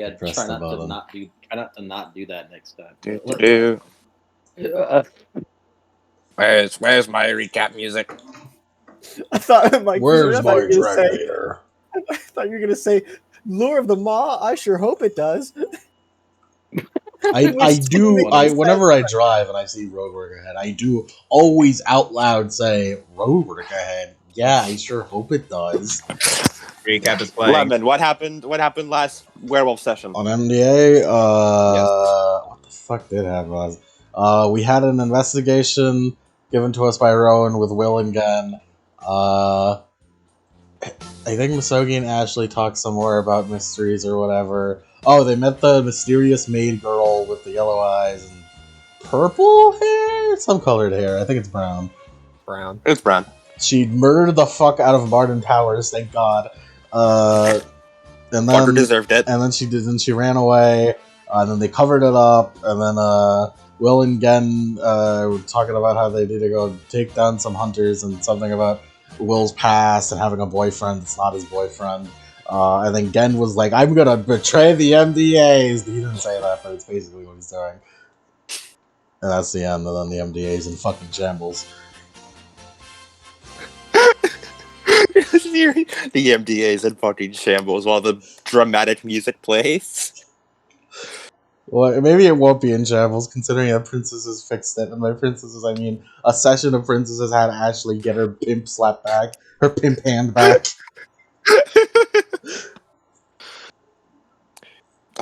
Yeah, Press the button. try not to not do that next time. Where's my recap music? I thought, like, Where's my I Draginator? thought you were gonna say Lure of the Maw. I sure hope it does. Whenever I drive and I see roadwork ahead, I do always out loud say, roadwork ahead. Yeah, I sure hope it does. Recap is playing. Lemon, what happened last werewolf session? On MDA, Yes. what the fuck did happen? We had an investigation given to us by Rowan with Will and Gen. I think Misogi and Ashley talked some more about mysteries or whatever. Oh, they met the mysterious maid girl with the yellow eyes and purple hair? Some colored hair. I think it's brown. Brown. It's brown. She murdered the fuck out of Martin Towers, thank God. And then Walker deserved it. And then she ran away. And then they covered it up. And then Will and Gen were talking about how they need to go take down some hunters and something about Will's past and having a boyfriend that's not his boyfriend. And then Gen was like, I'm gonna betray the MDAs. He didn't say that, but it's basically what he's doing. And that's the end. And then the MDAs in fucking shambles. The MDAs in fucking shambles while the dramatic music plays. Well, maybe it won't be in shambles, considering that Princesses fixed it. And by Princesses, I mean a session of Princesses had Ashley get her pimp slap back, her pimp hand back.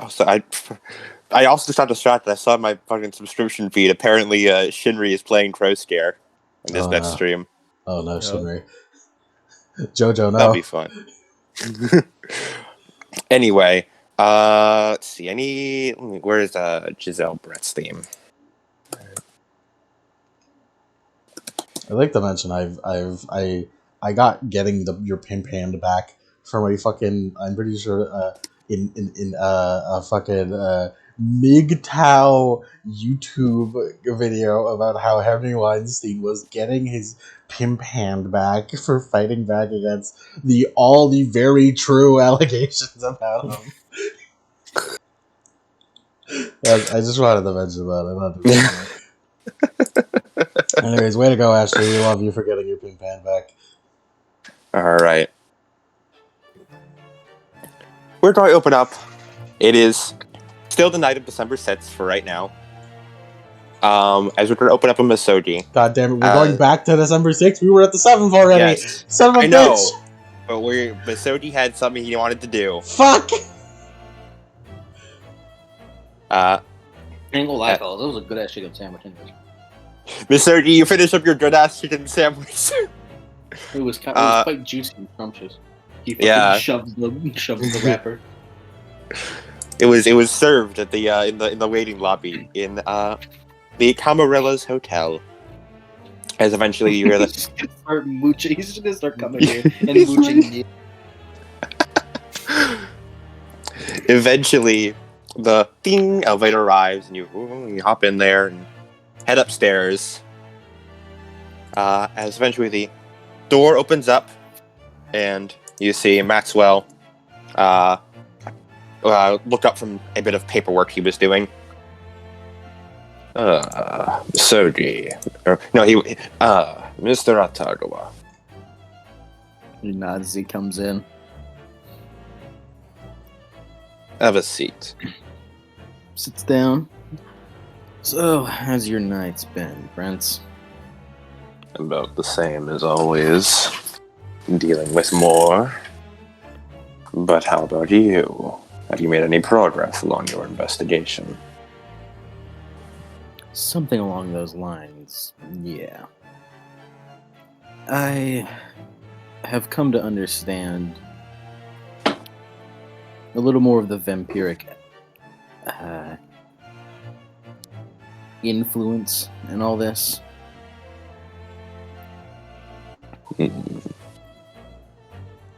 So I also just got distracted. I saw my fucking subscription feed. Apparently, Shinri is playing Crow Scare in this next stream. Oh no, Shinri. Jojo, no. That'll be fun. Anyway, let's see. Where's Giselle Brett's theme? I'd like to mention I got getting your pimp hand back from a fucking, I'm pretty sure in a fucking MGTOW YouTube video about how Henry Weinstein was getting his pimp hand back for fighting back against all the very true allegations about him. I just wanted to mention that. Anyways, way to go, Ashley. We love you for getting your pimp hand back. Alright. Where do I open up? It is still the night of December 6th for right now. As we're going to open up a Misogi. God damn it, we're going back to December 6th? We were at the 7th already! Yes. Son of a I bitch! know, but Misogi had something he wanted to do. Fuck! I ain't gonna lie, fellas. That was a good ass chicken sandwich anyway. Misogi, you finished up your good ass chicken sandwich. It was quite juicy and scrumptious. He shoved the wrapper. It was served at the in the waiting lobby in the Camarella's Hotel. As eventually you hear He's gonna start mooching. He's just gonna start coming here and mooching. Eventually, the ding elevator arrives, and you hop in there and head upstairs. As eventually the door opens up, and you see Maxwell look up from a bit of paperwork he was doing. Soji. Mr. Atagawa. He nods as he comes in. Have a seat. Sits down. So, how's your night's been, Prince? About the same as always. Dealing with more. But how about you? Have you made any progress along your investigation? Something along those lines, yeah. I have come to understand a little more of the vampiric influence in all this.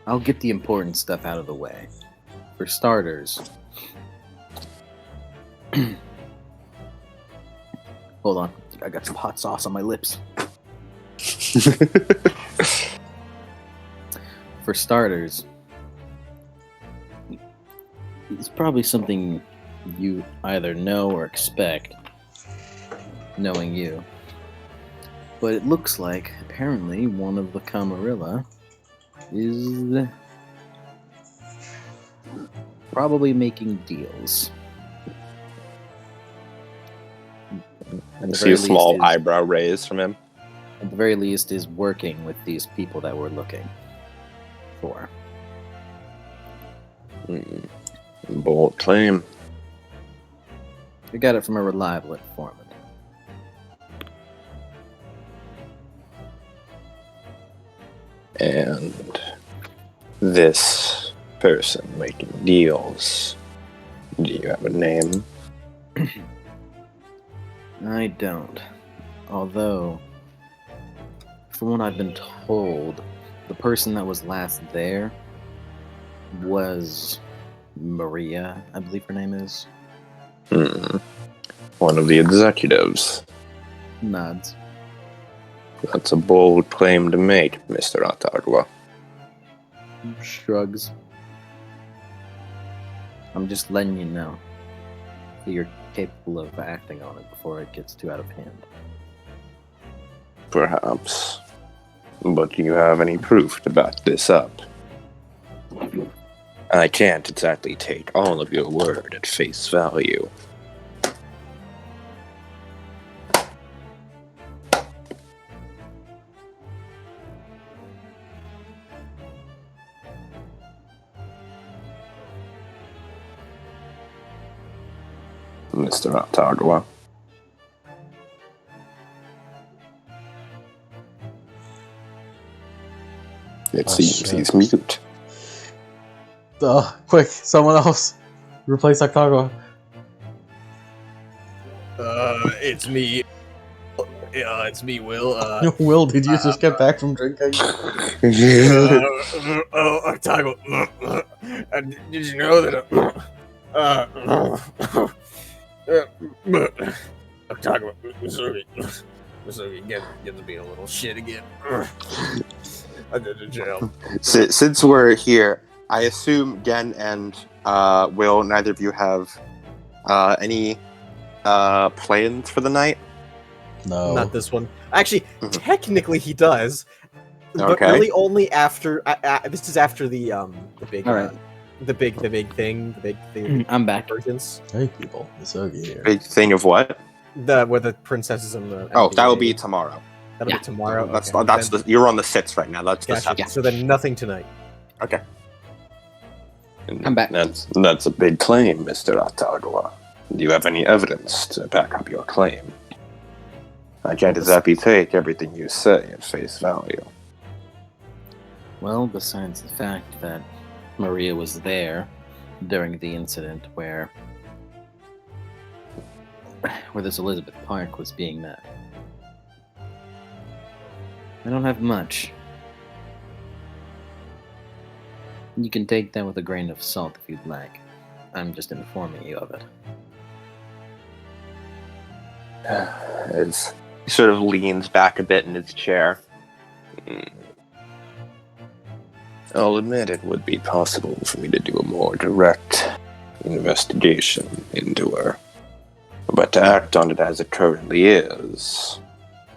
I'll get the important stuff out of the way. For starters, hold on, I got some hot sauce on my lips. For starters, It's probably something you either know or expect, knowing you. But it looks like, apparently, one of the Camarilla is probably making deals. I see a small eyebrow raise from him. At the very least, is working with these people that we're looking for. Bold claim. We got it from a reliable informant. And this person making deals, do you have a name? I don't. Although, from what I've been told, the person that was last there was Maria, I believe her name is. One of the executives. Nods. That's a bold claim to make, Mr. Atagua. Shrugs. I'm just letting you know that you're capable of acting on it before it gets too out of hand. Perhaps. But do you have any proof to back this up? I can't exactly take all of your word at face value. Mr. Atagua. It seems shit. he's mute. Quick, someone else. Replace Octagua. It's me. It's me, Will. Will, did you just get back from drinking? Octagua. Did you know that? Octagua, Missouri gets to be a little shit again. I did to jail. Since we're here, I assume Gen and Will, neither of you have any plans for the night? No. Not this one. Actually, technically he does, but Okay. really only after. This is after the big. All right. The big thing. I'm back. Virgins. Hey, people. Missogi here. Big thing of what? Where the princesses and the. Oh, that will be tomorrow. That'll be tomorrow. That's okay. that's Then- the you're on the 6th right now. That's the Gotcha. 7th. So then nothing tonight. Okay. I'm back. That's a big claim, Mr. Atagua. Do you have any evidence to back up your claim? I can't exactly take everything you say at face value. Well, besides the fact that Maria was there during the incident where this Elizabeth Park was being met. I don't have much. You can take that with a grain of salt if you'd like. I'm just informing you of it. As he sort of leans back a bit in his chair. I'll admit it would be possible for me to do a more direct investigation into her. But to act on it as it currently is...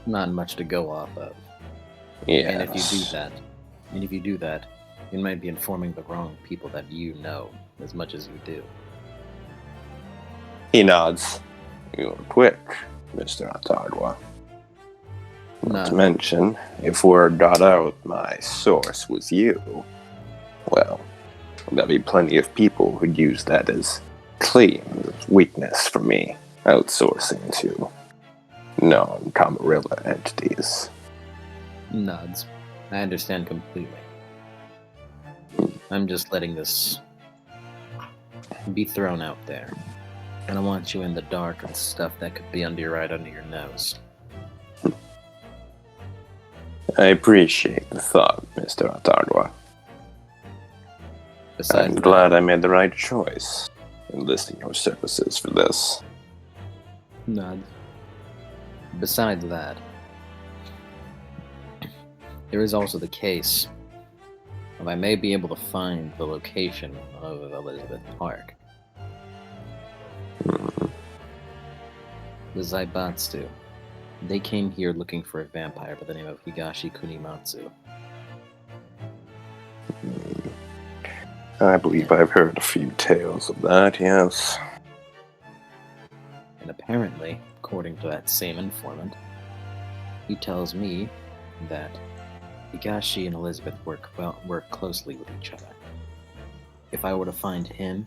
Not much to go off of. Yes. And if you do that, you might be informing the wrong people that you know as much as you do. He nods. You're quick, Mr. Atagua. Not to Nod. mention, if word got out my source was you, well, there'd be plenty of people who'd use that as claims of weakness for me, outsourcing to non-Camarilla entities. Nods. I understand completely. I'm just letting this be thrown out there. I don't want you in the dark on stuff that could be right under your nose. I appreciate the thought, Mr. Atagua. Besides I'm glad I made the right choice enlisting your services for this. Nods. Besides that, there is also the case of I may be able to find the location of Elizabeth Park. The Zaibatsu. They came here looking for a vampire by the name of Higashi Kunimatsu. I believe I've heard a few tales of that, yes. And apparently, according to that same informant, he tells me that Higashi and Elizabeth work closely with each other. If I were to find him,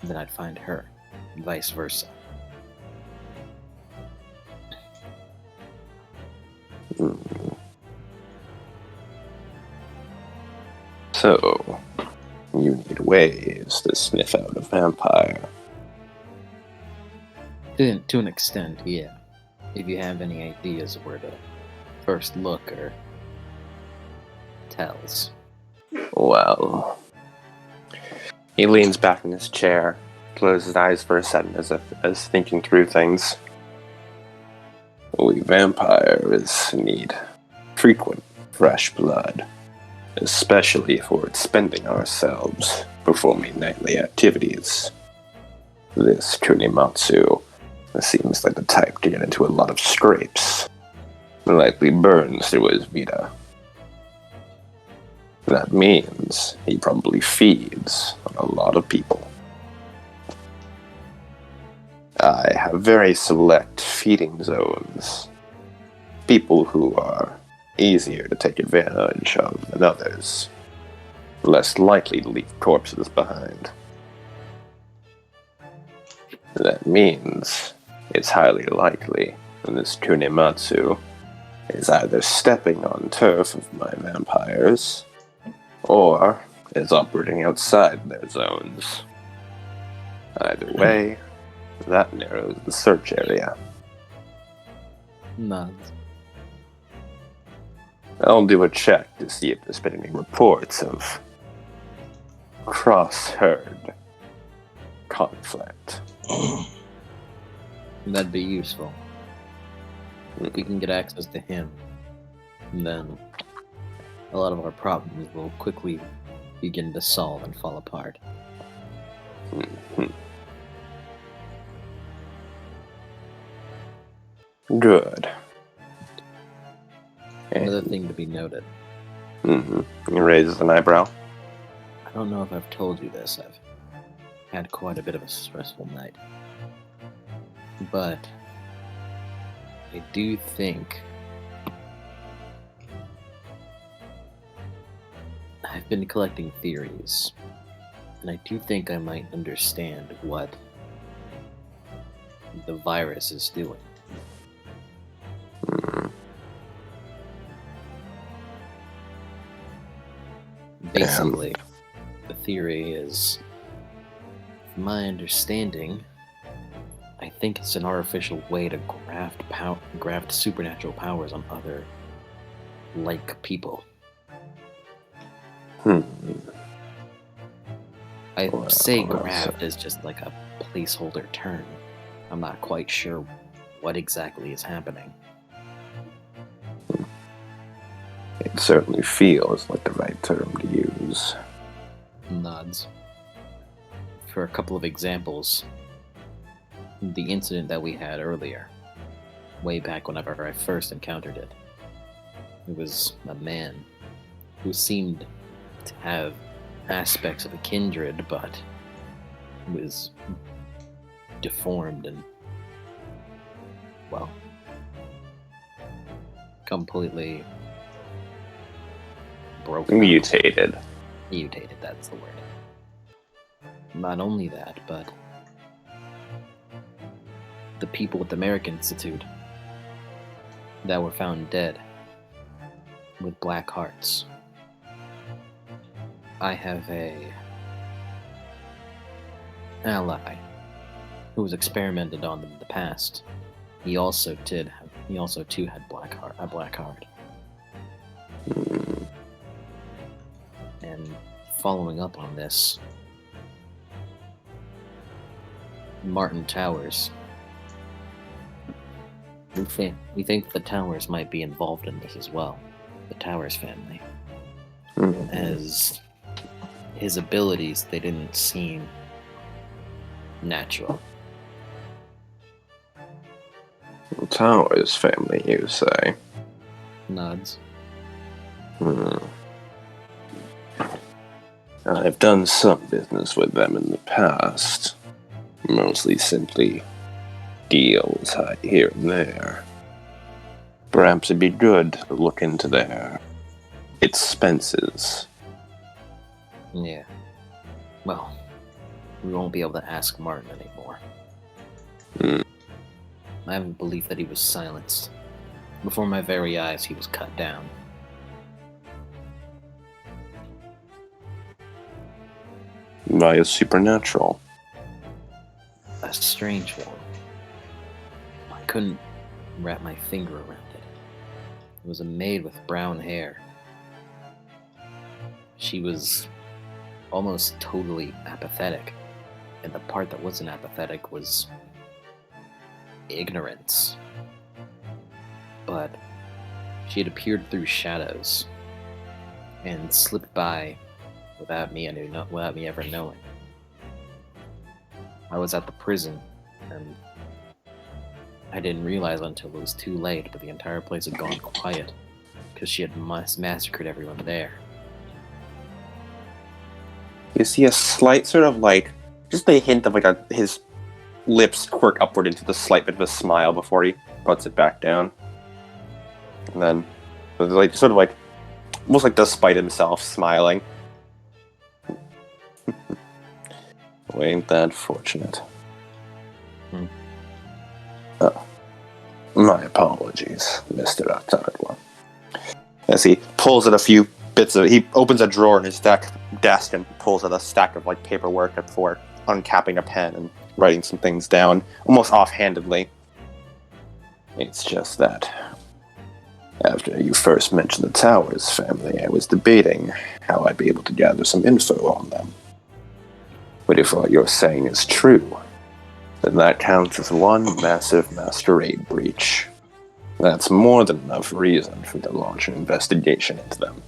then I'd find her, and vice versa. So, you need ways to sniff out a vampire. To an extent, yeah. If you have any ideas of where to first look or tells. Well, he leans back in his chair, closes his eyes for a second as thinking through things. We vampires need frequent fresh blood, especially for expending ourselves performing nightly activities. This Kunimatsu seems like the type to get into a lot of scrapes, likely burns through his vita. That means he probably feeds on a lot of people. I have very select feeding zones. People who are easier to take advantage of than others. Less likely to leave corpses behind. That means it's highly likely that this Kunimatsu is either stepping on turf of my vampires, or is operating outside their zones. Either way, that narrows the search area. Nods. I'll do a check to see if there's been any reports of cross-herd conflict. That'd be useful. If we can get access to him, then a lot of our problems will quickly begin to solve and fall apart. Good. Another thing to be noted. He raises an eyebrow. I don't know if I've told you this. I've had quite a bit of a stressful night. But I do think I've been collecting theories, and I do think I might understand what the virus is doing. Basically, the theory is, from my understanding, I think it's an artificial way to graft supernatural powers on other like people. I say graft is just like a placeholder term. I'm not quite sure what exactly is happening. It certainly feels like the right term to use. Nods. For a couple of examples, the incident that we had earlier, way back whenever I first encountered it, it was a man who seemed to have aspects of a kindred, but was deformed and, well, completely broken. Mutated. Mutated, that's the word. Not only that, but the people at the American Institute that were found dead with black hearts. I have a ally who was experimented on in the past. He also too had a black heart. And following up on this, Martin Towers. We think the Towers might be involved in this as well. The Towers family. As his abilities, they didn't seem natural. The Towers family, you say? Nods. I've done some business with them in the past. Mostly simply deals here and there. Perhaps it'd be good to look into their expenses. Yeah. Well, we won't be able to ask Martin anymore. I have a belief that he was silenced. Before my very eyes, he was cut down. By a supernatural. A strange one. I couldn't wrap my finger around it. It was a maid with brown hair. She was almost totally apathetic, and the part that wasn't apathetic was ignorance. But she had appeared through shadows and slipped by without me ever knowing. I was at the prison, and I didn't realize until it was too late, but the entire place had gone quiet because she had massacred everyone there. You see a slight sort of like, just a hint of like his lips quirk upward into the slight bit of a smile before he puts it back down. And then, like, sort of like, almost like despite himself, smiling. Well, ain't that fortunate? Oh. My apologies, Mr. Atardwa. As he pulls out a few bits of, he opens a drawer in his desk and pulls out a stack of like paperwork before uncapping a pen and writing some things down, almost offhandedly. It's just that after you first mentioned the Towers family, I was debating how I'd be able to gather some info on them. But if what you're saying is true, then that counts as one massive masquerade breach. That's more than enough reason for me to launch an investigation into them.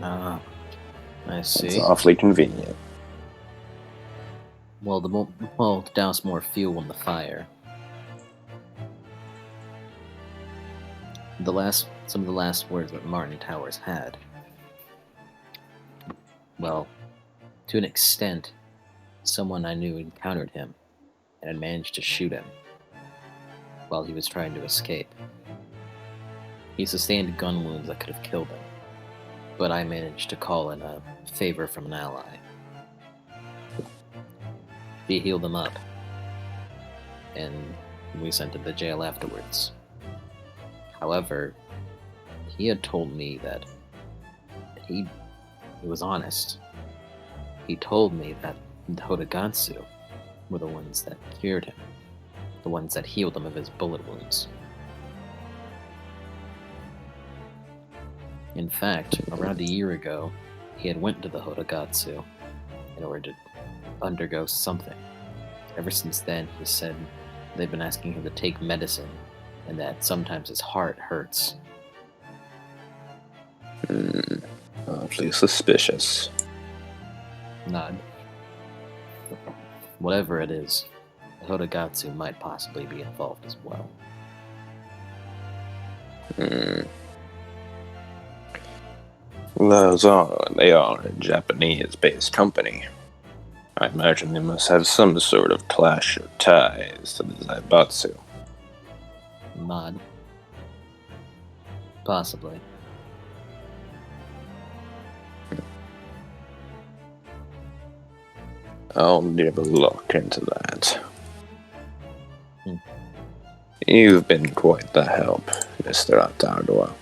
I see. It's awfully convenient. Well, to douse more fuel on the fire. Some of the last words that Martin Towers had. Well, to an extent, someone I knew encountered him and had managed to shoot him while he was trying to escape. He sustained gun wounds that could have killed him, but I managed to call in a favor from an ally. He healed him up, and we sent him to jail afterwards. However, he had told me that he was honest. He told me that the Hodogatsu were the ones that cured him, the ones that healed him of his bullet wounds. In fact, around a year ago, he had went to the Hodogatsu in order to undergo something. Ever since then, he said they've been asking him to take medicine, and that sometimes his heart hurts. Awfully suspicious. Nod. Whatever it is, the Hodogatsu might possibly be involved as well. They are a Japanese-based company. I imagine they must have some sort of clash of ties to the Zaibatsu. Nod. Possibly. I'll give a look into that. You've been quite the help, Mr. Atardwa.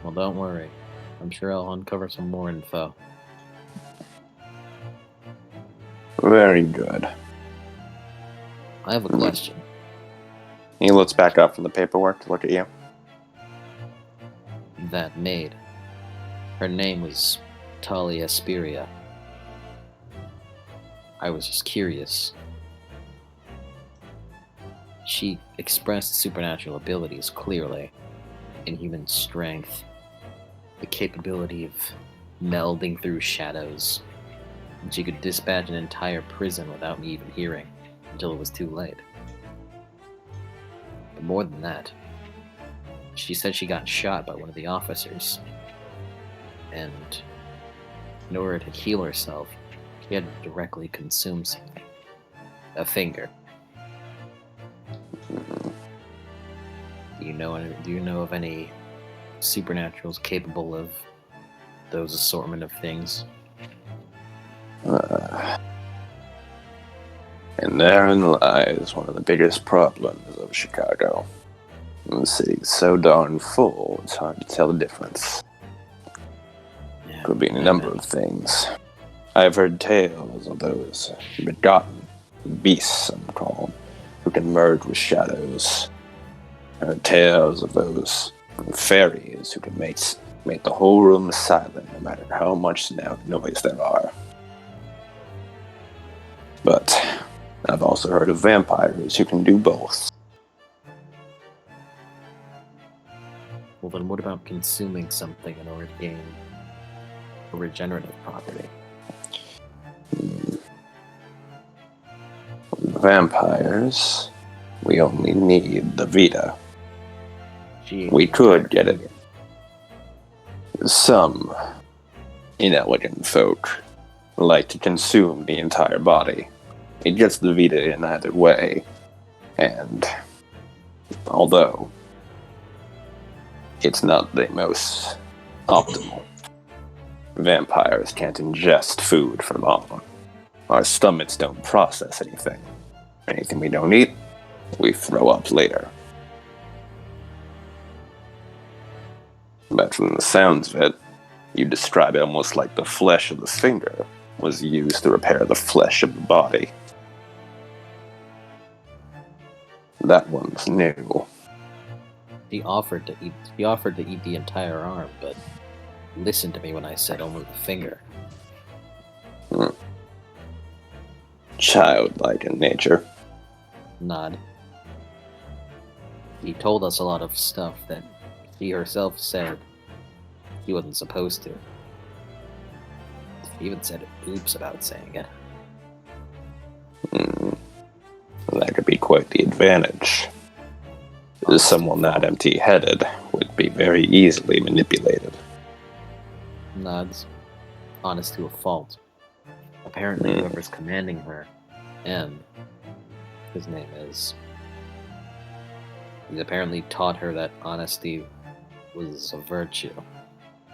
Well, don't worry. I'm sure I'll uncover some more info. Very good. I have a question. He looks back up from the paperwork to look at you. That maid. Her name was Talia Spiria. I was just curious. She expressed supernatural abilities clearly. Inhuman strength. The capability of melding through shadows. And she could dispatch an entire prison without me even hearing, until it was too late. But more than that, she said she got shot by one of the officers. And in order to heal herself, she had to directly consume something. A finger. Do you know of any supernaturals capable of those assortment of things? And therein lies one of the biggest problems of Chicago. The city's so darn full, it's hard to tell the difference. Yeah, Could be any number of things. I have heard tales of those begotten beasts, some call them, who can merge with shadows. I heard tales of those fairies who can make the whole room silent, no matter how much noise there are. But I've also heard of vampires who can do both. Well, then what about consuming something in order to gain a regenerative property? Vampires, we only need the Vita. Gee, We could get it. Some inelegant folk like to consume the entire body. It gets the Vita in either way, and although it's not the most optimal, vampires can't ingest food for long. Our stomachs don't process anything. Anything we don't eat, we throw up later. But from the sounds of it, you describe it almost like the flesh of the finger was used to repair the flesh of the body. That one's new. He offered to eat the entire arm, but listen to me when I said only the finger. Childlike in nature. Nod. He told us a lot of stuff that she herself said he wasn't supposed to. He even said oops about saying it. That could be quite the advantage. Someone that empty-headed would be very easily manipulated. Nods. Honest to a fault. Apparently whoever's commanding her, M, his name is, he's apparently taught her that honesty was a virtue,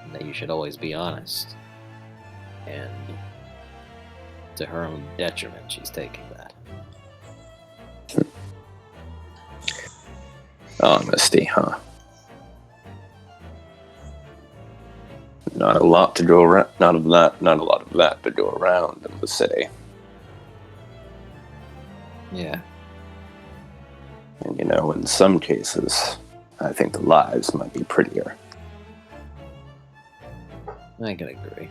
and that you should always be honest. And to her own detriment, she's taking that. Honesty, huh? Not a lot to go around. Not a lot of that to go around in the city. Yeah. And in some cases, I think the lives might be prettier. I can agree.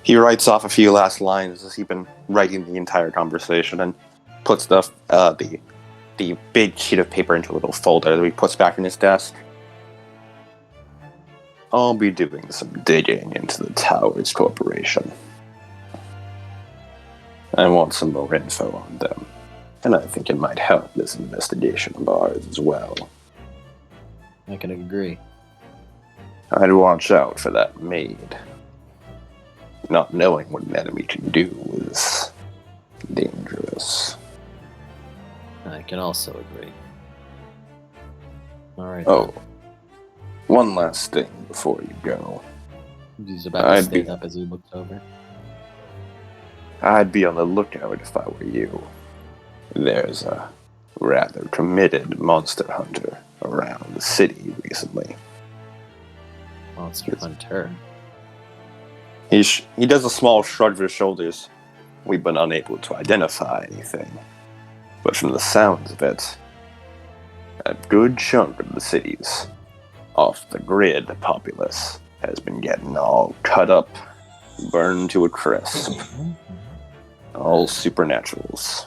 He writes off a few last lines as he's been writing the entire conversation and puts the big sheet of paper into a little folder that he puts back in his desk. I'll be doing some digging into the Towers Corporation. I want some more info on them, and I think it might help this investigation of ours as well. I can agree. I'd watch out for that maid. Not knowing what an enemy can do is dangerous. I can also agree. Alright. Oh, one last thing before you go. He's about to stand up as he looks over. I'd be on the lookout if I were you. There's a rather committed monster hunter around the city recently. Monster hunter. He does a small shrug of his shoulders. We've been unable to identify anything, but from the sounds of it, a good chunk of the city's off-the-grid populace has been getting all cut up, burned to a crisp. All supernaturals.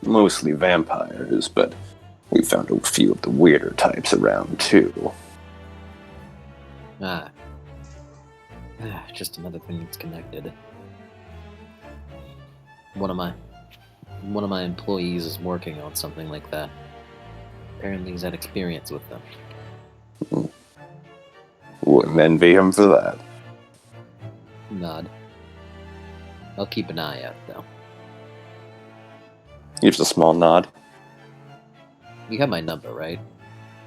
Mostly vampires, but we found a few of the weirder types around too. Just another thing that's connected. One of One of my employees is working on something like that. Apparently he's had experience with them. Wouldn't envy him for that. Nod. I'll keep an eye out, though. Gives a small nod. You have my number, right?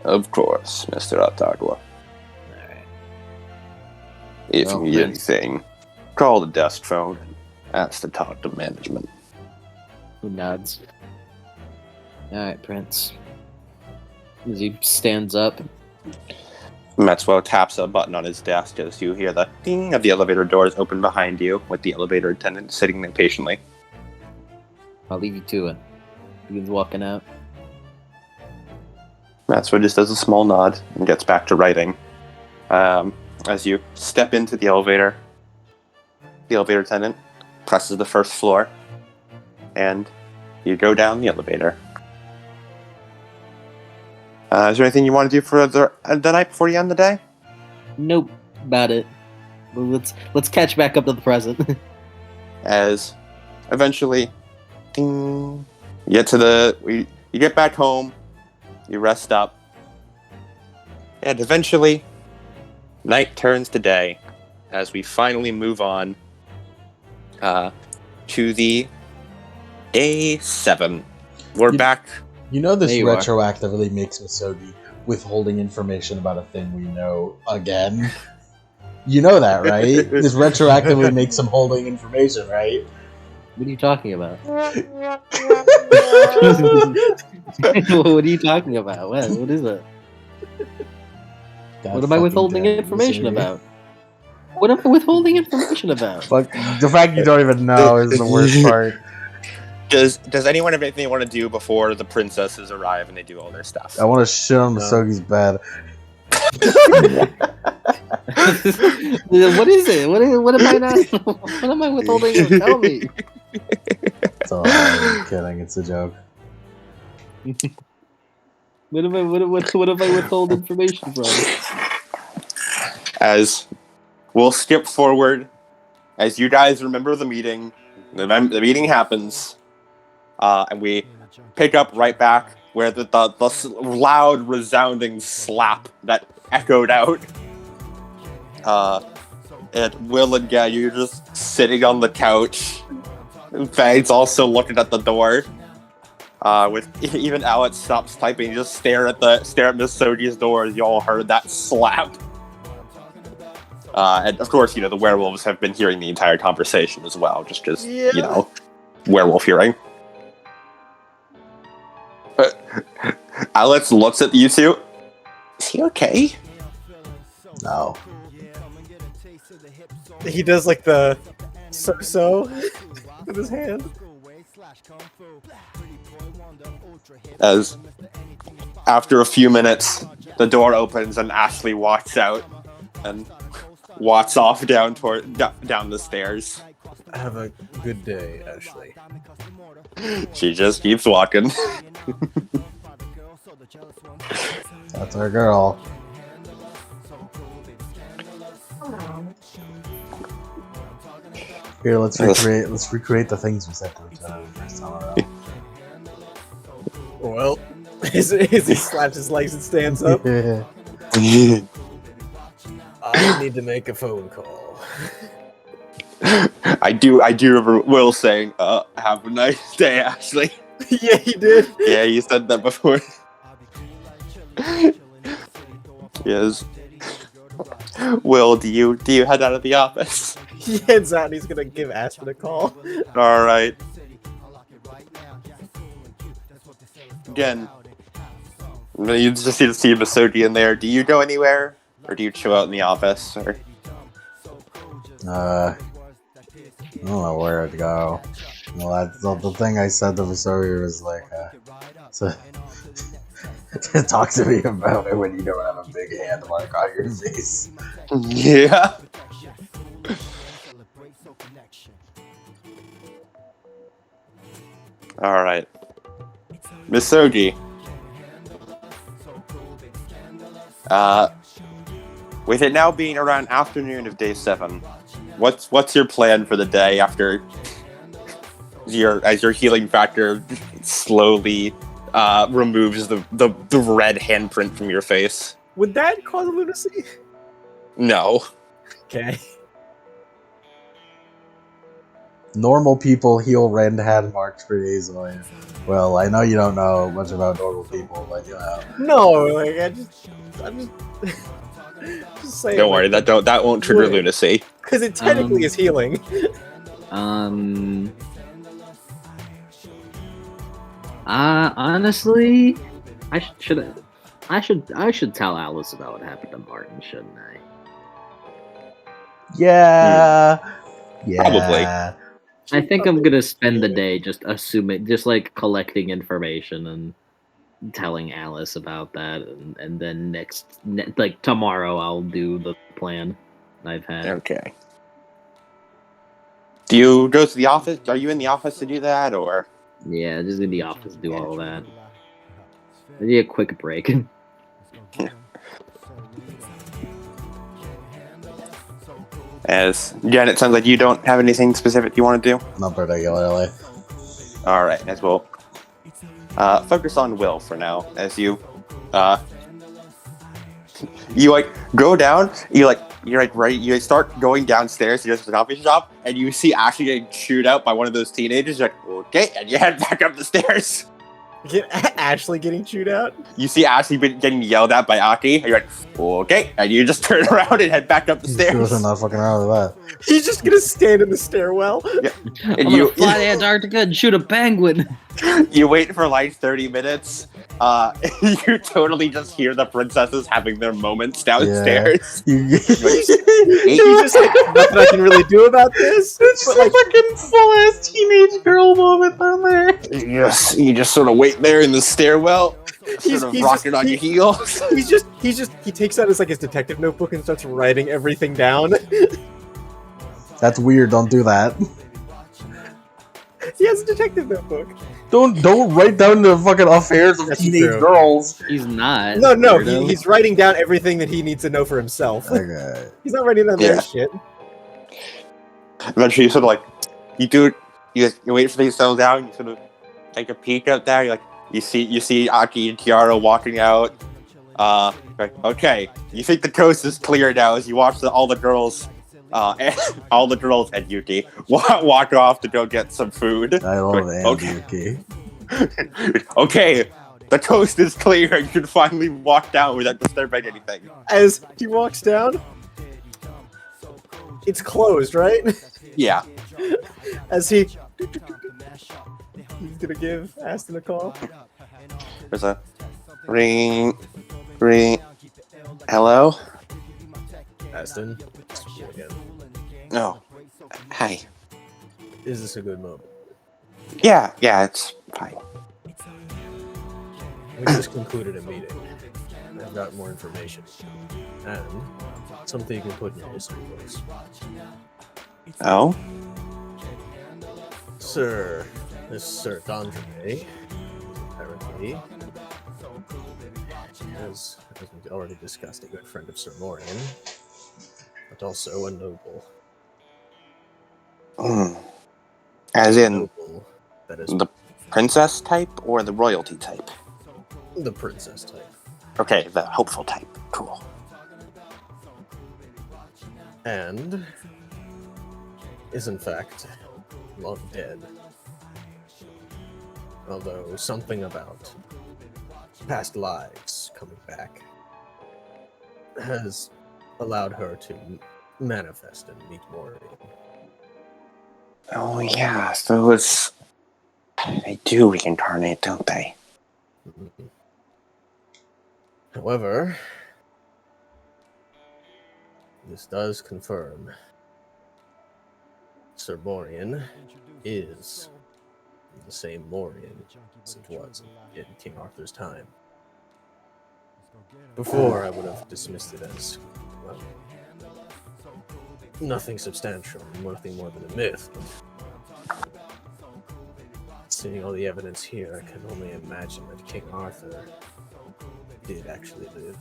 Of course, Mr. Ottagua. Alright. If Well, you need Prince. anything, call the desk phone and ask to talk to management. Who nods? Alright, Prince. As he stands up. Maxwell taps a button on his desk as you hear the ding of the elevator doors open behind you, with the elevator attendant sitting there patiently. I'll leave you to it. He's walking out. Maxwell just does a small nod and gets back to writing. As you step into the elevator attendant presses the first floor, and you go down the elevator. Is there anything you want to do for the night before you end the day? Nope. About it. Well, let's catch back up to the present. As eventually, ding, you get back home, you rest up, and eventually, night turns to day as we finally move on to the day 7. We're back. You know this There you are. retroactively makes Misogi withholding information about a thing we know again. You know that, right? This retroactively makes him holding information, right? What are you talking about? What are you talking about? What is it? God What am I withholding fucking damn it, information Misogi. about? What am I withholding information about? Fuck, the fact you don't even know is the worst part. Does anyone have anything they want to do before the princesses arrive and they do all their stuff? I want to shit on Misogi's bed. What is it? What am I not? What am I withholding? Tell me. So I'm kidding. It's a joke. What am I withhold information from? As we'll skip forward, as you guys remember the meeting, the meeting happens, and we pick up right back where the loud, resounding slap that echoed out. And Will and Gag, you're just sitting on the couch. Fang's also looking at the door. With even Alex stops typing, just stare at Miss Soji's door as you all heard that slap. And of course, the werewolves have been hearing the entire conversation as well, just because, werewolf hearing. Alex looks at you two. Is he okay? No. He does like the so with his hand. As after a few minutes, the door opens and Ashley walks out and walks off down the stairs. Have a good day, Ashley. She just keeps walking. That's our girl. Here, let's recreate the things we said to each other the first time around. Well, as he slaps his legs and stands up, I need to make a phone call. I do remember Will saying, have a nice day, Ashley. Yeah, he did. Yeah, you said that before. Yes. Will, do you head out of the office? He heads out and he's gonna give Ashton a call. Alright. Again, you just need to see Misogi in there. Do you go anywhere? Or do you chill out in the office? Or... I don't know where to go. Well, the thing I said to Misogi was like, to talk to me about it when you don't have a big hand mark on your face. Yeah. Alright. Misogi. With it now being around afternoon of day 7, what's your plan for the day after as your healing factor slowly removes the red handprint from your face. Would that cause lunacy? No. Okay. Normal people heal rend hand marks pretty easily. Well, I know you don't know much about normal people, but you know. No, like I'm just saying. Don't worry, that won't trigger lunacy. Because it technically is healing. Honestly, I should tell Alice about what happened to Martin, shouldn't I? Yeah. Yeah. Probably. I think I'm gonna spend the day just like collecting information and telling Alice about that, and then like tomorrow I'll do the plan I've had. Okay. Do you go to the office? Are you in the office to do that, or? Yeah, just in the office do all that. I need a quick break. As Jen, it sounds like you don't have anything specific you want to do. Not particularly. All right, as well. Focus on Will for now, as you like go down. You start going downstairs to the coffee shop, and you see Ashley getting chewed out by one of those teenagers. You're like, okay, and you head back up the stairs. Ashley getting chewed out? You see Ashley getting yelled at by Aki, and you're like, okay, and you just turn around and head back up the stairs. I'm not fucking around with that. He's just gonna stand in the stairwell. Yeah. I'm gonna fly to Antarctica and shoot a penguin. You wait for like 30 minutes. You totally just hear the princesses having their moments downstairs. Yeah. He's just like, nothing I can really do about this. It's just a fucking full-ass teenage girl moment down there. Yes, you just sort of wait there in the stairwell, He's rocking on your heels. He takes out his detective notebook and starts writing everything down. That's weird. Don't do that. He has a detective notebook. Don't write down the fucking affairs of teenage girls. He's not. No, he's writing down everything that he needs to know for himself. Okay. He's not writing down their shit. Eventually, you sort of you wait for things to settle down. You sort of take a peek out there. You see Aki and Kiara walking out. Okay, you think the coast is clear now as you watch all the girls and Yuki walk off to go get some food. I love Yuki. Okay, the coast is clear. You can finally walk down without disturbing anything. As he walks down, it's closed, right? Yeah. As he's gonna give Aston a call. There's a ring. Hello? Aston, again. No. Hi. Is this a good moment? Yeah, it's fine. We just concluded a meeting. I've got more information. And something you can put in your history books. Oh? This Sir Dandre, apparently, as we already discussed, a good friend of Sir Morien, but also a noble. As in Noble that is the princess type or the royalty type? the princess type. Okay, the hopeful type. Cool. And is in fact long dead. Although something about past lives coming back has allowed her to manifest and meet Morien. Oh yeah, those they do reincarnate, don't they? Mm-hmm. However, this does confirm Sir Morien is the same Morien as it was in King Arthur's time. Before, I would have dismissed it as, well, nothing substantial, nothing more than a myth. But seeing all the evidence here, I can only imagine that King Arthur did actually live.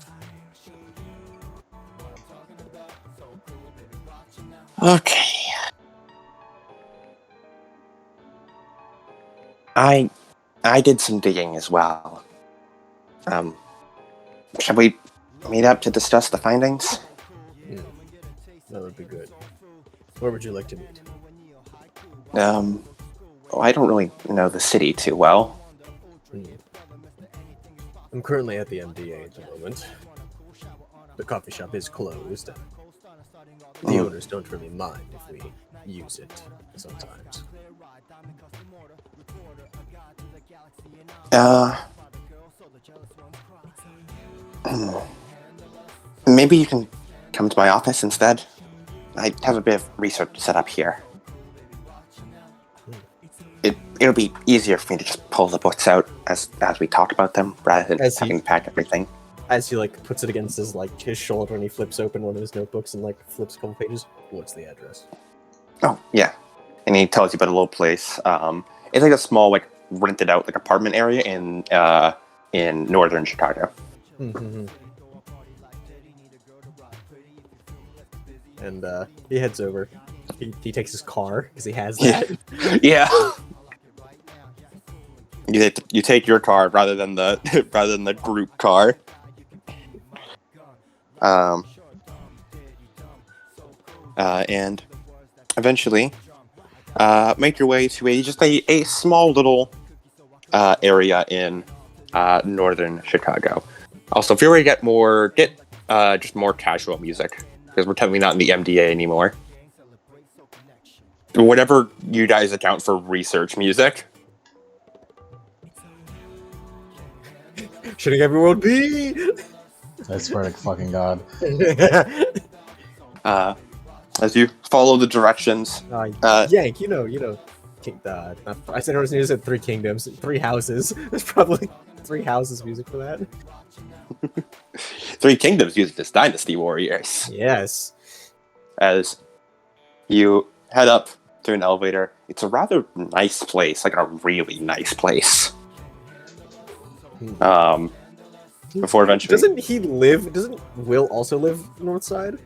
Okay. I did some digging as well. Shall we meet up to discuss the findings? That would be good. Where would you like to meet? I don't really know the city too well. I'm currently at the MDA at the moment. The coffee shop is closed. The owners don't really mind if we use it sometimes. Maybe you can come to my office instead. I have a bit of research set up here. It'll be easier for me to just pull the books out as we talk about them, rather than having to pack everything. As he puts it against his shoulder and he flips open one of his notebooks and flips a couple pages. What's the address? Oh yeah, and he tells you about a little place. It's a small rented out apartment area in northern Chicago. Mm-hmm. And he heads over. He takes his car because he has that. Yeah. You take your car rather than the group car. And eventually make your way to a small little area in northern Chicago. Also, feel free to get just more casual music, because we're technically not in the MDA anymore. Whatever you guys account for research music. Shouldn't everyone be? I swear to fucking God. As you follow the directions. Yank, you know. I said 3 kingdoms, 3 houses. There's probably 3 houses music for that. 3 kingdoms using this Dynasty Warriors. Yes. As you head up through an elevator, it's a rather nice place, a really nice place. Before eventually... Doesn't Will also live north side?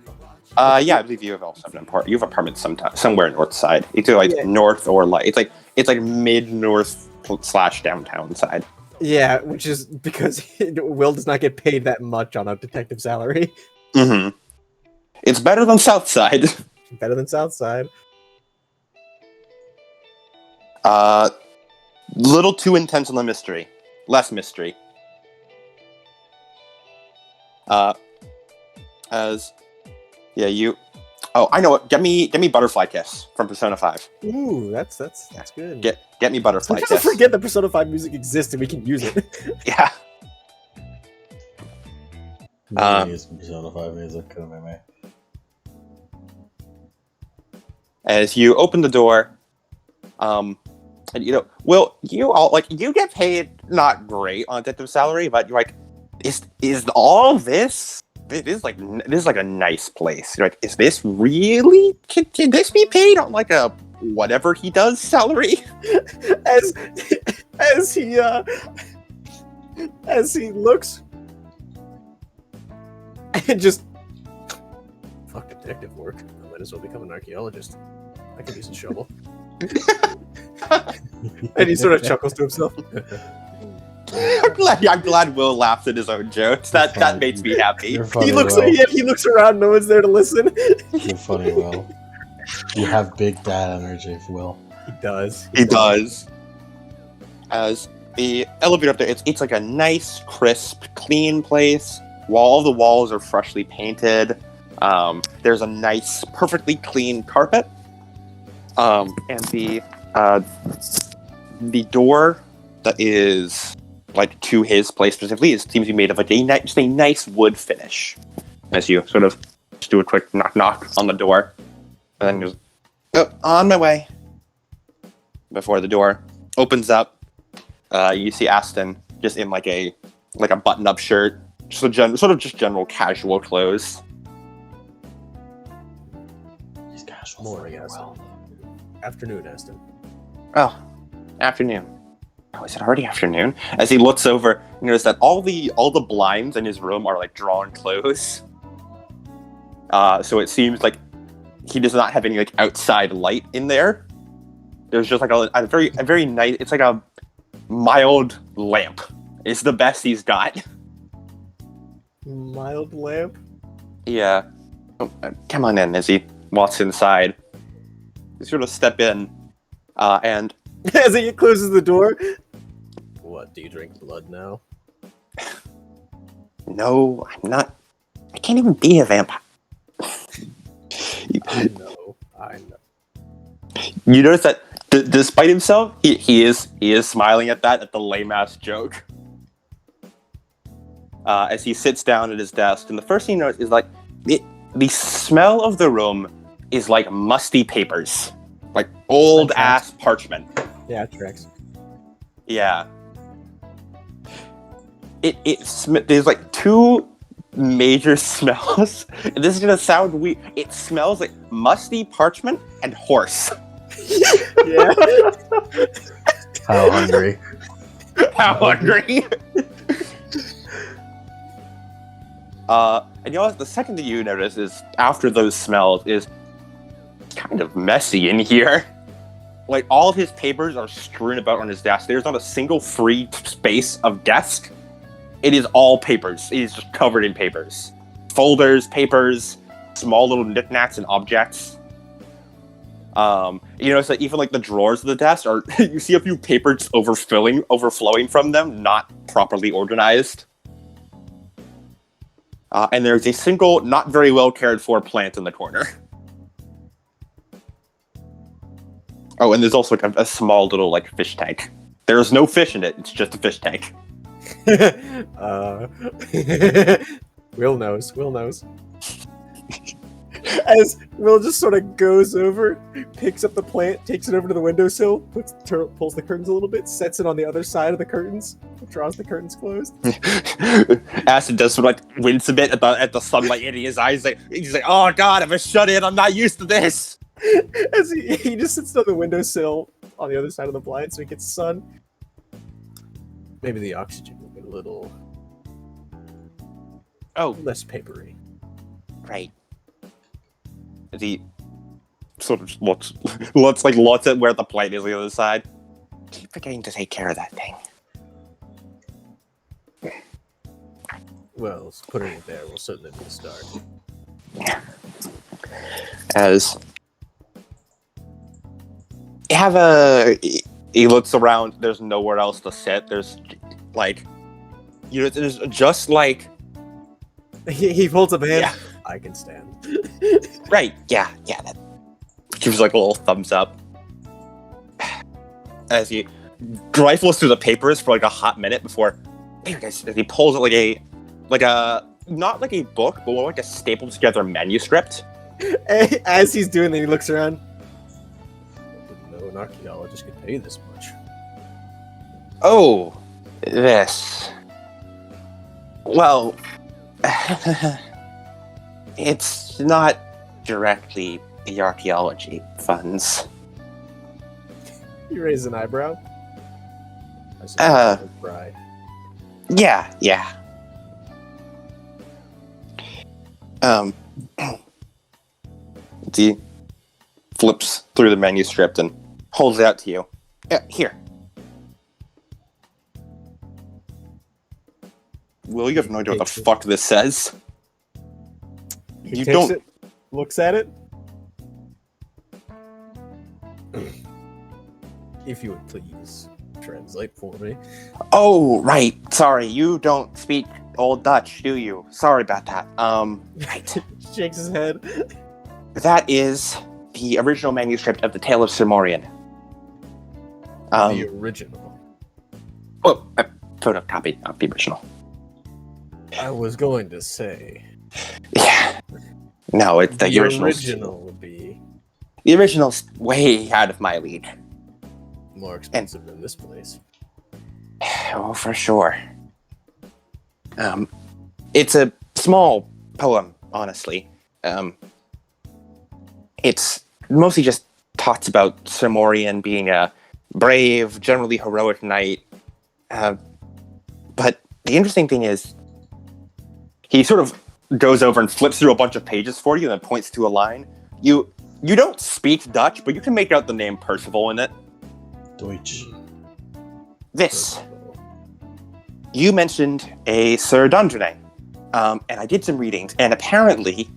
Yeah, I believe you have also you have apartments somewhere north side. It's north or it's mid north / downtown side. Yeah, which is because Will does not get paid that much on a detective salary. Mm-hmm. It's better than south side. Better than south side. Little too intense on the mystery. Less mystery. Oh, I know what. Get me Butterfly Kiss from Persona 5. Ooh, that's good. Get me Butterfly Sometimes Kiss. I forget that Persona 5 music exists and we can use it. Yeah. Use Persona 5 music, couldn't be me. As you open the door, and Will, you get paid not great on detective salary, but you're is all this? This is a nice place. You're is this really? Can this be paid on a whatever he does salary? As he looks and just fuck detective work. I might as well become an archaeologist. I can use a shovel. And he sort of chuckles to himself. I'm glad Will laughs at his own jokes. That makes me happy. He looks around, no one's there to listen. You're funny, Will. You have big dad energy, Will. He does. He does. As the elevator up there, it's a nice, crisp, clean place. All the walls are freshly painted. There's a nice, perfectly clean carpet. And the door that is to his place specifically seems to be made of a nice wood finish. As you sort of just do a quick knock on the door, and then just on my way. Before the door opens up, you see Aston just in a button-up shirt, just general casual clothes. He's casual. Morning, Aston. Afternoon, Aston. Oh, afternoon. Oh, is it already afternoon? As he looks over, you notice that all the blinds in his room are drawn close. So it seems like he does not have any outside light in there. There's just like a very nice. It's like a mild lamp. It's the best he's got. Mild lamp. Yeah. Oh, come on in as he walks inside. You sort of step in, and As he closes the door. What, do you drink blood now? no, I'm not. I can't even be a vampire. I know. You notice that despite himself, he is smiling at the lame ass joke. As he sits down at his desk, and the first thing you notice is like the smell of the room is like musty papers, like old ass parchment. Yeah, it tracks. Yeah. There's like two major smells. And this is gonna sound weird. It smells like musty parchment and horse. Yeah. How hungry. How hungry. And you know, the second thing you notice is after those smells is kind of messy in here. Like all of his papers are strewn about on his desk. There's not a single free space of desk. It is all papers. It is just covered in papers. Folders, papers, small little knickknacks and objects. You notice that even like the drawers of the desk are, you see a few papers overflowing from them, not properly organized. And there's a single, not very well cared for plant in the corner. Oh, and there's also like a small little like fish tank. There's no fish in it. It's just a fish tank. Will knows. As Will just sort of goes over, picks up the plant, takes it over to the windowsill, pulls the curtains a little bit, sets it on the other side of the curtains, draws the curtains closed. Acid does sort of like wince a bit at the sunlight hitting his eyes. He's like, oh god, I'm a shut-in. I'm not used to this. As he just sits on the windowsill on the other side of the blind so he gets sun. Maybe the oxygen will be a little less papery. Right. He sort of looks at where the plate is on the other side. Keep forgetting to take care of that thing. Well, putting it there will certainly be a start. As he looks around, there's nowhere else to sit. There's like, you know, there's just like he holds up a hand. Yeah. I can stand. Right, yeah, that gives like a little thumbs up. As he rifles through the papers for like a hot minute before as he pulls out like a not like a book, but more like a stapled together manuscript. As he's doing that, he looks around. I didn't know an archaeologist could pay this much. Oh, this. Well, it's not directly the archaeology funds. You raise an eyebrow. Right. Yeah. He flips through the manuscript and holds it out to you. Here. Will, you have no idea what the fuck this says. He takes it, looks at it. If you would please translate for me. Oh, right. Sorry, you don't speak Old Dutch, do you? Sorry about that. Right. Shakes his head. That is the original manuscript of the Tale of Sir Morien. The original. Well, a photocopy of the original. I was going to say. Yeah. No, it's the original would be. The original's way out of my league. More expensive than this place. Oh, for sure. It's a small poem, honestly. It's mostly just talks about Sir Morien being a brave, generally heroic knight. But the interesting thing is, he sort of goes over and flips through a bunch of pages for you and then points to a line. You You don't speak Dutch, but you can make out the name Percival in it. Deutsch. This. You mentioned a Sir Dundrenay, and I did some readings, and apparently,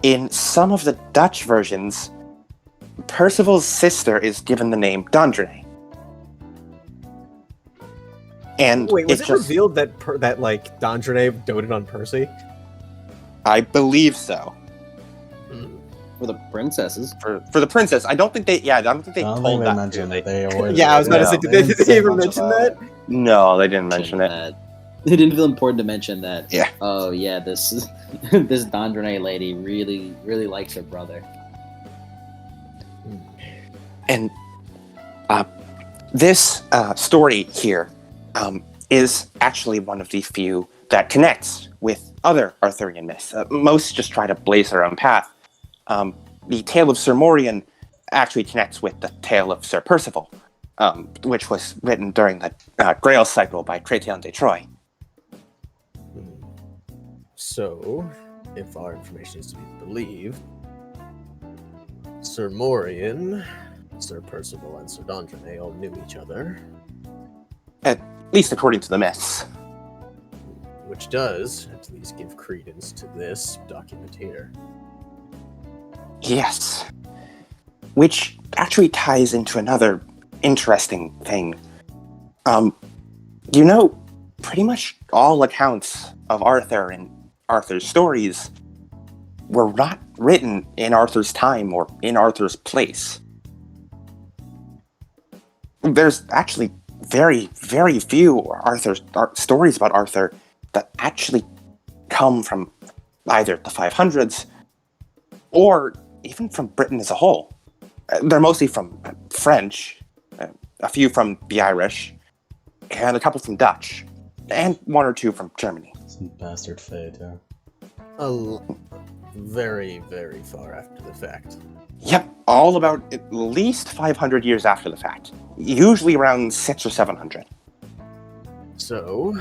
in some of the Dutch versions, Percival's sister is given the name Dundrenay. And Wait, was it revealed that like Dundrenay doted on Percy? I believe so. For the princesses. For the princess, I don't think they. Yeah, I don't think they I don't told think they that. mentioned They? it. They avoided Yeah, I was it. about to say, did they even much mention about that? it. No, they didn't mention it. That. It didn't feel important to mention that. Yeah. Oh yeah, this this Dondrenay lady really likes her brother. And this story here is actually one of the few that connects with other Arthurian myths. Most just try to blaze their own path. The tale of Sir Morien actually connects with the tale of Sir Percival, which was written during the Grail cycle by Chrétien de Troyes. So, if our information is to be believed, Sir Morien, Sir Percival, and Sir Dondrenay all knew each other. At least according to the myths. Which does at least give credence to this document here. Yes. Which actually ties into another interesting thing. Pretty much all accounts of Arthur and Arthur's stories were not written in Arthur's time or in Arthur's place. There's actually very, very few stories about Arthur that actually come from either the 500s or even from Britain as a whole. They're mostly from French, a few from the Irish, and a couple from Dutch, and one or two from Germany. Some bastard fade, yeah. Very, very far after the fact. Yep, all about at least 500 years after the fact. Usually around 600 or 700. So,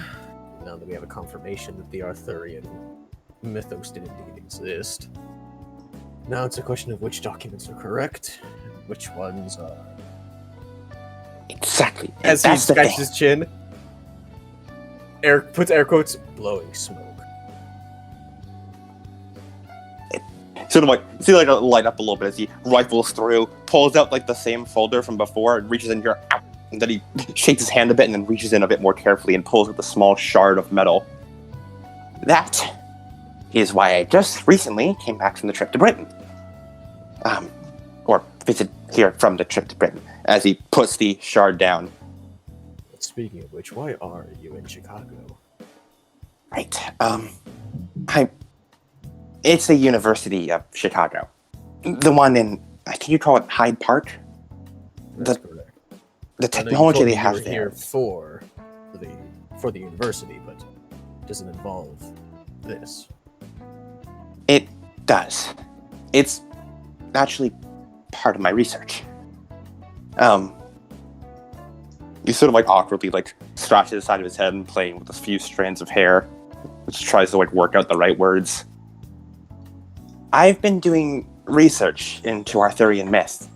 now that we have a confirmation that the Arthurian mythos did indeed exist, now it's a question of which documents are correct, and which ones are... Exactly. As he that's the scratches thing. his chin, puts air quotes, blowing smoke. Sort of like, see like a light up a little bit as he rifles through, pulls out like the same folder from before, and reaches in here, and then he shakes his hand a bit and then reaches in a bit more carefully and pulls out a small shard of metal. That is why I just recently came back from the trip to Britain. Or visit here from the trip to Britain, as he puts the shard down. Speaking of which, why are you in Chicago? Right. It's the University of Chicago. The one in, can you call it Hyde Park? That's correct. The technology they have here there. for the university, but does it involve this? It does. It's actually part of my research. He sort of like awkwardly like scratches the side of his head and playing with a few strands of hair, which tries to like work out the right words. I've been doing research into Arthurian myth.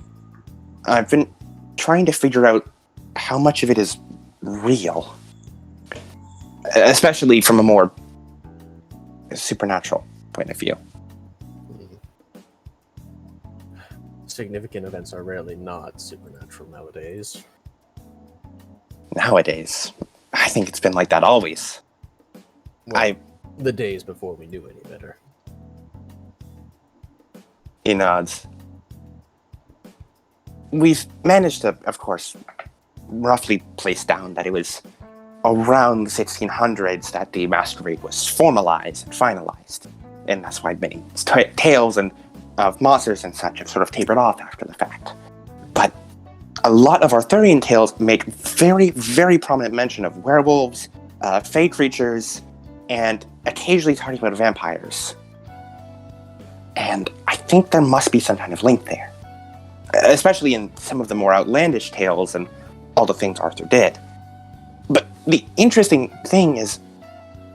I've been trying to figure out how much of it is real, especially from a more supernatural point of view. Significant events are rarely not supernatural nowadays. Nowadays, I think it's been like that always. Well, the days before we knew any better. He nods. We've managed to, of course, roughly place down that it was around the 1600s that the masquerade was formalized and finalized. And that's why many tales and of monsters and such have sort of tapered off after the fact. But a lot of Arthurian tales make very, very prominent mention of werewolves, fey creatures, and occasionally talking about vampires. And I think there must be some kind of link there. Especially in some of the more outlandish tales and all the things Arthur did. But the interesting thing is,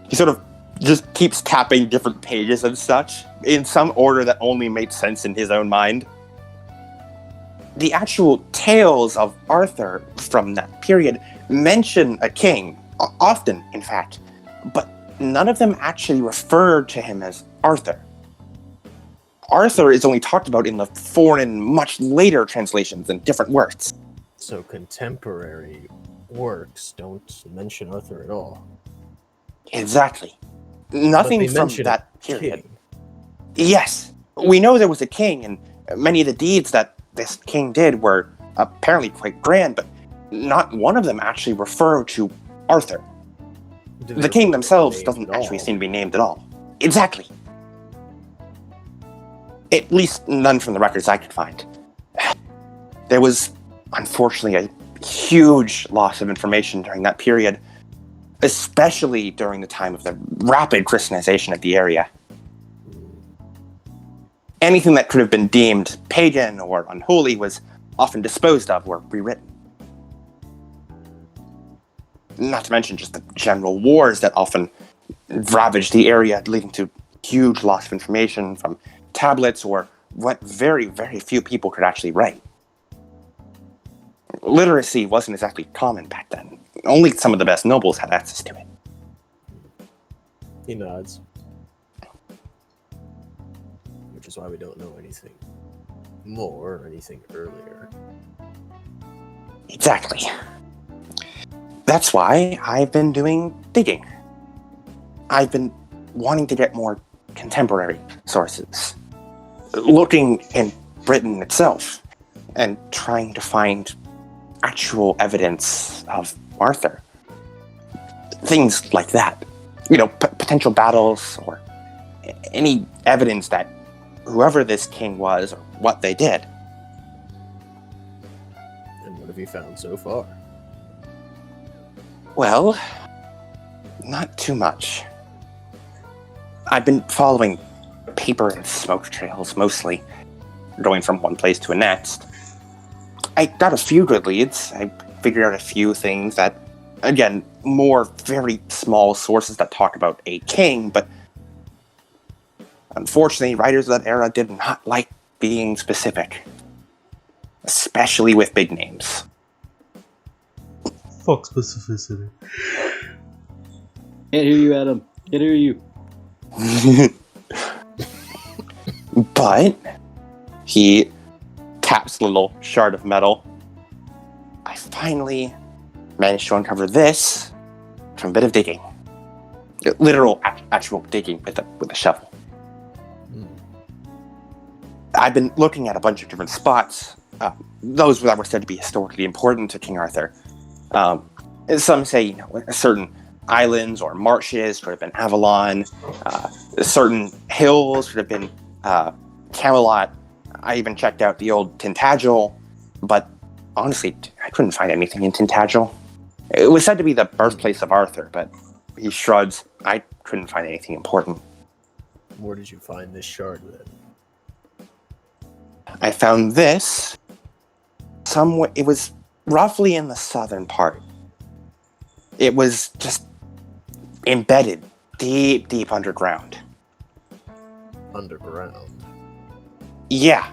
he sort of just keeps tapping different pages and such, in some order that only made sense in his own mind. the actual tales of Arthur from that period mention a king, often, in fact, but none of them actually refer to him as Arthur. Arthur is only talked about in the foreign, much later translations in different works. So contemporary works don't mention Arthur at all. Exactly. But Nothing they from mention that a period. king. Yes, we know there was a king, and many of the deeds that this king did were apparently quite grand, but not one of them actually refer to Arthur. Do The they king refer to themselves his name doesn't at actually all? seem to be named at all. Exactly. At least none from the records I could find. There was, unfortunately, a huge loss of information during that period, especially during the time of the rapid Christianization of the area. Anything that could have been deemed pagan or unholy was often disposed of or rewritten. Not to mention just the general wars that often ravaged the area, leading to huge loss of information from tablets or what very, very few people could actually write. Literacy wasn't exactly common back then. Only some of the best nobles had access to it. He nods. Which is why we don't know anything more or anything earlier. Exactly. That's why I've been doing digging. I've been wanting to get more contemporary sources. Looking in Britain itself and trying to find actual evidence of Arthur. Things like that. You know, potential battles or any evidence that whoever this king was or what they did. And what have you found so far? Well, not too much. I've been following paper and smoke trails mostly, going from one place to the next. I got a few good leads. I figured out a few things that, again, more very small sources that talk about a king, but unfortunately, writers of that era did not like being specific, especially with big names. Fuck specificity. Can't hear you, Adam. Can't hear you. But he taps the little shard of metal. I finally managed to uncover this from a bit of digging. Literal, actual digging with a shovel. I've been looking at a bunch of different spots, those that were said to be historically important to King Arthur. Some say, certain islands or marshes could have been Avalon, certain hills could have been Camelot. I even checked out the old Tintagel, but honestly, I couldn't find anything in Tintagel. It was said to be the birthplace of Arthur, but he shrugs. I couldn't find anything important. Where did you find this shard then? I found this somewhere. It was roughly in the southern part. It was just embedded deep, deep underground. Underground. Yeah.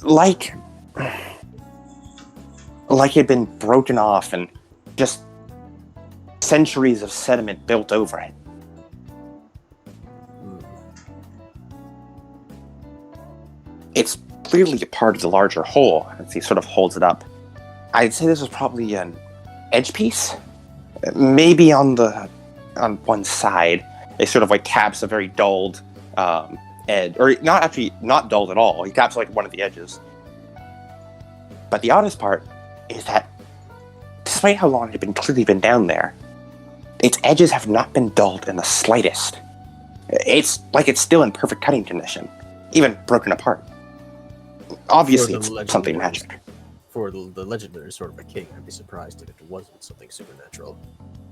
Like it had been broken off and just centuries of sediment built over it. It's clearly a part of the larger whole, as he sort of holds it up. I'd say this was probably an edge piece. Maybe on one side. It sort of like taps a very dulled edge. Or not dulled at all. He taps like one of the edges. But the oddest part is that despite how long it had clearly been down there, its edges have not been dulled in the slightest. It's like it's still in perfect cutting condition, even broken apart. Obviously, it's something magic. For the legend that is sort of a king, I'd be surprised if it wasn't something supernatural.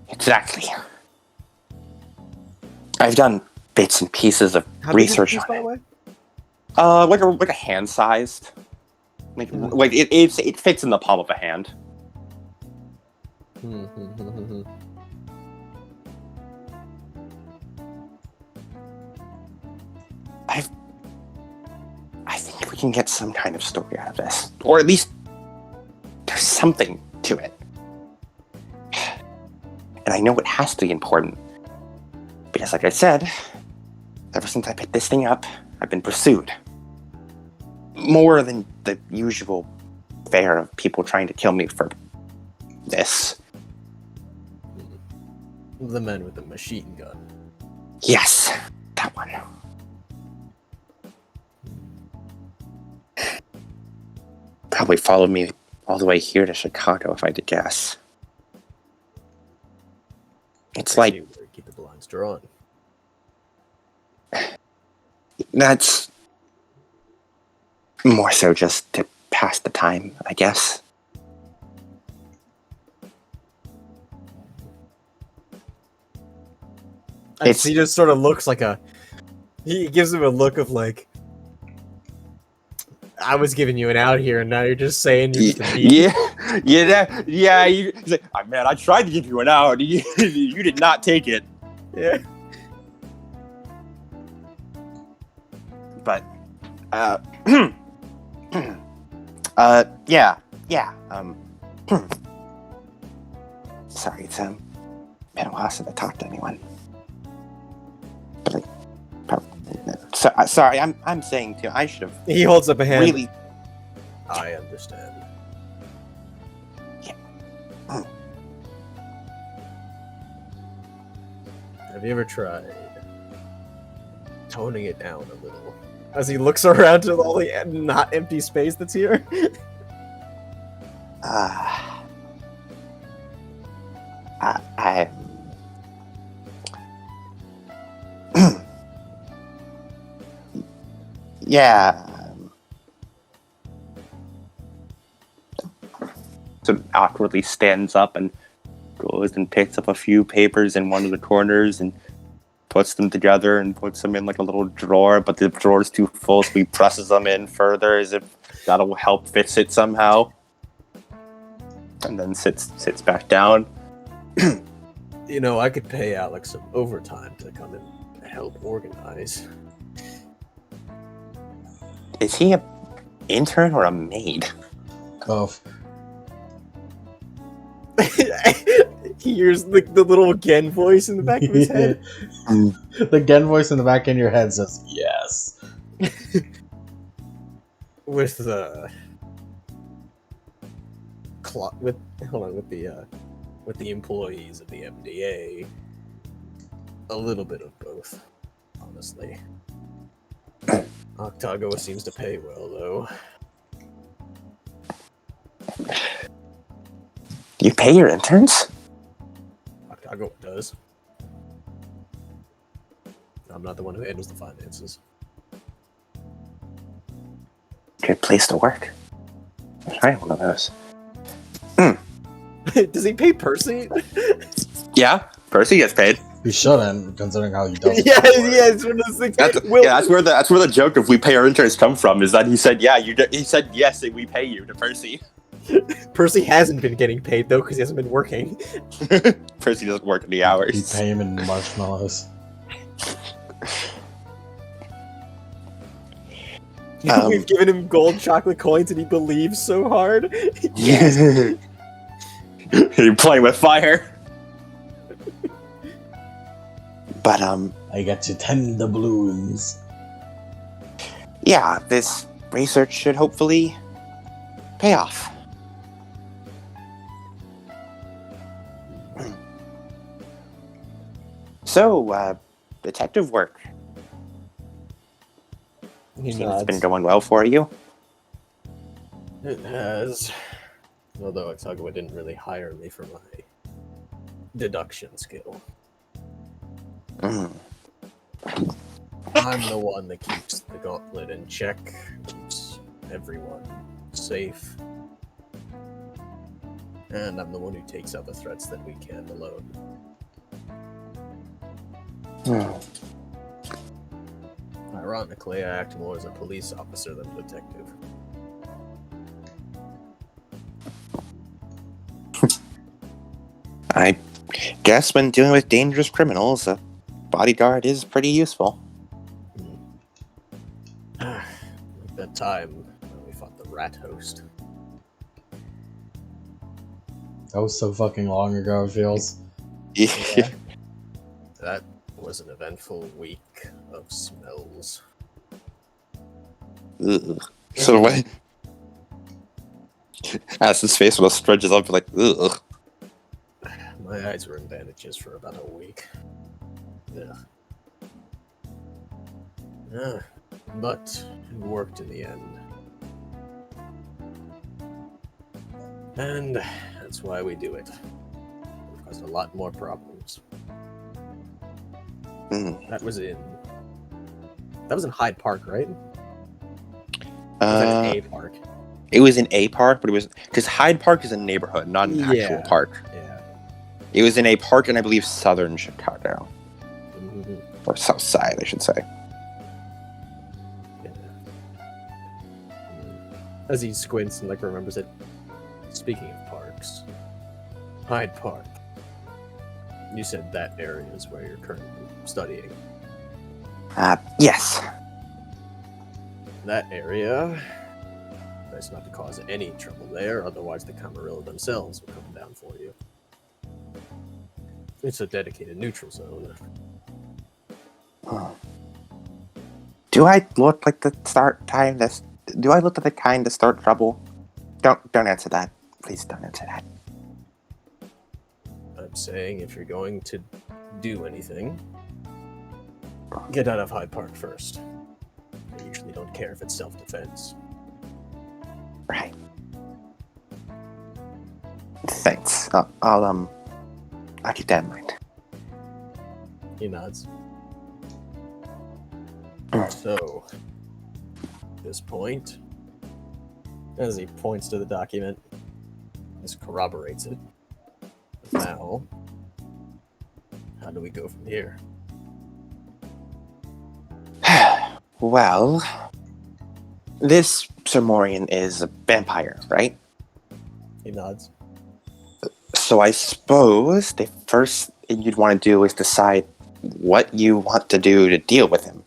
Exactly. I've done bits and pieces of research on it. Like a hand-sized. Like it fits in the palm of a hand. I think we can get some kind of story out of this. Or at least there's something to it. And I know it has to be important. Because like I said, ever since I picked this thing up, I've been pursued. More than the usual fare of people trying to kill me for this. The man with the machine gun. Yes, that one. Probably followed me all the way here to Chicago, if I had to guess. It's like... Keep the blinds drawn. That's... more so just to pass the time, I guess. He just sort of looks like he gives him a look of like, I was giving you an out here, and now you're just saying you're just a thief. Yeah. He's like, oh, man, I tried to give you an out. You did not take it. Yeah. But, yeah. Sorry, it's been a while since I talked to anyone. But sorry, I'm saying too. I should have. He holds up a hand. Really. I understand. Yeah. Have you ever tried toning it down a little? As he looks around to all the not empty space that's here. Yeah. So awkwardly stands up and goes and picks up a few papers in one of the corners and puts them together and puts them in like a little drawer, but the drawer's too full, so he presses them in further as if that'll help fix it somehow. And then sits back down. You know, I could pay out like some overtime to come and help organize. Is he an intern or a maid? Both. He hears the little Gen voice in the back of his head. The Gen voice in the back of your head says yes. With the employees of the MDA, a little bit of both, honestly. Octago seems to pay well, though. You pay your interns? Octago does. I'm not the one who handles the finances. Good place to work. I one of those. Does he pay Percy? Yeah, Percy gets paid. He shouldn't, considering how he does it. Yeah, it's one of those things. That's where the joke of we pay our interns come from. Is that he said he said yes, we pay you to Percy. Percy hasn't been getting paid though because he hasn't been working. Percy doesn't work any hours. You pay him in marshmallows. We've given him gold chocolate coins and he believes so hard. You're playing with fire. But I got to tend the balloons. Yeah, this research should hopefully pay off. So, detective work. He Seems nods. it's been going well for you. It has. Although Octago didn't really hire me for my deduction skill. Mm. I'm the one that keeps the gauntlet in check, keeps everyone safe. And I'm the one who takes out the threats that we can alone. Ironically, I act more as a police officer than a detective. I guess when dealing with dangerous criminals, a bodyguard is pretty useful. Like that time when we fought the rat host. That was so fucking long ago, it feels. Yeah. That was an eventful week of smells. Ugh. So what? As his face sort of stretches up, like, ugh. My eyes were in bandages for about a week. Yeah. But it worked in the end. And that's why we do it. It caused a lot more problems. That was in Hyde Park, right? Was that in A Park? It was in A Park, but it was because Hyde Park is a neighborhood, not an actual park. Yeah. It was in a park in, I believe, southern Chicago. Mm-hmm. Or south side, I should say. Yeah. As he squints and remembers it. Speaking of parks, Hyde Park. You said that area is where you're currently studying. Yes. That area. Nice not to cause any trouble there, otherwise the Camarilla themselves will come down for you. It's a dedicated neutral zone. Do I look like the start time? Do I look like the kind to start trouble? Don't answer that. Please don't answer that. I'm saying if you're going to do anything, get out of Hyde Park first. I usually don't care if it's self-defense. Right. Thanks. I'll keep that in mind. He nods. So, at this point, as he points to the document, this corroborates it. Now, how do we go from here? Well, this Sir Morien is a vampire, right? He nods. So I suppose the first thing you'd want to do is decide what you want to do to deal with him.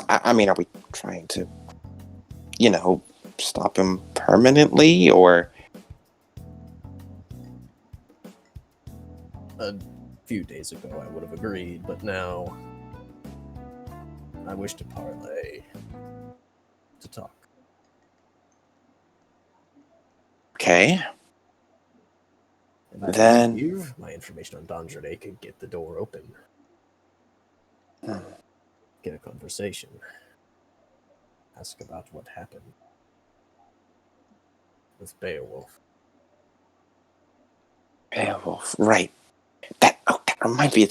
I mean, are we trying to, stop him permanently, or... A few days ago I would have agreed, but now I wish to parlay, to talk. Okay. And I Then... believe my information on Dondre could get the door open. Get a conversation. Ask about what happened with Beowulf. Beowulf, right. That reminds me.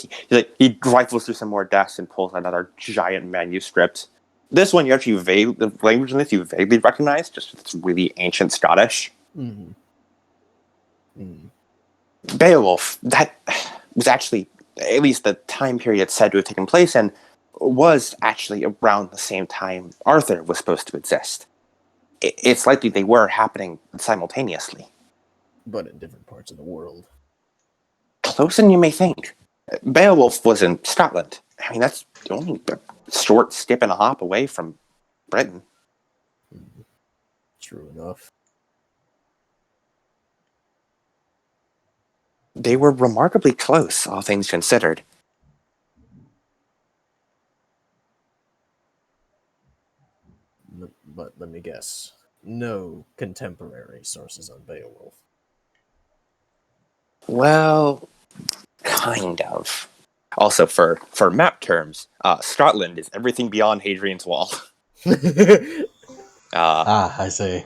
He rifles through some more desks and pulls another giant manuscript. This one, the language in this you vaguely recognize, just it's really ancient Scottish. Mm-hmm. Mm. Beowulf, that was actually, at least the time period said to have taken place in, was actually around the same time Arthur was supposed to exist. It's likely they were happening simultaneously. But in different parts of the world. Closer than you may think. Beowulf was in Scotland. I mean, that's only a short skip and a hop away from Britain. True enough. They were remarkably close, all things considered. But let me guess. No contemporary sources on Beowulf. Well, kind of. Also, for map terms, Scotland is everything beyond Hadrian's Wall. I see.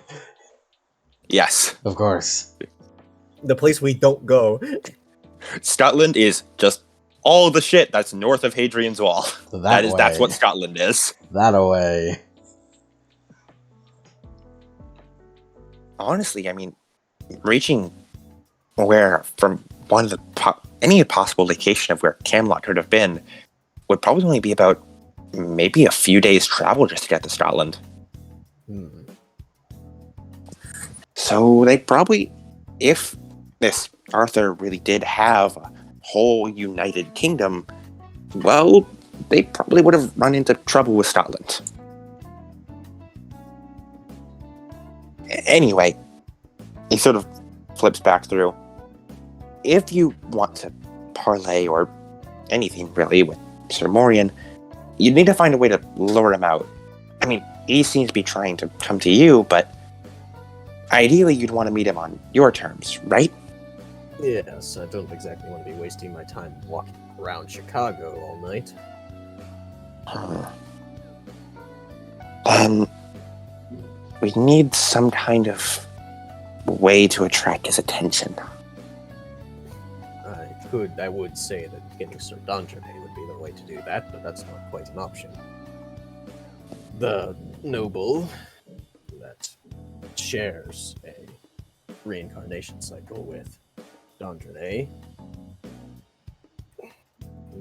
Yes. Of course. The place we don't go. Scotland is just all the shit that's north of Hadrian's Wall. That's what Scotland is. That away. Honestly, I mean, reaching where from one of the any possible location of where Camelot could have been would probably only be about maybe a few days travel just to get to Scotland. So they probably, if this Arthur really did have a whole united kingdom, well, they probably would have run into trouble with Scotland. Anyway, he sort of flips back through. If you want to parlay or anything really with Sir Morien, you need to find a way to lure him out. I mean, he seems to be trying to come to you, but ideally you'd want to meet him on your terms, right? Yes, I don't exactly want to be wasting my time walking around Chicago all night. We need some kind of way to attract his attention. I would say that getting Sir D'Andrade would be the way to do that, but that's not quite an option. The noble that shares a reincarnation cycle with D'Andrade,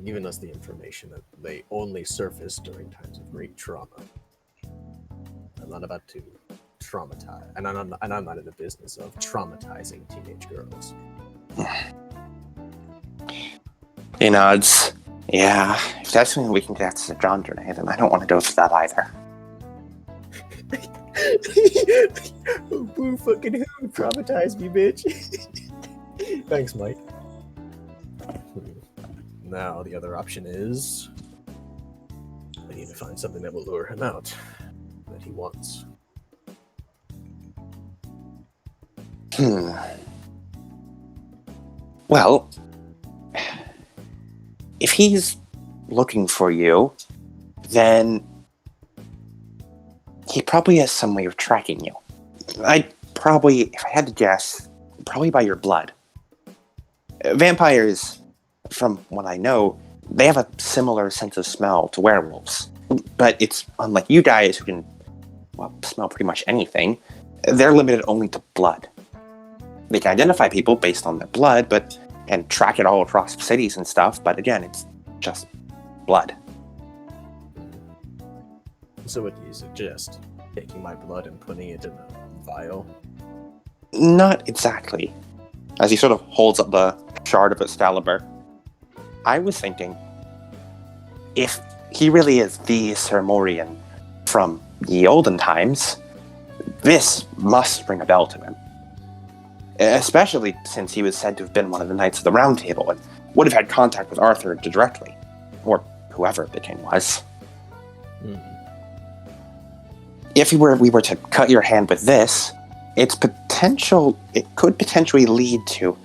giving us the information that they only surface during times of great trauma. I'm not about to traumatize, and I'm not in the business of traumatizing teenage girls. He nods. Yeah, if that's something we can get to D'Andrade, then I don't want to go for that either. Who fucking who traumatized me, bitch? Thanks, Mike. Now the other option is I need to find something that will lure him out, that he wants. Well, if he's looking for you, then he probably has some way of tracking you. I'd probably, if I had to guess, probably by your blood. Vampires, from what I know, they have a similar sense of smell to werewolves. But it's unlike you guys who can, well, smell pretty much anything. They're limited only to blood. They can identify people based on their blood, and track it all across cities and stuff, but again, it's just blood. So what do you suggest? Taking my blood and putting it in a vial? Not exactly. As he sort of holds up the shard of Excalibur, I was thinking, if he really is the Sir Morien from the olden times, this must ring a bell to him. Especially since he was said to have been one of the Knights of the Round Table and would have had contact with Arthur directly, or whoever the king was. If we were to cut your hand with this, it could potentially lead to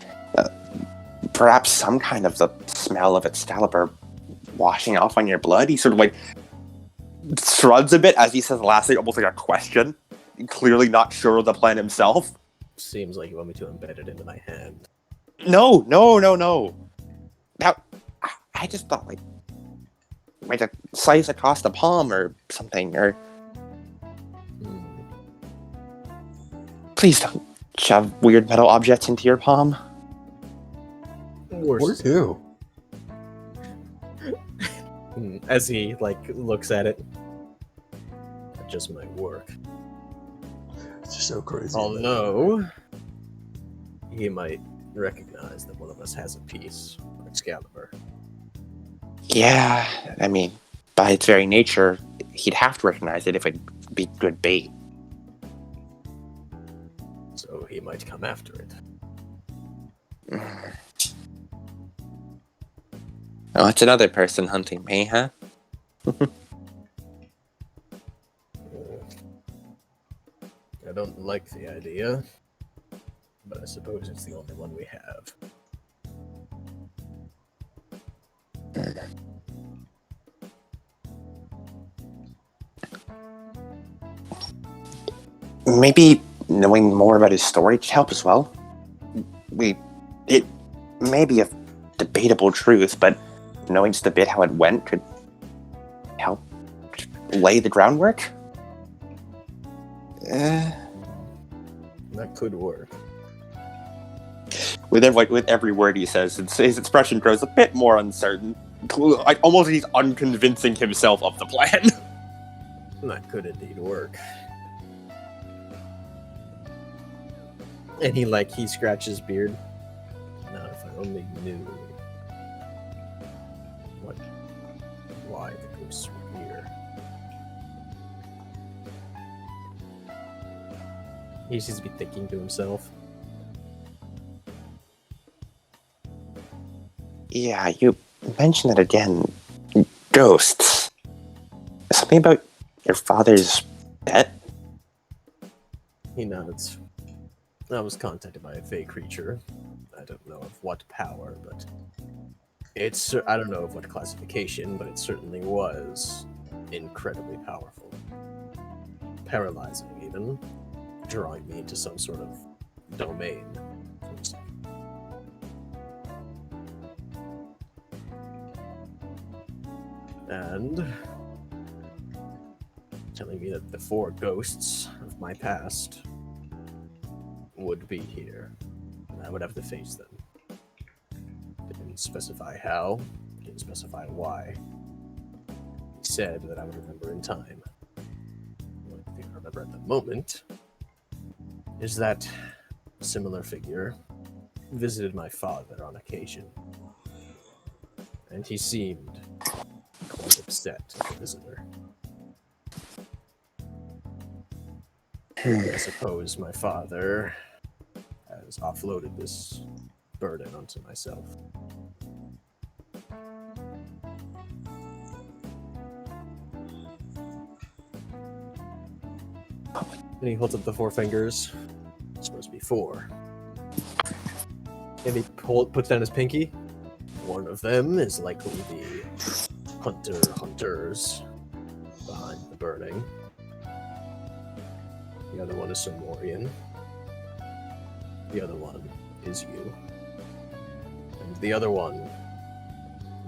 perhaps some kind of the smell of Excalibur washing off on your blood. He sort of like shrugs a bit as he says the last thing, almost like a question, clearly not sure of the plan himself. Seems like you want me to embed it into my hand. No. Now, I just thought like a slice across the palm or something, or... Please don't shove weird metal objects into your palm. Or two. As he looks at it, that just might work. It's just so crazy. Although he might recognize that one of us has a piece of Excalibur. Yeah, I mean, by its very nature, he'd have to recognize it if it'd be good bait. So he might come after it. Oh, it's another person hunting me, huh? I don't like the idea, but I suppose it's the only one we have. Maybe knowing more about his story could help as well. It may be a debatable truth, but knowing just a bit how it went could help lay the groundwork. That could work. With every word he says, his expression grows a bit more uncertain. Almost he's unconvincing himself of the plan. That could indeed work. And he scratches his beard. Now, if I only knew why the ghosts were here. He seems to be thinking to himself. Yeah, you mentioned it again. Ghosts. Something about your father's pet? He nods. I was contacted by a fey creature. I don't know of what power, but I don't know of what classification, but it certainly was incredibly powerful. Paralyzing, even. Drawing me into some sort of domain. And telling me that the 4 ghosts of my past would be here, and I would have to face them. Didn't specify how, didn't specify why. He said that I would remember in time. The only thing I remember at the moment is that a similar figure visited my father on occasion, and he seemed quite upset at the visitor. I suppose my father has offloaded this burden onto myself. And he holds up the 4 fingers. It's supposed to be 4. And he puts down his pinky. One of them is likely the hunters behind the burning. The other one is some Morien. The other one is you. And the other one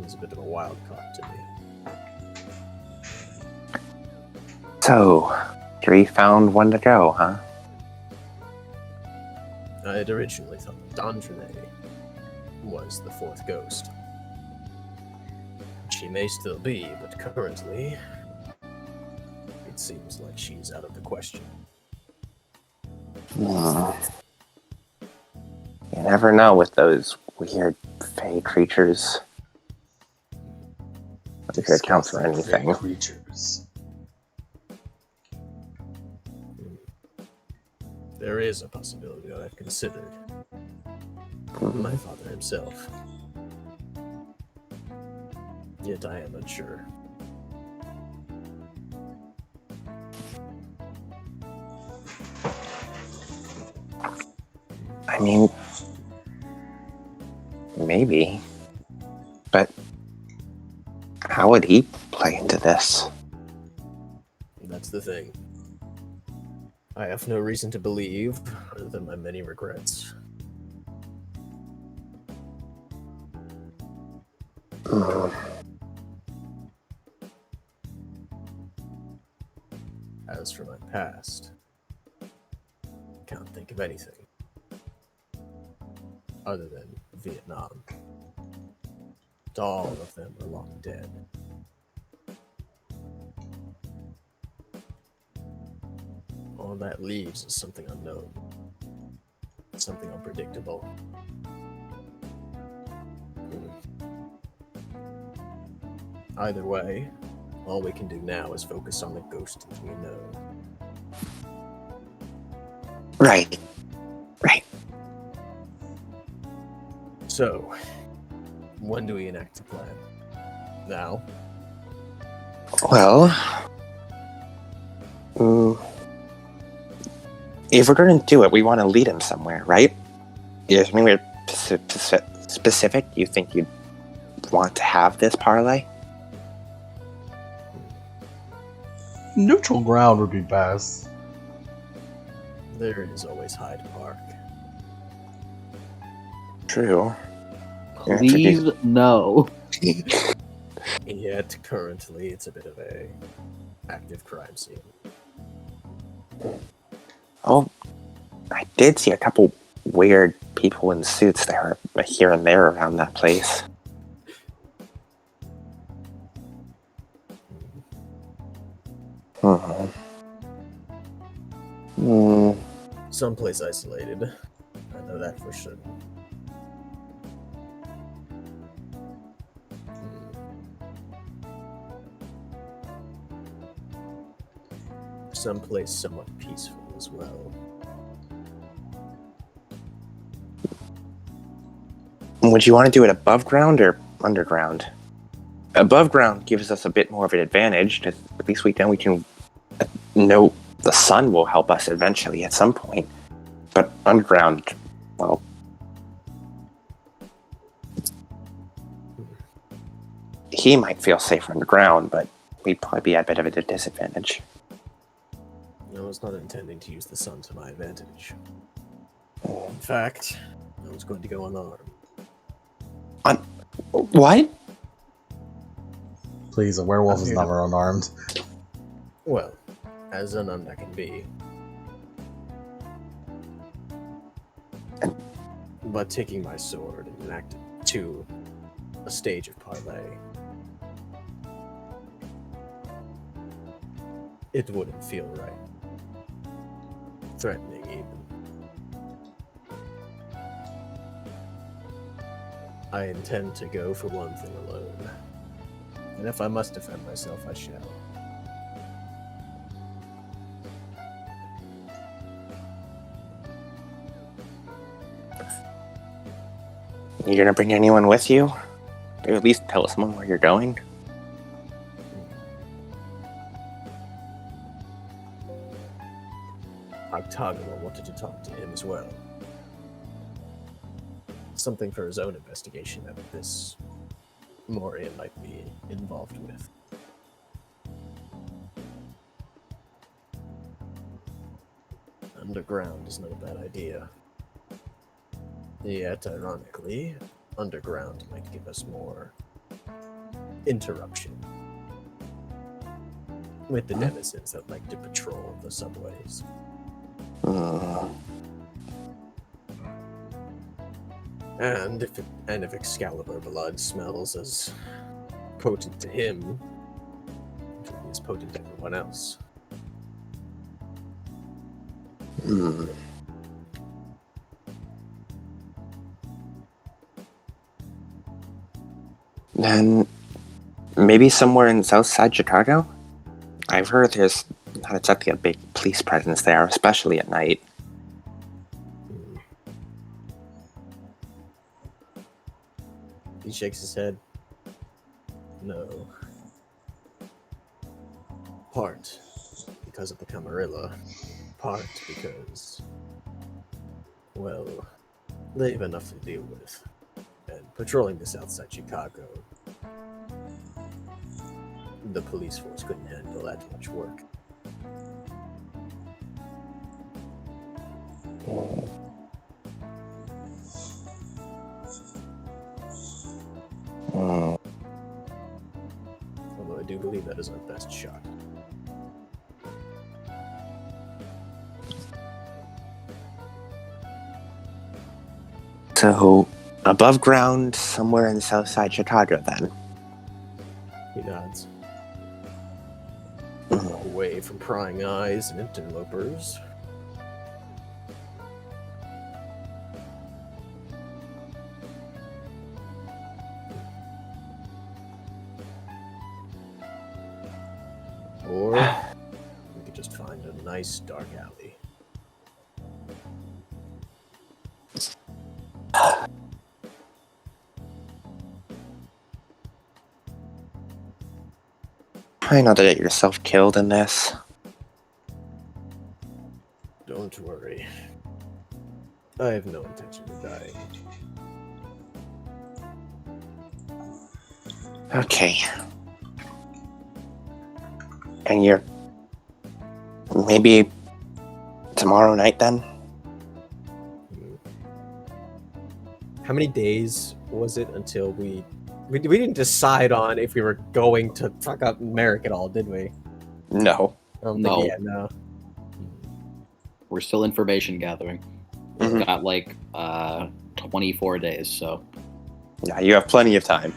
is a bit of a wild card to me. So, 3 found one to go, huh? I had originally thought Dandrine was the 4th ghost. She may still be, but currently, it seems like she's out of the question. You never know with those weird fey creatures. If it counts for anything. Creatures. There is a possibility that I've considered. My father himself. Yet I am unsure. I mean, maybe. But how would he play into this? That's the thing. I have no reason to believe, other than my many regrets. As for my past, can't think of anything other than Vietnam. All of them are long dead. All that leaves is something unknown, something unpredictable. Either way, all we can do now is focus on the ghosts we know. Right. So, when do we enact the plan? Now? Well, if we're going to do it, we want to lead him somewhere, right? Is there anywhere specific you think you'd want to have this parlay? Neutral ground would be best. There is always Hyde Park. True. Please, no. Yet, currently, it's a bit of a active crime scene. Oh, I did see a couple weird people in suits there, here and there around that place. Someplace isolated. I know that for certain. Someplace somewhat peaceful as well. Would you want to do it above ground or underground? Above ground gives us a bit more of an advantage. 'Cause at least we can know the sun will help us eventually at some point. But underground, well, he might feel safer underground, but we'd probably be at a bit of a disadvantage. I was not intending to use the sun to my advantage. In fact, I was going to go unarmed. What? Please, a werewolf is Here. never unarmed. Well, as unarmed I can be. But taking my sword and acting to a stage of parlay, it wouldn't feel right. Threatening, even. I intend to go for one thing alone. And if I must defend myself, I shall. You gonna bring anyone with you? Or at least tell someone where you're going? Octagonal wanted to talk to him as well. Something for his own investigation that this Morien might be involved with. Underground is not a bad idea. Yet, ironically, underground might give us more interruption with the denizens that like to patrol the subways. And if Excalibur blood smells as potent to him, it will be as potent to everyone else. Then maybe somewhere in Southside Chicago? I've heard there's not exactly a big police presence there, especially at night. He shakes his head. No. Part because of the Camarilla. Part because, well, they have enough to deal with. And patrolling the Southside Chicago, the police force couldn't handle that much work. Although I do believe that is our best shot. So, above ground, somewhere in Southside Chicago, then. He nods. Away from prying eyes and interlopers. Or we could just find a nice dark alley. Try not to get yourself killed in this. Don't worry. I have no intention of dying. Okay. And you're... maybe tomorrow night, then? How many days was it until we didn't decide on if we were going to fuck up Merrick at all, did we? No. I don't No. think, yeah, no. We're still information gathering. Mhm. We've got like 24 days, so Yeah, you have plenty of time.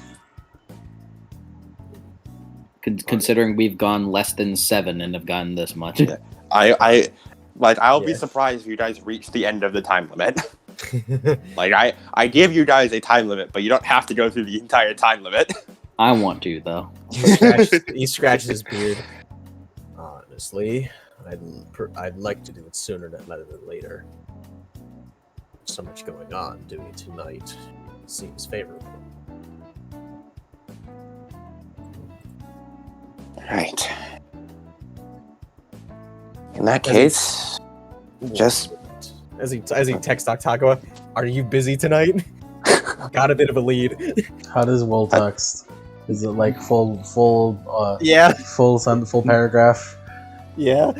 considering we've gone less than 7 and have gotten this much. Yeah. I'll be Yeah. surprised if you guys reach the end of the time limit. Like, I give you guys a time limit, but you don't have to go through the entire time limit. I want to, though. He scratches his beard. Honestly, I'd like to do it sooner rather than later. So much going on. Doing it tonight seems favorable. Right. In that case, just as he texts Octagawa, "Are you busy tonight?" Got a bit of a lead. How does Will text? Is it like full Yeah. full paragraph? Yeah.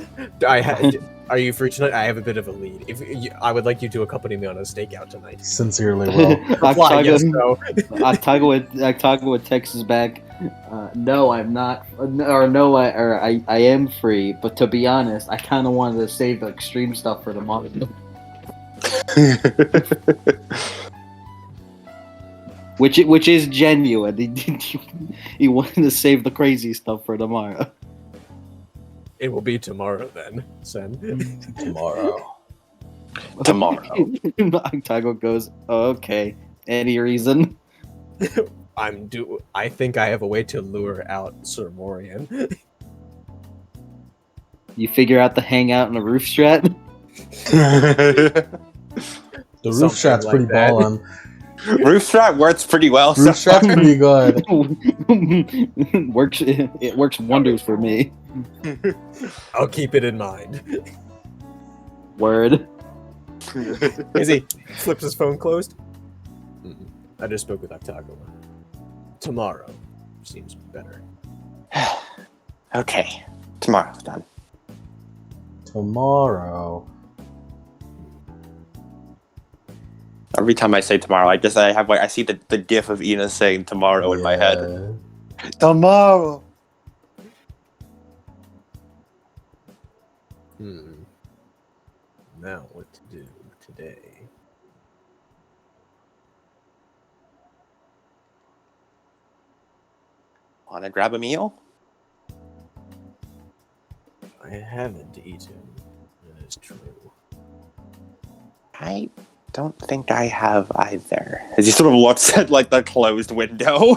Are you free tonight? I have a bit of a lead. I would like you to accompany me on a stakeout tonight. Sincerely, Will. Reply yes, no. Octagawa texts back, no, I'm not, or no, I am free, but to be honest, I kind of wanted to save the extreme stuff for tomorrow. Which is genuine. He wanted to save the crazy stuff for tomorrow. It will be tomorrow then, Sen. Tomorrow. Octagawa goes, okay, any reason? I think I have a way to lure out Sir Morien. You figure out the hangout in a roof strat? The roof strat's like pretty that. ballin'. Roof strat works pretty well. Roof so strat's far. pretty good. It works wonders for me. I'll keep it in mind. Word. As he flips his phone closed. I just spoke with Octagawa. Tomorrow seems better. Okay, tomorrow then. Tomorrow. Every time I say tomorrow, I see the gif of Ina saying tomorrow in my head. Tomorrow. Now what to do today? Wanna grab a meal? I haven't eaten. That is true. I don't think I have either. As he sort of looks at like the closed window.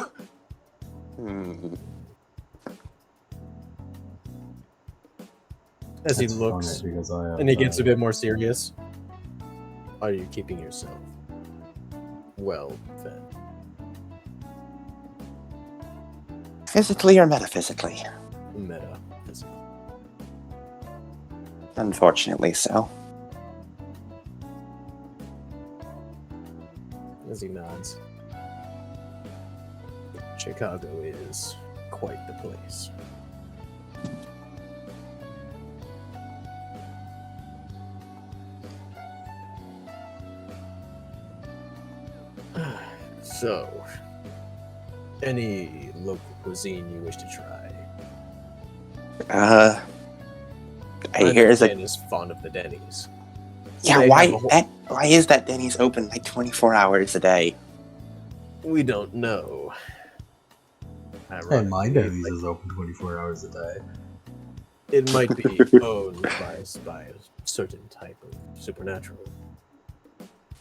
As he That's looks, funny because I have and he gets a bit more serious. Are you keeping yourself well fed? Physically or metaphysically? Metaphysically. Unfortunately so. As he nods. Chicago is quite the place. So, any local cuisine you wish to try? I hear is is fond of the Denny's. yeah. They Why have why is that Denny's open like 24 hours a day? We don't know. Hey, my Denny's is open 24 hours a day. It might be owned by a certain type of supernatural.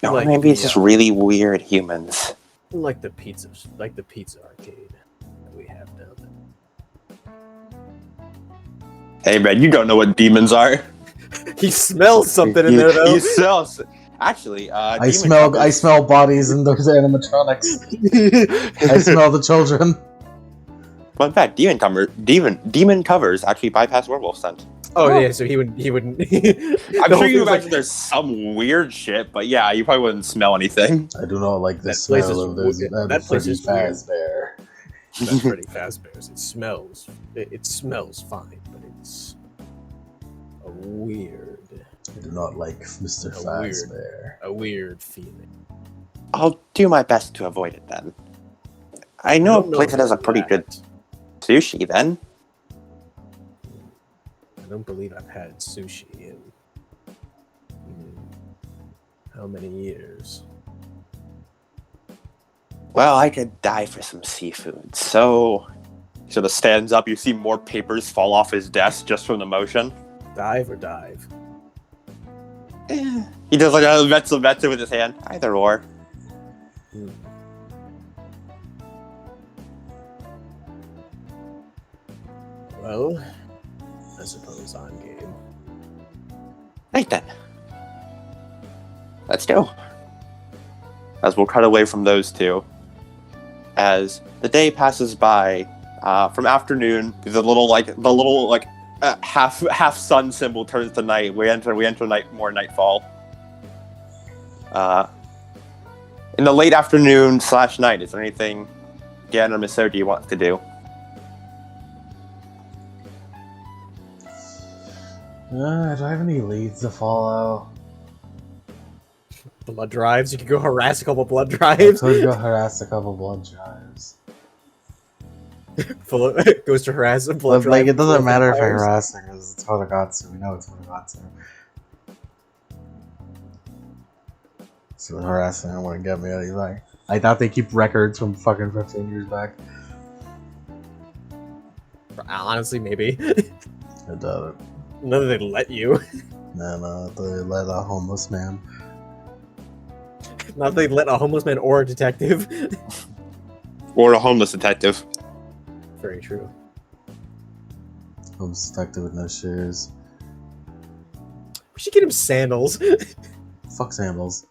No, Like maybe it's the, just really weird humans. Like the pizza arcade that we have down there. Hey man, you don't know what demons are. He smells something in there though. He smells. Actually, I smell bodies in those animatronics. I smell the children. Fun fact: demon covers actually bypass werewolf scent. Oh yeah, so he wouldn't. I'm sure you imagine there's some weird shit, but yeah, you probably wouldn't smell anything. I do not like the That place smell of those. that place is weird. Fazbear. That's Freddy Fazbear's. It smells fine, but it's a weird. I do not like Mr. Fazbear. A weird feeling. I'll do my best to avoid it then. I know a place that has a pretty good sushi then. I don't believe I've had sushi in how many years? Well, I could die for some seafood, so... He sort of stands up, you see more papers fall off his desk just from the motion. Dive or dive? He does like a vetsu with his hand. Either or. Well, I suppose I'm game. Right then. Let's go. as we'll cut away from those two. As the day passes by, from afternoon, the little half sun symbol turns to night. We enter nightfall. In the late afternoon / night, is there anything Gan or Misogi wants to do? Do I have any leads to follow? Blood drives. You could go harass a couple blood I drives. could go harass a couple blood drives. Goes to harass a blood But, drive. it doesn't matter if I vampires. harass her because it's Hotogatsu. We know it's Hotogatsu. So harassing her wouldn't get me anything. I doubt they keep records from fucking 15 years back. Honestly, maybe. I doubt it. None of they let you. No, they let a homeless man. Not that they let a homeless man or a detective. Or a homeless detective. Very true. Homeless detective with no shoes. We should get him sandals. Fuck sandals.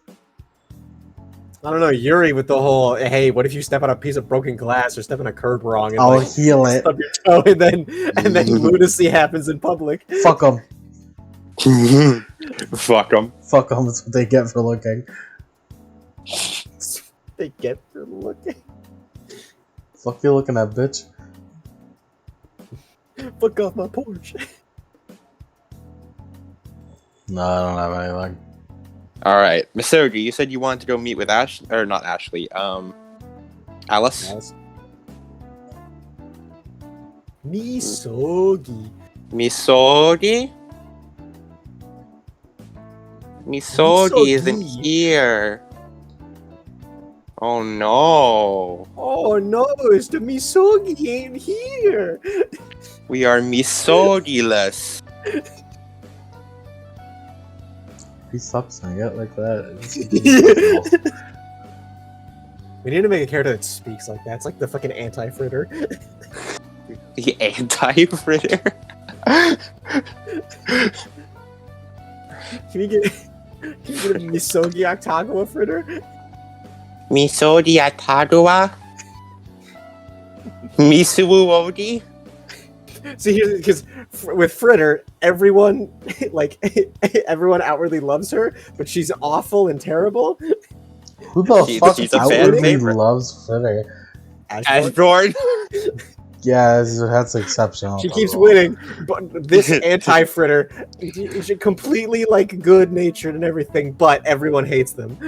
I don't know, Yuri with the whole, hey, what if you step on a piece of broken glass or step on a curb wrong and I'll heal it. stub your toe and then lunacy happens in public. Fuck them. Fuck them. Fuck them. That's what they get for looking. They get for looking. Fuck you looking at, bitch. Fuck off my porch. No, I don't have anything. Alright, Misogi, you said you wanted to go meet with Alice? Alice. Misogi. Misogi? Misogi isn't here. Oh no. Oh no, it's the Misogi ain't here. We are Misogi-less. He stop saying it like that. We need to make a character that speaks like that. It's like the fucking anti-fritter. The anti-fritter? Can you get a Misogi Octagawa fritter? Misogi Atagawa? Misuogi? See, here's because with Fritter, everyone everyone outwardly loves her, but she's awful and terrible. Who the fuck she's a fan outwardly favorite. loves Fritter? Ashborn? Yeah, that's exceptional. She keeps winning, but this anti-Fritter is completely good-natured and everything, but everyone hates them.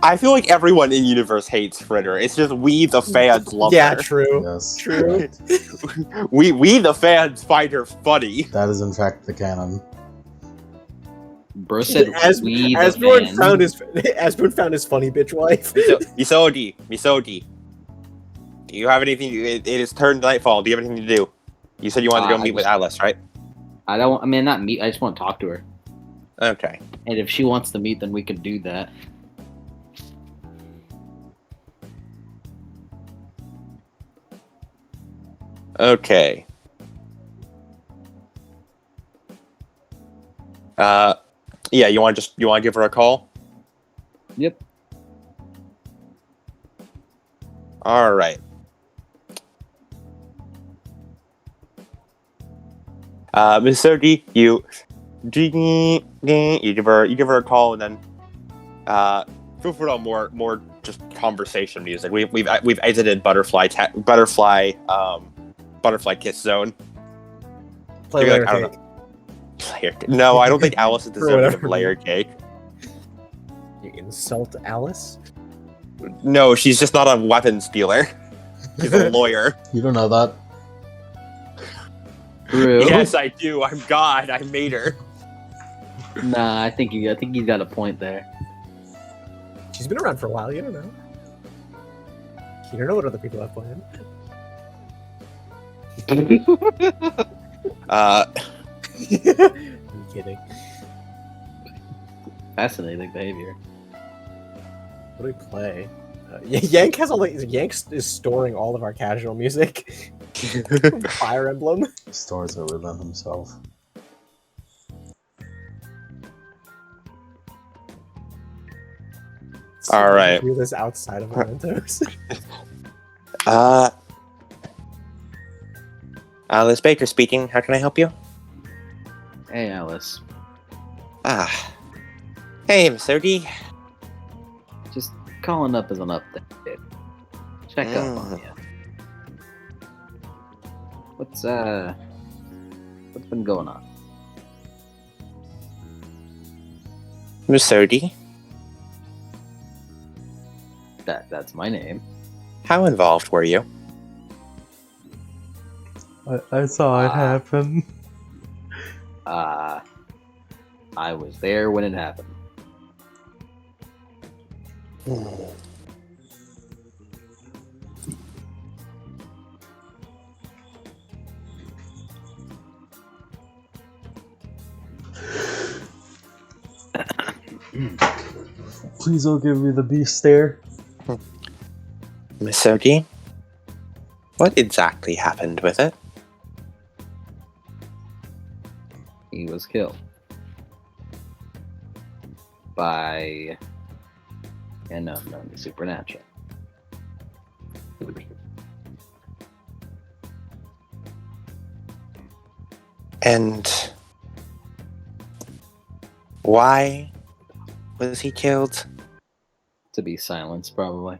I feel like everyone in universe hates Fritter. It's just we, the fans, love Yeah, her. true. Yes, True. right. We, the fans, find her funny. That is in fact the canon. Bro said we the Asbjorn fans. found his funny bitch wife. Misogi. Do you have anything? It is turned nightfall. Do you have anything to do? You said you wanted to go meet with Alice, right? Not meet. I just want to talk to her. Okay. And if she wants to meet, then we can do that. Okay. Yeah. You want to give her a call? Yep. All right. Miss Sergi, you give her a call, and then feel free to more just conversation music. We've exited butterfly kiss zone. Play Maybe, layer I don't cake. know. Layer cake. No, I don't think Alice is deserving of whatever. layer cake. You insult Alice? No, she's just not a weapons dealer. She's a lawyer. You don't know that. True. Yes, I do. I'm God. I made her. Nah, I think he's got a point there. She's been around for a while. You don't know. You don't know what other people have planned. I'm kidding. Fascinating behavior. What do we play? Yank has Yank is storing all of our casual music. Fire Emblem. He stores it within himself. All right. Do this outside of Mementos. Alice Baker speaking. How can I help you? Hey, Alice. Ah. Hey, Miss Odie. Just calling up as an update. Check up on you. What's been going on? Miss Odie, That's my name. how involved were you? I saw it happen. I was there when it happened. Please don't give me the beast stare. Miss Odie, what exactly happened with it? He was killed by an unknown supernatural. And why was he killed? To be silenced, probably.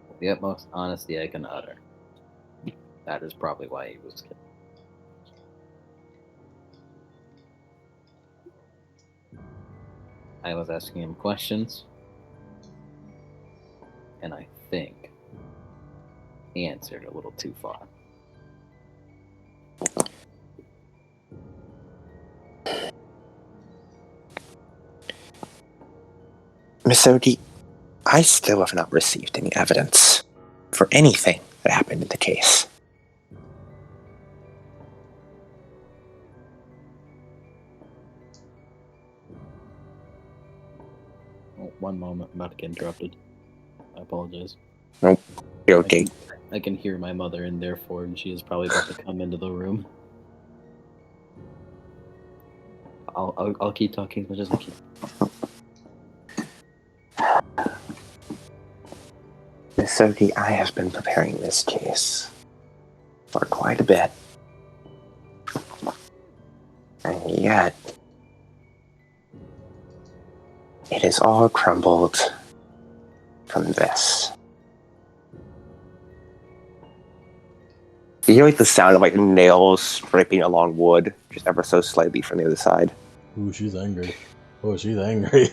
With the utmost honesty I can utter. That is probably why he was killed. I was asking him questions, and I think he answered a little too far. Miss Odie, I still have not received any evidence for anything that happened in the case. Oh, one moment, I'm about to get interrupted. I apologize. Nope. You're okay. I can hear my mother in there for, and she is probably about to come into the room. I'll keep talking as much as I can. Miss Odie, I have been preparing this case for quite a bit. And yet, it has all crumbled from this. You hear like the sound of like nails scraping along wood, just ever so slightly from the other side. Ooh, she's angry. Oh, she's angry.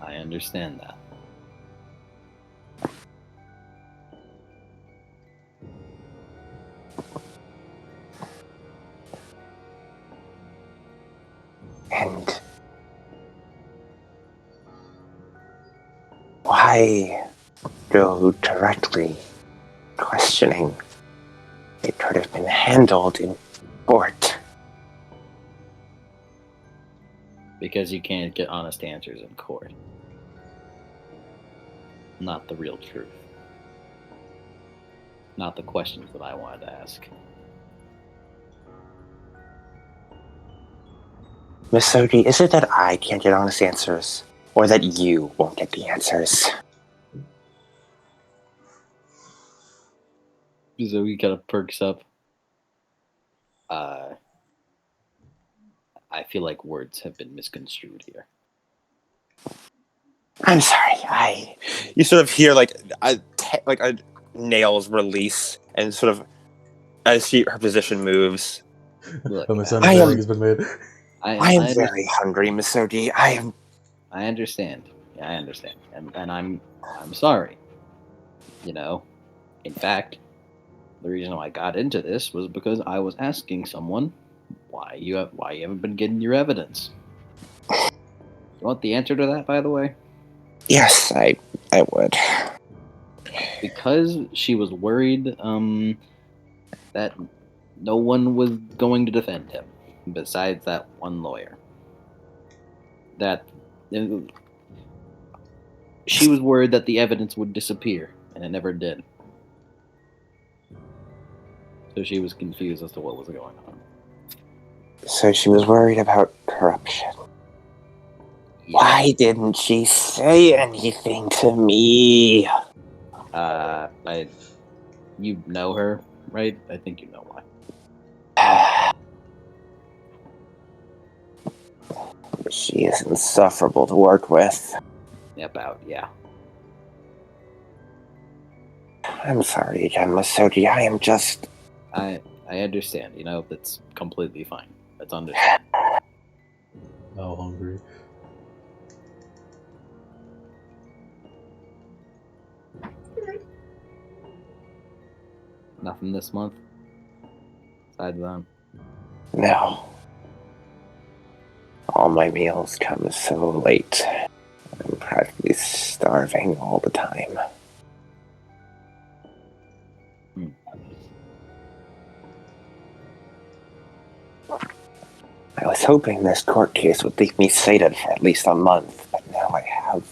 I understand that. And why go directly questioning? It could have been handled in court. Because you can't get honest answers in court. Not the real truth. Not the questions that I wanted to ask. Miss Odie, is it that I can't get honest answers, or that you won't get the answers? Zoe kind of perks up. I feel like words have been misconstrued here. I'm sorry. You sort of hear like a nails release, and sort of as her position moves. Look, A misunderstanding has been made. I am very hungry, Miss Odie. I understand. Yeah, I understand, and I'm sorry. You know, in fact, the reason why I got into this was because I was asking someone why you haven't been getting your evidence. You want the answer to that, by the way? Yes, I would. Because she was worried that no one was going to defend him besides that one lawyer. That She was worried that the evidence would disappear, and it never did. So she was confused as to what was going on. So she was worried about corruption. Yeah. Why didn't she say anything to me? You know her, right? I think you know why. She is insufferable to work with. Yeah. I'm sorry again, Miss Soji. I am just... I understand. That's completely fine. That's understandable. Oh, hungry. Nothing this month. Besides them. No. All my meals come so late. I'm practically starving all the time. I was hoping this court case would leave me sated for at least a month, but now I have...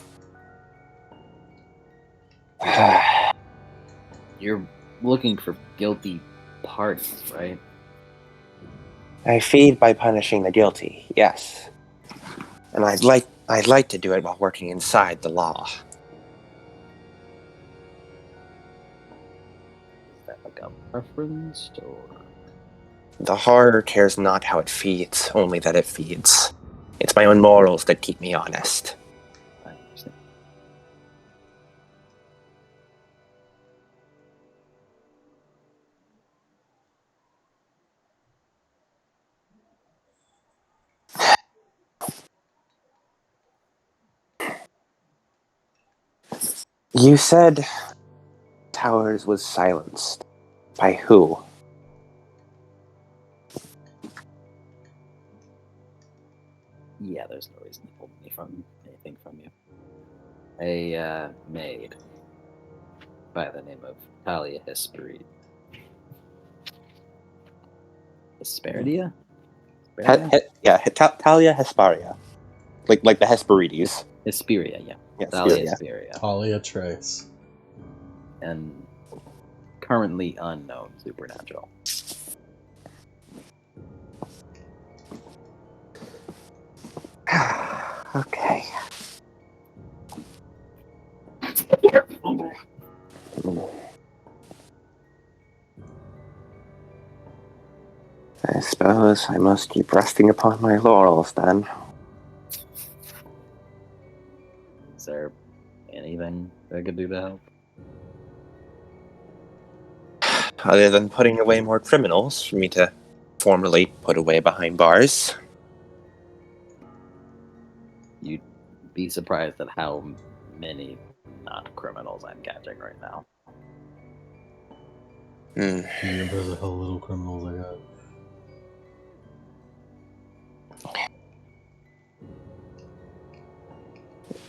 You're looking for guilty parties, right? I feed by punishing the guilty, yes. And I'd like to do it while working inside the law. Is that like a preference, or? The horror cares not how it feeds, only that it feeds. It's my own morals that keep me honest. I understand. You said Towers was silenced. By who? Yeah, there's no reason to hold anything from you. A maid by the name of Talia Hesperidia. Hesperidia? Talia Hesperia. Like the Hesperides. Hesperia, yeah. Yeah, Talia Hesperia. Hesperia. Talia Trace. And currently unknown supernatural. Okay. I suppose I must keep resting upon my laurels then. Is there anything I could do to help? Other than putting away more criminals for me to formally put away behind bars. You'd be surprised at how many not criminals I'm catching right now. You'd be impressed at how little criminals I got.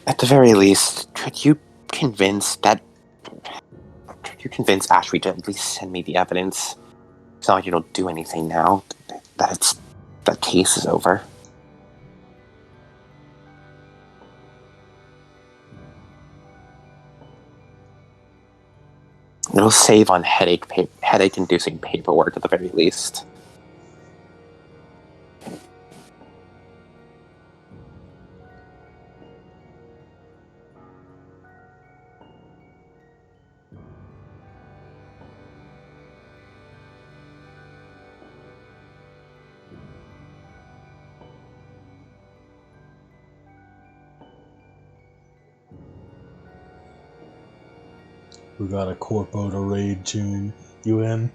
At the very least, could you convince Ashby to at least send me the evidence? It's not like you don't do anything now. That case is over. It'll save on headache-inducing paperwork at the very least. We got a corpo to raid tune. You in?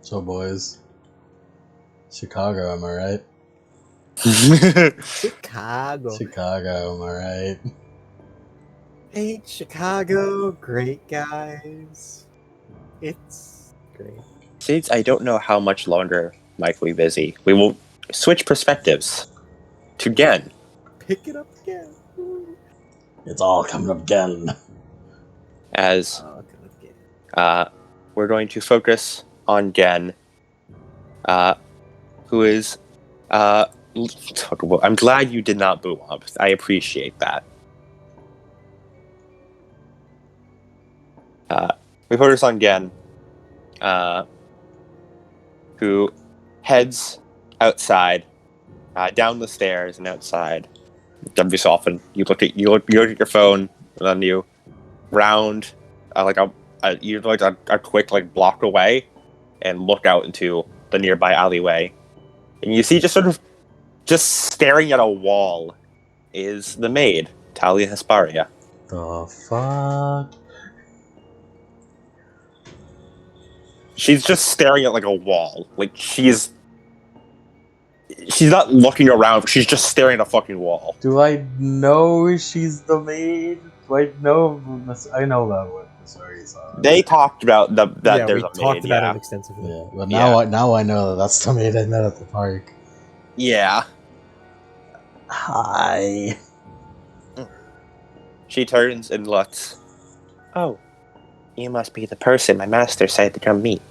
So, boys, Chicago, am I right? Chicago. Chicago, am I right? Ain't Chicago great, guys? It's great. Since I don't know how much longer Mike will be busy, we will switch perspectives to Gen. Pick it up again. Woo. It's all coming up again. As Oh, come again. we're going to focus on Gen, who is. I'm glad you did not boo up. I appreciate that. We focus on Gen, who heads outside, down the stairs and outside. Every so often, you look at your phone, and then you round you're like a quick like block away, and look out into the nearby alleyway, and you see just staring at a wall is the maid, Talia Hesperia. The fuck? She's just staring at like a wall. Like she's not looking around. She's just staring at a fucking wall. Do I know she's the maid? Do I know? I know that what the story saw. They talked about that Yeah, there's we a talked maid. about Yeah, it extensively. Yeah, but now I know that that's the maid I met at the park. yeah. Hi. She turns and looks. Oh, you must be the person my master said to come meet.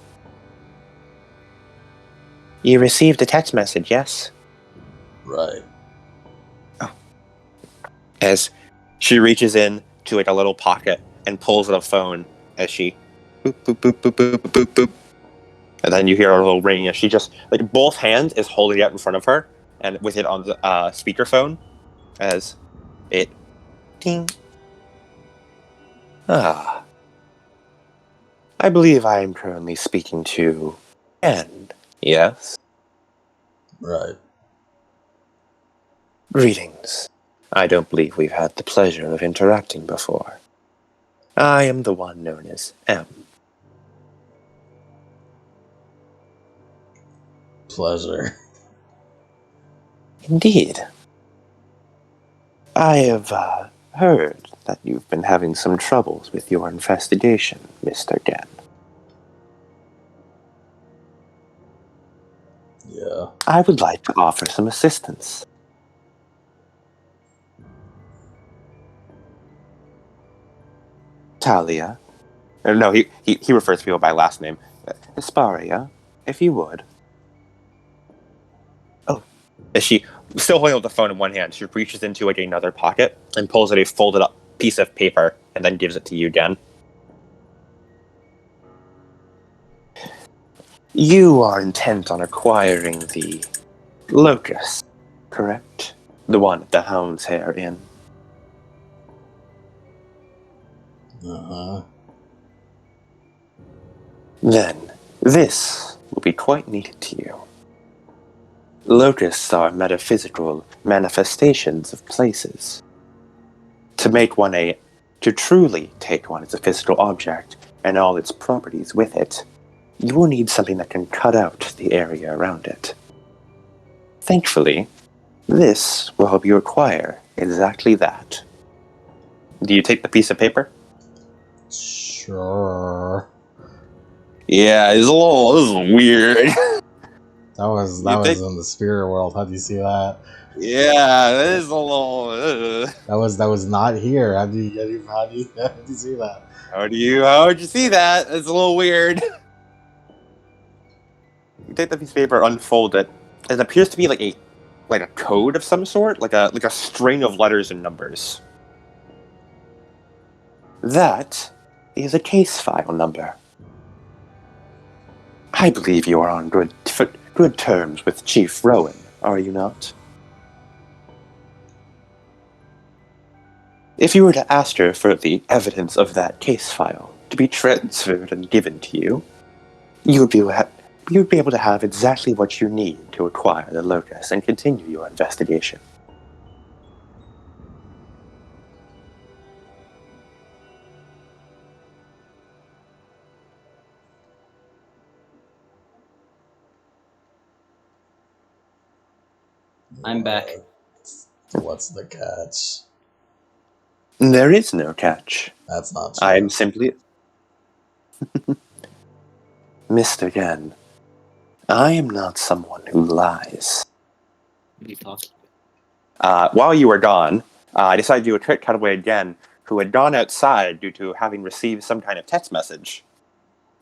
You received a text message, yes? Right. As she reaches in to like a little pocket and pulls out a phone as she boop boop boop boop boop boop boop boop. And then you hear a little ring as she just like both hands is holding it out in front of her and with it on the speakerphone as it ding. Ah. I believe I am currently speaking to Anne. Yes? Right. Greetings. I don't believe we've had the pleasure of interacting before. I am the one known as M. Pleasure. Indeed. I have heard that you've been having some troubles with your investigation, Mr. Gen. Yeah. I would like to offer some assistance. Talia. No, he refers to people by last name. Hesperia, if you would. Oh. As she, still holding up the phone in one hand, she reaches into like another pocket and pulls out a folded up piece of paper and then gives it to you, Gen. You are intent on acquiring the Locust, correct? The one at the Hound's Hair Inn. Uh-huh. Then, this will be quite needed to you. Locusts are metaphysical manifestations of places. To truly take one as a physical object and all its properties with it, you will need something that can cut out the area around it. Thankfully, this will help you acquire exactly that. Do you take the piece of paper? Sure. Yeah, this is weird. That was in the spirit world. How do you see that? Yeah, this is a little. That was not here. How do you see that? How would you see that? It's a little weird. You take the piece of paper, unfold it. It appears to be like a code of some sort, like a string of letters and numbers. That is a case file number. I believe you are on good terms with Chief Rowan, are you not? If you were to ask her for the evidence of that case file to be transferred and given to you, you'd be able to have exactly what you need to acquire the Locust and continue your investigation. I'm back. What's the catch? There is no catch. That's not true. I am simply... Mr. Gen, I am not someone who lies. What are you talking While you were gone, I decided to do a trick cutaway again, who had gone outside due to having received some kind of text message.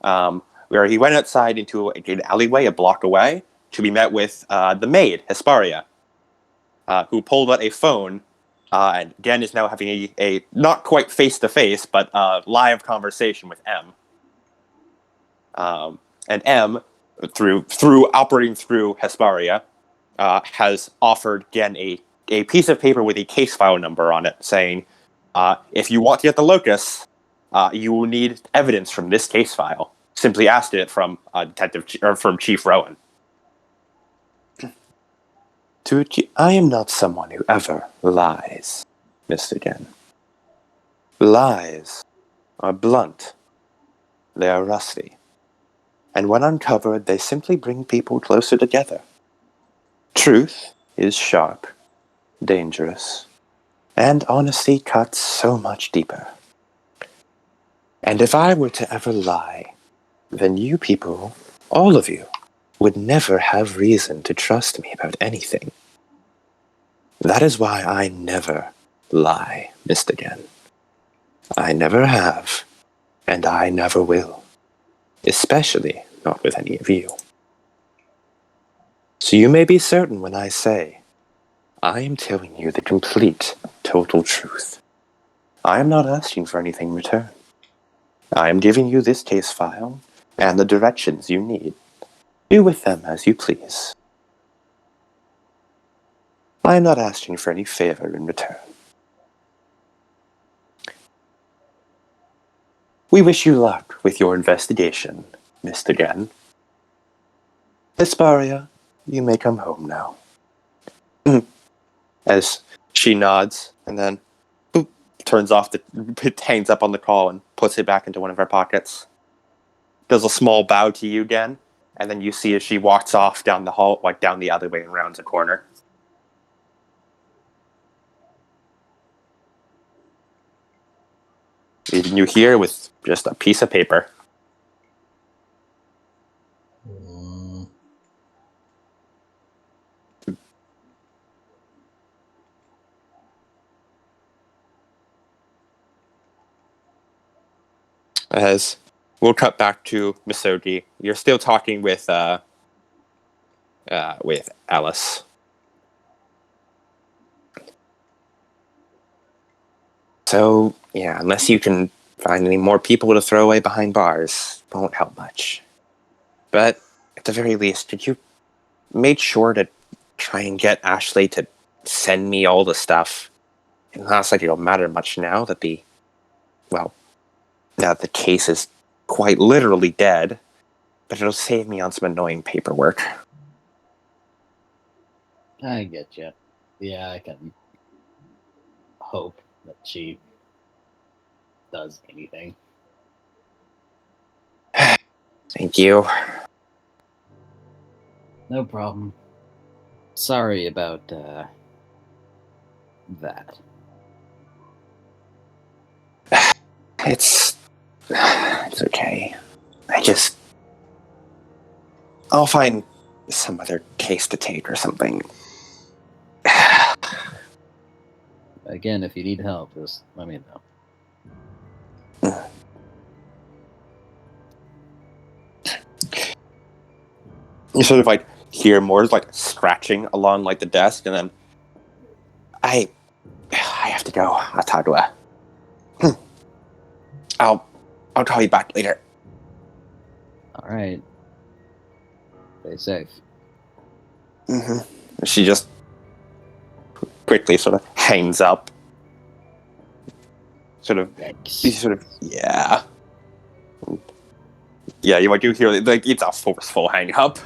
Where he went outside into an alleyway a block away to be met with the maid, Hesperia, who pulled out a phone, and Gen is now having a not quite face-to-face, but live conversation with M. And M, through operating through Hesperia, has offered Gen a piece of paper with a case file number on it, saying, if you want to get the locus, you will need evidence from this case file. Simply asked it from from Chief Rowan. I am not someone who ever lies, Mr. Gen. Lies are blunt. They are rusty. And when uncovered, they simply bring people closer together. Truth is sharp, dangerous, and honesty cuts so much deeper. And if I were to ever lie, then you people, all of you, would never have reason to trust me about anything. That is why I never lie, Mr. Gen. I never have, and I never will. Especially not with any of you. So you may be certain when I say, I am telling you the complete, total truth. I am not asking for anything in return. I am giving you this case file and the directions you need. Do with them as you please. I am not asking for any favor in return. We wish you luck with your investigation, Mr. Gen. Hesperia, you may come home now. As she nods and then boop, turns off hangs up on the call and puts it back into one of her pockets. Does a small bow to you, Gen, and then you see as she walks off down the hall, like down the alleyway and rounds a corner. Leaving you here with just a piece of paper. As we'll cut back to Misogi. You're still talking with Alice. So, yeah, unless you can find any more people to throw away behind bars, won't help much. But, at the very least, did you make sure to try and get Ashley to send me all the stuff? It looks like it'll matter much now that now the case is quite literally dead, but it'll save me on some annoying paperwork. I get you. Yeah, I can hope that she does anything. Thank you. No problem. Sorry about that. It's okay. I'll find some other case to take or something. Again, if you need help, just let me know. You sort of hear more scratching along the desk, and then I have to go. I'll talk to her. I'll call you back later. All right. Stay safe. Mm-hmm. She just quickly sort of hangs up. Yeah. Yeah, you do hear it's a forceful hang up.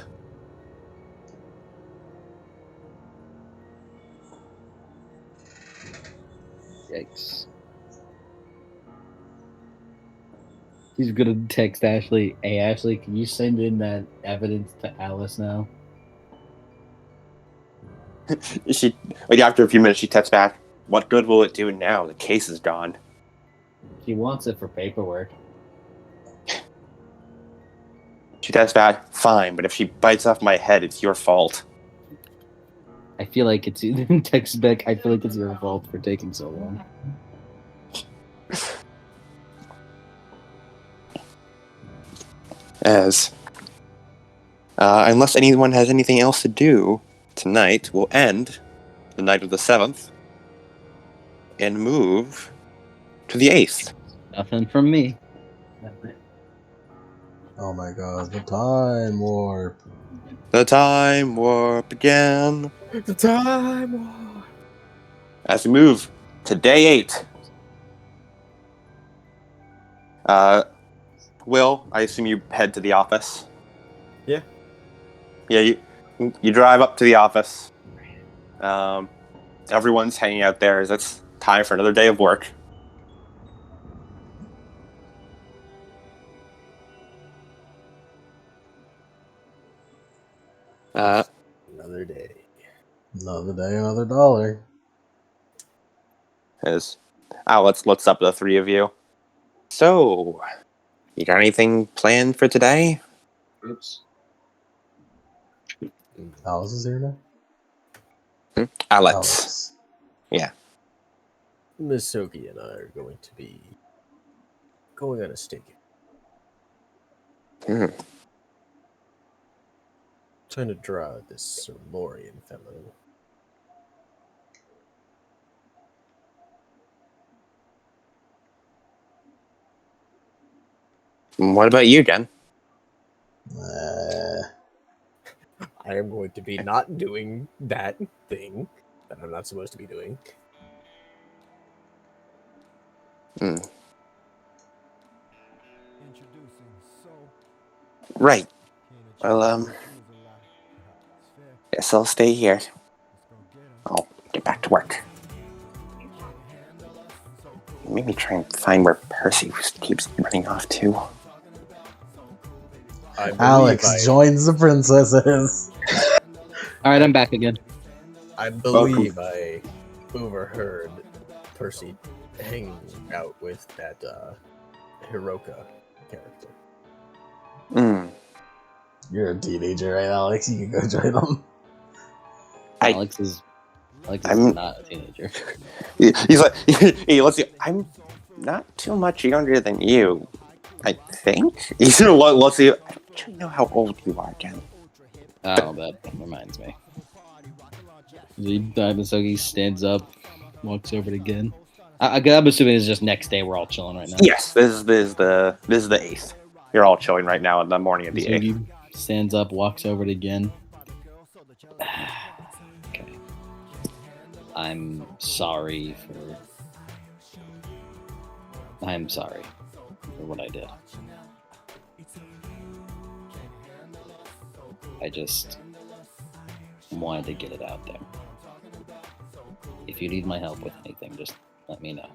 Yikes. He's gonna text Ashley. Hey, Ashley, can you send in that evidence to Alice now? She, like, after a few minutes, she texts back, "What good will it do now? The case is gone." She wants it for paperwork. She texts back, "Fine, but if she bites off my head, it's your fault." I feel like it's text back. I feel like it's your fault for taking so long. As unless anyone has anything else to do tonight, we'll end the night of the 7th and move to the 8th. Nothing from me. Oh my god, the time warp. The time warp again. The time war. As we move to day 8. Will, I assume you head to the office? Yeah. Yeah, you drive up to the office. Everyone's hanging out there as it's time for another day of work. Another day. Another day, another dollar. Let's up the three of you. So, you got anything planned for today? Oops. Alice is here now? Alex. Yeah. Miss Soki and I are going to be going on a stake. Hmm. Trying to draw this Morien fellow. What about you, Jen? I am going to be not doing that thing that I'm not supposed to be doing. Hmm. Right. Well, guess I'll stay here. I'll get back to work. Maybe try and find where Percy keeps running off to. Alex joins the princesses. Alright, I'm back again. I believe I overheard Percy hanging out with that Hiroka character. Hmm. You're a teenager, right, Alex? You can go join them. Alex is I'm not a teenager. He's like, hey, let's see. I'm not too much younger than you, I think. Let's see. I don't know how old you are, Jen. Oh, that reminds me. Sogi stands up, walks over to Gen. I'm assuming it's just next day. We're all chilling right now. Yes, this is the 8th. You're all chilling right now in the morning of the 8th. Sogi stands up, walks over to Gen. Okay. I'm sorry for what I did. I just wanted to get it out there. If you need my help with anything, just let me know.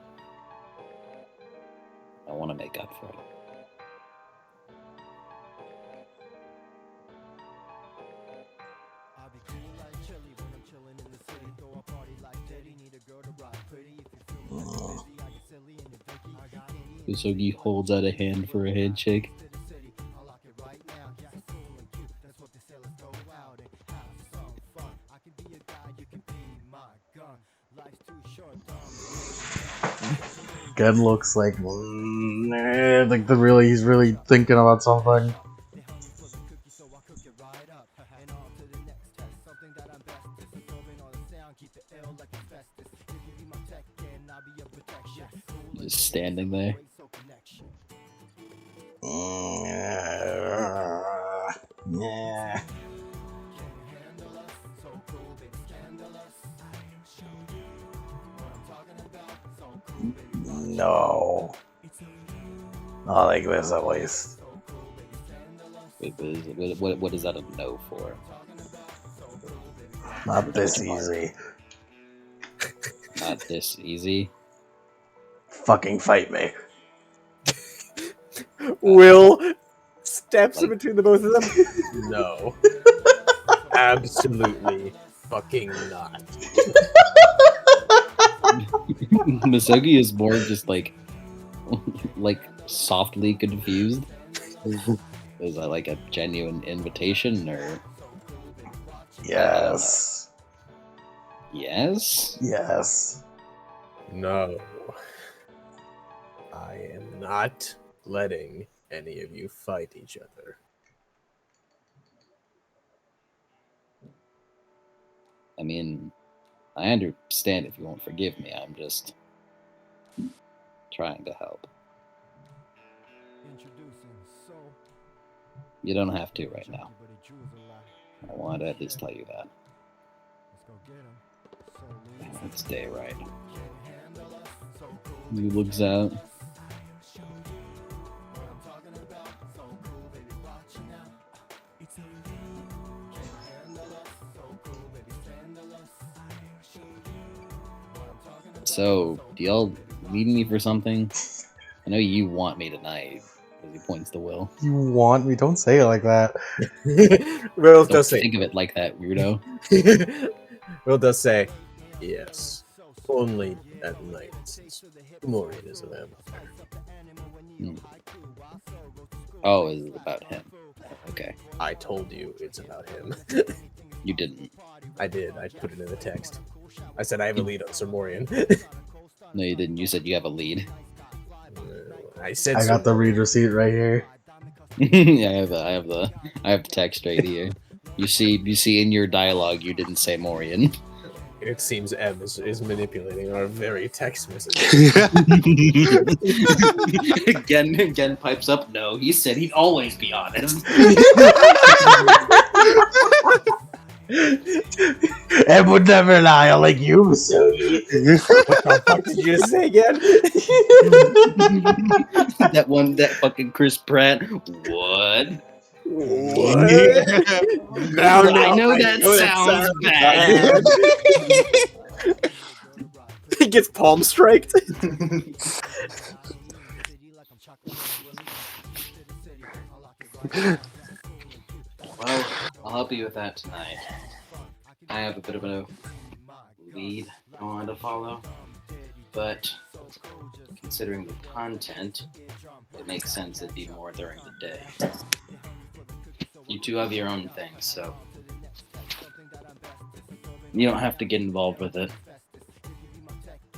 I want to make up for it. Usogi holds out a hand for a handshake. Gen looks like he's really thinking about something. Just standing there. Yeah. No. Not like this, at least. Wait, what is that a no for? Not this easy. Not this easy. Fucking fight me. Will steps in between the both of them. No. Absolutely fucking not. Misogi is more just like softly confused. Is that like a genuine invitation or? Yes. Yes. Yes. No. I am not letting any of you fight each other. I mean, I understand if you won't forgive me. I'm just trying to help. You don't have to right now. I wanted to at least tell you that. Let's stay right. He looks out. So, do y'all need me for something? I know you want me tonight. As he points to Will. You want me? Don't say it like that. Will Don't does say. think of it like that, weirdo. Will does say, yes, only at night, since Morien is a vampire. Hmm. Oh, is it about him? Okay. I told you it's about him. You didn't. I did. I put it in the text. I said I have a lead on Sir Morien. No, you didn't. You said you have a lead. I said I got the read receipt right here. Yeah, I have the text right here. You see in your dialogue you didn't say Morien. It seems M is manipulating our very text message. Again pipes up. No, he said he'd always be honest. And would never lie, unlike you, Misogi. What the fuck did you just say again? that fucking Chris Pratt. What? What? Now I know that sounds bad. He gets palm striked. Well, I'll help you with that tonight. I have a bit of a lead I wanted to follow, but considering the content, it makes sense it'd be more during the day. You two have your own things, so you don't have to get involved with it.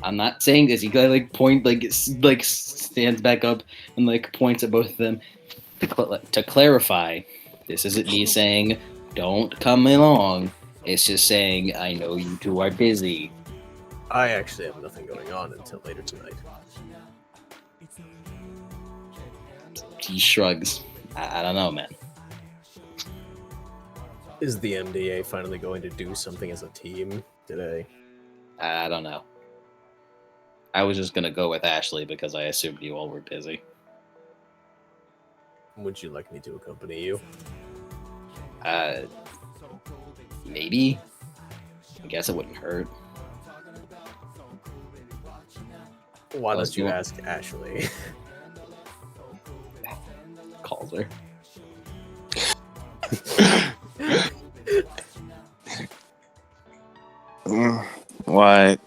I'm not saying this. You gotta like stands back up and like points at both of them. To clarify, this isn't me saying don't come along. It's just saying I know you two are busy. I actually have nothing going on until later tonight. He shrugs. I don't know, man. Is the MDA finally going to do something as a team today? I don't know. I was just gonna go with Ashley because I assumed you all were busy. Would you like me to accompany you? Maybe. I guess it wouldn't hurt. Why Unless don't you you want- ask Ashley? Calls her. What?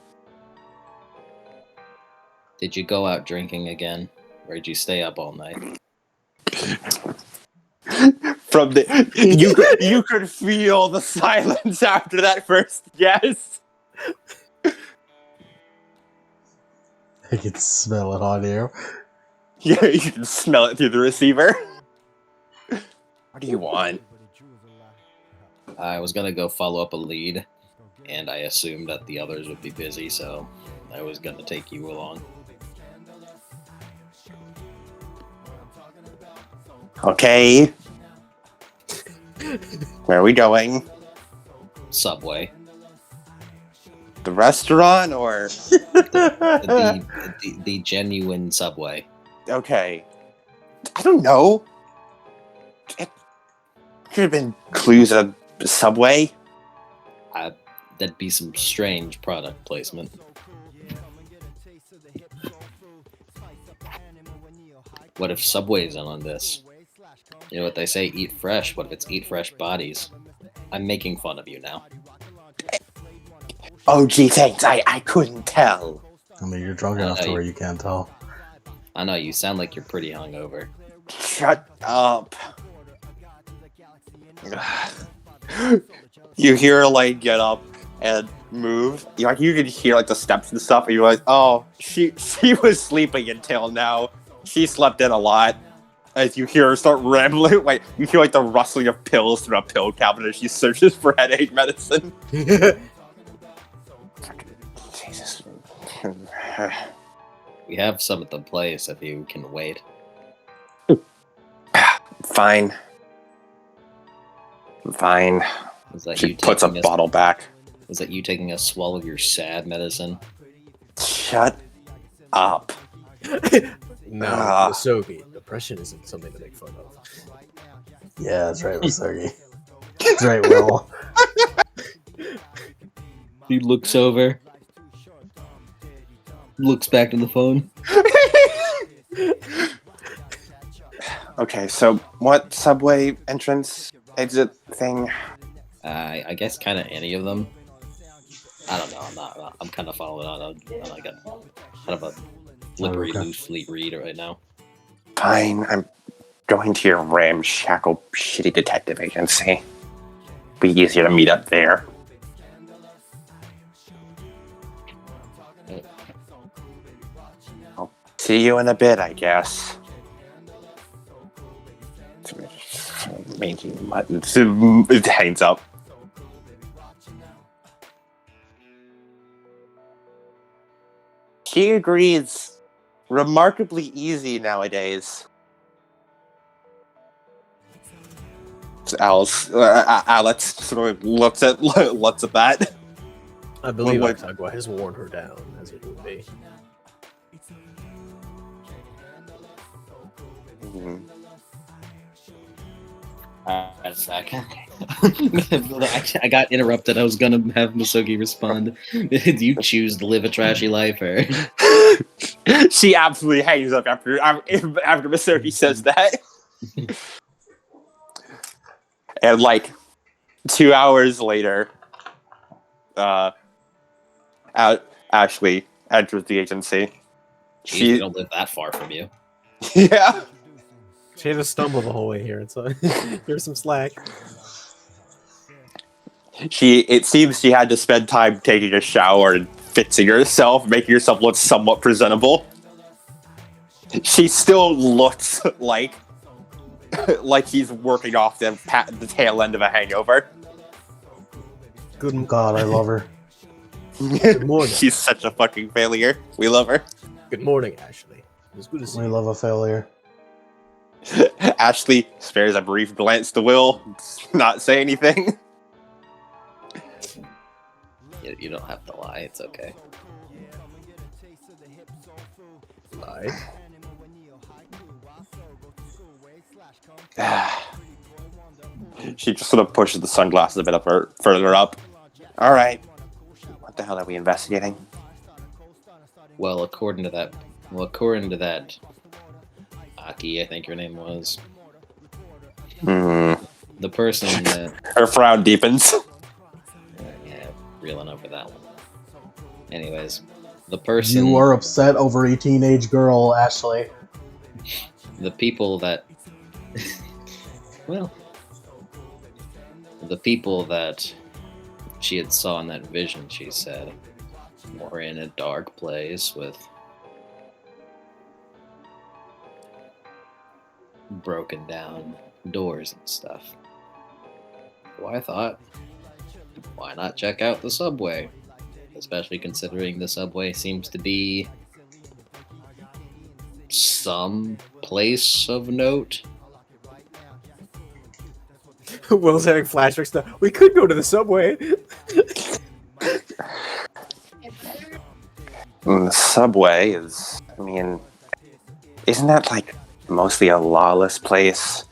Did you go out drinking again? Or did you stay up all night? From the you could feel the silence after that first guess. I can smell it on you. Yeah, you can smell it through the receiver. What do you want? I was gonna go follow up a lead, and I assumed that the others would be busy, so I was gonna take you along. Okay. Where are we going? Subway. The restaurant or The genuine Subway. okay? I don't know. It could have been clues at a Subway. That'd be some strange product placement. What if Subway's in on this? You know what they say, eat fresh. What if it's eat fresh bodies? I'm making fun of you now. Oh, gee, thanks. I couldn't tell. I mean, you're drunk enough to where you can't tell. I know, you sound like you're pretty hungover. Shut up. You hear her, like, get up and move. You could hear, like, the steps and stuff, and you're like, oh, she was sleeping until now. She slept in a lot. As you hear her start rambling, like, you hear, like, the rustling of pills through a pill cabinet as she searches for headache medicine. Jesus. We have some at the place if you can wait. Fine. Is that She you puts a taking bottle back. Was that you taking a swallow of your sad medicine? Shut up. No, Masogi, depression isn't something to make fun of. Yeah, that's right, Masogi. That's right, Will. He looks over. Looks back to the phone. Okay, so what subway entrance exit thing? I guess kind of any of them. I don't know. I'm kind of following on like a kind of a slippery, loosely read right now. Fine, I'm going to your ramshackle, shitty detective agency. Be easier to meet up there. I'll see you in a bit, I guess. It hangs up. She agrees. Remarkably easy nowadays. Alex sort of looks at that. I believe Like- Oxagua has worn her down, as it would be. Mhm. A second. I got interrupted. I was gonna have Masogi respond. Did you choose to live a trashy life, or? She absolutely hangs up after Masoki says that. And like 2 hours later, Ashley enters the agency. Jeez, we don't live that far from you. Yeah. She had to stumble the whole way here, and so here's some slack. It seems she had to spend time taking a shower and fixing herself, making herself look somewhat presentable. She still looks like she's working off the tail end of a hangover. Good, God, I love her. good morning. She's such a fucking failure. We love her. Good morning, Ashley. It was good to see We you. love a failure. Ashley spares a brief glance to Will, not say anything. You don't have to lie. It's okay. Bye. She just sort of pushes the sunglasses a bit further up. All right. What the hell are we investigating? Well, according to that, Aki, I think your name was, the person that, Her frown deepens. yeah, reeling over that one. Anyways, the person, You are upset over a teenage girl, Ashley. the people that, well, the people that she had saw in that vision, she said, were in a dark place with broken down doors and stuff. So I thought, why not check out the subway? Especially considering the subway seems to be some place of note. Will's having flashbacks now. We could go to the subway. The subway is, I mean, isn't that like mostly a lawless place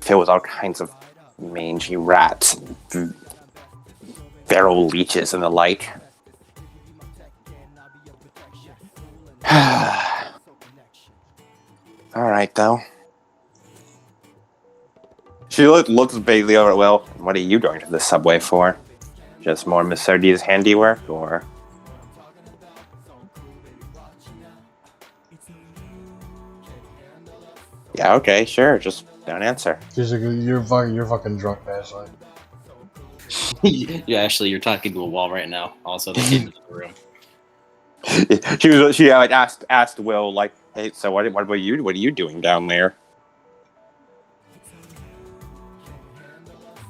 filled with all kinds of mangy rats, and feral leeches, and the like? All right, though. She looks vaguely over at Will. What are you going to the subway for? just more Misogi's handiwork, or? Yeah, okay, sure. Just don't answer. You're fucking drunk, Ashley. Yeah, Ashley, you're talking to a wall right now. Also, they came into the room. She like asked Will like, hey, so what are you doing down there?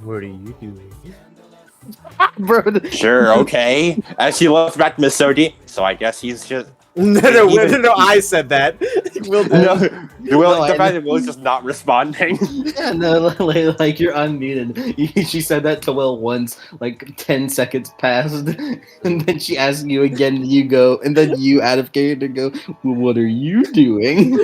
What are you doing? Bro, Sure, okay. As she looks back to Misogi, so I guess he's just No, I said that. Will did. Will. No, The I fact that Will's just not responding. yeah, no, like you're unmuted. She said that to Will once, like 10 seconds passed, and then she asked you again, and you go, and then you out of character go, well, what are you doing?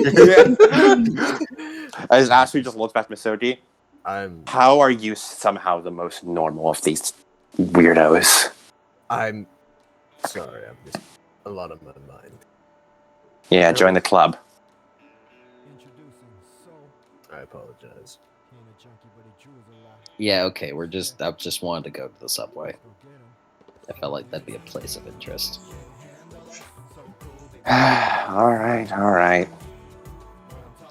As Ashley just looks back to Misogi, I'm how are you somehow the most normal of these weirdos? sorry, I'm just a lot on my mind. Yeah, join the club. I apologize. Yeah, okay, I just wanted to go to the subway. I felt like that'd be a place of interest. all right.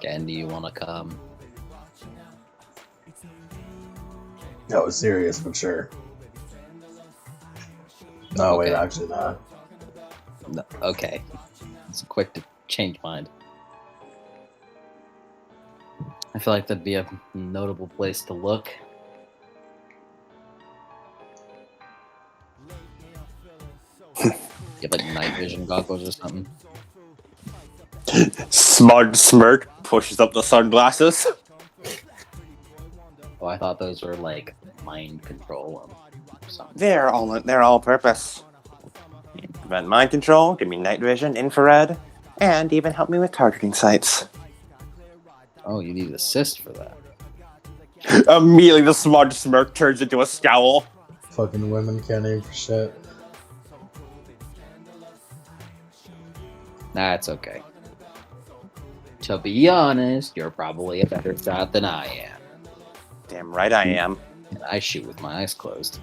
And do you want to come? That was serious, but sure. No, wait, Okay. actually not. No, okay. It's quick to change mind. I feel like that'd be a notable place to look. Get like night vision goggles or something. Smug smirk pushes up the sunglasses. Oh, I thought those were like mind control or something. They're all purpose. Prevent mind control, give me night vision, infrared, and even help me with targeting sites. Oh, you need assist for that. Immediately, the smug smirk turns into a scowl. Fucking women can't aim for shit. That's okay. To be honest, you're probably a better shot than I am. Damn right I am. And I shoot with my eyes closed.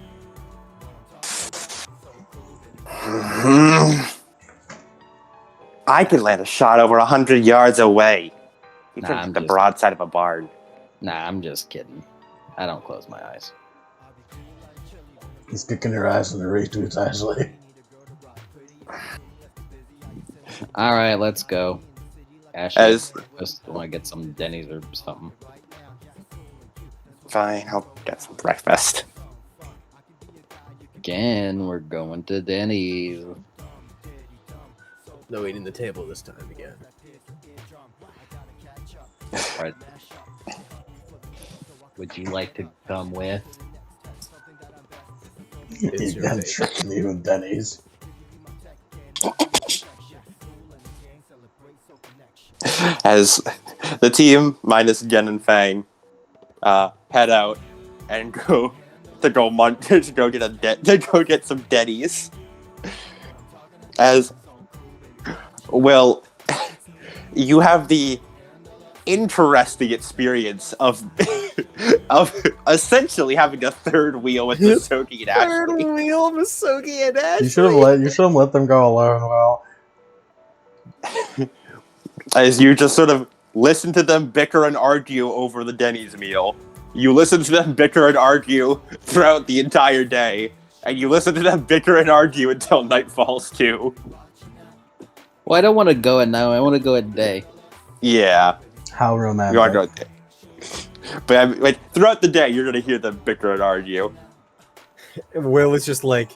I could land a shot over 100 yards away. You Nah, can I'm hit the just- broadside of a barn. Nah, I'm just kidding. I don't close my eyes. He's kicking your ass in the retweets, Ashley. Alright, let's go. Ashley, As just want to get some Denny's or something. fine, I'll get some breakfast. Again, we're going to Denny's. No eating the table this time again. Right. Would you like to come with? It's He's your been fate. tricking me with Denny's. As the team minus Gen and Fang head out and go get some Denny's. As well, you have the interesting experience of essentially having a third wheel with Misogi and Ashley. wheel, Misogi and Ashley. You should have let them go alone. Well, As you just sort of listen to them bicker and argue over the Denny's meal. You listen to them bicker and argue throughout the entire day. And you listen to them bicker and argue until night falls too. Well, I don't want to go at night. I want to go at day. Yeah, how romantic. you want to go at day. But I mean, like, throughout the day, you're going to hear them bicker and argue. Will is just like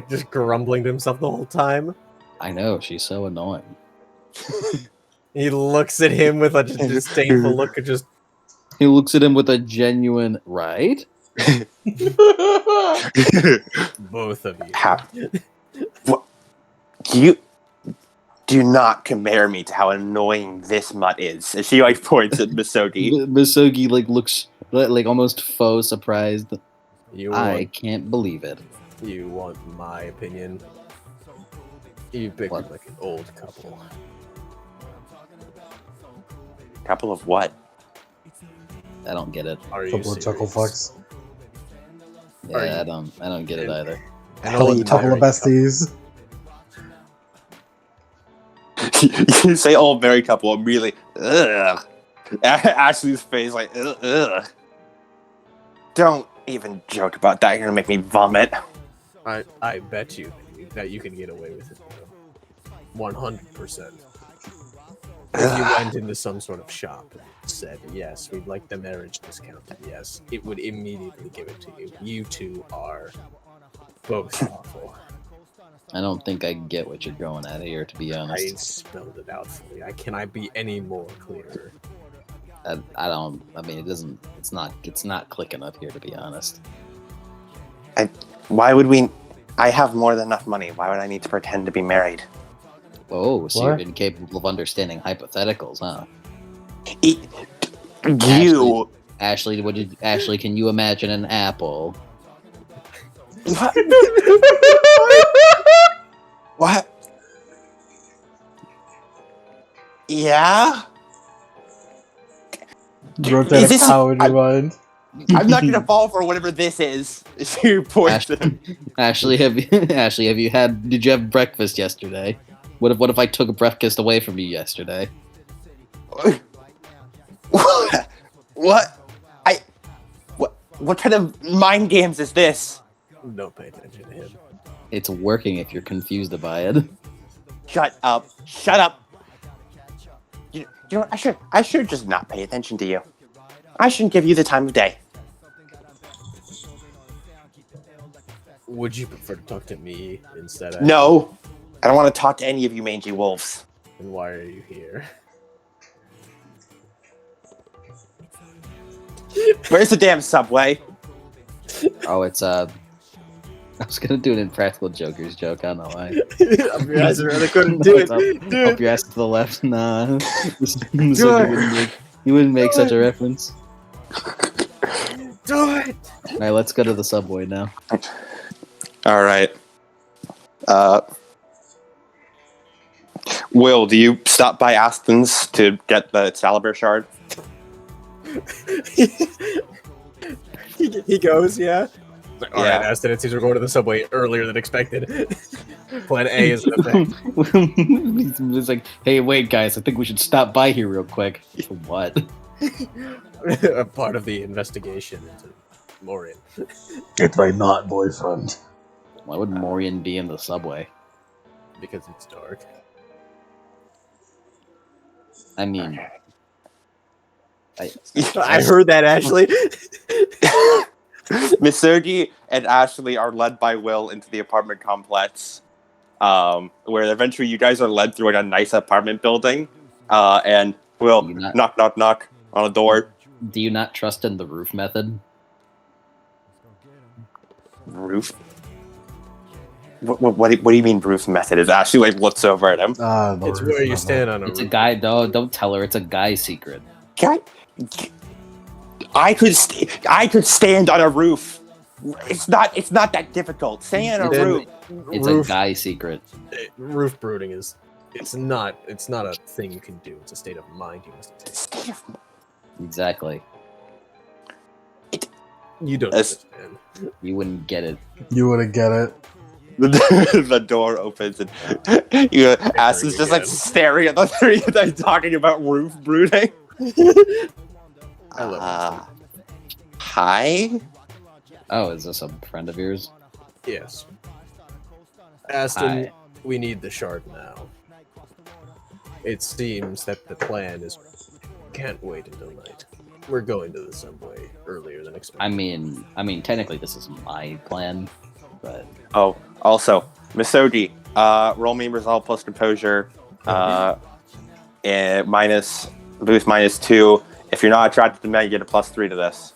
just grumbling to himself the whole time. I know, she's so annoying. He looks at him with a disdainful look of just He looks at him with a genuine, right? both of you. How? What? You do not compare me to how annoying this mutt is. And she like points at Misogi. Misogi like looks like almost faux surprised. You I want, can't believe it. you want my opinion? You bickered What? like an old couple. Couple of what? I don't get it. Are you Couple of chuckle serious? fucks. Yeah, I don't get it either. And Hell, all you couple of married besties. You say old married couple immediately. Ugh. Ashley's face like, ugh, ugh. Don't even joke about that. You're gonna make me vomit. I bet you that you can get away with it. 100%. If you went into some sort of shop and said, yes, we'd like the marriage discount, yes, it would immediately give it to you. You two are both awful. I don't think I get what you're going at here, to be I honest. spelled it out for you. Can I be any more clearer? I don't. I mean, it doesn't. It's not clicking up here, to be honest. Why would we? I have more than enough money. Why would I need to pretend to be married? Oh, so What? you're incapable of understanding hypotheticals, huh? You. Ashley, Ashley, can you imagine an apple? What? What? Yeah? Wrote that Is this- cow in your mind. I'm not gonna fall for whatever this is. If you poison. Ashley, have you had? Did you have breakfast yesterday? What if I took breakfast away from you yesterday? What? What kind of mind games is this? Don't pay attention to him. It's working if you're confused by it. Shut up! Shut up! You know what? I should just not pay attention to you. I shouldn't give you the time of day. Would you prefer to talk to me instead of... No, I don't want to talk to any of you mangy wolves. And why are you here? Where's the damn subway? Oh, it's I was gonna do an Impractical Jokers joke. I don't know why. Up your ass, I really couldn't do it. Up your ass to the left. Nah, you wouldn't make such a reference. Do it! All right, let's go to the subway now. All right. Will, do you stop by Aston's to get the Excalibur shard? he goes, yeah. Like, all right, Yeah. Aston, it seems we're going to the subway earlier than expected. Plan A is the thing. It's like, hey, wait, guys, I think we should stop by here real quick. For what? A part of the investigation into Morien. It's my not boyfriend. Why would Morien be in the subway? Because it's dark. I mean, I heard that, Ashley. Misogi and Ashley are led by Will into the apartment complex, where eventually you guys are led through like a nice apartment building, and Will You not- knock on a door. do you not trust in the roof method? Roof. What do you mean roof method? Is Ashley like looks over at him? It's where you stand on a It's a roof. guy. Don't tell her. It's a guy secret. I could stand on a roof. It's not that difficult. Stand on a Then- roof. It's Roof- a guy secret. Roof brooding is... It's not a thing you can do. It's a state of mind you must take. Exactly. You don't That's- understand. You wouldn't get it. You wouldn't get it. The door opens and you Aston's just like again. staring at the three of them talking about roof brooding. I love Hi. Oh, is this a friend of yours? Yes. Aston, Hi. we need the shard now. It seems that the plan is... Can't wait until night. We're going to the subway earlier than expected. I mean, technically this is my plan, but Oh, also, Misogi, roll me resolve plus composure, and boost -2. If you're not attracted to men, you get a +3 to this.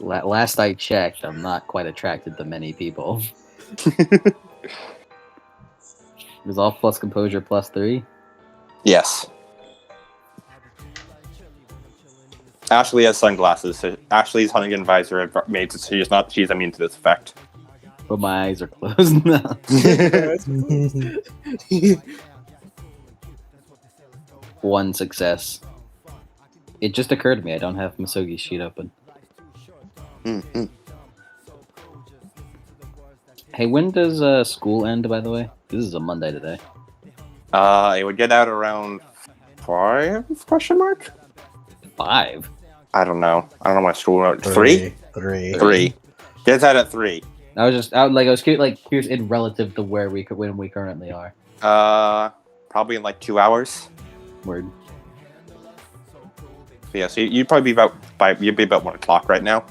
last I checked, I'm not quite attracted to many people. Resolve plus composure +3. Yes. Ashley has sunglasses, so Ashley's hunting advisor made it so she's immune to this effect. But my eyes are closed now. One success. It just occurred to me I don't have Masogi's sheet open. Mm-hmm. Hey, when does school end, by the way? This is a Monday today. It would get out around 5? Question mark. 5? I don't know. I don't know my school wrote. 3. 3. Gets out at 3. I was curious in relative to when we currently are. Probably in like 2 hours. Word. So yeah, so you'd probably be you'd be about 1 o'clock right now.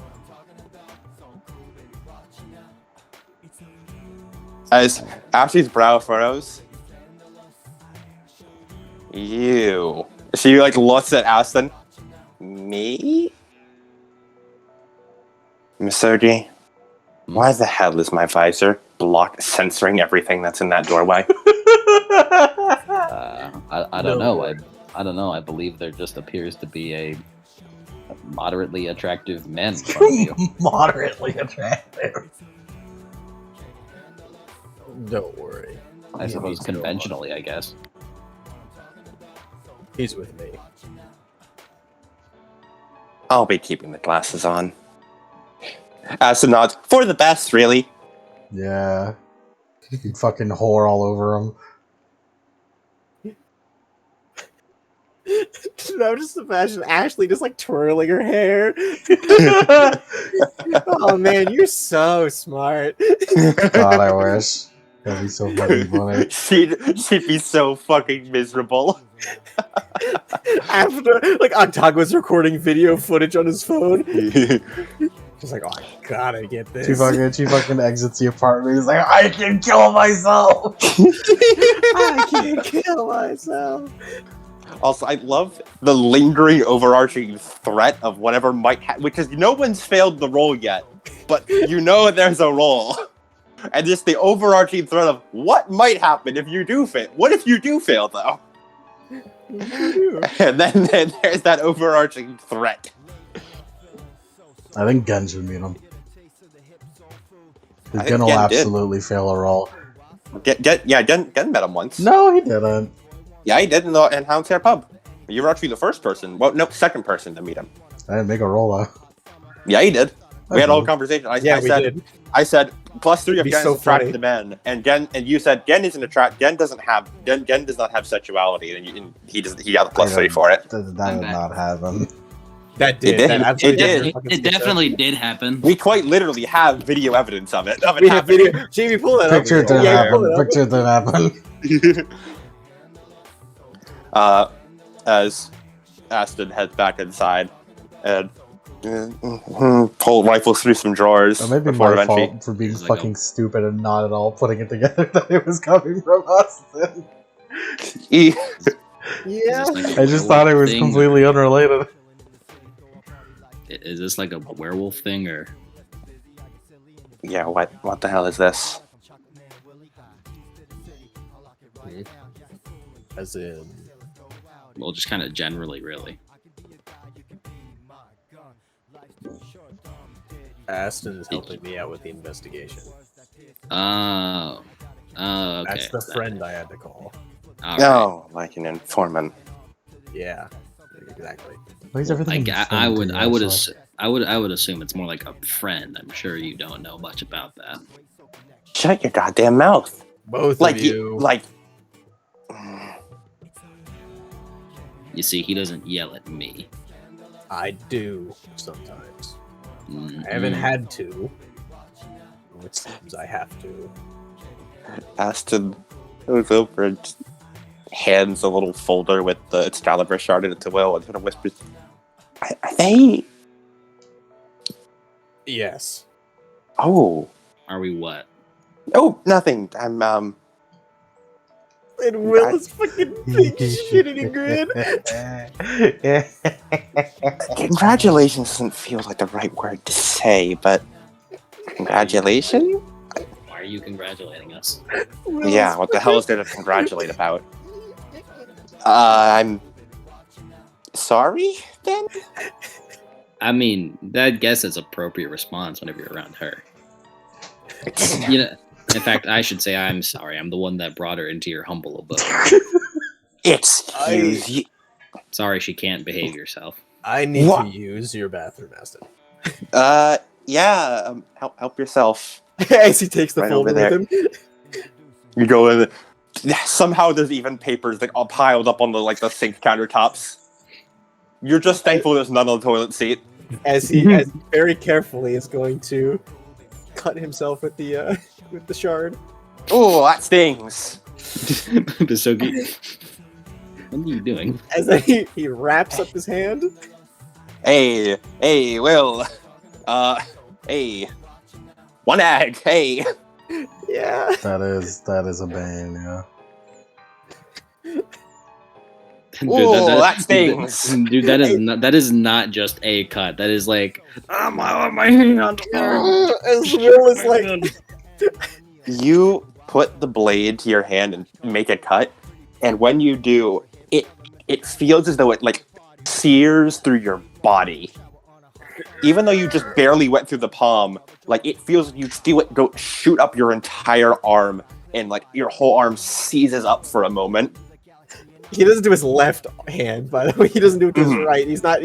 As Ashley's brow furrows, she like looks at Aston. Me? Misogi, why the hell is my visor censoring everything that's in that doorway? I don't know. I don't know. I believe there just appears to be a moderately attractive man in front of you. Moderately attractive. Don't worry. I suppose conventionally, I guess. He's with me. I'll be keeping the glasses on. Aston nods. For the best, really. Yeah. You fucking whore all over him. I'm just imagining Ashley just like twirling her hair. Oh man, you're so smart. God, I wish. That'd be so fucking funny. She'd be so fucking miserable. After like Octago's recording video footage on his phone. She's like, oh, I gotta get this. She fucking exits the apartment. He's like, I can kill myself. I can't kill myself. Also, I love the lingering, overarching threat of whatever might happen, because no one's failed the roll yet, but you know there's a roll. And just the overarching threat of what might happen if you do fail. What if you do fail, though? And then there's that overarching threat. I think Gen should meet him. I Gen will think Gen did. absolutely fail a roll. Gen met him once. No, he didn't. Yeah, he did in Houndshare Pub. You were actually the first person. Well, no, second person to meet him. I didn't make a roll, though. Yeah, he did. We had a whole conversation. I said, +3 of Gen so is attracted to men, and you said Gen isn't attracted. Gen does not have sexuality, and he doesn't. He got a +3 for it. That did not happen. That did. It did. That absolutely It did. It definitely did happen. We quite literally have video evidence of it. We have video. Jamie, pull that Picture up. didn't happen. pull it up. Picture didn't happen. As Aston heads back inside and rifles through some drawers. That might be before my eventually. fault for being It's like fucking stupid and not at all putting it together that it was coming from Austin. Yeah. Is this like a I just thought it werewolf was thing, completely unrelated. or is this like a werewolf thing, or Yeah, what the hell is this? As in, well, just kind of generally, really? Aston is helping me out with the investigation. Oh, okay. That's the friend I had to call. All right. No, like an informant. Yeah, exactly. Why is everything I would actually? I would assume it's more like a friend. I'm sure you don't know much about that. Shut your goddamn mouth. Both Like of you. You see, he doesn't yell at me. I do sometimes. Mm-mm. I haven't had to. It seems I have to. Aston goes over and just hands a little folder with the Excalibur shard in it to Will and sort of whispers, Are they? Yes. Oh. Are we what? Oh, nothing. I'm, And Will is fucking big shitting a grin. Congratulations doesn't feel like the right word to say, but congratulations? Why are you congratulating us? Yeah, what the hell is there to congratulate about? I'm sorry, then? I mean, that guess is appropriate response whenever you're around her. You know, in fact, I should say I'm sorry. I'm the one that brought her into your humble abode. Excuse you. Sorry she can't behave herself. I need What? to use your bathroom, Aston. Yeah. Help yourself. As he takes the Right folder over there. with him. You go in. Somehow there's even papers like all piled up on the sink countertops. You're just thankful there's none on the toilet seat. As he very carefully is going to cut himself with the shard. Oh, that stings. Bisogi, what are you doing? As he wraps up his hand. Hey, Will. Hey. One egg, hey. Yeah. That is a bane, yeah. Dude, Ooh, that stings. Dude, that is not just a cut. That is like, my hand. As Will is like, You put the blade to your hand and make a cut, and when you do, it feels as though it like sears through your body. Even though you just barely went through the palm, like it feels you feel it go shoot up your entire arm, and like your whole arm seizes up for a moment. he doesn't do his left hand, by the way. He doesn't do it with his right. He's not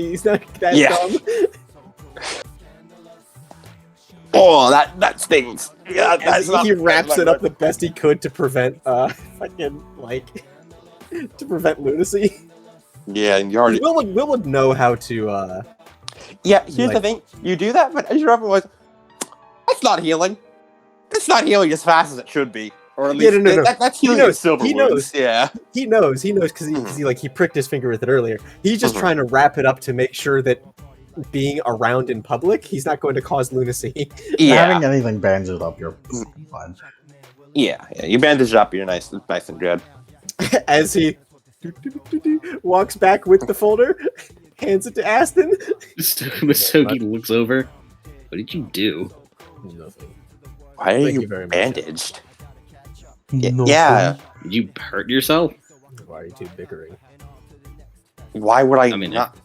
that Yeah. dumb. Oh, that stings. Yeah, As he wraps it up the best he could to prevent to prevent lunacy. Yeah, and you already. Will would know how to Yeah, here's the thing. You do that, but as your other was, that's not healing. It's not healing as fast as it should be. Or at least no. that's healing knows, with silver he wounds. knows. Yeah. he knows because he pricked his finger with it earlier. He's just trying to wrap it up to make sure that being around in public, he's not going to cause lunacy. Having anything bandaged up, you're fine. Yeah. You bandage it up, you're nice and good. As he walks back with the folder, hands it to Aston. Bisogi looks over. What did you do? Nothing. Why are Thank you you very much. bandaged? No Yeah. Did you hurt yourself? Why are you two bickering? Why would I mean, not?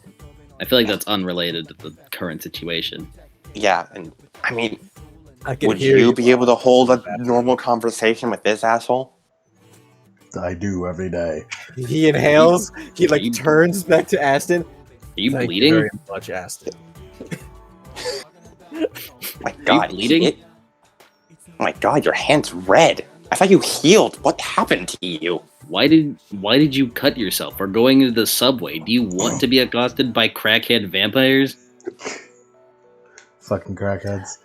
I feel like that's unrelated to the current situation. Yeah, and I mean, I can would hear you be able to hold a bathroom. normal conversation with this asshole? I do every day. He inhales. He Are you- turns back to Aston. Are you Thank bleeding? You very much, Aston. My God, bleeding? Oh my God, your hand's red. I thought you healed. What happened to you? Why did you cut yourself? Or going into the subway? Do you want to be accosted by crackhead vampires? Fucking crackheads.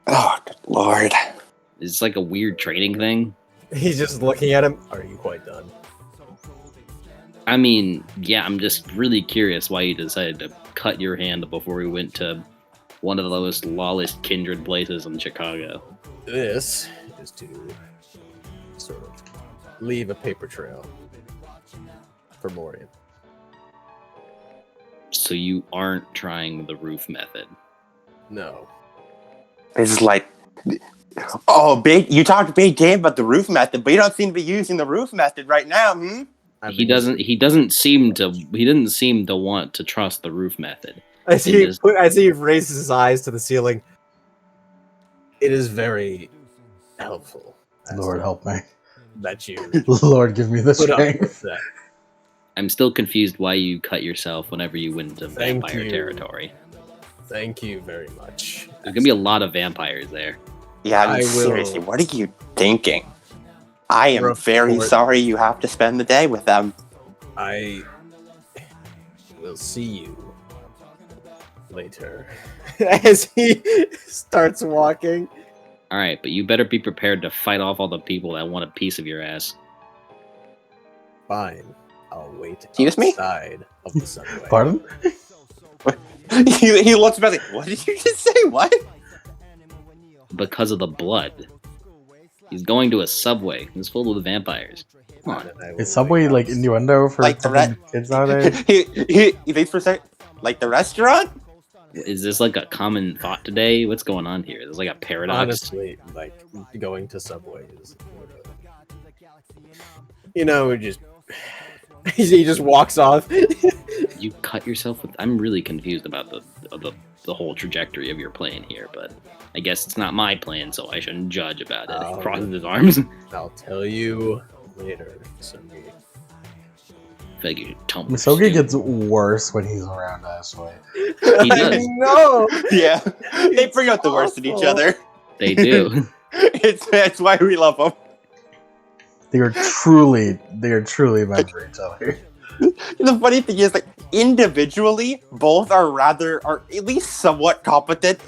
Oh, good Lord. It's like a weird training thing. He's just looking at him. Are you quite done? I mean, yeah, I'm just really curious why you decided to cut your hand before we went to one of the most lawless kindred places in Chicago. This is to sort of leave a paper trail for Morien. So you aren't trying the roof method. No. It's like, oh, you talked big game about the roof method, but you don't seem to be using the roof method right now, hmm? He didn't seem to want to trust the roof method. As he raises his eyes to the ceiling, it is very helpful. Lord help me. That you Lord give me the put up strength. with that. I'm still confused why you cut yourself whenever you went into Thank vampire you. territory. Thank you very much. There's gonna be a lot of vampires there. Yeah, I mean, I will- seriously, what are you thinking? I am Report. very sorry you have to spend the day with them. I will see you later. As he starts walking. All right, but you better be prepared to fight off all the people that want a piece of your ass. Fine. I'll wait Excuse me? outside of the subway. Pardon? he looks back like, what did you just say? What? Because of the blood. He's going to a subway. It's full of vampires. Come on. And I will Is Subway wait like outside. innuendo for Like the fucking kids nowadays? he thinks for a second, like the restaurant? Is this like a common thought today? What's going on here? There's like a paradox. Honestly, like going to Subway is, you know, just he just walks off. You cut yourself with. I'm really confused about the whole trajectory of your plan here, but I guess it's not my plan, so I shouldn't judge about it. He crosses his arms. I'll tell you later, Sunny. figure Tumblr. Misogi gets worse when he's around Ashley. He does. No, Yeah, they bring out the worst in each awful. other. They do. That's why we love them. They are truly meant for each other. The funny thing is, like, individually, both are at least somewhat competent.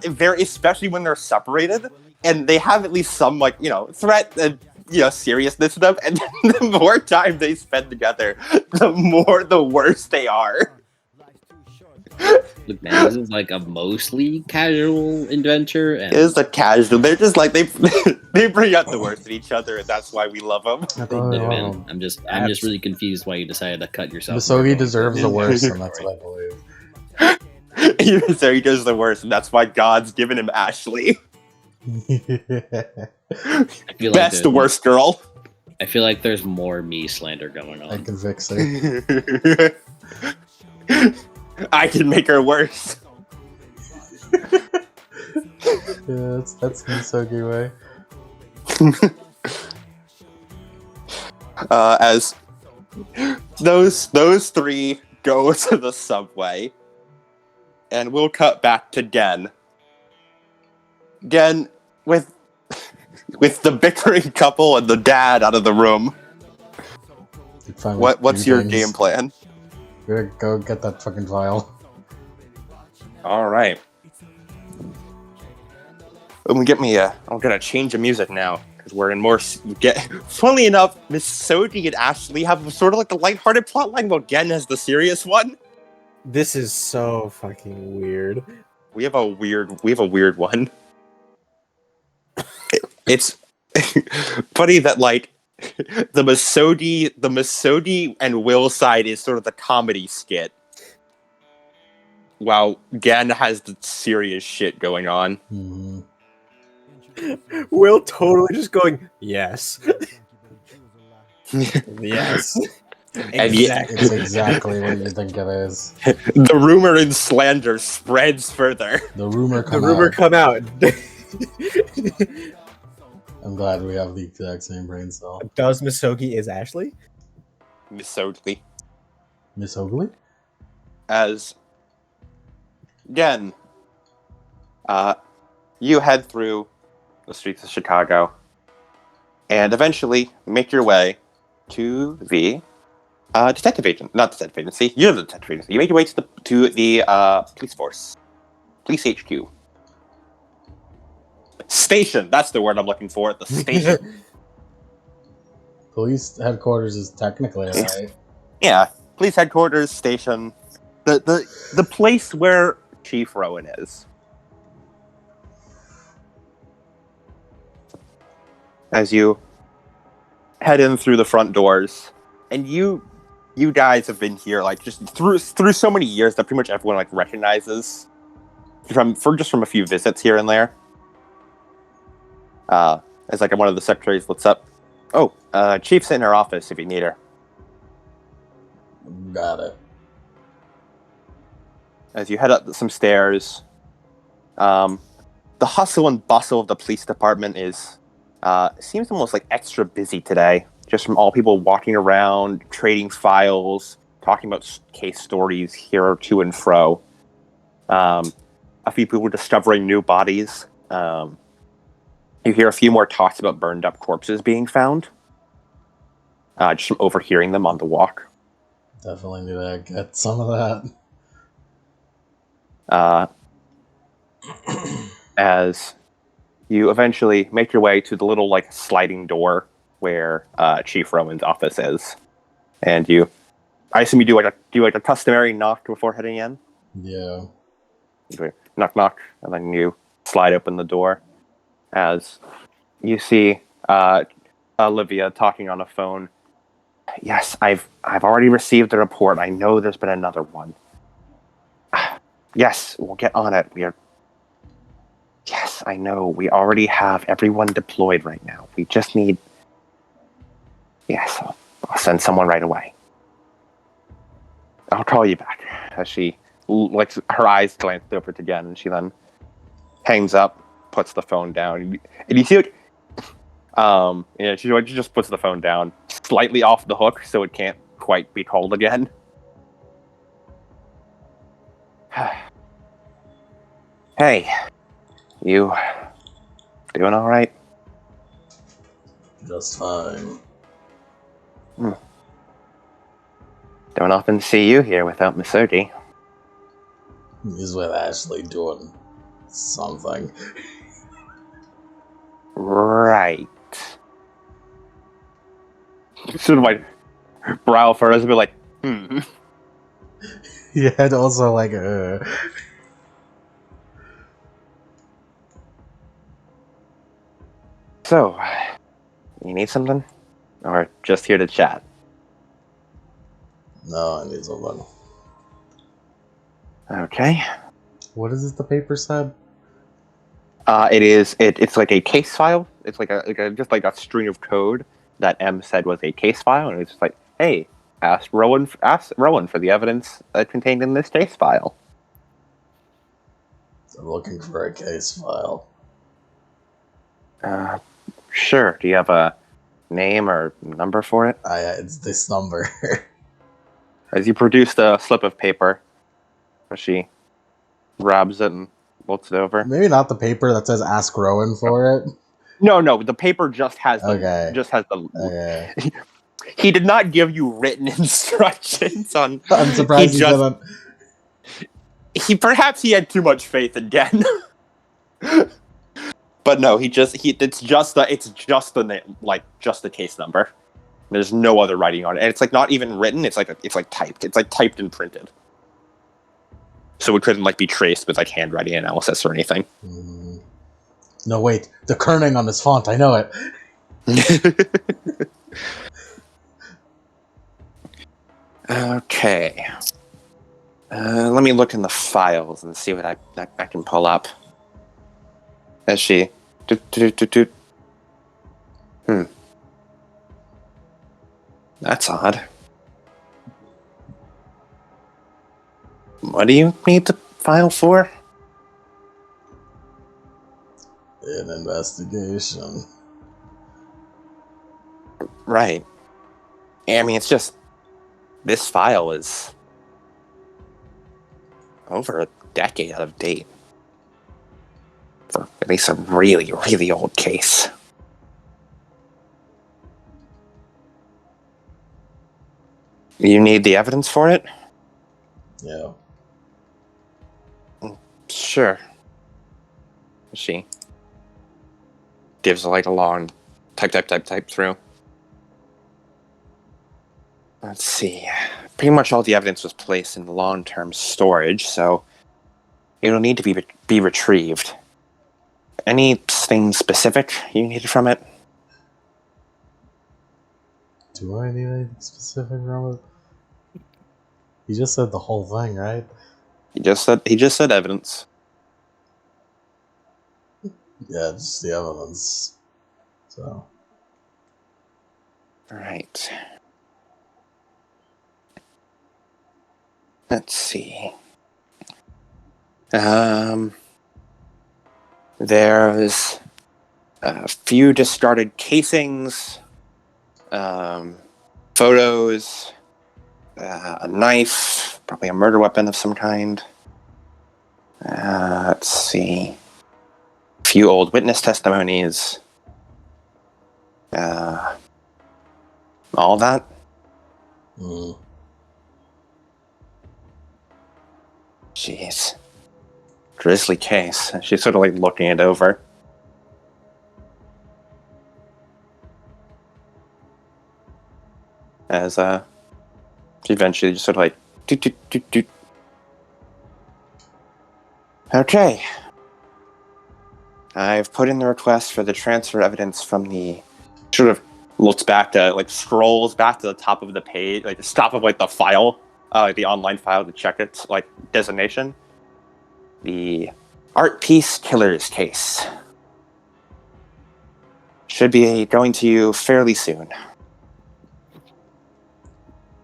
Very, especially when they're separated, and they have at least some, like, threat and seriousness to them. And the more time they spend together, the more the worse they are. Look, man, this is like a mostly casual adventure, and It's a casual. They're just like they bring out the worst in each other, and that's why we love them. they do, man. I'm just really confused why you decided to cut yourself. Misogi deserves the worst, and that's what I believe. He does the worst, and that's why God's given him Ashley. I feel like Best worst girl. I feel like there's more me slander going I on. can fix it. I can make her worse. Yeah, that's Misogi way. As those three go to the subway, and we'll cut back to Den. Den with the bickering couple and the dad out of the room. What's your game plan? We're gonna go get that fucking vial. All right. I'm gonna change the music now because we're in more. Funnily enough, Miss Soji and Ashley have sort of like the lighthearted plotline, while Gen has the serious one. This is so fucking weird. We have a weird one. It's funny that like the Misodi and Will side is sort of the comedy skit, while Gen has the serious shit going on. Mm-hmm. Will totally just going, yes. Yes. And It's exactly what you think it is. the rumor and slander spreads further. The rumor come out. I'm glad we have the exact same brain cell. Does Misogi is Ashley? Misogly. Miss Oakley? As Gen, you head through the streets of Chicago and eventually make your way to the detective agent. Not detective agency. You're the detective agency. You make your way to the police force. Police HQ. Station. That's the word I'm looking for. The station. Police headquarters is technically right. Yeah. Police headquarters, station. The place where Chief Rowan is. As you head in through the front doors, and you guys have been here like just through so many years that pretty much everyone like recognizes from a few visits here and there. As like one of the secretaries looks up. Oh, Chief's in her office if you need her. Got it. As you head up some stairs, the hustle and bustle of the police department seems almost like extra busy today. Just from all people walking around, trading files, talking about case stories here to and fro. A few people discovering new bodies. You hear a few more talks about burned up corpses being found. Just from overhearing them on the walk. Definitely need to get some of that. As you eventually make your way to the little like sliding door where Chief Rowan's office is, and I assume you do a customary knock before heading in. Yeah. You do a knock knock, and then you slide open the door. As you see Olivia talking on a phone. Yes, I've already received the report. I know there's been another one. Yes, we'll get on it. Yes, I know. We already have everyone deployed right now. We just need... Yes, I'll send someone right away. I'll call you back. As she, like, her eyes glance over it again, and she then hangs up, puts the phone down. And you see, like, she just puts the phone down slightly off the hook so it can't quite be told again. Hey, you doing all right? Just fine. Don't often see you here without Miss Oji. He's with Ashley doing something. Right. Sort of like brow furrows a bit like, Yeah, and also like, So, you need something? Or just here to chat? no, I need something. Okay. What is it the paper said? It's like a case file. It's like a string of code that M said was a case file, and it's just like, hey, ask Rowan for the evidence contained in this case file. I'm looking for a case file. Sure. Do you have a name or number for it? It's this number. As you produce the slip of paper, she grabs it and looks it over. Maybe not the paper that says "Ask Rowan" for it. No, the paper just has the Okay. He did not give you written instructions on. I'm surprised he didn't. Perhaps he had too much faith in Den. But no, it's just the case number. There's no other writing on it, and it's like not even written. It's like typed. It's like typed and printed. So it couldn't like be traced with like handwriting analysis or anything. No, wait, the kerning on this font. I know it. Okay. Let me look in the files and see what I can pull up. As she... That's odd. What do you need the file for? An investigation. Right. I mean, it's just... This file is... over a decade out of date. For at least a really, really old case. You need the evidence for it? Yeah. Sure. She gives like a long type through. Let's see. Pretty much all the evidence was placed in long-term storage, so it'll need to be retrieved. Anything specific you needed from it? Do I need anything specific from it? He just said the whole thing, right? He just said evidence. Yeah, just the evidence. So. Alright. Let's see. There's a few discarded casings, photos, a knife, probably a murder weapon of some kind. Let's see. A few old witness testimonies. All that. Jeez. Grisly case. She's sort of like looking it over. As she eventually just sort of like doot. Okay. I've put in the request for the transfer evidence from the sort of looks back to like scrolls back to the top of the page, like the top of like the file, the online file to check its like designation. The art piece killers case should be going to you fairly soon.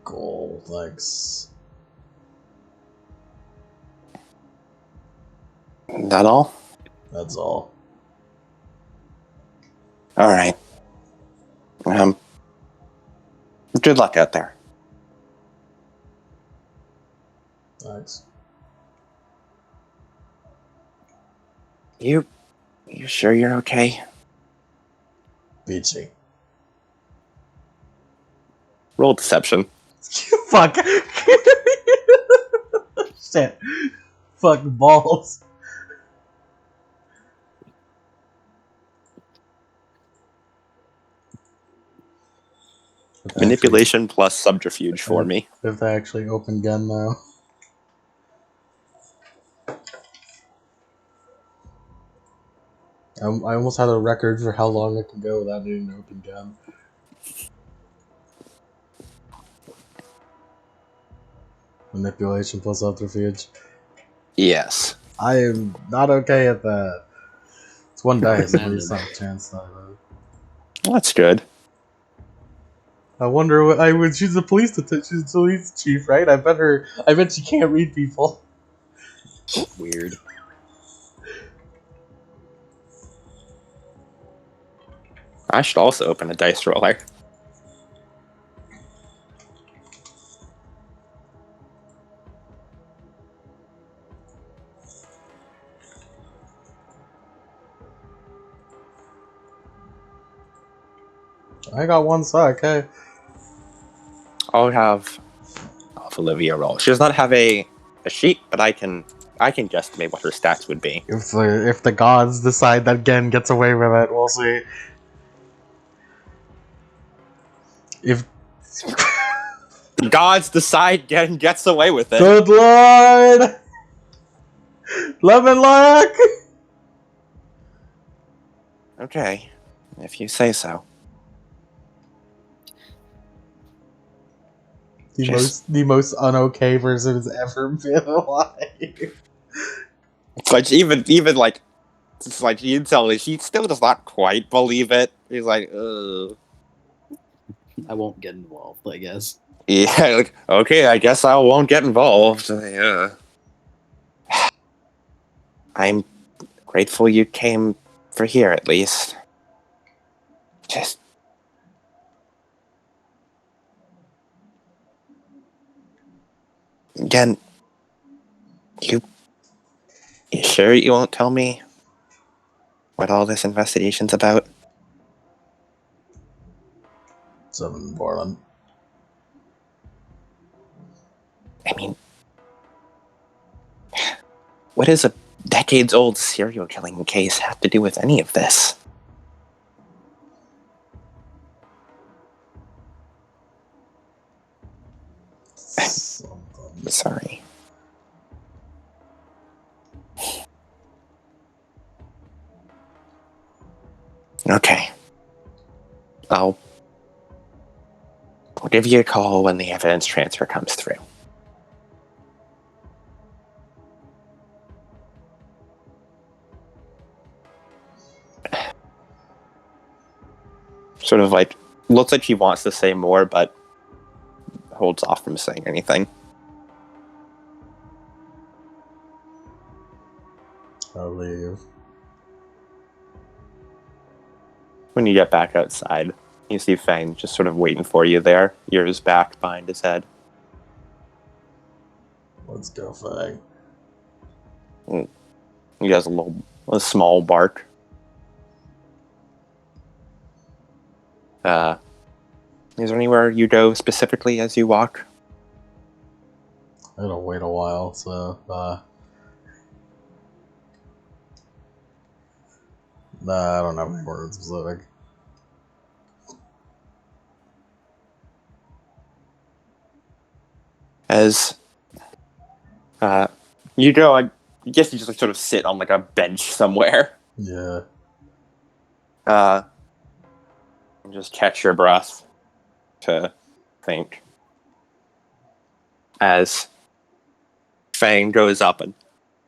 Cool, thanks. That all? That's all. All right. Good luck out there. Thanks. You sure you're okay? Beachy. Roll deception. Fuck. Shit. Fuck balls. Manipulation plus subterfuge for me. If they actually open gun now. I almost had a record for how long I could go without needing to open gun. Manipulation plus subterfuge. Yes. I am not okay at that. It's one dice, at least Imagine. not a chance. Well, that's good. I wonder what I would. She's a police detective. She's a police chief, right? I bet she can't read people. Weird. I should also open a dice roller. I got one suck. Hey, I'll have Olivia roll. She does not have a sheet, but I can guesstimate what her stats would be. if the gods decide that Gen gets away with it, we'll see. If The gods decide Gen gets away with it. good lord, lemon lock. Okay, if you say so. The most unokay person has ever been alive. It's like even like it's like you can tell she still does not quite believe it. He's like, ugh. I won't get involved, I guess. Yeah, like, okay, I guess I won't get involved. Yeah. I'm grateful you came for here at least. Just again, you sure you won't tell me what all this investigation's about? 7 Portland. I mean, what does a decades-old serial killing case have to do with any of this? Something. Sorry. Okay. I'll give you a call when the evidence transfer comes through. Sort of like, looks like she wants to say more, but holds off from saying anything. I'll leave. When you get back outside, you see Fang just sort of waiting for you there, ears back behind his head. Let's go, Fang. He has a small bark. Is there anywhere you go specifically as you walk? It'll wait a while, so nah, I don't have any more specific. As you go, I guess you just like, sort of sit on like a bench somewhere. Yeah. And just catch your breath to think. As Fang goes up and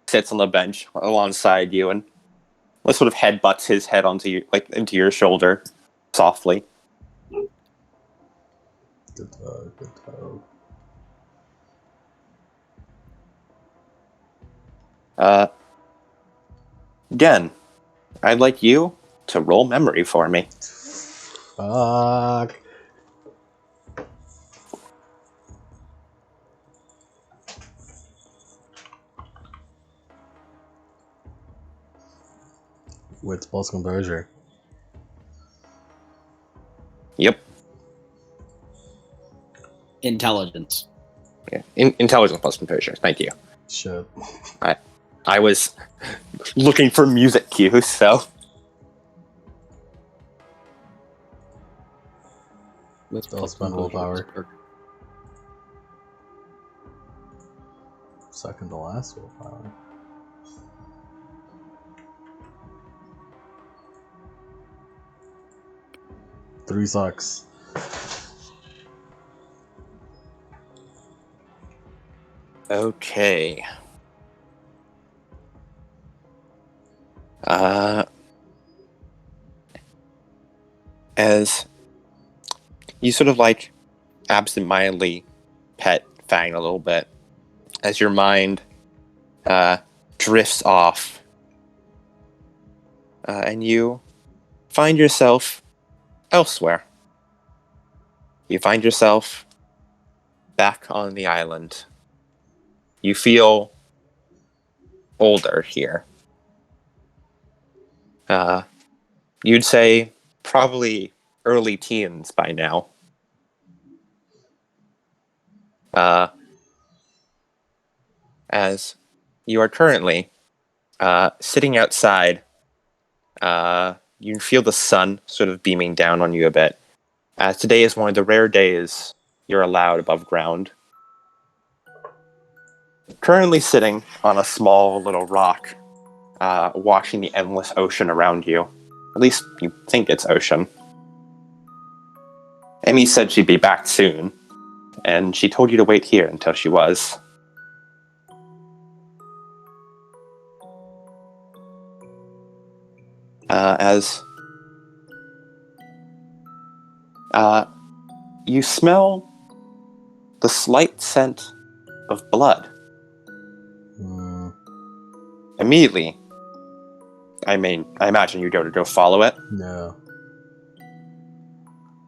sits on the bench alongside you and sort of headbutts his head onto you, like into your shoulder, softly. Good toe, good toe. Again, I'd like you to roll memory for me. Fuck. Wits plus composure. Yep. Intelligence. Yeah. Intelligence plus composure. Thank you. Shit. I was looking for music cues, so. Wits Don't plus spend composure willpower. is perfect. Second to last willpower. Three sucks. Okay. As you sort of like absentmindedly pet Fang a little bit, as your mind drifts off, and you find yourself elsewhere. You find yourself back on the island. You feel older here. You'd say probably early teens by now. As you are currently sitting outside, you feel the sun sort of beaming down on you a bit. As today is one of the rare days you're allowed above ground. Currently sitting on a small little rock, watching the endless ocean around you. At least you think it's ocean. Emmy said she'd be back soon, and she told you to wait here until she was. As you smell the slight scent of blood. Immediately, I imagine you go follow it. No.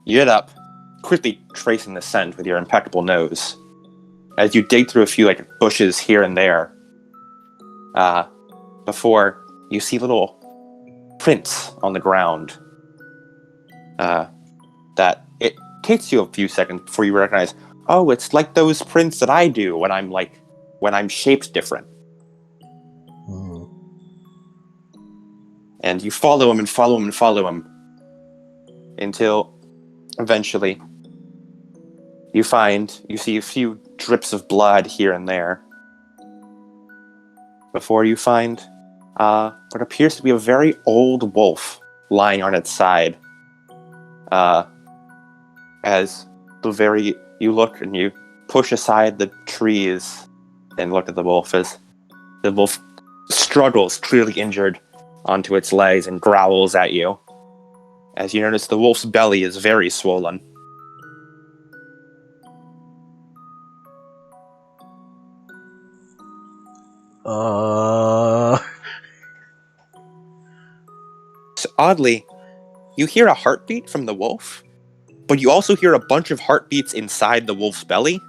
You get up, quickly tracing the scent with your impeccable nose. As you dig through a few bushes here and there, before you see little prints on the ground. That it takes you a few seconds before you recognize, oh, it's like those prints that I do when I'm shaped different. And you follow him and follow him and follow him until eventually you see a few drips of blood here and there before you find what appears to be a very old wolf lying on its side. As you look and you push aside the trees and look at the wolf as the wolf struggles, clearly injured, onto its legs and growls at you. As you notice, the wolf's belly is very swollen. So oddly, you hear a heartbeat from the wolf, but you also hear a bunch of heartbeats inside the wolf's belly.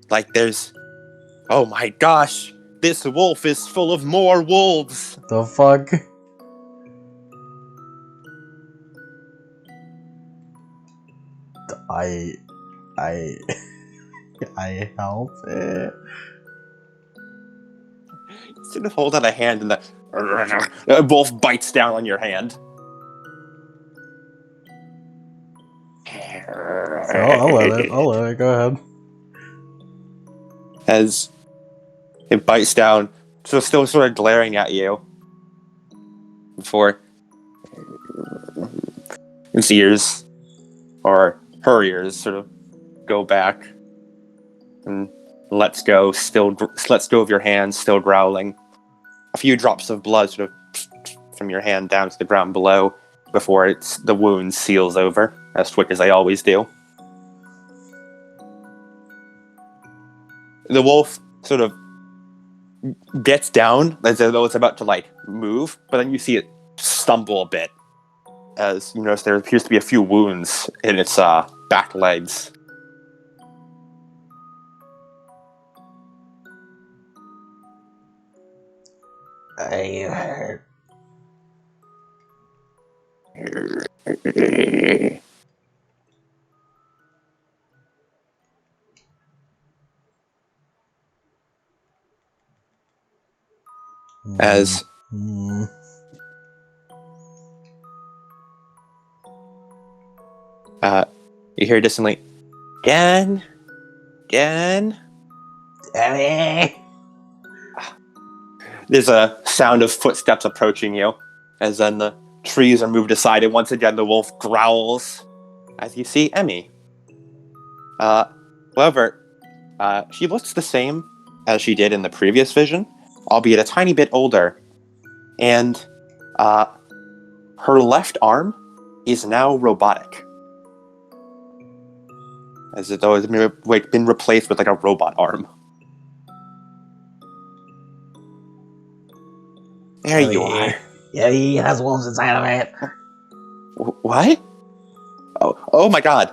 Like there's, oh my gosh, this wolf is full of more wolves. The fuck? I help it. Sort of hold out a hand and the wolf bites down on your hand. I'll let it. Go ahead. As it bites down, so still sort of glaring at you. Before its ears, or her ears, sort of go back and lets go of your hand, still growling. A few drops of blood sort of from your hand down to the ground below before the wound seals over, as quick as they always do. The wolf sort of gets down as though it's about to move, but then you see it stumble a bit as you notice there appears to be a few wounds in its back legs. You hurt. As Mm. you hear distantly, Dan. Daddy! There's a sound of footsteps approaching you, as then the trees are moved aside, and once again the wolf growls as you see Emmy. However, she looks the same as she did in the previous vision, albeit a tiny bit older, and her left arm is now robotic, as though it's been replaced with like a robot arm. There you are. Yeah, he has wolves inside of it. What? Oh my god.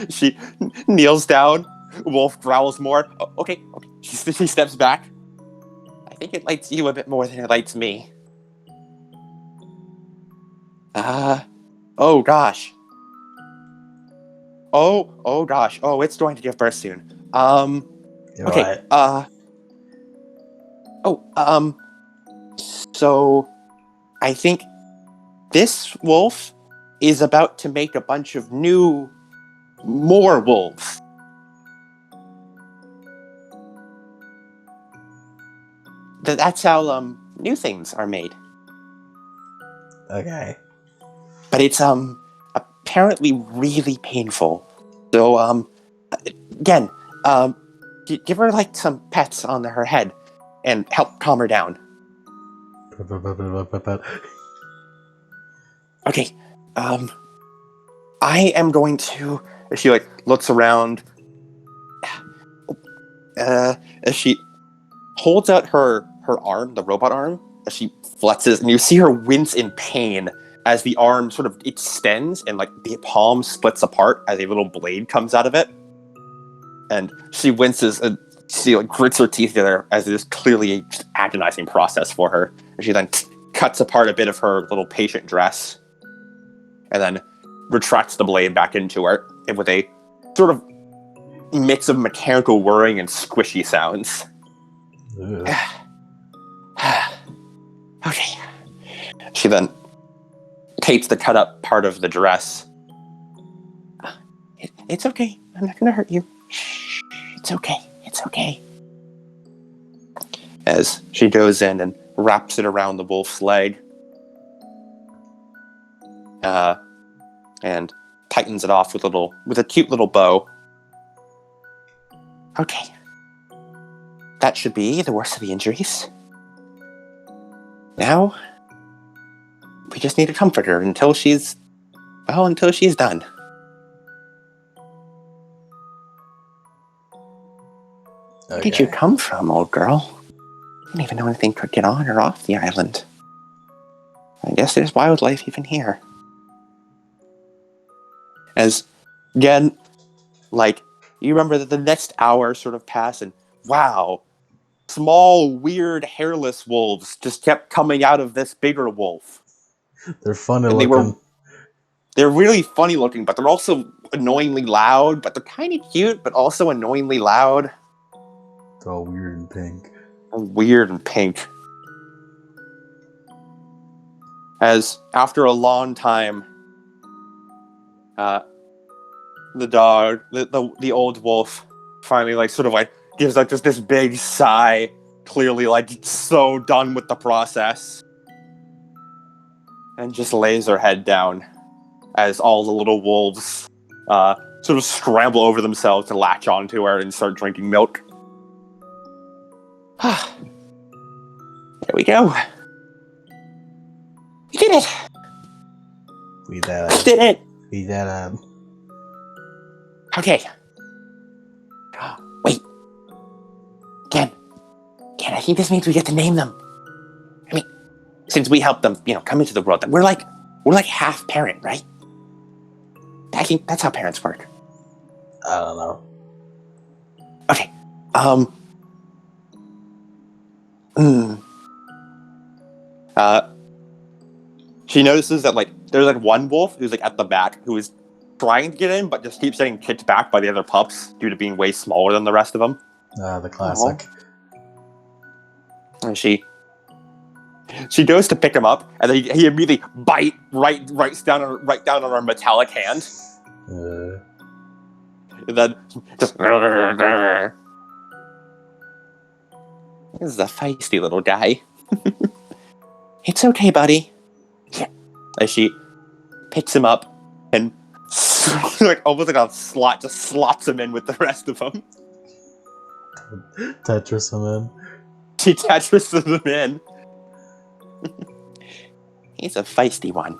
She kneels down. Wolf growls more. Okay. She steps back. I think it lights you a bit more than it lights me. Oh gosh. Oh gosh. Oh, it's going to give birth soon. You're Okay. right. So I think this wolf is about to make a bunch of more wolves. That's how new things are made. Okay. But it's apparently really painful. So again, give her like some pets on her head and help calm her down. Okay. I am going to. She like looks around. As she holds out her arm, the robot arm, as she flexes, and you see her wince in pain as the arm sort of extends and like the palm splits apart as a little blade comes out of it. And she winces and she like grits her teeth together as it is clearly a just agonizing process for her. And she then cuts apart a bit of her little patient dress and then retracts the blade back into her and with a sort of mix of mechanical whirring and squishy sounds. Okay. She then takes the cut up part of the dress. It's okay. I'm not going to hurt you. Shh. It's okay. As she goes in and wraps it around the wolf's leg. And tightens it off with a cute little bow. Okay. That should be the worst of the injuries. Now, we just need to comfort her until she's done. Where did you come from, old girl? I didn't even know anything could get on or off the island. I guess there's wildlife even here. As, again, like, you remember that the next hour sort of passed and, wow, small, weird, hairless wolves just kept coming out of this bigger wolf. They're funny And looking. They're really funny looking, but they're also annoyingly loud, but they're kind of cute, but also annoyingly loud. It's all weird and pink. Weird and pink. As after a long time, the dog, the old wolf, finally like sort of like gives like just this big sigh, clearly like so done with the process, and just lays her head down as all the little wolves sort of scramble over themselves to latch onto her and start drinking milk. There we go. We did it! We did it. Did it! We did it. Okay. Wait. Ken, I think this means we get to name them. I mean, since we helped them, come into the world, we're like half parent, right? I think that's how parents work. I don't know. Okay. She notices that there's one wolf who's at the back who is trying to get in, but just keeps getting kicked back by the other pups due to being way smaller than the rest of them. The classic. And she goes to pick him up, and then he immediately right down on her metallic hand. And then just this is a feisty little guy. It's okay, buddy. Yeah. As she picks him up and almost like a slot, just slots him in with the rest of them. Tetris him in. She Tetrises him in. He's a feisty one.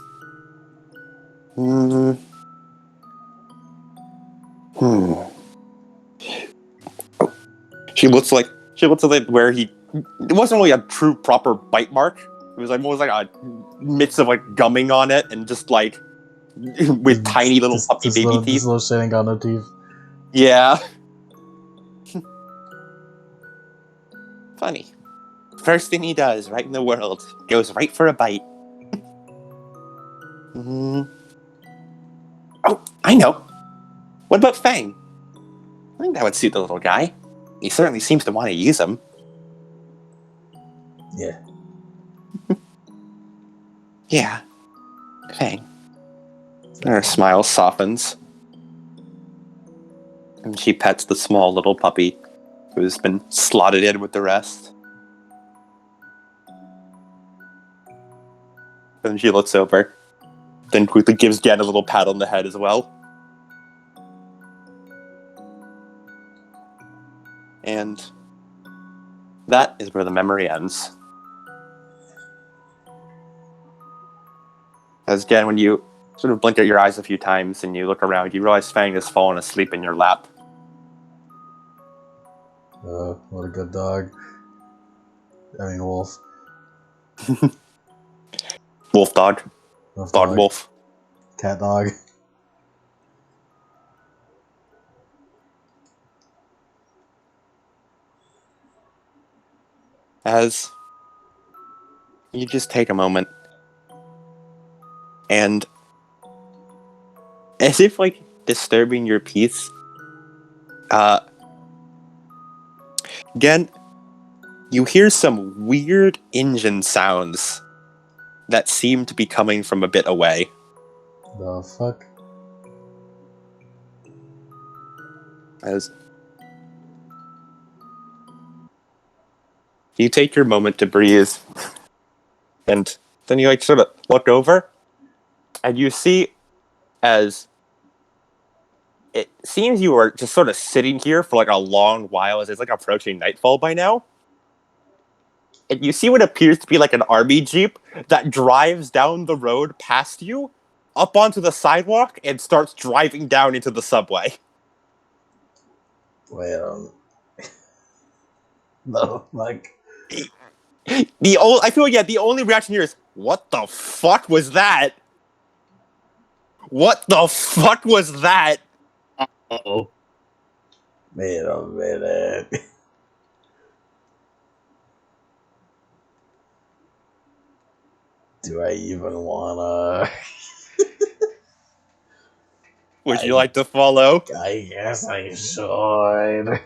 She looks like where it wasn't really a true proper bite mark. It was more like a mix of gumming on it and just with tiny little puppy baby teeth. Just little shitting on her teeth. Yeah. Funny. First thing he does right in the world, goes right for a bite. Oh, I know. What about Fang? I think that would suit the little guy. He certainly seems to want to use him. Yeah. Yeah. Fang. Her smile softens. And she pets the small little puppy who's been slotted in with the rest. Then she looks over. Then quickly gives Gan a little pat on the head as well. And that is where the memory ends. As again, when you sort of blink at your eyes a few times and you look around, you realize Fang has fallen asleep in your lap. What a good dog. I mean, wolf. Wolf dog. Dog wolf. Cat dog. As you just take a moment and as if disturbing your peace, again, you hear some weird engine sounds that seem to be coming from a bit away. The fuck? As you take your moment to breathe, and then you sort of look over, and you see as it seems you were just sort of sitting here for a long while as it's approaching nightfall by now. And you see what appears to be an army jeep that drives down the road past you, up onto the sidewalk, and starts driving down into the subway. Wait, no, I feel the only reaction here is, what the fuck was that? What the fuck was that? Uh-oh. Wait a minute. Do I even wanna? Would you like to follow? I guess I should.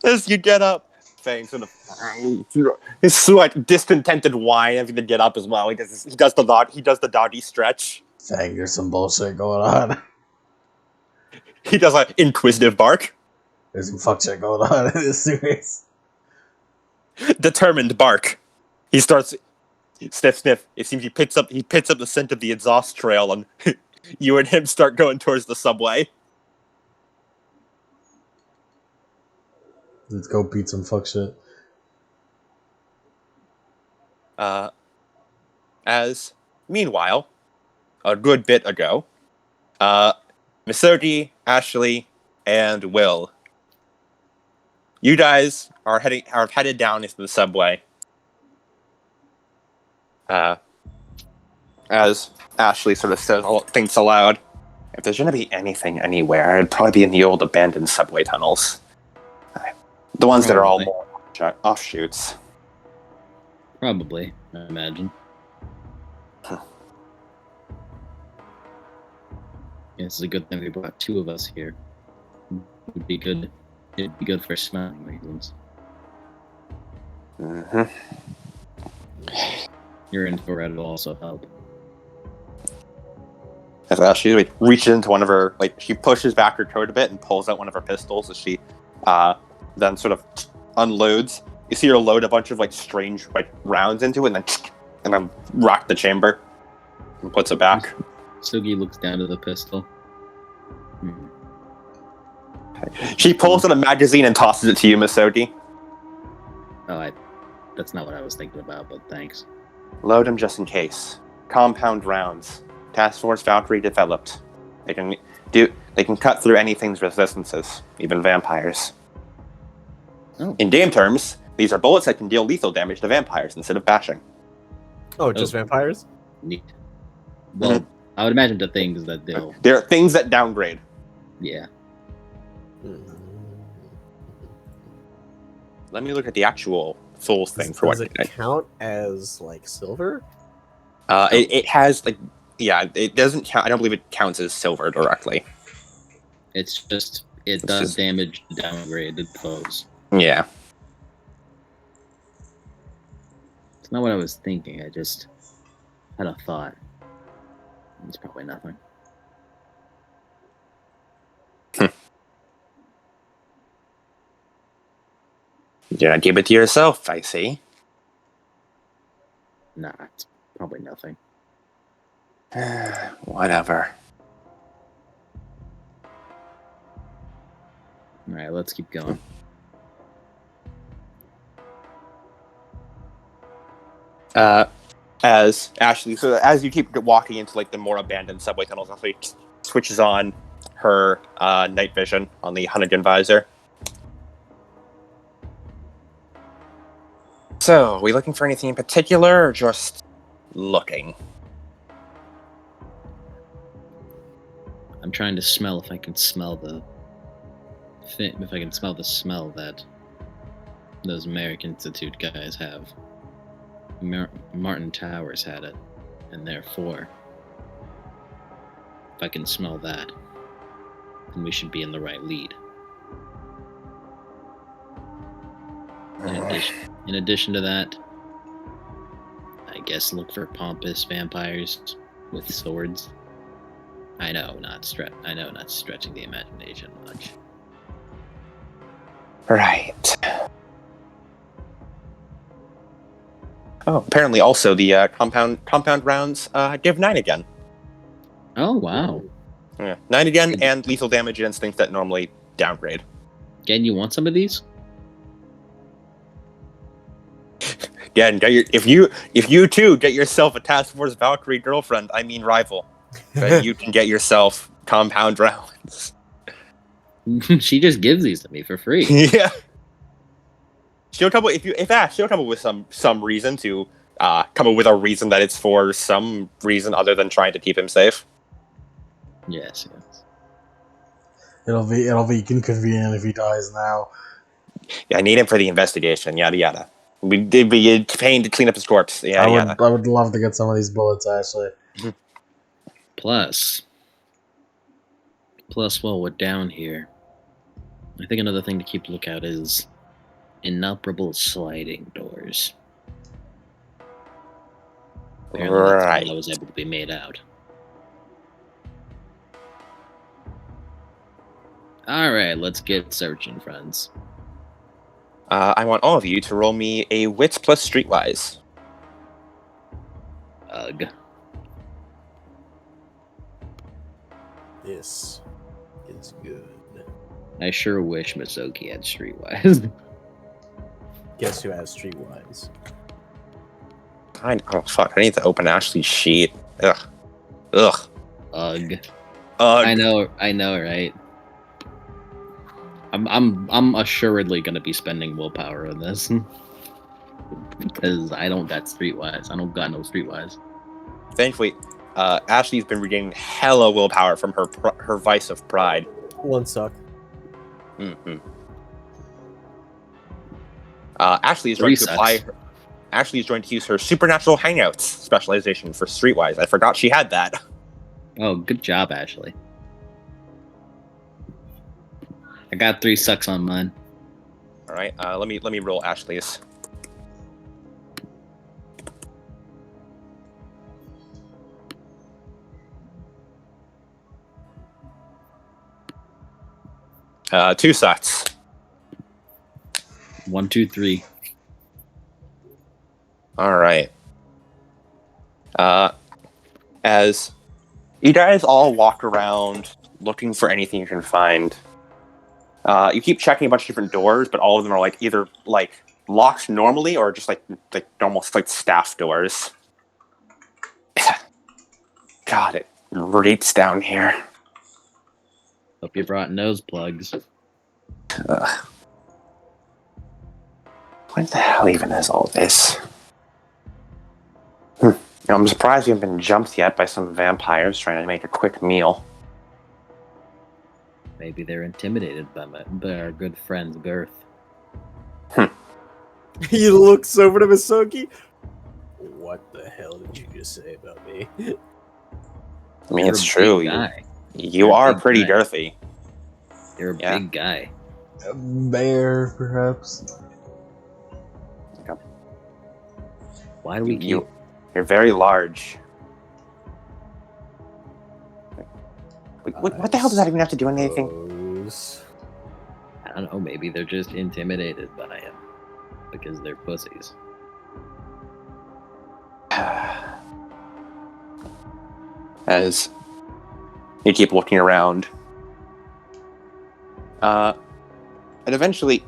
As you get up, Fang sort of his discontented whine having to get up as well. He does the doggy stretch. Fang, there's some bullshit going on. He does an inquisitive bark. There's some fuck shit going on in this series. Determined bark. He starts sniff. It seems he picks up the scent of the exhaust trail, and you and him start going towards the subway. Let's go beat some fuck shit. As meanwhile, a good bit ago, Misogi, Ashley, and Will, you guys are headed down into the subway. As Ashley sort of thinks aloud, if there's going to be anything anywhere, it'd probably be in the old abandoned subway tunnels. The ones that are all offshoots. Probably, I imagine. It's a good thing we brought two of us here. It'd be good. It'd be good for smelling reasons. Mm-hmm. Your infrared will also help. As she reaches into one of her, she pushes back her coat a bit and pulls out one of her pistols as she then sort of unloads. You see her load a bunch of strange rounds into it and then rock the chamber and puts it back. Sugi looks down to the pistol. She pulls out a magazine and tosses it to you, Miss Sogi. Oh, that's not what I was thinking about, but thanks. Load them just in case. Compound rounds. Task Force Valkyrie developed. They can cut through anything's resistances, even vampires. Oh. In game terms, these are bullets that can deal lethal damage to vampires instead of bashing. Oh, just vampires? Neat. Well, I would imagine the things that they'll... There are things that downgrade. Yeah. Let me look at the actual full thing for what does it count as silver? It has it doesn't count. I don't believe it counts as silver directly. It's just does damage to downgraded foes. Yeah. It's not what I was thinking. I just had a thought. It's probably nothing. You're not keep it to yourself, I see. Nah, it's probably nothing. Whatever. Alright, let's keep going. As you keep walking into the more abandoned subway tunnels, Ashley switches on her night vision on the Hunnigan visor. So, are we looking for anything in particular, or just looking? I'm trying to smell if I can smell the smell that those American Institute guys have. Martin Towers had it, and therefore, if I can smell that, then we should be in the right lead. In addition to that, I guess look for pompous vampires with swords. I know, not stretching the imagination much. Right. Oh, apparently also the compound rounds give 9 again. Oh, wow. Yeah, 9 again, and lethal damage against things that normally downgrade. Again, you want some of these? Again, if you too get yourself a Task Force Valkyrie girlfriend, I mean rival, then you can get yourself compound rounds. She just gives these to me for free. Yeah. She'll come up she'll come up with some reason to come up with a reason that it's for some reason other than trying to keep him safe. Yes. It'll be inconvenient if he dies now. Yeah, I need him for the investigation. Yada yada. We'd be paying to clean up his corpse. Yeah, I would love to get some of these bullets actually. Plus, while we're down here, I think another thing to keep a lookout is inoperable sliding doors. Apparently that's Right. how I was able to be made out. Alright, let's get searching, friends. I want all of you to roll me a wits plus streetwise. Ugh. This is good. I sure wish Misoki had Streetwise. Guess who has Streetwise? Oh fuck! I need to open Ashley's sheet. Ugh. Ugh. I know, right? I'm assuredly gonna be spending willpower on this. Because I don't got Streetwise. I don't got no Streetwise. Thankfully, Ashley's been regaining hella willpower from her vice of pride. One suck. Mm-hmm. Ashley is Three going to apply. sucks. Ashley is going to use her supernatural hangouts specialization for Streetwise. I forgot she had that. Oh, good job, Ashley. I got 3 sucks on mine. All right, let me roll Ashley's. Two sucks. 1, 2, 3. All right. As you guys all walk around looking for anything you can find, you keep checking a bunch of different doors, but all of them are like either like locked normally or just like almost like staff doors. God, it reeks down here. Hope you brought nose plugs. What the hell even is all this? I'm surprised we haven't been jumped yet by some vampires trying to make a quick meal. Maybe they're intimidated by our good friend's girth. He looks over to Misogi. What the hell did you just say about me? I mean, You're it's a true. big guy. You You're a are big pretty guy. girthy. You're a Yeah. big guy. A bear, perhaps. Why do we keep... You're very large. What the hell does that even have to do with anything? Suppose- I don't know, maybe they're just intimidated by him. Because they're pussies. As you keep looking around. And eventually,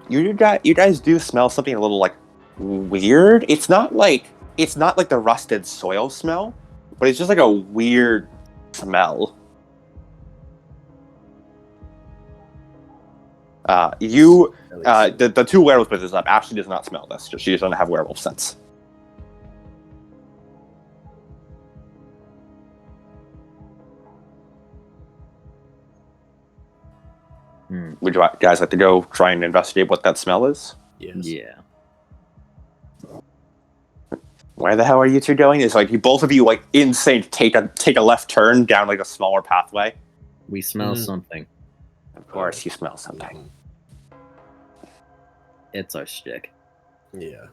you guys do smell something a little, like, weird. It's not like the rusted soil smell, but it's just like a weird smell. The two werewolf business up. Ashley does not smell this. She doesn't have werewolf sense. Would you guys like to go try and investigate what that smell is? Yes. Yeah. Where the hell are you two going? It's like you both of you like in sync take a left turn down like a smaller pathway. We smell something. Of course, you smell something. It's our shtick. Yeah.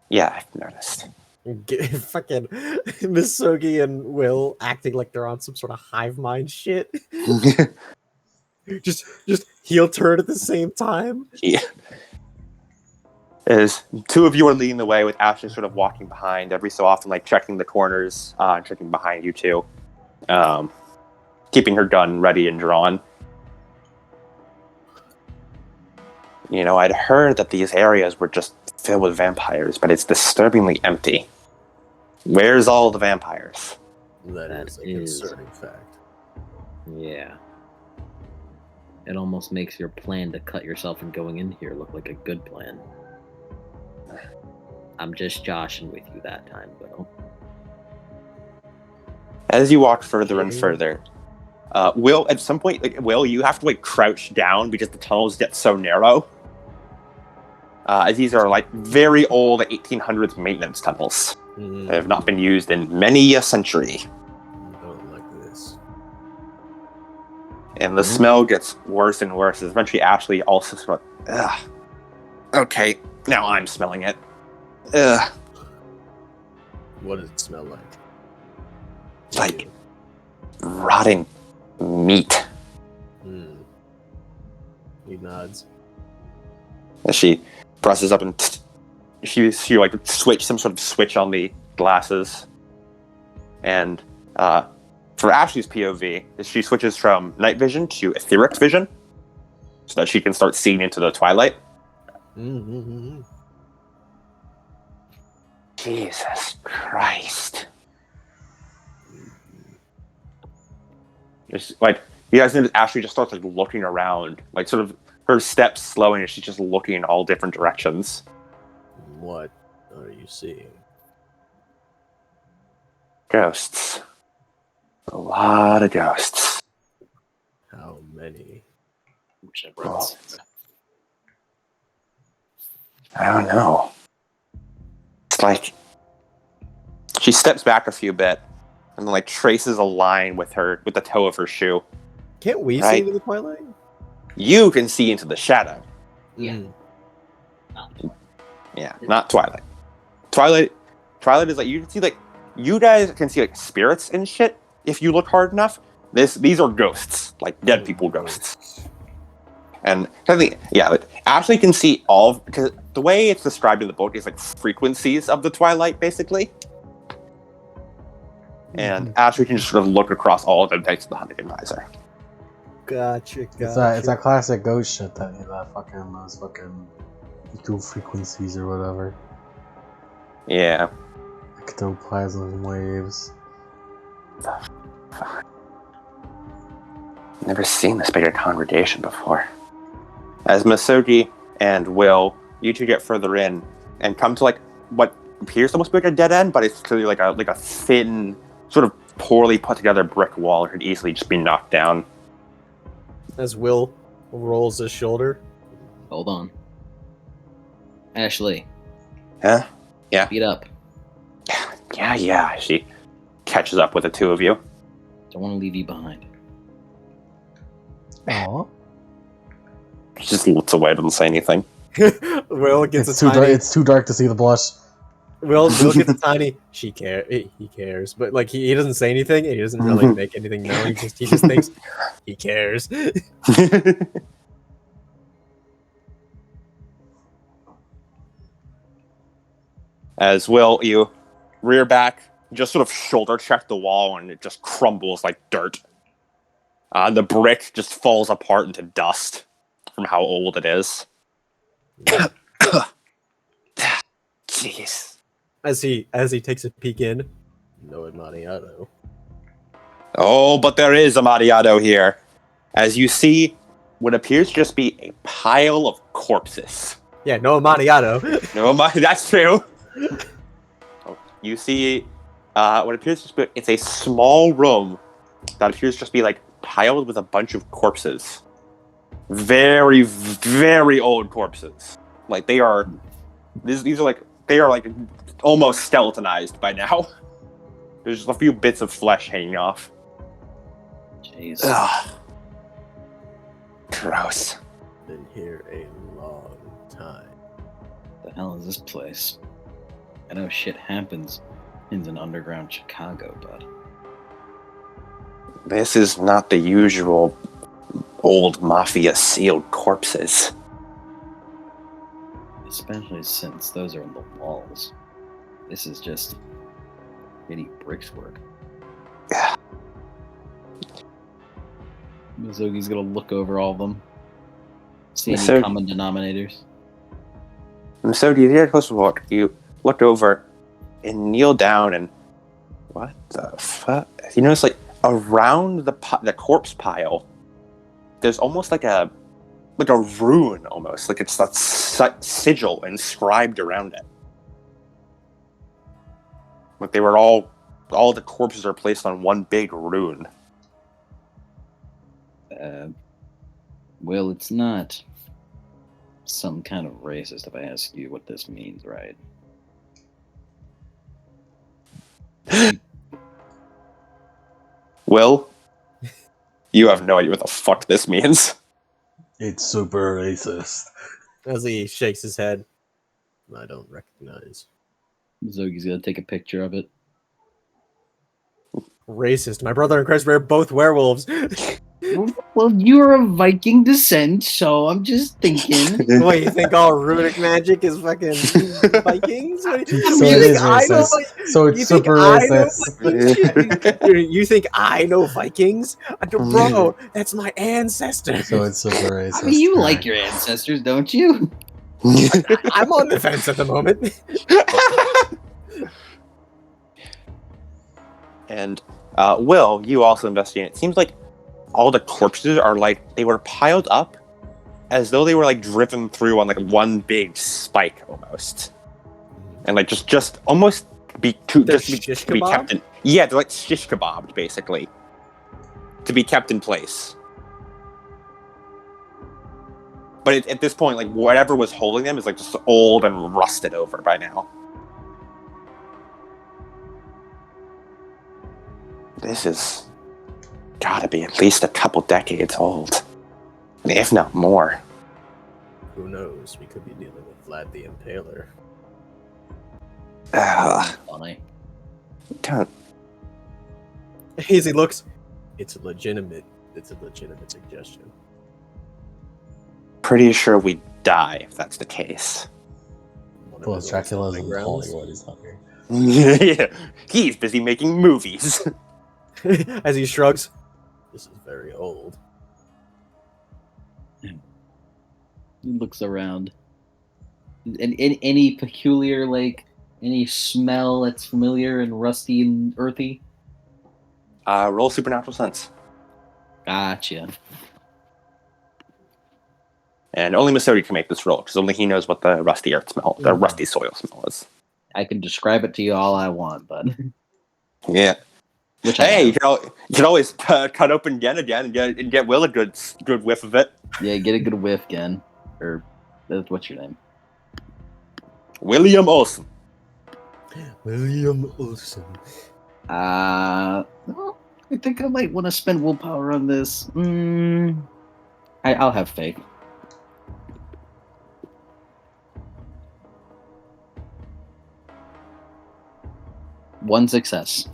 Yeah, I've noticed. Fucking Misogi and Will acting like they're on some sort of hive mind shit. just heel turn at the same time. Yeah. As two of you are leading the way with Ashley sort of walking behind every so often, like checking the corners, checking behind you two, keeping her gun ready and drawn. You know, I'd heard that these areas were just filled with vampires, but it's disturbingly empty. Where's all the vampires? That is a concerning fact. Yeah. It almost makes your plan to cut yourself and going in here look like a good plan. I'm just joshing with you that time, Will. As you walk further and further, Will, at some point, Will, you have to crouch down because the tunnels get so narrow. As these are very old 1800s maintenance tunnels. They have not been used in many a century. I don't like this. And the smell gets worse and worse. Eventually, Ashley also sort of, ugh. Okay, now I'm smelling it. Ugh. What does it smell like? Like rotting meat. He nods. As she presses up and she switch some sort of switch on the glasses. And for Ashley's POV, she switches from night vision to etheric vision so that she can start seeing into the twilight. Jesus Christ. Just you guys notice Ashley just starts looking around, sort of her steps slowing and she's just looking in all different directions. What are you seeing? Ghosts. A lot of ghosts. How many? Wish I brought I don't know. It's like she steps back a few bit and then like traces a line with the toe of her shoe. Can't we see Right. into the twilight? You can see into the shadow. Yeah. Yeah, not Twilight. Twilight is like you can see like you guys can see like spirits and shit if you look hard enough. These are ghosts, like dead people ghosts. And I think but Ashley can see all because the way it's described in the book is like frequencies of the Twilight, basically. And Ashley can just sort of look across all of them thanks to the hunting advisor. Gotcha. It's that classic ghost shit that those fucking eco frequencies or whatever. Yeah. Ectoplasm waves. Never seen this big a congregation before. As Masogi and Will, you two get further in and come to like what appears to almost be like a dead end, but it's clearly like a thin, sort of poorly put together brick wall that could easily just be knocked down. As Will rolls his shoulder. Hold on. Ashley. Huh? Yeah. Beat up. Yeah. She catches up with the two of you. Don't want to leave you behind. Aww. She just looks away, doesn't say anything. Will gets It's a too tiny. dark. It's too dark to see the blush. Will gets a tiny. He cares, but like he doesn't say anything, and he doesn't really make anything known. He just thinks he cares. As Will, you rear back, just sort of shoulder check the wall, and it just crumbles like dirt. The brick just falls apart into dust from how old it is. Jeez. As he takes a peek in, no Amontillado. Oh, but there is a Amontillado here. As you see, what appears to just be a pile of corpses. Yeah, no Amontillado. No, that's true. You see, what appears to be it's a small room that appears to just be like piled with a bunch of corpses. Very, very old corpses. Like they are. These are like they are like almost skeletonized by now. There's just a few bits of flesh hanging off. Jeez. Ugh. Gross. Been here a long time. What the hell is this place? I know shit happens in an underground Chicago, but This is not the usual old mafia sealed corpses. especially since those are in the walls. This is just really bricks work. Yeah. Mizogi's gonna look over all of them. See any Mizogi- common denominators. And so you did close to look. You look over and kneel down and what the fuck? You notice like around the corpse pile, there's almost like a rune almost. Like it's that sigil inscribed around it. Like they were all the corpses are placed on one big rune. Well, it's not some kind of racist if I ask you what this means, right? Will, you have no idea what the fuck this means. It's super racist. As he shakes his head, I don't recognize. Mizogi's gonna take a picture of it. Racist. My brother and Chris were both werewolves. Well, you're of Viking descent, so I'm just thinking. What, you think all runic magic is fucking Vikings? What, So you it think is I know? racist. So You it's think super I know racist. Vikings? You think I know Vikings? Bro, that's my ancestor. So it's super racist. I mean, you Right. like your ancestors, don't you? I'm on the fence at the moment. And Will, you also investigate. It seems like all the corpses are like they were piled up as though they were like driven through on like one big spike almost, and like just almost be too They're just be, shish to be kebab? kept in. Yeah, they're like shish kebabbed basically to be kept in place. But at this point, like, whatever was holding them is, like, just old and rusted over by now. This has gotta be at least a couple decades old. If not more. Who knows? We could be dealing with Vlad the Impaler. Funny. Don't. Hazy looks. It's a legitimate suggestion. Pretty sure we'd die if that's the case. Well, Dracula's in Grounds. Hollywood. He's not here. Yeah, he's busy making movies. As he shrugs. This is very old. He looks around. And any peculiar, like, any smell that's familiar and rusty and earthy? Roll supernatural sense. Gotcha. And only Missouri can make this roll, because only he knows what the rusty earth smell, the rusty soil smell is. I can describe it to you all I want, but... Yeah. Which Hey, you can always cut open Gen again and get Will a good whiff of it. Yeah, get a good whiff, Gen. Or, what's your name? William Olsen. William Olsen. Well, I think I might want to spend willpower on this. I'll have faith. One success.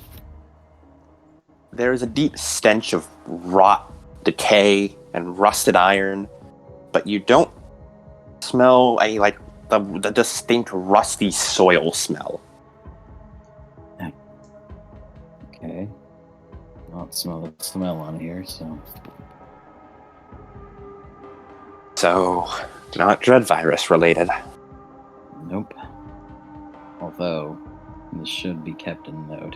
There is a deep stench of rot, decay, and rusted iron, but you don't smell any, like, the distinct rusty soil smell. Okay. I don't smell the smell on here, so... So, not dread virus related. Nope. Although, this should be kept in note.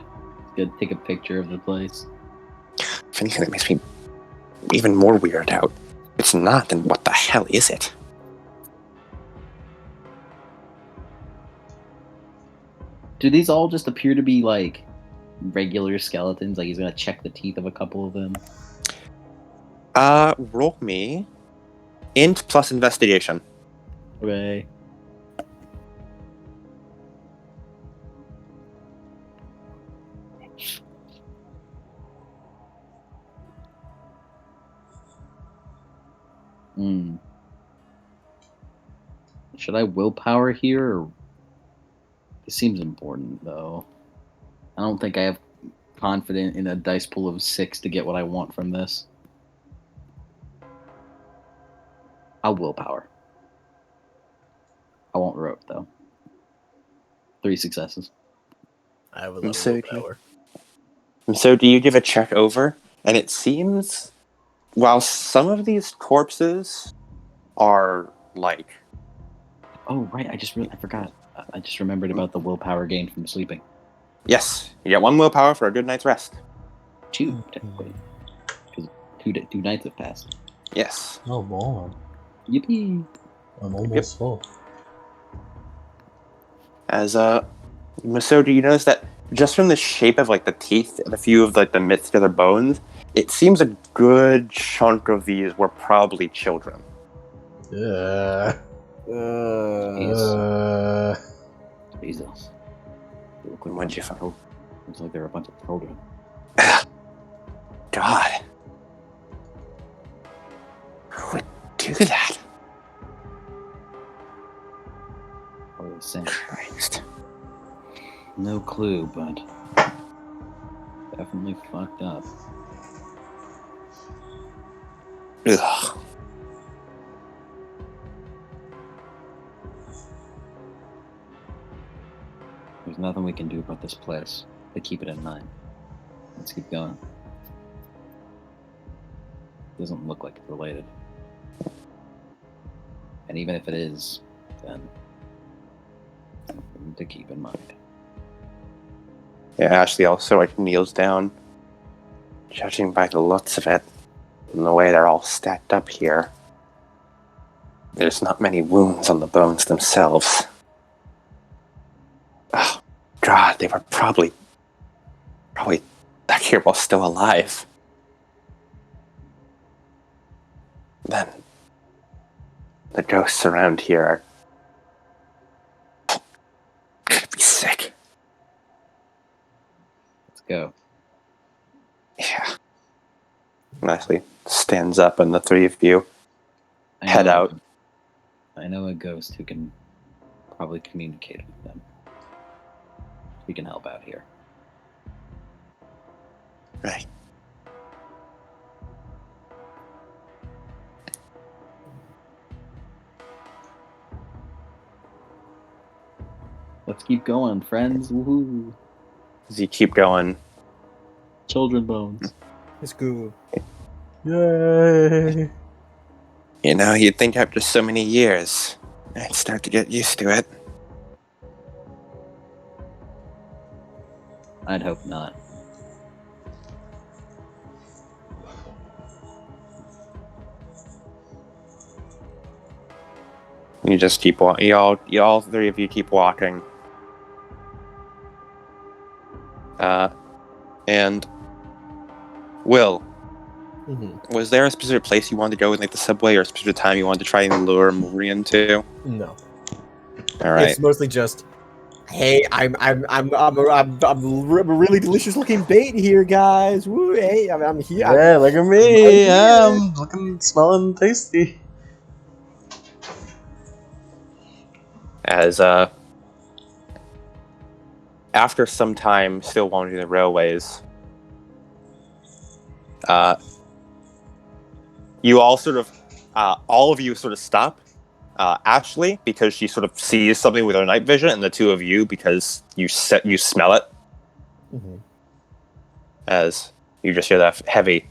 Good, take a picture of the place. If anything, that makes me even more weirded out. It's not, then what the hell is it? Do these all just appear to be, like, regular skeletons? Like, he's gonna check the teeth of a couple of them? Roll me int plus investigation. Okay. Should I willpower here? Or... It seems important, though. I don't think I have confidence in a dice pool of 6 to get what I want from this. I'll willpower. I won't rope, though. 3 successes. I have a lot So of willpower. So do you give a check over? And it seems, while some of these corpses are, like... Oh, right. I forgot. I just remembered about the willpower gained from sleeping. Yes, you get 1 willpower for a good night's rest. 2, technically. Because 2 nights have passed. Yes. Oh boy, Yippee! I'm almost full. As, Masoda, you notice that just from the shape of, like, the teeth and a few of, like, the midst of their bones, it seems a good chunk of these were probably children. Yeah. Jesus. They look like What'd you find? Looks like they're a bunch of children. God. Who would do that? What are they saying? Christ. No clue, but definitely fucked up. Ugh. There's nothing we can do about this place. But keep it in mind. Let's keep going. Doesn't look like it's related. And even if it is, then something to keep in mind. Yeah, Ashley also, like, kneels down. Judging by the looks of it, and the way they're all stacked up here, there's not many wounds on the bones themselves. Oh, God, they were probably back here while still alive. The ghosts around here are gonna be sick. Let's go. Yeah. Leslie stands up and the three of you I head know- out. I know a ghost who can probably communicate with them. We can help out here. Right. Let's keep going, friends. Woohoo! As you keep going, Children bones. It's cool. Yay! you know, you'd think after so many years, I'd start to get used to it. I'd hope not. You just keep walking. Y'all three of you keep walking. And Will, was there a specific place you wanted to go in, like the subway, or a specific time you wanted to try and lure Morien to? No. All right. It's mostly just, hey, I'm a really delicious looking bait here, guys. Woo, hey, I'm here. Yeah, look at me. Yeah, I'm looking, smelling tasty. As after some time still wandering the railways, you all sort of, all of you sort of stop. Ashley, because she sort of sees something with her night vision, and the two of you, because you smell it. Mm-hmm. As you just hear that heavy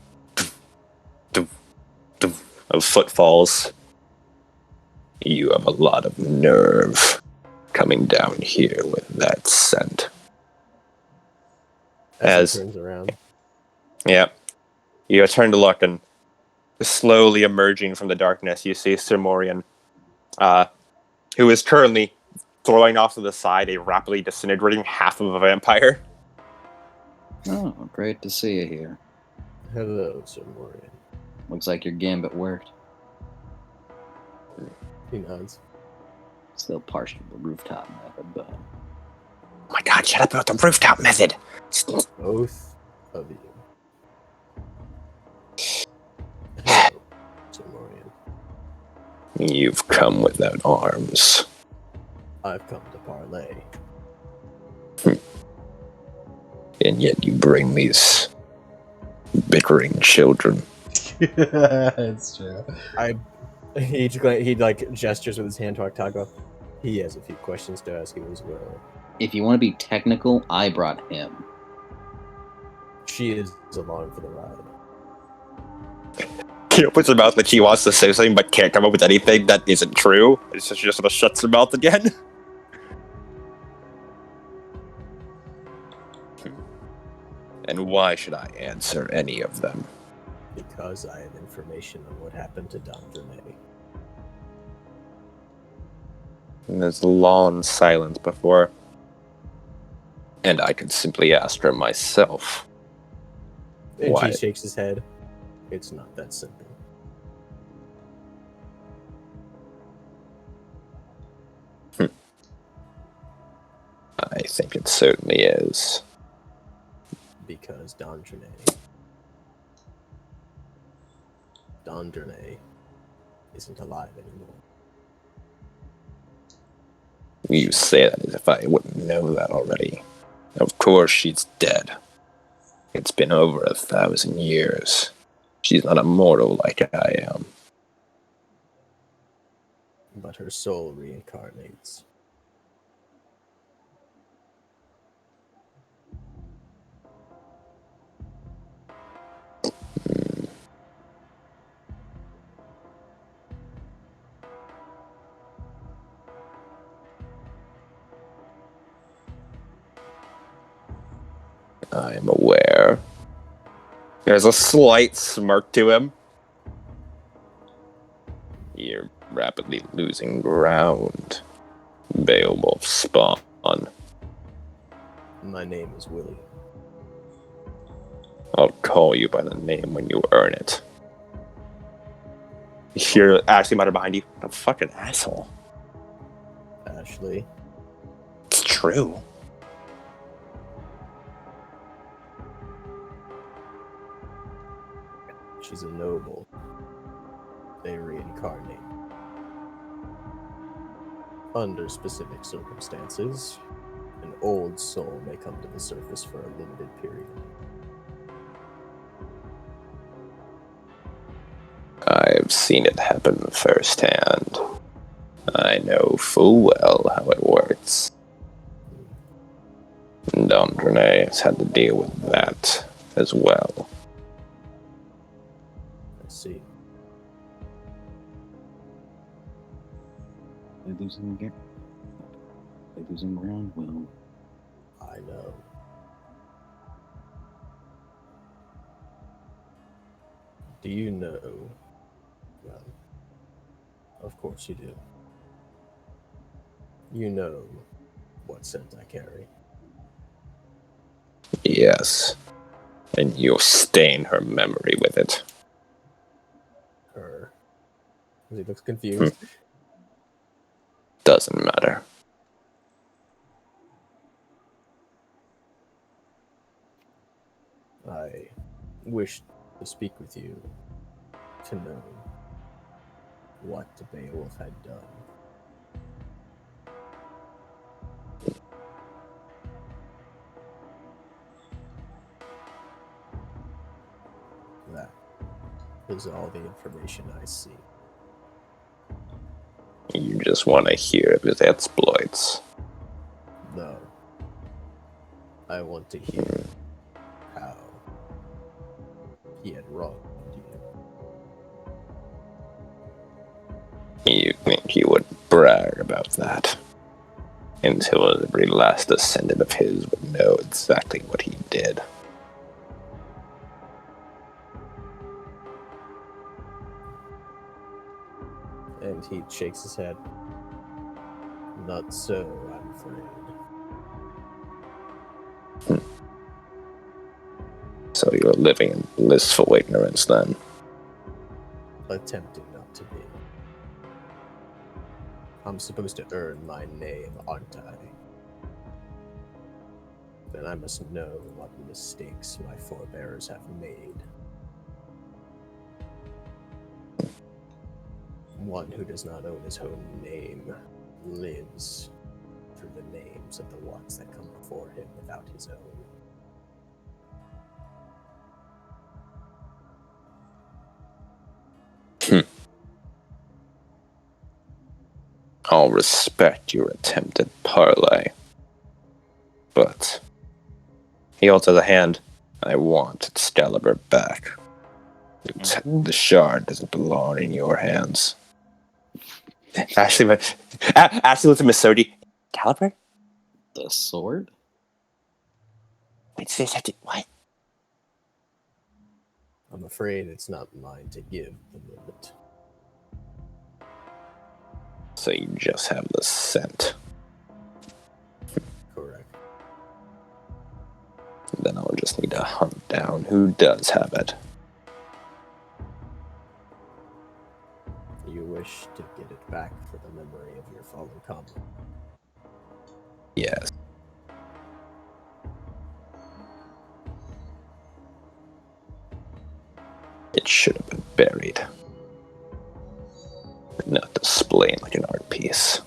of footfalls. You have a lot of nerve coming down here with that scent. As he turns around. Yeah. You turn to look, and slowly emerging from the darkness, you see Sir Morien, who is currently throwing off to the side a rapidly disintegrating half of a vampire. Oh, great to see you here. Hello, Sir Morien. Looks like your gambit worked. He nods. Still partial to the rooftop method, but Oh my god, shut up about the rooftop method! Both of you. Hello, Sir Morien. You've come without arms. I've come to parlay. And yet you bring these bickering children. It's true. He like gestures with his hand to Octago. He has a few questions to ask you as well. if you want to be technical, I brought him. She is along for the ride. He opens her mouth like she wants to say something but can't come up with anything that isn't true. So she just sort of shuts her mouth again. And why should I answer any of them? Because I have information on what happened to Don Vernet. And there's a long silence before. And I could simply ask her myself. And Why? she shakes his head. It's not that simple. I think it certainly is. Because Don Durnay isn't alive anymore. You say that as if I wouldn't know that already. Of course she's dead. It's been over 1,000 years. She's not immortal like I am. But her soul reincarnates. I'm aware. There's a slight smirk to him. You're rapidly losing ground, Beowulf Spawn. My name is Willie. I'll call you by the name when you earn it. You hear Ashley mutter behind you. What a fucking asshole. Ashley. It's true. She's a noble. They reincarnate. Under specific circumstances, an old soul may come to the surface for a limited period. I've seen it happen firsthand. I know full well how it works. And Androne has had to deal with that as well. I see. They're losing ground, Will. I know. Do you know? Well, of course you do. You know what scent I carry. Yes. And you'll stain her memory with it. Her. He looks confused. Doesn't matter. I wish to speak with you to know what Beowulf had done. That is all the information I see. You just want to hear of his exploits. No. I want to hear how he had wronged you. You think he would brag about that? Until every last descendant of his would know exactly what he did. And he shakes his head. Not so, I'm afraid. So you're living in blissful ignorance then. Attempting not to be. I'm supposed to earn my name, aren't I? Then I must know what mistakes my forebears have made. One who does not own his own name lives through the names of the ones that come before him without his own. I'll respect your attempted parlay. But he holds out a hand. I want Excalibur back. The shard doesn't belong in your hands. Ashley looks at Miss Sodi. Excalibur? The sword? Wait, say something. What? I'm afraid it's not mine to give the moment. So you just have the scent. Correct. Then I'll just need to hunt down who does have it. You wish to get it back for the memory of your fallen comrade. Yes. It should have been buried. Not displayed like an art piece.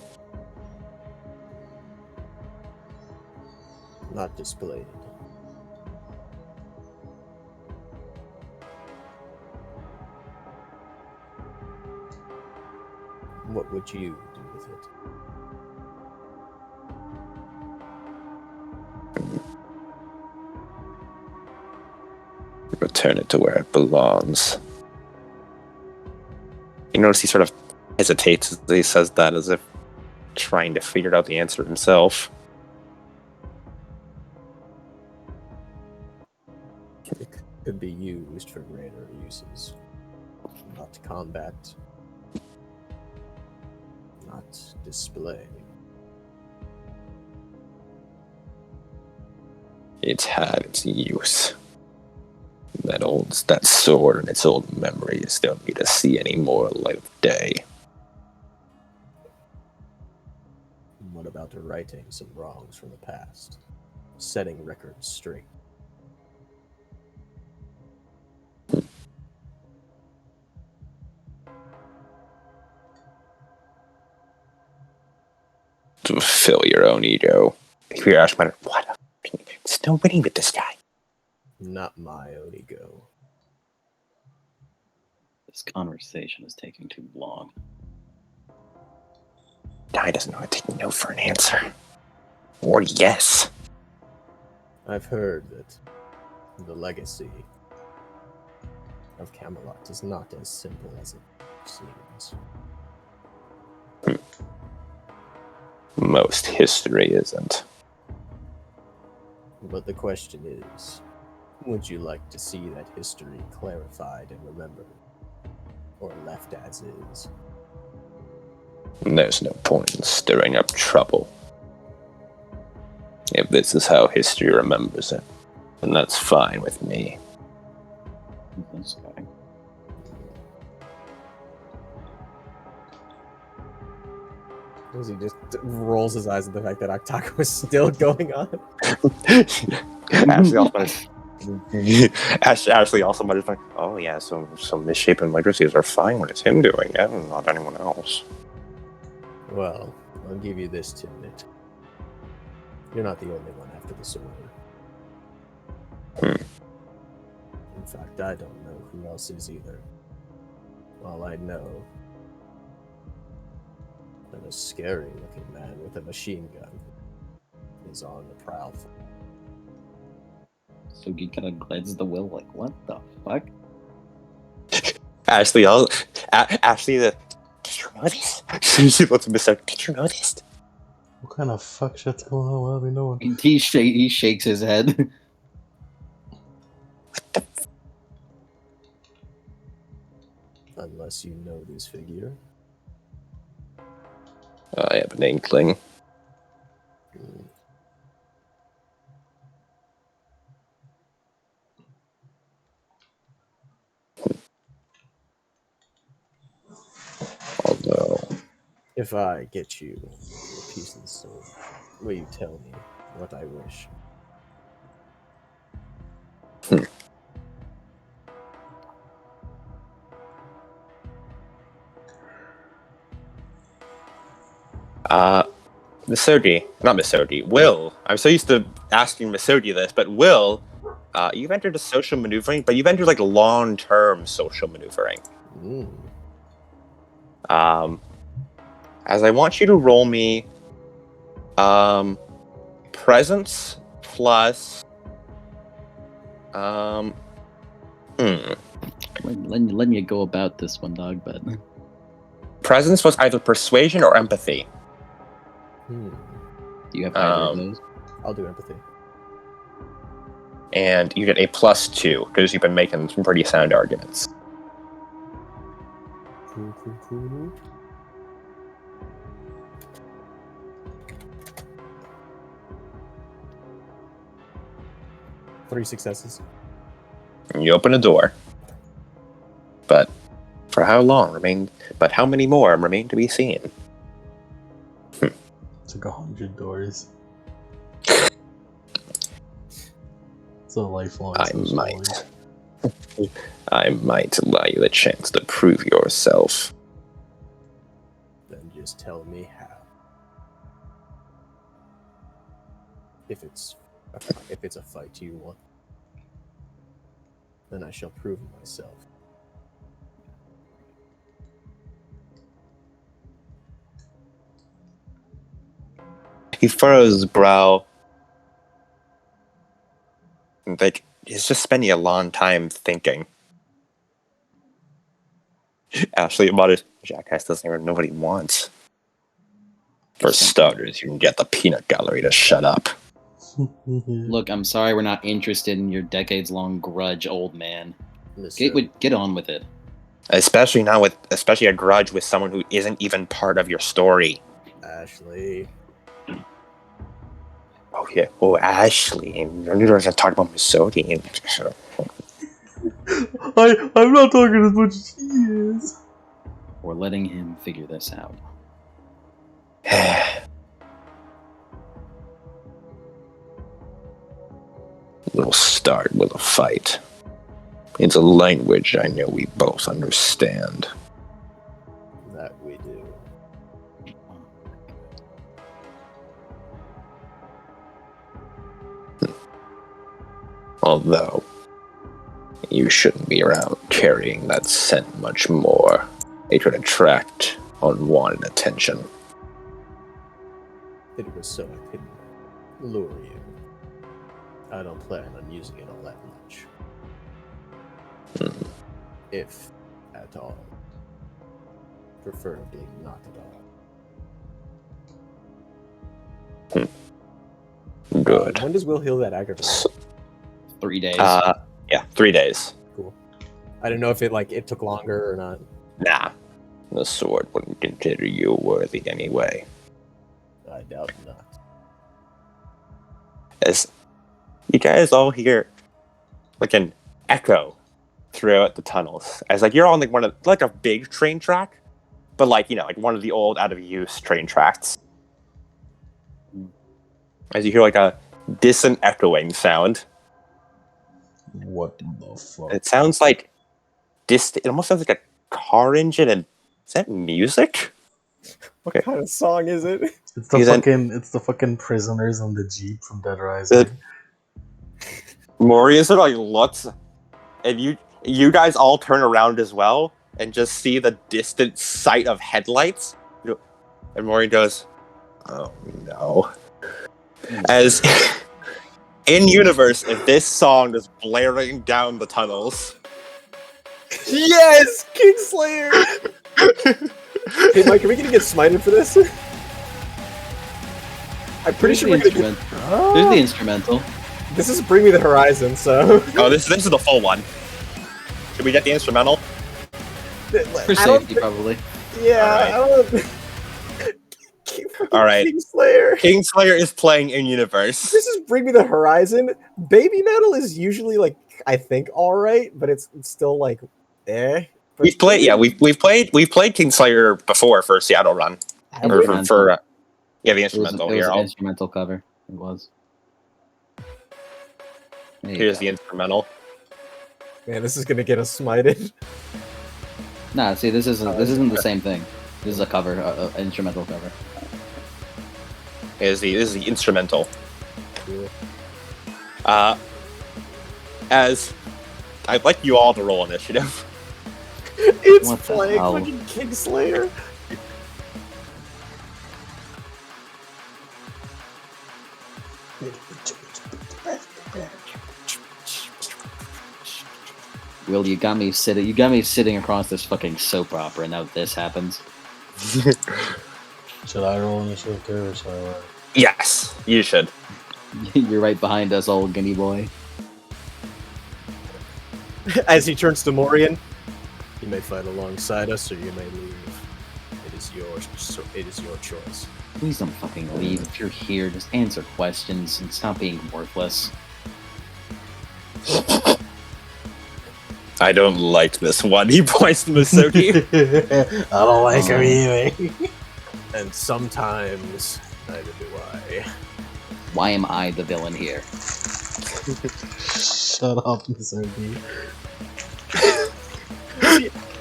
Not displayed. What would you do with it? Return it to where it belongs. You notice he sort of hesitates as he says that, as if trying to figure out the answer himself. It could be used for greater uses. Not combat. Not display. It's had its use. That sword and its old memories don't need to see any more light of day. What about righting some wrongs from the past? Setting records straight? To fulfill your own ego. If you're asking, what? There's no winning with this guy. Not my own ego. This conversation is taking too long. Guy doesn't know how to take no for an answer. Or yes. I've heard that the legacy of Camelot is not as simple as it seems. Most history isn't. But the question is, would you like to see that history clarified and remembered? Or left as is? There's no point in stirring up trouble. If this is how history remembers it, then that's fine with me. This guy. He just rolls his eyes at the fact that Oktaka was still going on. Ashley also might have been like, oh yeah, so misshapen legacies are fine when it's him doing it and not anyone else. Well, I'll give you this tidbit. You're not the only one after the sword. In fact, I don't know who else is either. All I know that a scary-looking man with a machine gun is on the prowl. So he kind of glides the will like, what the fuck? Ashley, did you know this? She looks at Miss Oak, did you know this? What kind of fuck shit's going on? What are we doing? He shakes his head. Unless you know this figure. I have an inkling. Although, If I get you a piece of the sword, will you tell me what I wish? Misogi, Will, I'm so used to asking Misogi this, but Will, you've entered a social maneuvering, but you've entered like long-term social maneuvering. As I want you to roll me, presence plus, Letting you go about this one, dog, but presence plus either persuasion or empathy. do you have either of those? I'll do empathy. And you get a +2 because you've been making some pretty sound arguments. Cool. 3 successes. You open a door. But for how long but how many more remain to be seen? It's like 100 doors. It's a lifelong I might allow you the chance to prove yourself. Then just tell me how. If it's a fight you want, then I shall prove myself. He furrows his brow. Like, he's just spending a long time thinking. Ashley about it. Jackass doesn't even know what he wants. For starters, you can get the peanut gallery to shut up. Look, I'm sorry we're not interested in your decades-long grudge, old man. Listen, Get on with it. Especially a grudge with someone who isn't even part of your story. Ashley. Oh yeah. Oh, Ashley. And you're going to talk about Misogi. I'm not talking as much as he is. We're letting him figure this out. We'll start with a fight. It's a language I know we both understand. That we do. Although, you shouldn't be around carrying that scent much more. It could attract unwanted attention. It was so I couldn't lure you. I don't plan on using it all that much. If at all. Preferably not at all. Good. When does Will heal that aggravation? 3 days. Yeah, 3 days. Cool. I didn't know if it took longer or not. Nah. The sword wouldn't consider you worthy anyway. I doubt not. As you guys all hear like an echo throughout the tunnels, as like you're on like a big train track, but like one of the old out of use train tracks. As you hear like a distant echoing sound. What the fuck? It sounds like distant. It almost sounds like a car engine. And is that music? What kind of song is it? It's the fucking prisoners on the Jeep from Dead Rising. Morien sort of like looks, and you guys all turn around as well and just see the distant sight of headlights. And Morien goes, "Oh no!" As in universe, this song is blaring down the tunnels. Yes, Kingslayer. Hey, Mike, are we gonna get smited for this? I'm pretty sure we're gonna get... There's the instrumental. This is Bring Me the Horizon, so... Oh, this is the full one. Should we get the instrumental? For safety, probably. Yeah, All right. I don't... All right. Kingslayer. Kingslayer is playing in universe. This is Bring Me the Horizon. Baby metal is usually like, I think, all right, but it's still like, eh. But We've played Kingslayer before for Seattle Run. Or for the instrumental It was here. an instrumental cover. It was. Here's the instrumental. Man, this is gonna get us smited. Nah, see, this isn't the same thing. This is a cover, an instrumental cover. This is the instrumental. Cool. As I'd like you all to roll initiative. It's What the playing hell? fucking Kingslayer. Will, you got me sitting across this fucking soap opera, and now this happens. Should I roll initiative too, or should I? Yes, you should. You're right behind us, old guinea boy. As he turns to Morien, you may fight alongside us, or you may leave. It is yours. So it is your choice. Please don't fucking leave. If you're here, just answer questions and stop being worthless. I don't like this one. He points to Misoki. I don't like him either. And sometimes neither do I. Why am I the villain here? Shut up, Misoki.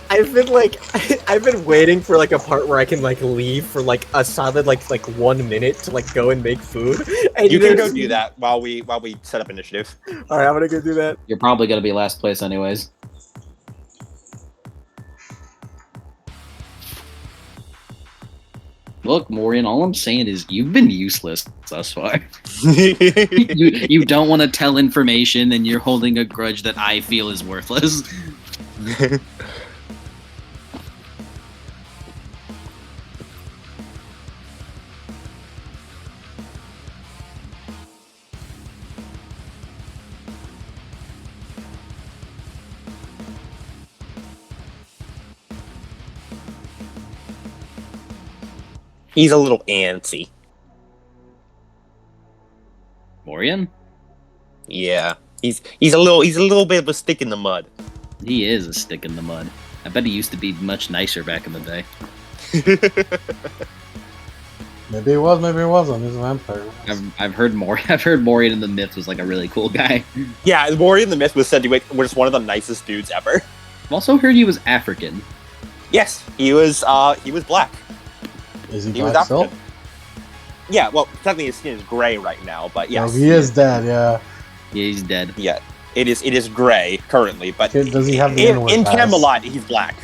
I've been waiting for like a part where I can like leave for like a solid like 1 minute to like go and make food. And You can go do that while we set up initiative. All right, I'm gonna go do that. You're probably gonna be last place anyways. Look, Morien, all I'm saying is you've been useless thus far. You don't want to tell information, and you're holding a grudge that I feel is worthless. He's a little antsy. Morien? Yeah, he's a little bit of a stick in the mud. He is a stick in the mud. I bet he used to be much nicer back in the day. Maybe it was, maybe it wasn't. He's a vampire. I've heard more. I've heard Morien in the Myth was like a really cool guy. Yeah, Morien the Myth was said to be just one of the nicest dudes ever. I've also heard he was African. Yes, he was black. Is he He was black still? African. Yeah, well, technically his skin is gray right now, but yes. Oh, he is dead, yeah. Yeah, he's dead. Yeah, it is gray currently, but Does he have the in inward pass? Camelot he's black.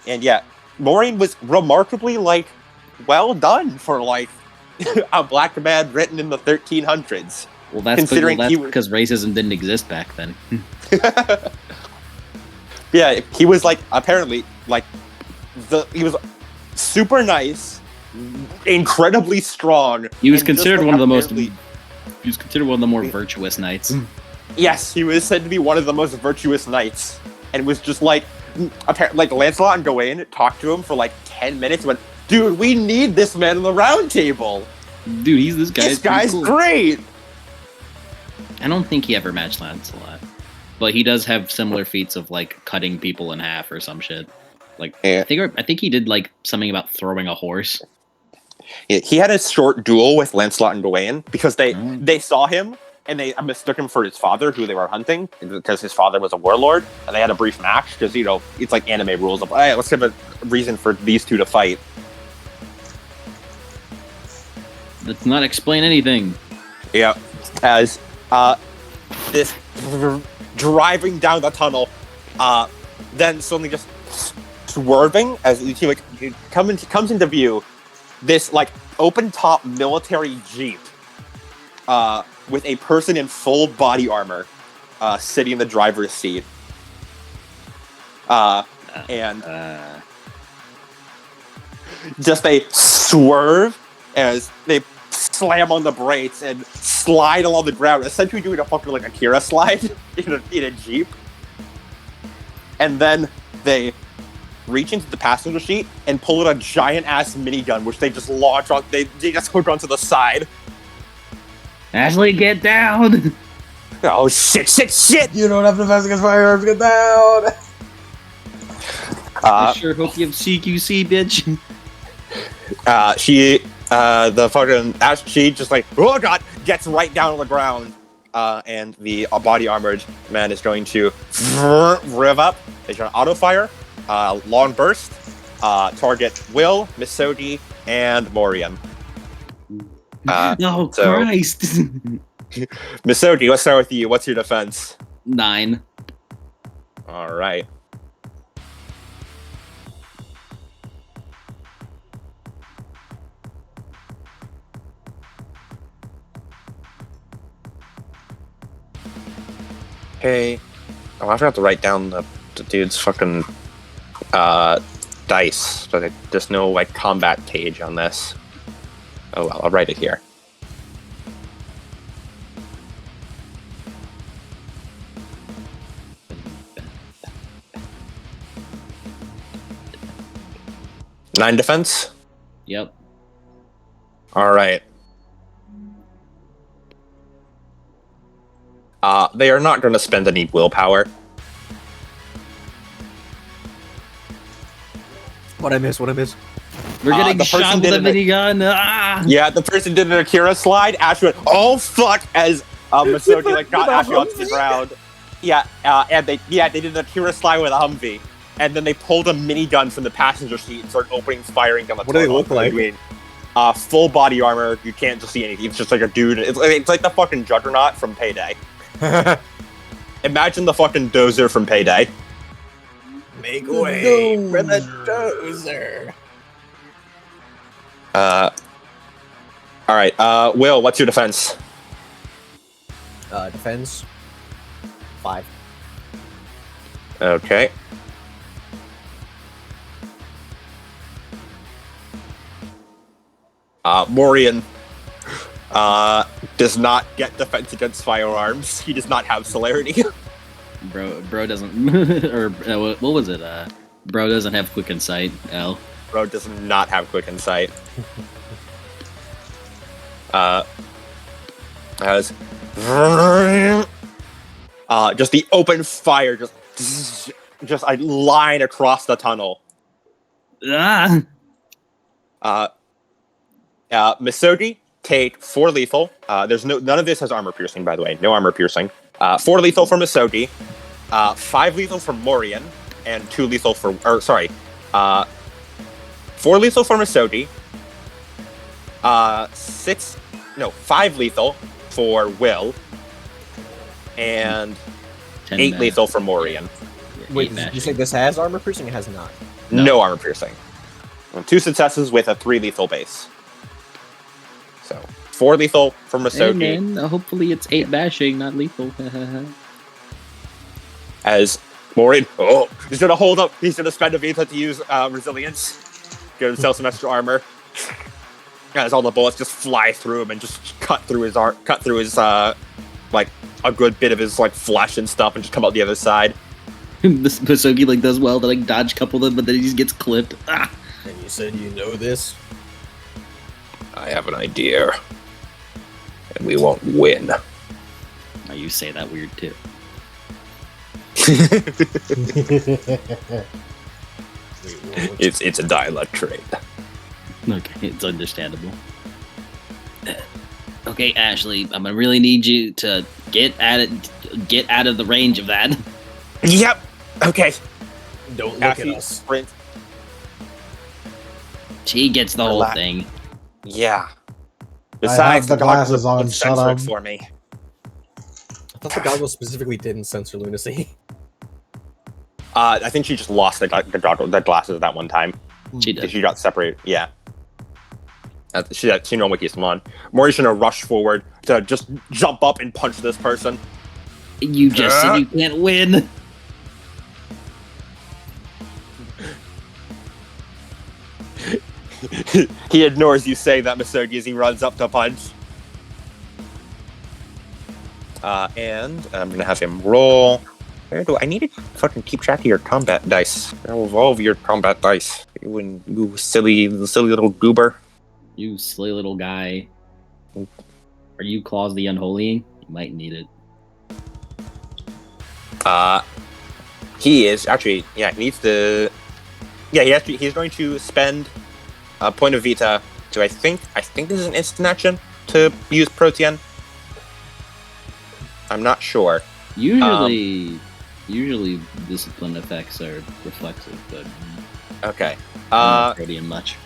And yeah, Morien was remarkably well done for a black man written in the 1300s. Well, that's Considering he was- because racism didn't exist back then. Yeah, he was apparently he was super nice, incredibly strong. He was and just, considered one of the most. apparently- He was considered one of the more virtuous knights. Yes, he was said to be one of the most virtuous knights, and was just Lancelot and Gawain talked to him for 10 minutes. And went, dude, we need this man on the round table. Dude, this guy. This guy's great. I don't think he ever matched Lancelot, but he does have similar feats of cutting people in half or some shit. Yeah. I think he did something about throwing a horse. He had a short duel with Lancelot and Gawain because they saw him and they mistook him for his father, who they were hunting, because his father was a warlord, and they had a brief match because it's like anime rules of, hey, let's give a reason for these two to fight. Let's not explain anything. Yeah, as this driving down the tunnel, then suddenly just swerving as he comes into view. This open top military jeep with a person in full body armor sitting in the driver's seat, and just they swerve as they slam on the brakes and slide along the ground, essentially doing a fucking Akira slide in a jeep, and then they reach into the passenger seat and pull out a giant ass minigun, which they just launch on. They just hook onto the side. Ashley, get down! Oh shit! You don't have to fast against firearms, get down! I sure hope you have CQC, bitch. She just oh god, gets right down on the ground, and the body armored man is going to rev up. He's going to auto fire. Long burst, target Will, Misodi, and Morien. Oh, Christ. Misodi, let's start with you. What's your defense? 9. Alright. Hey. Oh, I forgot to write down the dude's fucking dice, but there's no combat page on this. Oh well, I'll write it here. Nine defense? Yep. Alright. They are not going to spend any willpower. What I miss? We're getting the shot person with a did minigun. Ah! Yeah, the person did an Akira slide. Ash went, oh fuck, as Misodi got Ash onto the ground. Yeah, and they did an Akira slide with a Humvee, and then they pulled a minigun from the passenger seat and started firing down the tunnel. What do they look like? Full body armor. You can't just see anything. It's just like a dude. It's like the fucking Juggernaut from Payday. Imagine the fucking Dozer from Payday. Make way for the dozer. Alright, Will, what's your defense? Defense 5. Okay. Morien does not get defense against firearms. He does not have celerity. Bro doesn't. Or what was it? Bro doesn't have quick insight. L. Bro does not have quick insight. As just the open fire just just a line across the tunnel. Ah! Misogi, take 4 lethal. There's none of this has armor piercing, by the way. No armor piercing. 4 lethal for Misogi, 5 lethal for Morien, and 2 lethal for 4 lethal for Misogi, 5 lethal for Will, and 8 lethal for Morien. Wait, did you say this has armor piercing? It has not. No armor piercing. 2 successes with a 3 lethal base. So 4 lethal for Misogi. Hey man, hopefully it's 8 bashing, not lethal. As Morien, he's gonna hold up. He's gonna spend a Vita to use resilience. Get himself some extra armor. As all the bullets just fly through him and just cut through his like a good bit of his like flesh and stuff, and just come out the other side. Misogi like does well to like dodge a couple of them, but then he just gets clipped. Ah! And you said you know this? I have an idea. And we won't win. Now you say that weird too. It's a dialect trait. Okay, it's understandable. Okay, Ashley, I'm gonna really need you to get out of the range of that. Yep. Okay. Don't look After at you us. sprint. She gets the whole thing. Yeah. I have the glasses goggles on, look shut censored up. for me. I thought the goggles specifically didn't censor lunacy. I think she just lost the glasses at that one time. She did. She got separated. Yeah. She normally keeps them on. Mori's gonna rush forward to just jump up and punch this person. You just said you can't win. He ignores you saying that, Misogi, as he runs up to punch. And I'm gonna have him roll. Where do I need to fucking keep track of your combat dice? I'll evolve your combat dice. You silly little goober. You silly little guy. Are you Claws the Unholying? You might need it. He is actually, he needs to. Yeah, he's going to spend a point of Vita to I think this is an instant action to use Protean. I'm not sure. Usually discipline effects are reflexive, but Okay. not Protean much.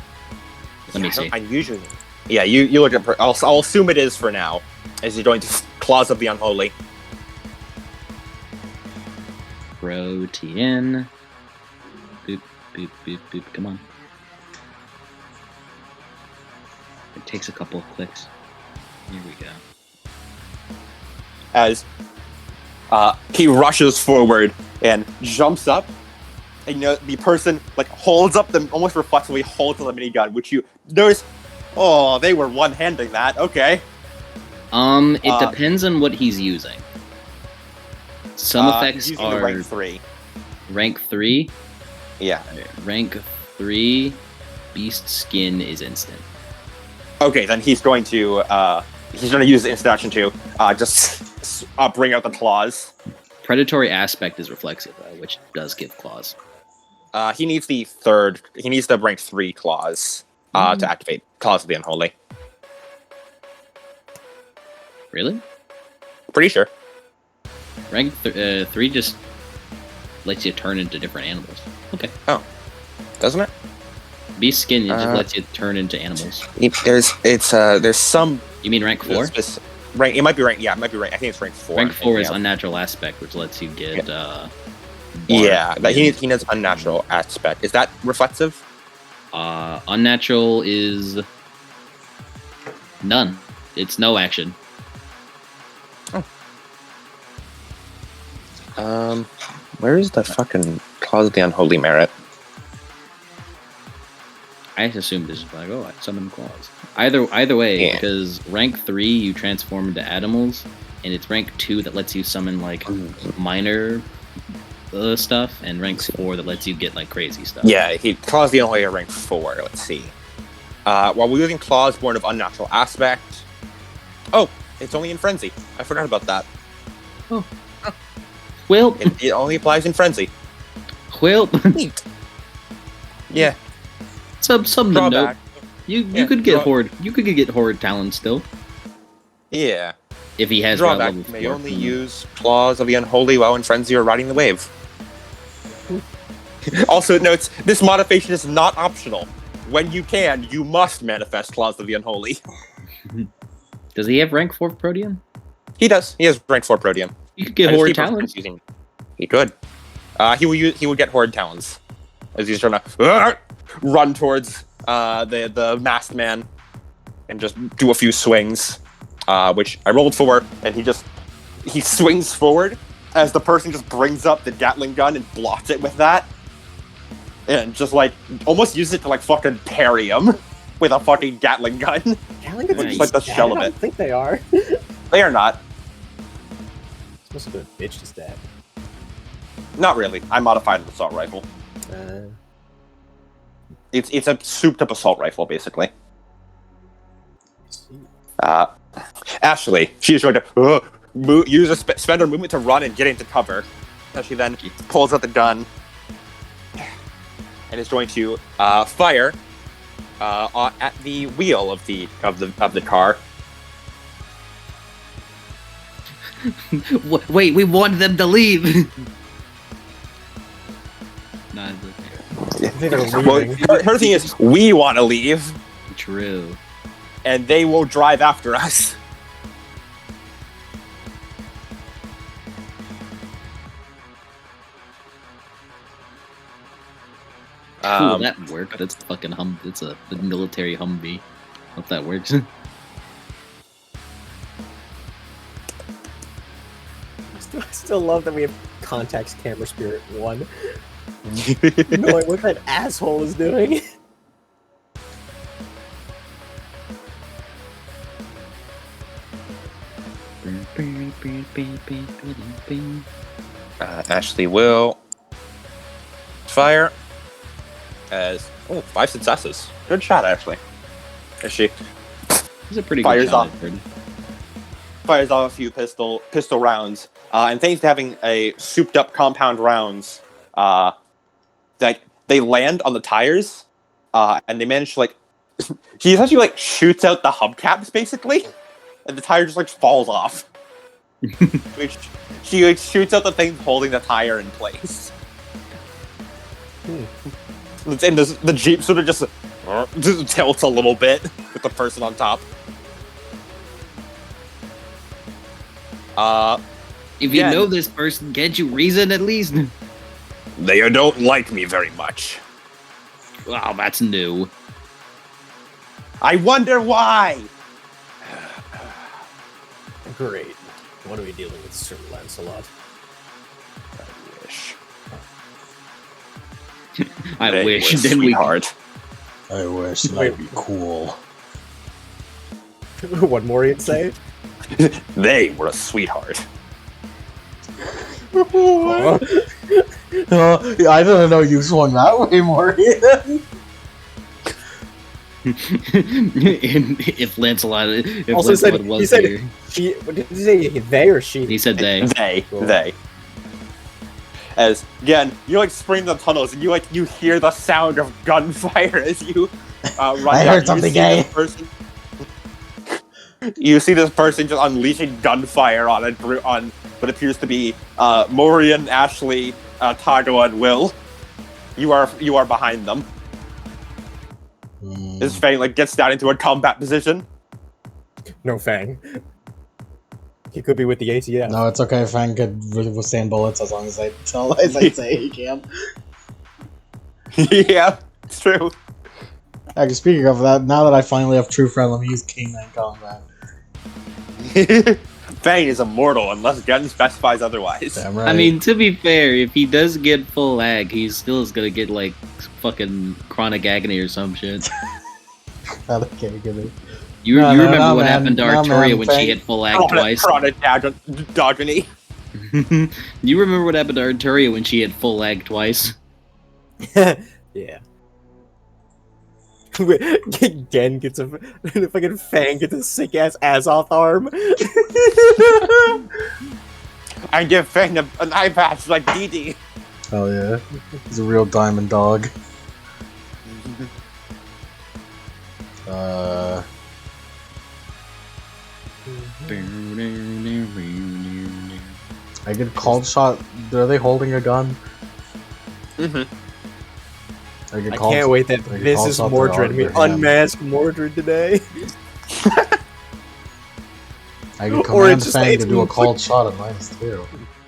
Let me see. I usually. Yeah, you look at. I'll assume it is for now. As you're going to Claws of the Unholy. Protean. Boop, boop, boop, boop. Come on. It takes a couple of clicks. Here we go. As he rushes forward and jumps up, and the person like holds up almost reflexively holds the minigun, which you notice. Oh, they were one-handing that. Okay. It depends on what he's using. Some effects he's using are the rank 3. rank 3. Yeah. Rank 3. Beast skin is instant. Okay, then he's going to use the instant action to just bring out the claws. Predatory aspect is reflexive, though, which does give claws. He needs the rank 3 claws to activate Claws of the Unholy. Really? Pretty sure. Rank 3 just lets you turn into different animals. Okay. Doesn't it? Beast skin just lets you turn into animals. There's some You mean rank 4? rank. It might be rank. Yeah, it might be rank. I think it's rank 4. Rank 4 is unnatural aspect, which lets you get. Yeah, he needs unnatural aspect. Is that reflexive? Unnatural is none. It's no action. Where is the fucking Claws of the Unholy merit? I just assumed this is like, oh, I summon claws. Either way, Yeah. because rank 3 you transform into animals, and it's rank 2 that lets you summon like minor stuff, and rank 4 that lets you get like crazy stuff. Yeah, Claws of the Unholy are rank 4. Let's see. While we're using claws born of unnatural aspect. Oh, it's only in Frenzy. I forgot about that. Well, It only applies in frenzy. well, Neat. Yeah. something to note. Drawback. You Yeah, could get horde. You could get horde talent still Yeah. if he has route Drawback. level May 4. only use Claws of the Unholy while in frenzy or riding the wave. Also, it notes this modification is not optional. When you can, you must manifest Claws of the Unholy. Does he have rank 4 Protean? He does. He has rank 4 Protean. You could get I just horde keep talent. confusing. He could. He would get Horde Talons as he's trying to run towards the masked man and just do a few swings, which I rolled for, and he swings forward as the person just brings up the Gatling gun and blocks it with that, and just like almost uses it to like fucking parry him with a fucking Gatling gun. Gatling guns are Just like the bad? shell of I it. don't think they are. They are not. Supposed to be a bitch to stab. Not really. I modified an assault rifle. It's a souped-up assault rifle, basically. Ashley, she's going to spend her movement to run and get into cover. And she then pulls out the gun and is going to fire at the wheel of the car. Wait, we want them to leave. Nah, Well, her thing is, we want to leave, true. and they will drive after us. Cool, that worked. That's fucking It's a military Humvee. Hope that works. I still love that we have Contact's Camera Spirit 1. Knowing what that asshole is doing. Ashley will fire as 5 successes. Good shot, Ashley. As she He's a pretty Fires good shot. off. Fires off a few pistol rounds, and thanks to having a souped-up compound rounds, that they land on the tires, and they manage to he essentially shoots out the hubcaps basically, and the tire just falls off. She shoots out the thing holding the tire in place. And the Jeep sort of just tilts a little bit with the person on top. If you know this person, can't you reason at least? They don't like me very much. Wow, that's new. I wonder why! Great. What are we dealing with, Sir Lancelot? I wish. I wish. Was Then we sweetheart. I wish that'd be cool. What Morien say? They were a sweetheart. Huh? I didn't know you swung that way, Morien. If Lancelot, Also said, Lancelot was he said here, she. What did he say? They or she? he said they. They. As again, you spring the tunnels and you hear the sound of gunfire as you run I down. heard something gay. You see this person just unleashing gunfire on what appears to be Morien, Ashley, Tago, and Will. You are behind them. This Fang gets down into a combat position. No Fang. He could be with the ATF. No, it's okay. Fang could withstand bullets as long as I say he can. Yeah, it's true. Actually, speaking of that, now that I finally have true friend, let me use Kingman combat. Fang is immortal unless Gun specifies otherwise. Damn right. I mean, to be fair, if he does get full ag, he still is gonna get fucking chronic agony or some shit. You remember what happened to Arturia when she hit full ag twice? Chronic agony. You remember what happened to Arturia when she hit full ag twice? Yeah. Gen gets a fucking Fang gets a sick ass off arm. I give Fang an eye patch like Dee Dee. Hell yeah. He's a real diamond dog. I get called shot. Are they holding a gun? I can't wait that this is Mordred. We unmask Mordred today. I can Or command just Fang it's to do a called shot at -2.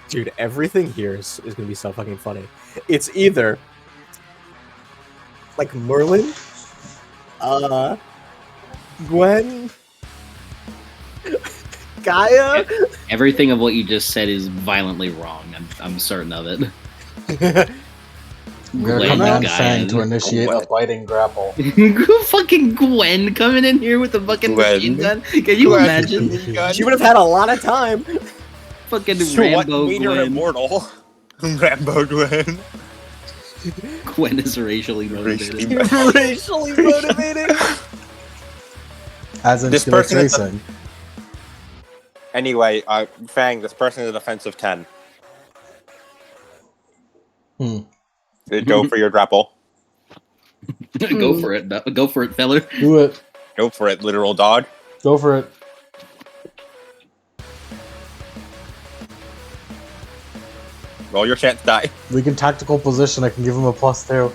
Dude, everything here is gonna be so fucking funny. It's either like Merlin, Gwen, Gaia. Everything of what you just said is violently wrong. I'm certain of it. I'm gonna Gwen, command Gaia. Fang to initiate a biting grapple. Fucking Gwen coming in here with a fucking Gwen. machine gun. Can you Gwen. imagine? She would have had a lot of time. Fucking So what Rambo made her Gwen. immortal? Rambo Gwen. Gwen is racially motivated. Racially motivated. As in This skill person is tracing. Anyway, Fang, this person is a defensive 10. Go for your grapple. Go for it. Go for it, feller. Do it. Go for it, literal dog. Go for it. Roll your chance die. We can tactical position. I can give him a +2.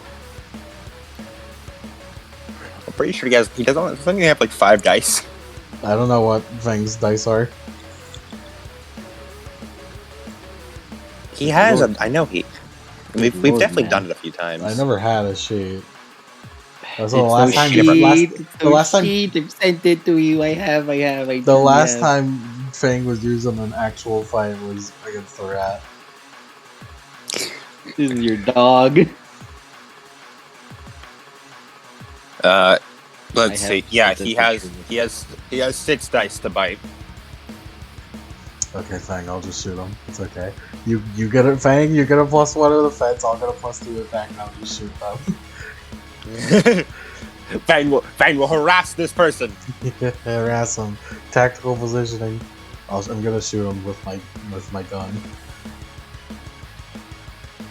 I'm pretty sure he doesn't have like 5 dice. I don't know what Fang's dice are. He has I know we've definitely done it a few times. I never had a sheet. That's The the last time. The last time. I've sent it to you. I have. The last time Fang was used in an actual fight was against the rat. This is your dog. Let's see. Yeah, he has 6 dice to bite. Okay, Fang, I'll just shoot him. It's okay. You get it, Fang. You get a +1 of the fence. I'll get a +2 with Fang. I'll just shoot them. Fang will harass this person. Harass him. Tactical positioning. I'm gonna shoot him with my gun.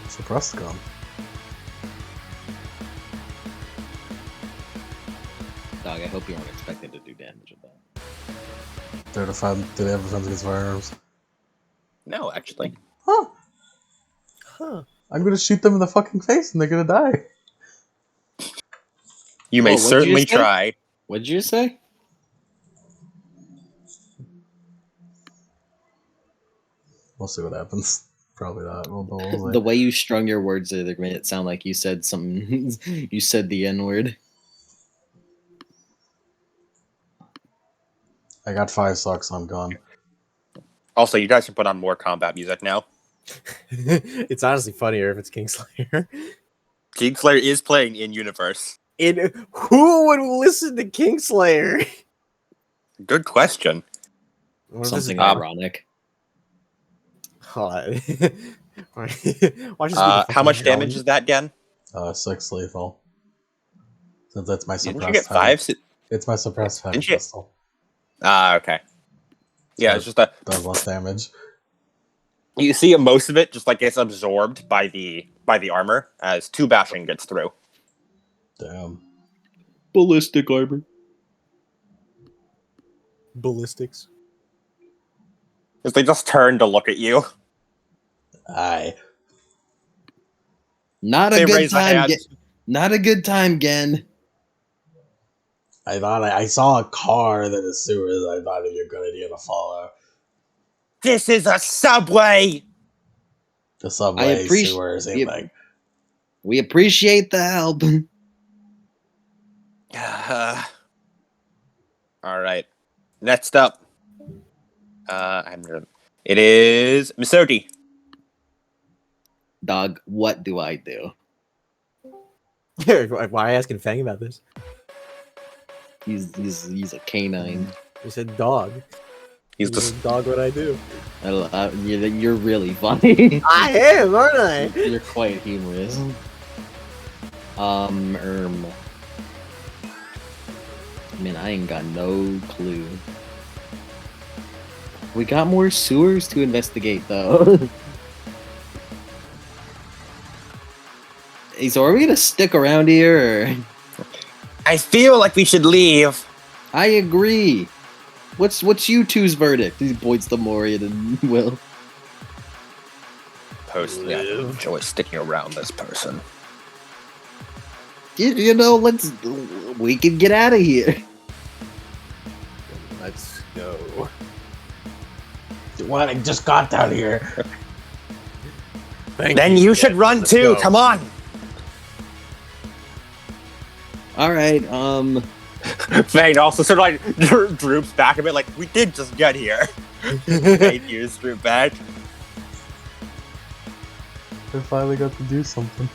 Suppressed gun. Dog, I hope you weren't expected to do damage with that. Do they have defense against firearms? No, actually. Huh. I'm gonna shoot them in the fucking face and they're gonna die. You may what'd you certainly say? try. What'd you say? We'll see what happens. Probably not. We'll The way you strung your words the other made it sound like you said something. You said the N-word. I got 5 socks. I'm gone. Also, you guys can put on more combat music now. It's honestly funnier if it's Kingslayer. Kingslayer is playing in universe. Who would listen to Kingslayer? Good question. Something ironic. How much damage is that again? 6 lethal. Since that's my Didn't suppressed. you get 5? It's my suppressed heavy Didn't you- pistol. Okay. Yeah, it's just Does less damage. you see most of it just like gets absorbed by the armor as 2 bashing gets through. Damn. Ballistic armor. Ballistics. Because they just turn to look at you. Aye. Not a They good raise a time. hand. Not a good time, Gen. I thought I saw a car that as soon as I thought it'd be a good idea to follow. This is a subway! The subway, sewer, same thing. We appreciate the help. Alright. Next up. It is Misogi. Dog, what do I do? Why are you asking Fang about this? He's a canine. He said dog. He's the dog. What I do? You're really funny. I am, aren't I? You're quite humorous. I mean, I ain't got no clue. We got more sewers to investigate, though. Hey, so are we gonna stick around here, or? I feel like we should leave. I agree. What's you two's verdict? He points to Morien and Will. Personally, I don't enjoy sticking around this person. You know, we can get out of here. Let's go. Well, I just got down here. Then you should run Let's too. go. Come on. All right. Fang also sort of like droops back a bit, like we did just get here. 8 years droop back. I finally got to do something.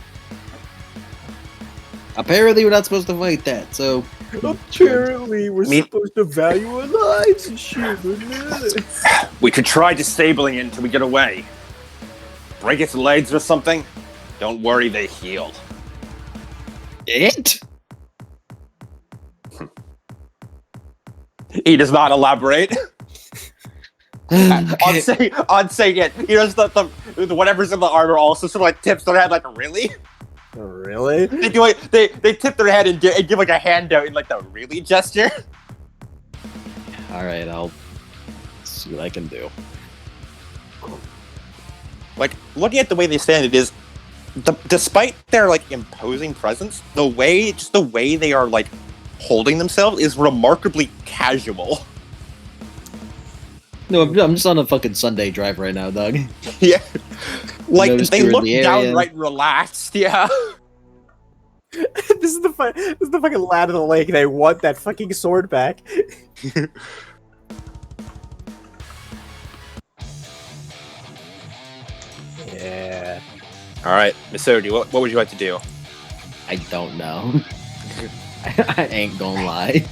Apparently, we're not supposed to fight that. So Apparently, we're supposed to value our lives and shit. We could try disabling it until we get away. Break its legs or something. Don't worry, they heal. it. He does not elaborate. Okay. On saying it, you know, the whatever's in the armor also sort of like tips their head, like really. Really? They do like they tip their head and give like a handout in like the really gesture. All right, I'll see what I can do. Like looking at the way they stand, it is, despite their like imposing presence, the way they are like holding themselves is remarkably casual. No, I'm just on a fucking Sunday drive right now, dog. Yeah, like Noticed they you were in look the area. downright relaxed. Yeah. This is the fucking lad of the lake, and I want that fucking sword back. Yeah. All right, Misodi, what would you like to do? I don't know. I ain't gonna lie.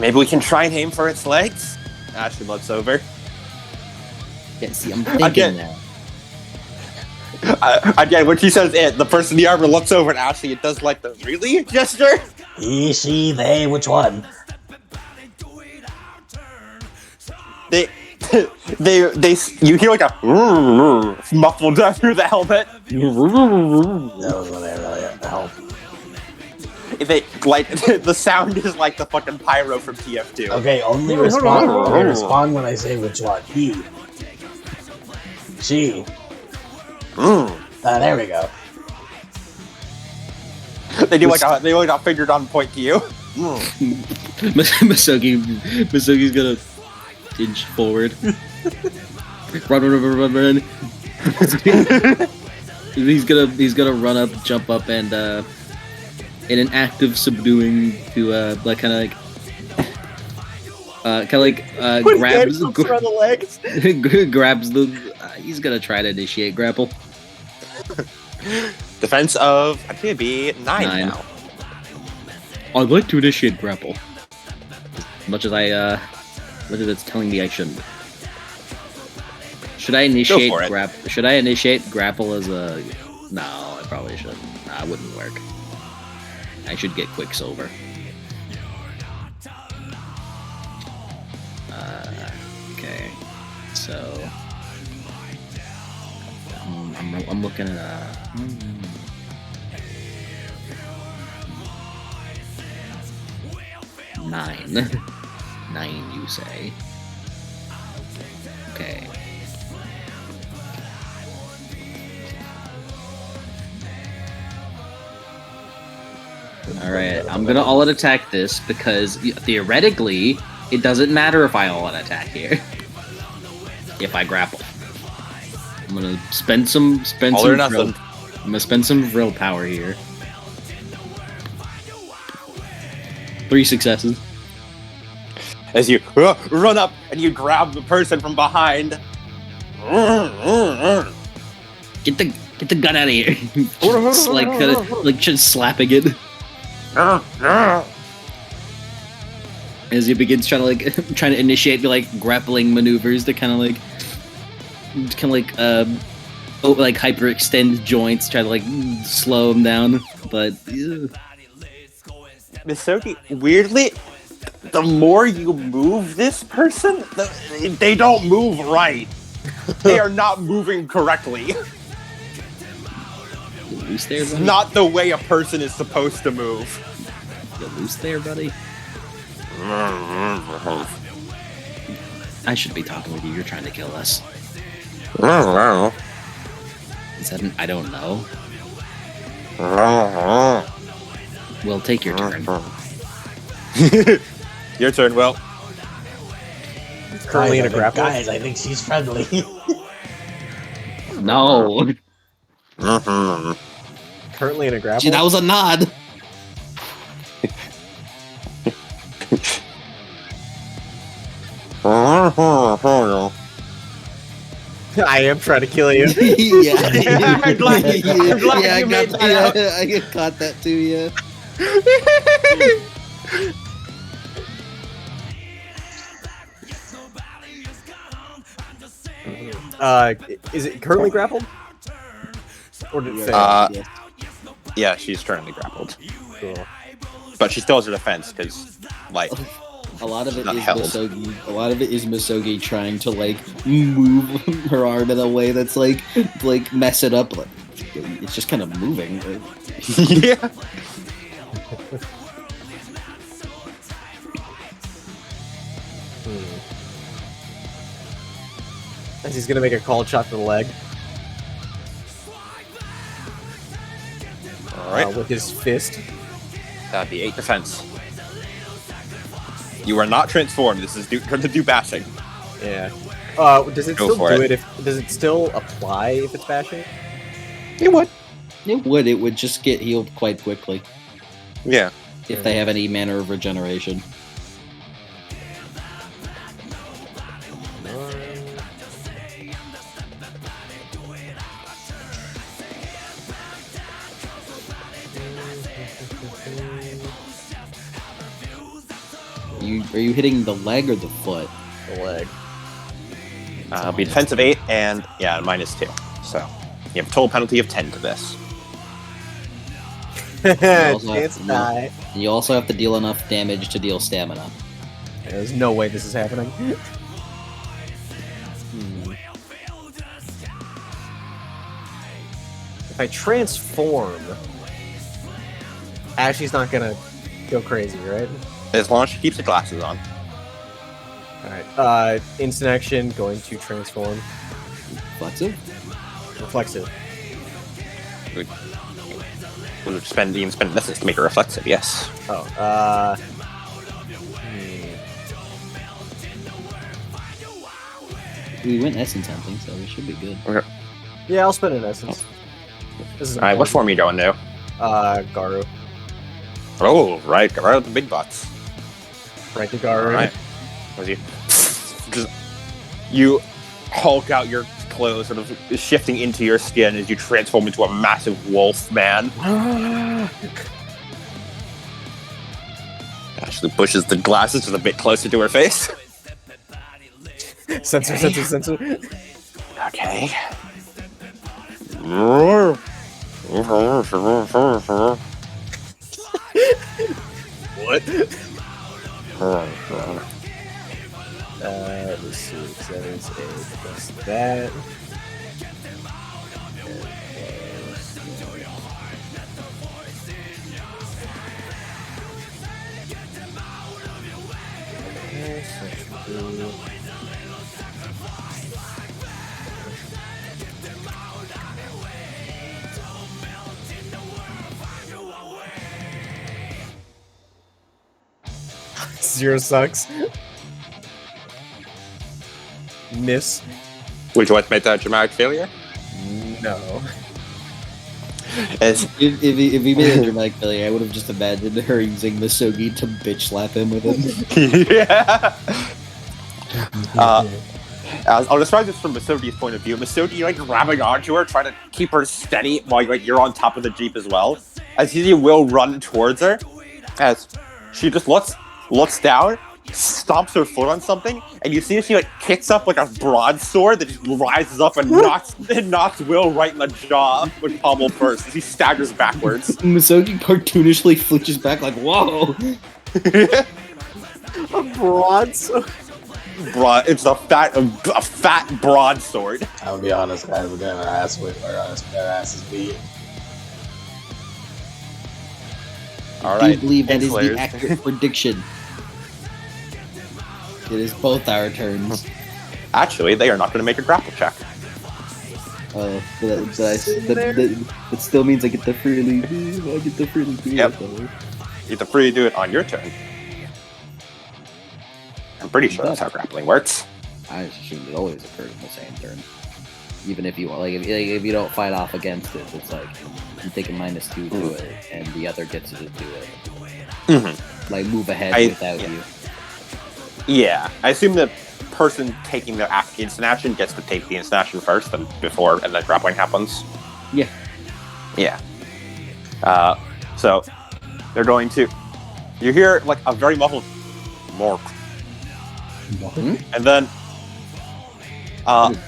Maybe we can try and aim for its legs. Ashley looks over. Yeah, see, I'm thinking Again. now. Again, when she says it, the person in the armor looks over at Ashley. It does like the really gesture. He, she, they, which one? They, you hear like a muffled through the helmet. That was what I really help. They like the sound is like the fucking pyro from TF2. Okay, only respond. Okay, respond when I say which one. He. She. There we go. They do like a finger gun point to you. Masogi's gonna inch forward. Run. He's gonna run up, jump up, and in an act of subduing to like kind of grabs around the legs. grabs the. He's gonna try to initiate grapple. Defense of I think it'd be 9 now. I'd like to initiate grapple. As much as it's telling me I shouldn't. Should I initiate grapple? Should I initiate grapple as a? No, I probably shouldn't. Nah, it wouldn't work. I should get Quicksilver. Okay, so I'm looking at 9. 9, you say? Okay. Alright, I'm gonna all-out attack this because theoretically, it doesn't matter if I all-out attack here. If I grapple. I'm gonna spend some All or nothing. I'm gonna spend some real power here. 3 successes. As you run up and you grab the person from behind. Get the gun out of here. Just just slapping it. As he begins trying to initiate grappling maneuvers to kind of hyperextend joints, try to slow him down, but Misogi, weirdly, the more you move this person, they don't move right. They are not moving correctly. You loose there, It's buddy? not the way a person is supposed to move. You loose there, buddy? I should be talking with you. You're trying to kill us. Is that an I don't know? Well, take your turn. Your turn, Will. Currently in a grapple. Guys, I think she's friendly. No. Currently in a grapple. Gee, that was a nod. I am trying to kill you. Yeah. I'm glad Yeah, you made that out. I caught that too, yeah. Is it currently grappled? Or did it fail? Yes. Yeah, she's currently grappled. Cool. But she still has her defense, because, like, A lot of it Not is held. Misogi. A lot of it is Misogi trying to like move her arm in a way that's like mess it up. Like, it's just kind of moving. yeah. As he's gonna make a called shot to the leg Alright, with his fist. that'd be 8 defense. You are not transformed, this is going to do bashing. Yeah. Does it Go still for do it. it? Does it still apply if it's bashing? You would. It would just get healed quite quickly Yeah. if they have any manner of regeneration. Are you hitting the leg or the foot? The leg. It'll be defensive 8 and, yeah, -2. So, you have a total penalty of 10 to this. also have Chance to to die. And you also have to deal enough damage to deal stamina. There's no way this is happening. If I transform, Ashley's not gonna go crazy, right? As long as she keeps the glasses on. Alright. Instant action, going to transform. Flexive? Reflexive. We'll you can spend lessons to make it reflexive, yes. Oh, We went essence hunting, so we should be good. yeah, I'll spend an essence. This is Alright, what form are you going to? Garu. Oh, right, right with the big butts. Right to Garu. Alright. As you just you hulk out your clothes, sort of shifting into your skin as you transform into a massive wolf man. Ashley pushes the glasses just a bit closer to her face. Sensor. Okay. What? Let's see. 7 is 8 plus that. Zero sucks. Miss. Would you like to make that a dramatic failure? No. As If he made a dramatic failure, I would have just imagined her using Misogi to bitch slap him with it. yeah. I'll describe this from Misogi's point of view. Misogi, like, grabbing onto her, trying to keep her steady while, like, you're on top of the Jeep as well. As you will run towards her, as she just looks down, stomps her foot on something, and you see she, like, kicks up, like, a broadsword that just rises up and knocks Will right in the jaw with pommel first as he staggers backwards. Misogi cartoonishly flinches back like, whoa! A broadsword. It's a fat broadsword. I'll be honest, guys. We're getting our asses beat. All I right. do believe that is the Slayers. accurate prediction. It is both our turns. Actually, they are not going to make a grapple check. It still means I get the freely do. I get the freely do. Yep. You get to free do it on your turn. I'm pretty sure that's how grappling works. I assume it always occurs in the same turn. Even if you if you don't fight off against it, it's like you take a -2 to it, and the other gets to do it. Mm-hmm. Like move ahead without you. Yeah, I assume the person taking the instant action gets to take the instant action first, and then grappling happens. Yeah. Yeah. So they're going to. You hear like a very muffled "mork," and then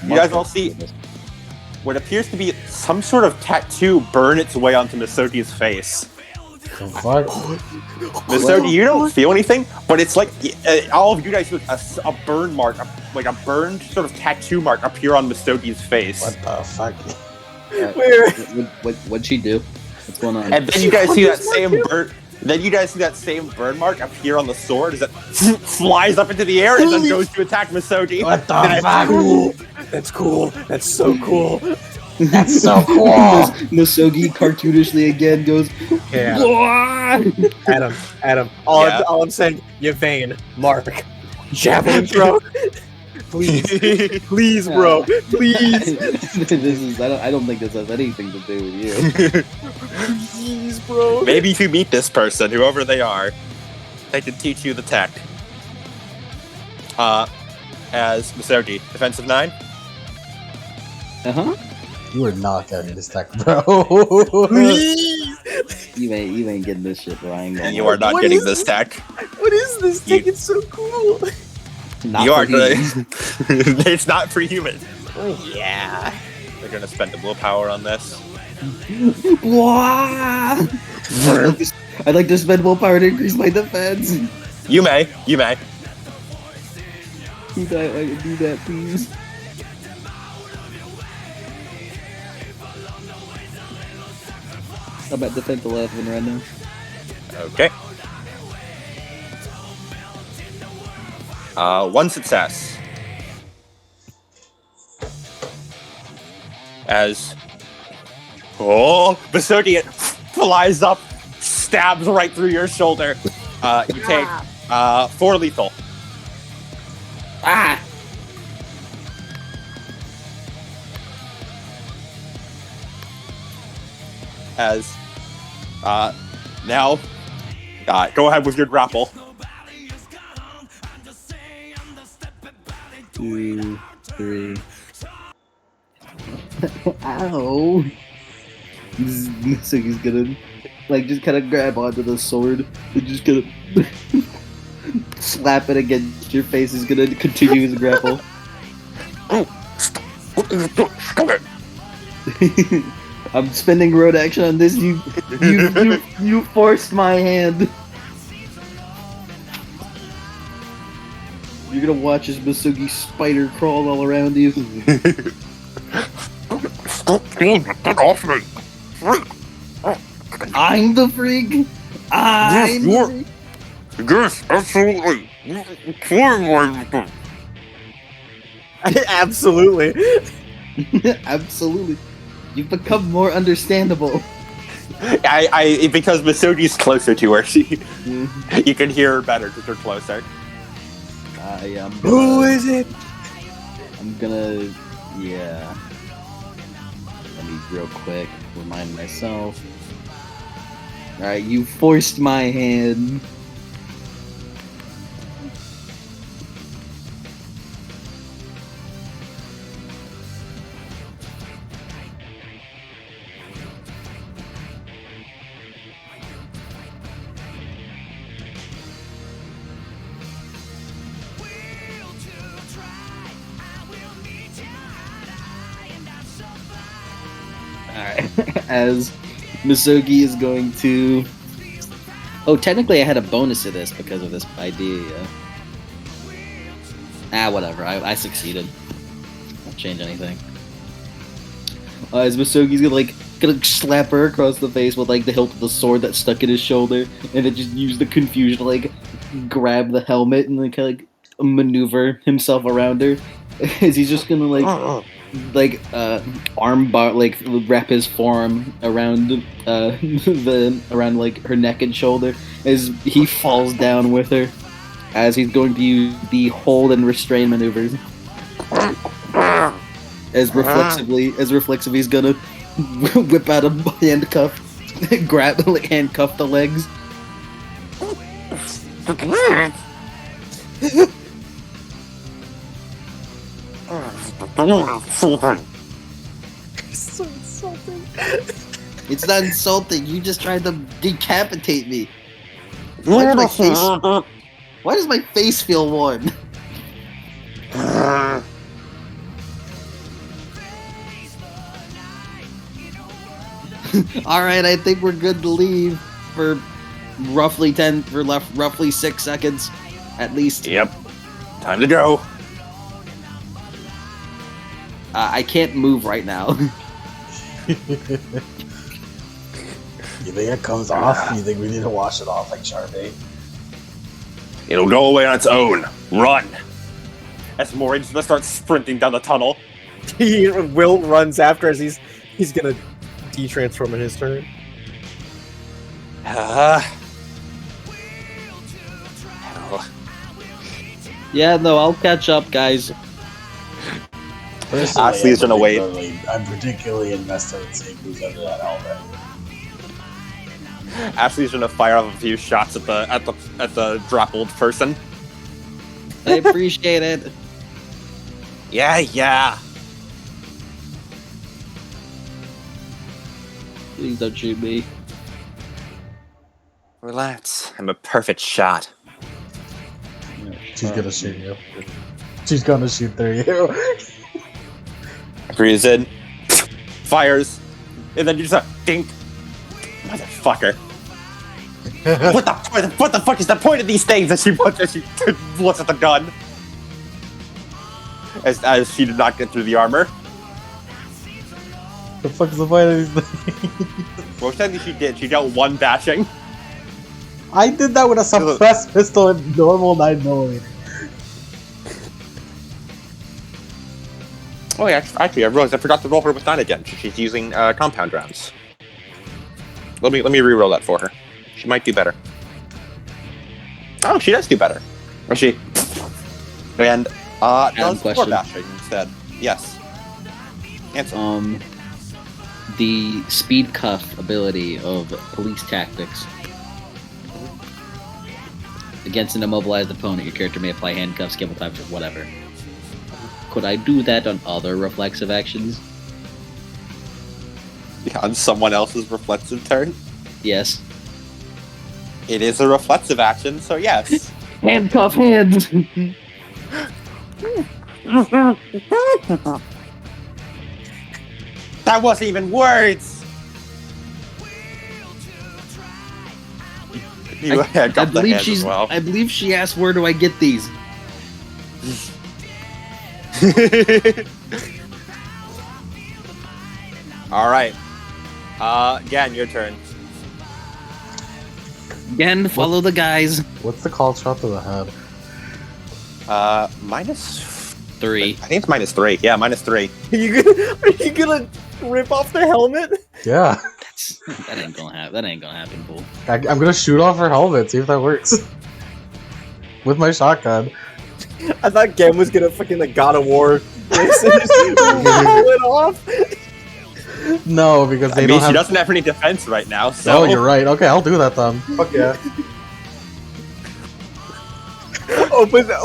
you guys all see what appears to be some sort of tattoo burn its way onto Misogi's face. The fuck? Misogi, you don't feel anything, but it's like all of you guys feel a burn mark, like a burned sort of tattoo mark appear on Misogi's face. What the fuck? What'd she do? What's going on? And then you guys see that same burn. Then you guys see that same burn mark appear on the sword as it flies up into the air and then goes to attack Misogi. What the fuck? That's cool. That's so cool. That's so cool. Misogi cartoonishly again goes. Yeah. "Wah!" Adam. All I'm saying, Yvain, Mark, javelin throw. Please, bro. Please. I don't think this has anything to do with you. Please, bro. Maybe if you meet this person, whoever they are, they can teach you the tech. As Misogi, defensive 9. You are not getting this tech, bro. Please. You ain't getting this shit, Ryan. And you are not getting this tech. What is this thing? It's so cool. You are good. It's not for humans. Oh, yeah. They're gonna spend the willpower on this. Wah! I'd like to spend willpower to increase my defense. You may. Can I do that, please? I'm at defense 11 right now. Okay. One success. As Misogi flies up, stabs right through your shoulder. You take 4 lethal. Ah! As now, go ahead with your grapple. 2, 3. Ow! So he's gonna, just kind of grab onto the sword and just gonna slap it against your face. He's gonna continue his grapple. I'm spending road action on this. You forced my hand. You're gonna watch as Misogi spider crawl all around you. Get off me! I'm the freak. I'm the freak. Yes, absolutely. Absolutely. Absolutely. You've become more understandable. Because Misogi's closer to her, you can hear her better because you're closer. Who is it? I'm gonna, yeah. Let me real quick remind myself. Alright, you forced my hand. Alright, as Misogi is going to... Oh, technically I had a bonus to this because of this idea. Whatever. I succeeded. Won't change anything. As Masogi's gonna slap her across the face with like the hilt of the sword that's stuck in his shoulder, and then just use the confusion to like grab the helmet and like maneuver himself around her. As he's just gonna arm bar wrap his forearm around around like her neck and shoulder as he falls down with her. As he's going to use the hold and restrain maneuvers. As reflexively he's gonna whip out a handcuff, handcuff the legs. So insulting. It's not insulting. You just tried to decapitate me. Why does my face feel warm? All right, I think we're good to leave for roughly 6 seconds, at least. Yep. Time to go. I can't move right now. You think it comes off? You think we need to wash it off like Sharpie? It'll go away on its own. Run. As Morien's gonna start sprinting down the tunnel. Will runs after as he's gonna de-transform in his turn. Hell. Yeah, no, I'll catch up, guys. Ashley's gonna wait. I'm particularly invested in seeing who's under that helmet. Ashley's gonna fire off a few shots at the grappled person. I appreciate it. Yeah. Please don't shoot me. Relax. I'm a perfect shot. She's gonna shoot you. She's gonna shoot through you. Breathes in, fires, and then you just dink. Motherfucker. What the fuck is the point of these things? As she looks at the gun. As she did not get through the armor. The fuck is the point of these things? Well, technically she did. She dealt one bashing. I did that with a suppressed pistol and normal 9mm. Oh yeah, actually, I realized I forgot to roll her with that again. She's using compound rounds. Let me re-roll that for her. She might do better. Oh, she does do better. Or she? And does floor bashing instead. Yes. Answer. The speed cuff ability of police tactics. Against an immobilized opponent, your character may apply handcuffs, skill types, or whatever. Could I do that on other reflexive actions? Yeah, on someone else's reflexive turn? Yes. It is a reflexive action, so yes. Handcuff hands! That wasn't even words! You handcuffed the hands as well. I believe she asked, where do I get these? Alright. Gan, your turn. Again, follow the guys. What's the call shot to the head? -3. I think it's -3. Yeah, -3. Are you gonna rip off the helmet? Yeah. That ain't gonna happen, fool. I'm gonna shoot off her helmet, see if that works. With my shotgun. I thought Gem was gonna fucking like God of War this and just pull it off. No, because they she doesn't have any defense right now, so... Oh, you're right. Okay, I'll do that then. Fuck yeah.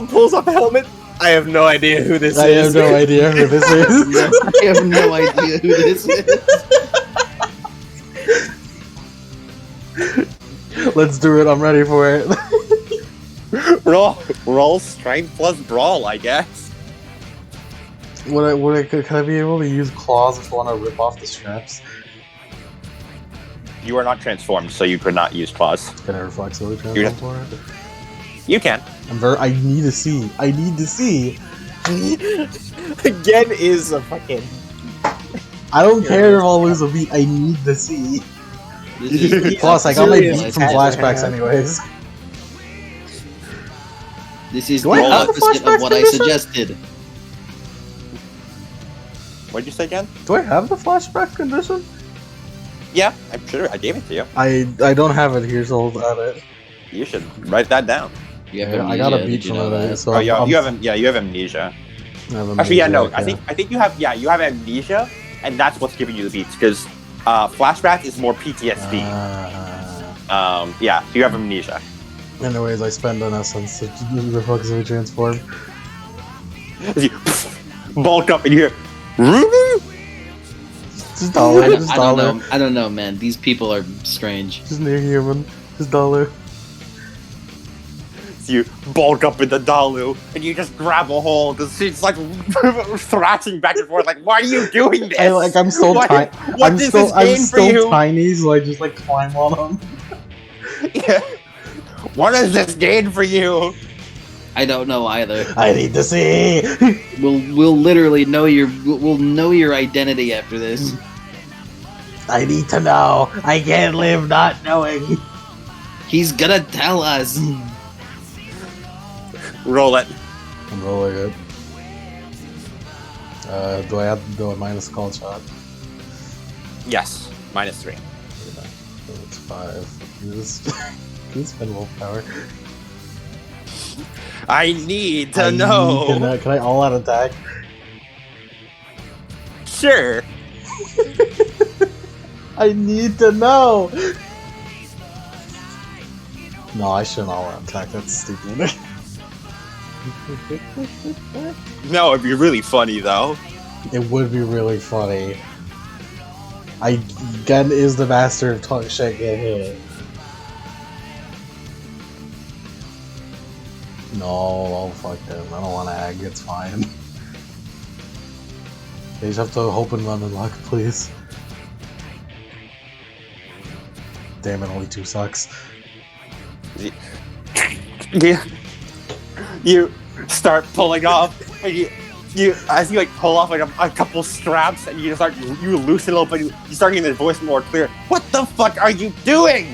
Pulls off the helmet. I have no idea who this is. I have no idea who this is. I have no idea who this is. Let's do it. I'm ready for it. roll strength plus brawl, I guess. Can I be able to use claws if I want to rip off the straps? You are not transformed, so you could not use claws. Can I reflexively transform for it? You can. I need to see. I need to see. Again is a fucking. I don't care if I'll lose a beat. I need to see. This is Plus, I got my Serious beat from as flashbacks hell. anyways. This is Do the I have the opposite flashback of what I condition? suggested. What'd you say again? Do I have the flashback condition? Yeah, I'm sure I gave it to you. I don't have it here, so I'll add it. You should write that down. You have Yeah, I got a amnesia, beat did you from know it, that? so Oh, you I'm- have amnesia. I have Actually, yeah, no. amnesia, I think you have amnesia, and that's what's giving you the beats because flashback is more PTSD. Yeah, so you have amnesia. Anyways, I spend an essence to reflexively transform. As you bulk up and you hear, Ruby? Just dollar, just I don't dollar. know. I don't know, man. These people are strange. Just near human. Just dollar. So you bulk up into Dalu and you just grab a hold because she's like thrashing back and forth. Like, why are you doing this? I'm still What- tiny. what does this I'm gain for still you? tiny, so I just like climb on them. Yeah. What does this gain for you? I don't know either. I need to see. We'll literally know we'll know your identity after this. I need to know. I can't live not knowing. He's gonna tell us. Roll it. I'm rolling it. Do I have to do a minus call shot? Yes. -3. It's 5. Can you spend willpower? I need to I know. Can I all out attack? Sure. I need to know. No, I shouldn't all out attack. That's stupid. No, it'd be really funny though. It would be really funny. Gen is the master of talk shit get hit. No, oh fuck him. I don't want to ag, it's fine. They just have to hope and run and luck, please. Damn it, only 2 sucks. You start pulling off, and you as you like pull off like a couple straps, and you loosen a little bit. You start getting the voice more clear. What the fuck are you doing?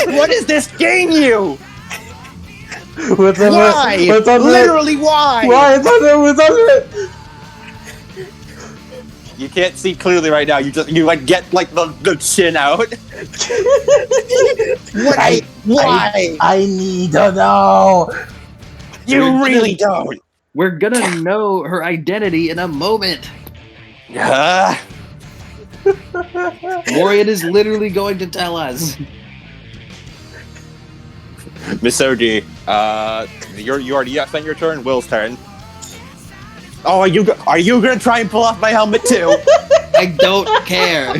What does this gain you? What's under Why? it? What's under it? Literally, why? Why? It's under it? What's under it? You can't see clearly right now. You like get like the chin out. Why? I need to know. You really don't. We're gonna know her identity in a moment. Morien is literally going to tell us. Misogi, you already spent your turn. Will's turn. Oh, are you gonna try and pull off my helmet too? I don't care.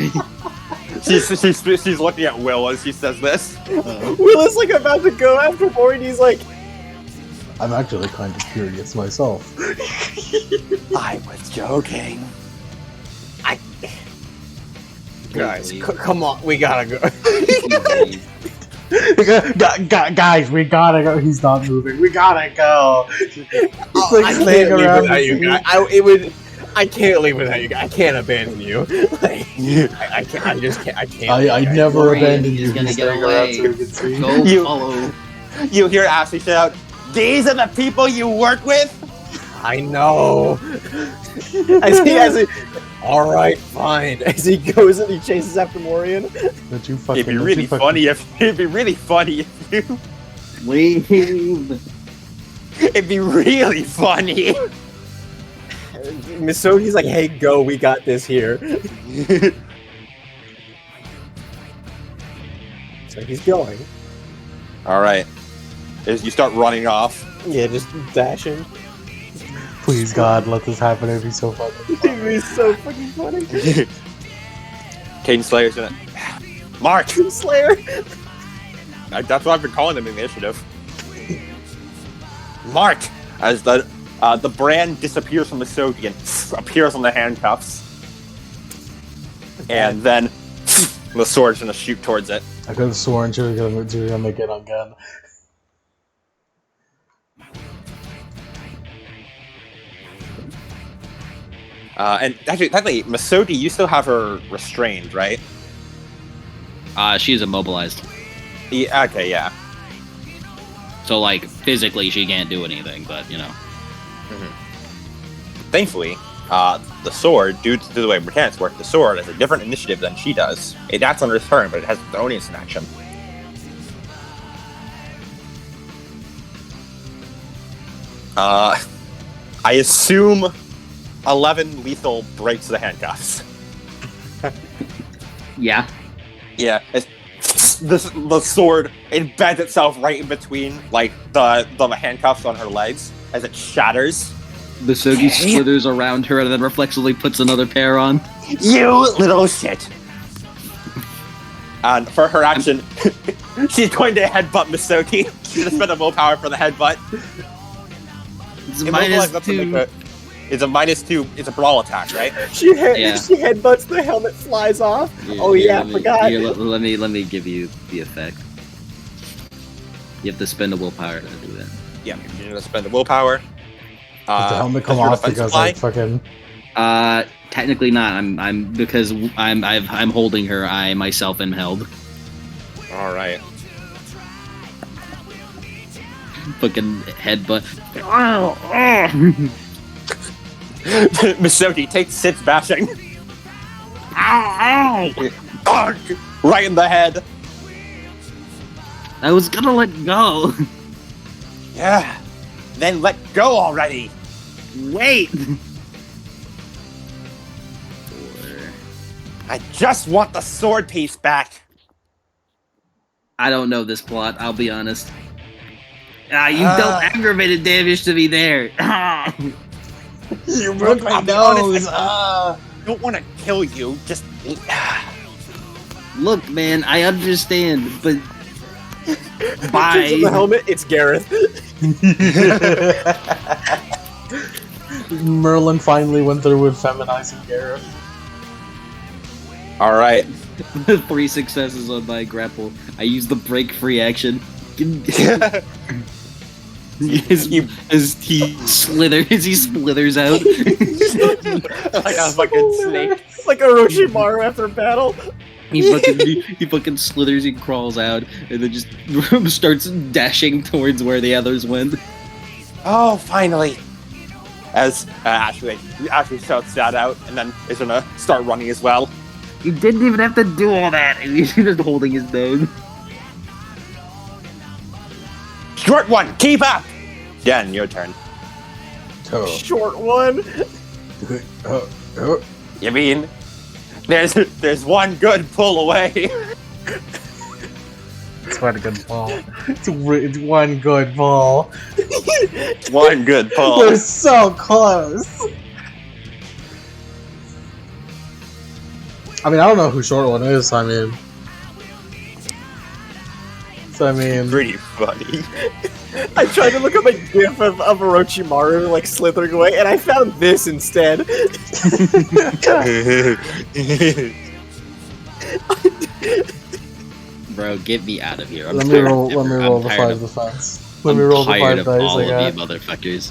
she's looking at Will as she says this. Will is like about to go after Morien. He's like, I'm actually kind of curious myself. I was joking. guys, come on, we gotta go. Guys, we gotta go. He's not moving. We gotta go. He's like I staying can't leave around. without you guys. I can't leave without you guys. I can't abandon you. Like, I can't. I just can't. I can't. I leave, guys. never Morien abandoned is you. gonna He's get staying around away. so we can see. Go You- follow. You hear Ashley shout, "These are the people you work with." I know. As he, all right, fine. As he goes and he chases after Morien. Don't you fucking, It'd be don't really you fucking- funny if you. Leave. It'd be really funny. Misogi's like, "Hey, go. We got this here." So he's going. All right. As you start running off, Yeah, just dashing. Please, God, let this happen. It'd be so fucking. It'd be so fucking funny. Caden Slayer's gonna Mark. Slayer. That's what I've been calling them in the initiative. Mark, as the brand disappears from the Sogi and appears on the handcuffs, and then the sword's gonna shoot towards it. I could have sworn she was gonna make it on gun. And actually, Masodi, you still have her restrained, right? She's immobilized. Yeah, okay, yeah. So, like, physically she can't do anything, but, you know. Thankfully, the sword, due to the way mechanics work, the sword has a different initiative than she does. It acts on her turn, but it has its own instant action. I assume 11 lethal breaks the handcuffs. Yeah. Yeah, the sword embeds itself right in between, like, the handcuffs on her legs as it shatters. Misogi slithers around her and then reflexively puts another pair on. You little shit! And for her action, she's going to headbutt Misogi. She's going to spend a willpower for the headbutt. It's minus Immobilize, 2. It's a -2. It's a brawl attack, right? She headbutts, the helmet flies off. I forgot. Here, let me give you the effect. You have to spend a willpower to do that. Yeah, you're going to spend a willpower. Does the helmet come off because I fucking... Technically not. I'm because I'm holding her. I myself am held. All right. Fucking headbutt. Misogi takes 6 bashing. Right in the head. I was gonna let go. Yeah. Then let go already. Wait. I just want the sword piece back. I don't know this plot, I'll be honest. You dealt aggravated damage to me there. You broke my nose. I don't want to kill you. Just Look, man, I understand, but The bye. helmet, it's Gareth. Merlin finally went through with feminizing Gareth. all right. 3 successes on my grapple. I use the break free action. As he slithers out. Like a fucking snake. Like Orochimaru after battle. He fucking slithers and crawls out, and then just starts dashing towards where the others went. Oh, finally. As Ashley shouts that out, and then is gonna start running as well. He didn't even have to do all that. He's just holding his nose. Short one, keep up. Jen, your turn. Short one. You mean there's one good pull away? It's one good pull. It's one good pull. One good pull. We're so close. I mean, I don't know who short one is. I mean, Pretty funny. I tried to look up a gif of Orochimaru like slithering away, and I found this instead. Bro, get me out of here. let me roll the 5 defense. Let me roll the 5 dice. All I of got. you motherfuckers.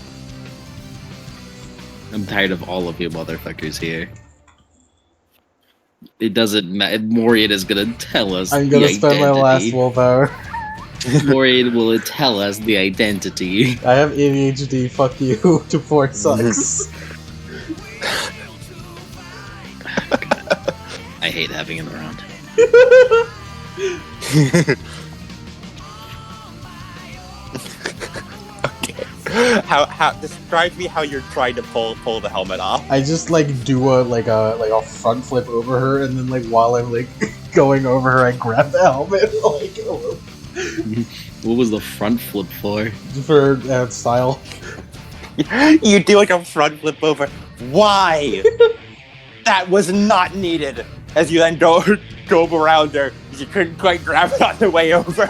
I'm tired of all of you motherfuckers here. It doesn't matter. Morien is gonna tell us. I'm gonna spend my last willpower. Morien will tell us the identity. I have ADHD. Fuck you. To 4 sucks. I hate having him around. How describe me how you're trying to pull the helmet off. I just like do a front flip over her, and then like while I'm like going over her, I grab the helmet. Like, What was the front flip for? for style. You do like a front flip over. Why? That was not needed. As you then go around her, you couldn't quite grab it on the way over.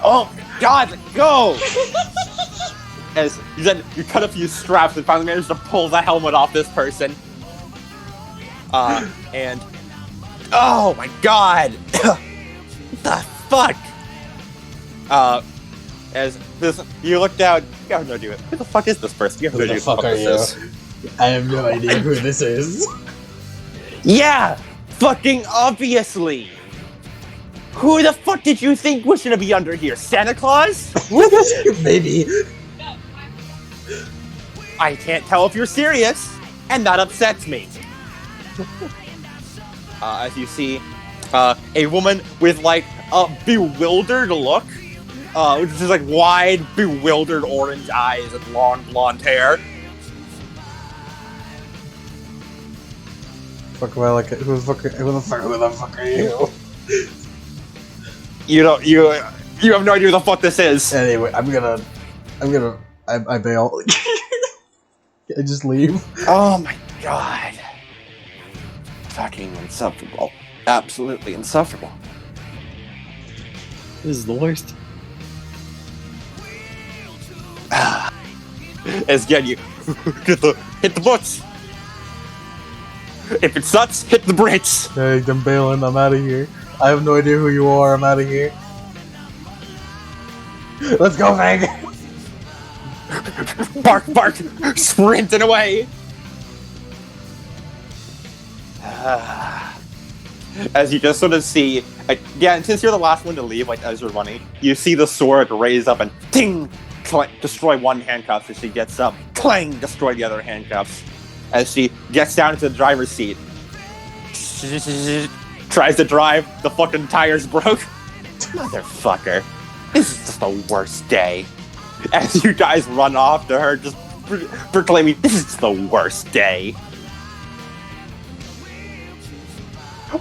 Oh God, let go! As you cut a few straps and finally manage to pull the helmet off this person. And oh my God, what the fuck? As this, you look down, you have no idea. Who the fuck is this person? You have no Who the idea fuck are this you? is. I have no idea who this is. Yeah! Fucking obviously! Who the fuck did you think was gonna be under here? Santa Claus? Maybe. I can't tell if you're serious, and that upsets me. As you see, a woman with like a bewildered look, which is like wide, bewildered orange eyes and long blonde hair. Fuck am I like? Who the fuck are you? You have no idea who the fuck this is. Anyway, I bail. I just leave. Oh my god. Fucking insufferable. Absolutely insufferable. This is the worst. As again, you hit the books. If it sucks, hit the brakes. Hey, I'm bailing. I'm out of here. I have no idea who you are. I'm out of here. Let's go, Meg. Bark, bark, sprinting away. As you just sort of see, like, yeah, and since you're the last one to leave, like as you're running, you see the sword raise up and ting, destroy one handcuff as she gets up, clang, destroy the other handcuffs. As she gets down into the driver's seat, tries to drive, the fucking tires broke. Motherfucker, this is just the worst day. As you guys run off to her, just proclaiming, this is the worst day.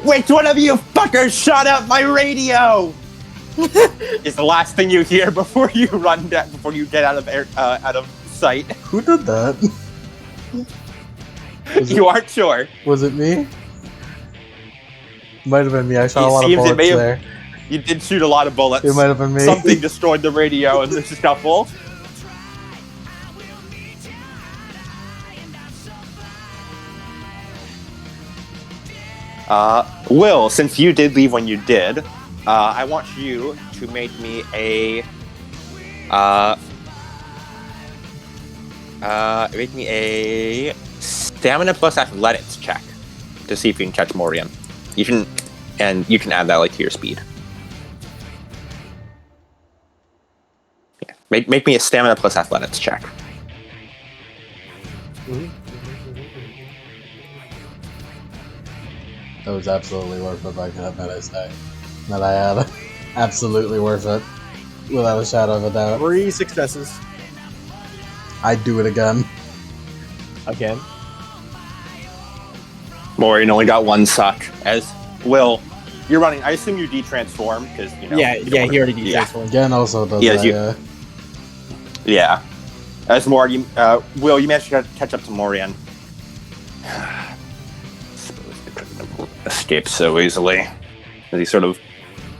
Which one of you fuckers shot out my radio? Is the last thing you hear before you run down, before you get out of sight. Who did that? You aren't sure. Was it me? Might have been me. I shot a lot of Seems bullets there. You did shoot a lot of bullets. It might have been me. Something destroyed the radio in this scuffle. Will, since you did leave when you did, I want you to make me a stamina plus athletics check to see if you can catch Morien. You can add that like to your speed. Yeah. Make me a stamina plus athletics check. That was absolutely worth it back then, I say. That I had. Absolutely worth it. Without a shadow of a doubt. 3 successes. I'd do it again. Again. Morien only got one suck. As Will, you're running. I assume you de-transform because you know. Yeah, he already did Yeah. this one. Again also does Yes, that, you- yeah. Yeah. As Morien, Will, you managed to catch up to Morien. Suppose they couldn't have escaped so easily. As he sort of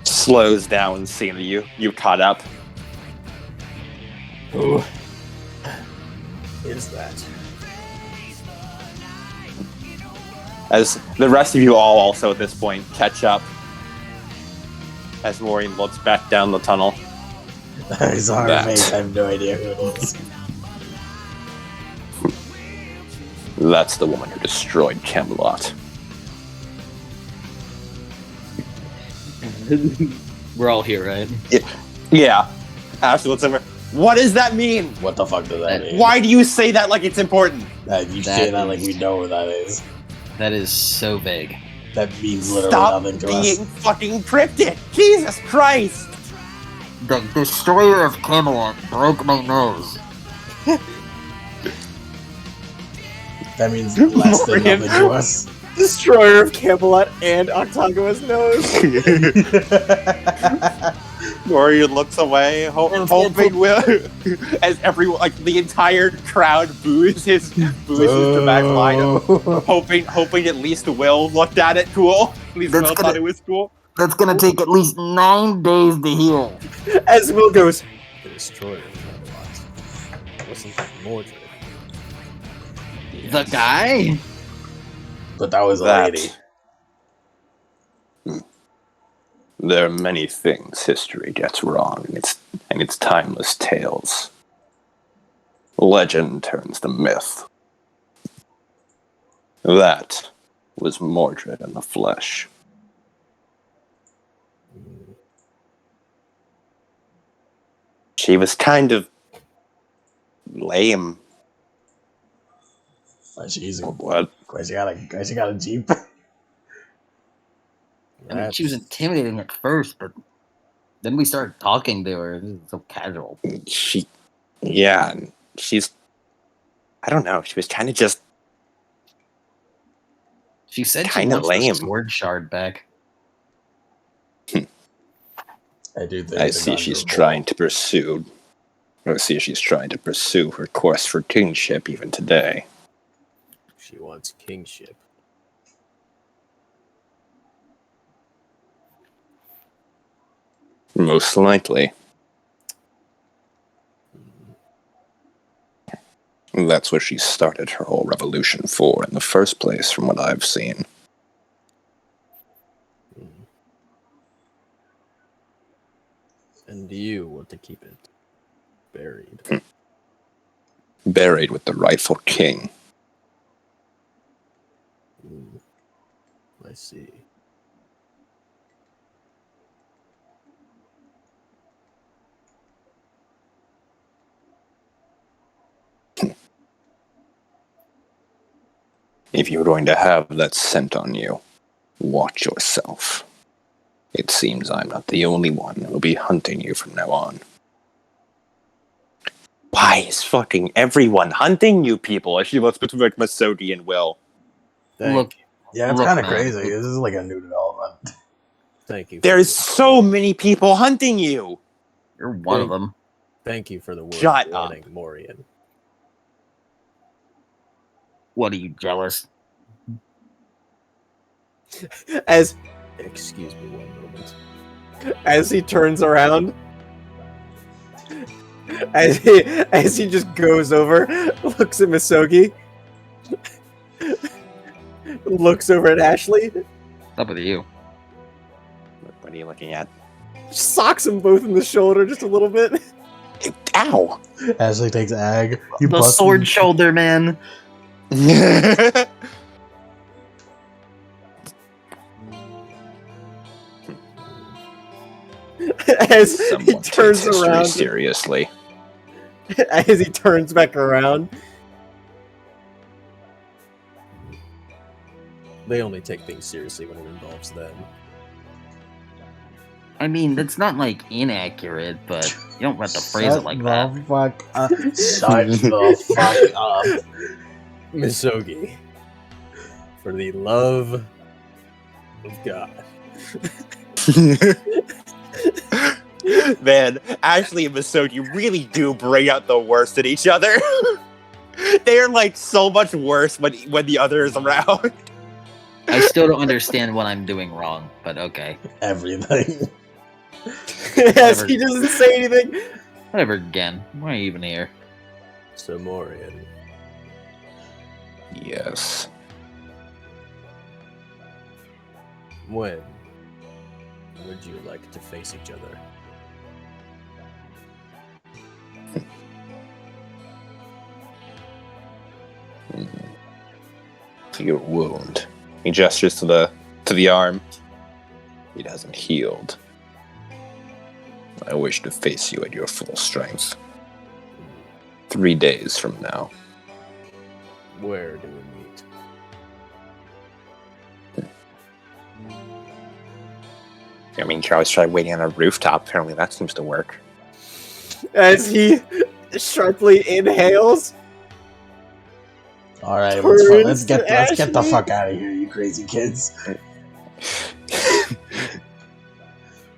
slows down, seeing that you caught up. Who is that? As the rest of you all also at this point catch up. As Morien looks back down the tunnel. His arm That. face, I have no idea who it is. That's the woman who destroyed Camelot. We're all here, right? Yeah. Ashley looks over. What does that mean? What the fuck does that mean? Why do you say that like it's important? You say that like we know who that is. That is so vague. That means literally Stop nothing to being us. fucking cryptic! Jesus Christ! The destroyer of Camelot broke my nose. That means less than Morien. nothing to us. Destroyer of Camelot and Octagon's nose. Morien looks away, hoping Will, as everyone, like the entire crowd boos his dramatic line, hoping at least Will looked at it cool. At least Will thought it was cool. That's gonna take at least 9 days to heal. As Will goes, the Destroyer of Camelot. Listen to Mordred. The guy? But that was a That- lady. There are many things history gets wrong in its timeless tales. Legend turns to myth. That was Mordred in the flesh. She was kind of lame. She's What? Glad she got a Jeep. I mean, she was intimidating at first, but then we started talking to her. It was so casual. Yeah, and she's, I don't know, she was kind of just She said she Kinda wants lame. the sword shard back. I do think I see she's trying to pursue her quest for kingship even today. She wants kingship. Most likely. That's what she started her whole revolution for in the first place, from what I've seen. And you want to keep it buried. Buried with the rightful king. I see. If you're going to have that scent on you, watch yourself. It seems I'm not the only one who will be hunting you from now on. Why is fucking everyone hunting you people? As she looks between like Masodi and Will. Look, Yeah, it's Look, kind of man. crazy. This is like a new development. Thank you. There's so many people hunting you! you're one of them. Thank you for the word Shut warning, Morien. What are you, jealous? Excuse me one moment. As he turns around, as he just goes over, looks at Misogi, looks over at Ashley, What's up with you? What are you looking at? socks them both in the shoulder just a little bit. Ow! Ashley takes Ag. You The bust sword him. shoulder, man. As he Someone turns takes history around, seriously. as he turns back around, they only take things seriously when it involves them. I mean, that's not like inaccurate, but you don't have to phrase it like that. Fuck up. Shut the fuck up. Misogi, for the love of God. Man, Ashley and Masodi really do bring out the worst in each other. They are like so much worse when the other is around. I still don't understand what I'm doing wrong, but okay. Everything. As he doesn't say anything. Whatever, again. Why are you even here? So Morien, Yes. when would you like to face each other? To your wound. He gestures to the arm. It hasn't healed. I wish to face you at your full strength. 3 days from now. Where do we meet? I mean, Charles tried waiting on a rooftop. Apparently, that seems to work. As he sharply inhales. All right, Turns let's get to the Ashley. fuck out of here, you crazy kids.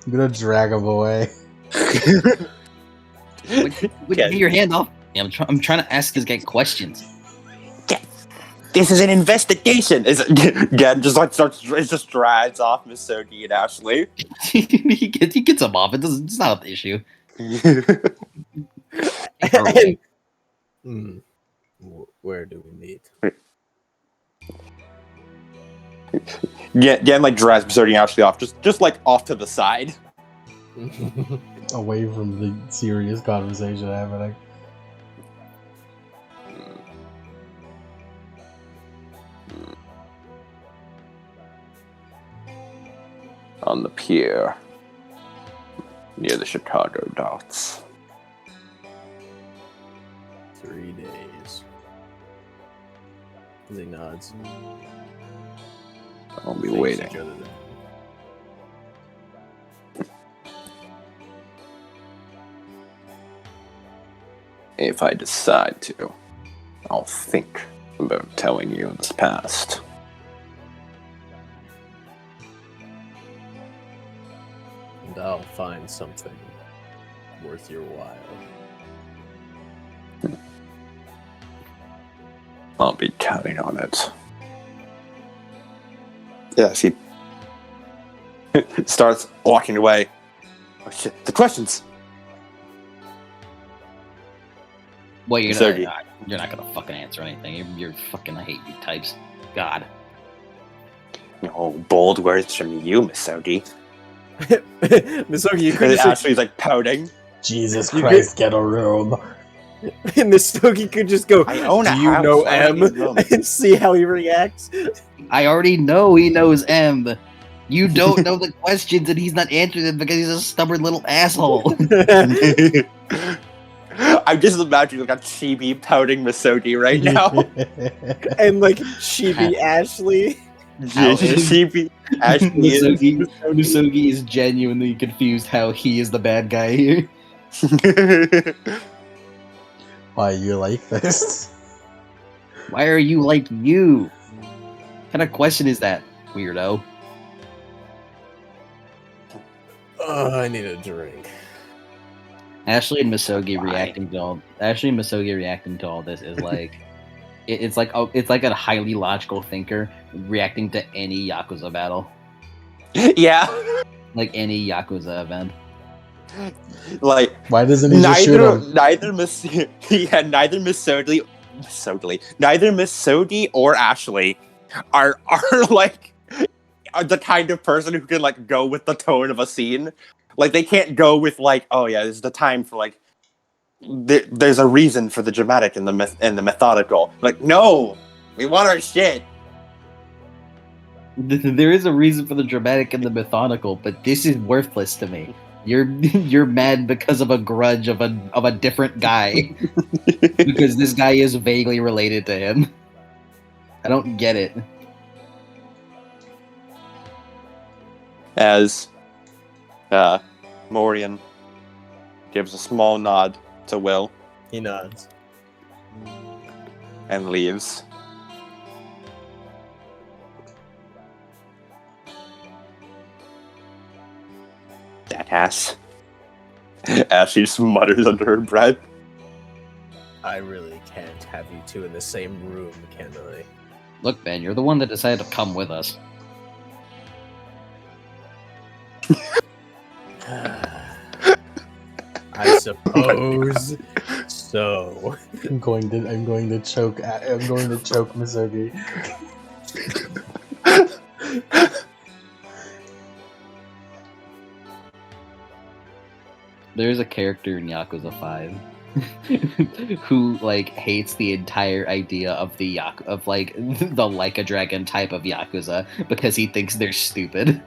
I'm gonna drag him away. Would you get your hand off? Yeah, I'm trying to ask this guy questions. This is an investigation. Again, just drives off Misogi and Ashley. he gets him off. It's not an issue. And, where do we meet? Gen like drives Berserking actually off, just like off to the side. Away from the serious conversation happening. On the pier near the Chicago docks. 3 days. He nods. I'll be Face waiting. each other then. If I decide to, I'll think about telling you this past. And I'll find something worth your while. I'll be counting on it. Yes, he starts walking away. Oh shit, the questions! Well, Sergey. you're not gonna fucking answer anything. You're fucking, I hate you types. God. No bold words from you, Misogi. Misogi, you could And just Ashley's like pouting. Jesus You Christ, get a room. Misogi could just go, I own a "Do you house, know why don't M?" you know? and see how he reacts. I already know he knows M. You don't know the questions and he's not answering them because he's a stubborn little asshole. I'm just imagining like a chibi pouting Misogi right now. And like Chibi Ashley. How is- Chibi Ashley is. Misogi is genuinely confused how he is the bad guy here. Why you like this? Why are you like you? What kind of question is that, weirdo? Oh, I need a drink. Ashley and Misogi reacting to all this is like it's like a highly logical thinker reacting to any Yakuza battle, Yeah. like any Yakuza event. Like Why doesn't he just shoot him? neither Misodi or Ashley are like are the kind of person who can like go with the tone of a scene. Like they can't go with like, oh yeah, this is the time for like there's a reason for the dramatic and the methodical. Like, no, we want our shit. There is a reason for the dramatic and the methodical, but this is worthless to me. You're mad because of a grudge of a different guy because this guy is vaguely related to him. I don't get it. As Morien gives a small nod to Will He nods. and leaves. That ass. As she just mutters under her breath. I really can't have you two in the same room, can I? Look, Ben, you're the one that decided to come with us. I suppose so. I'm going to choke Misogi. There's a character in Yakuza 5 who like hates the entire idea of the like a dragon type of Yakuza because he thinks they're stupid.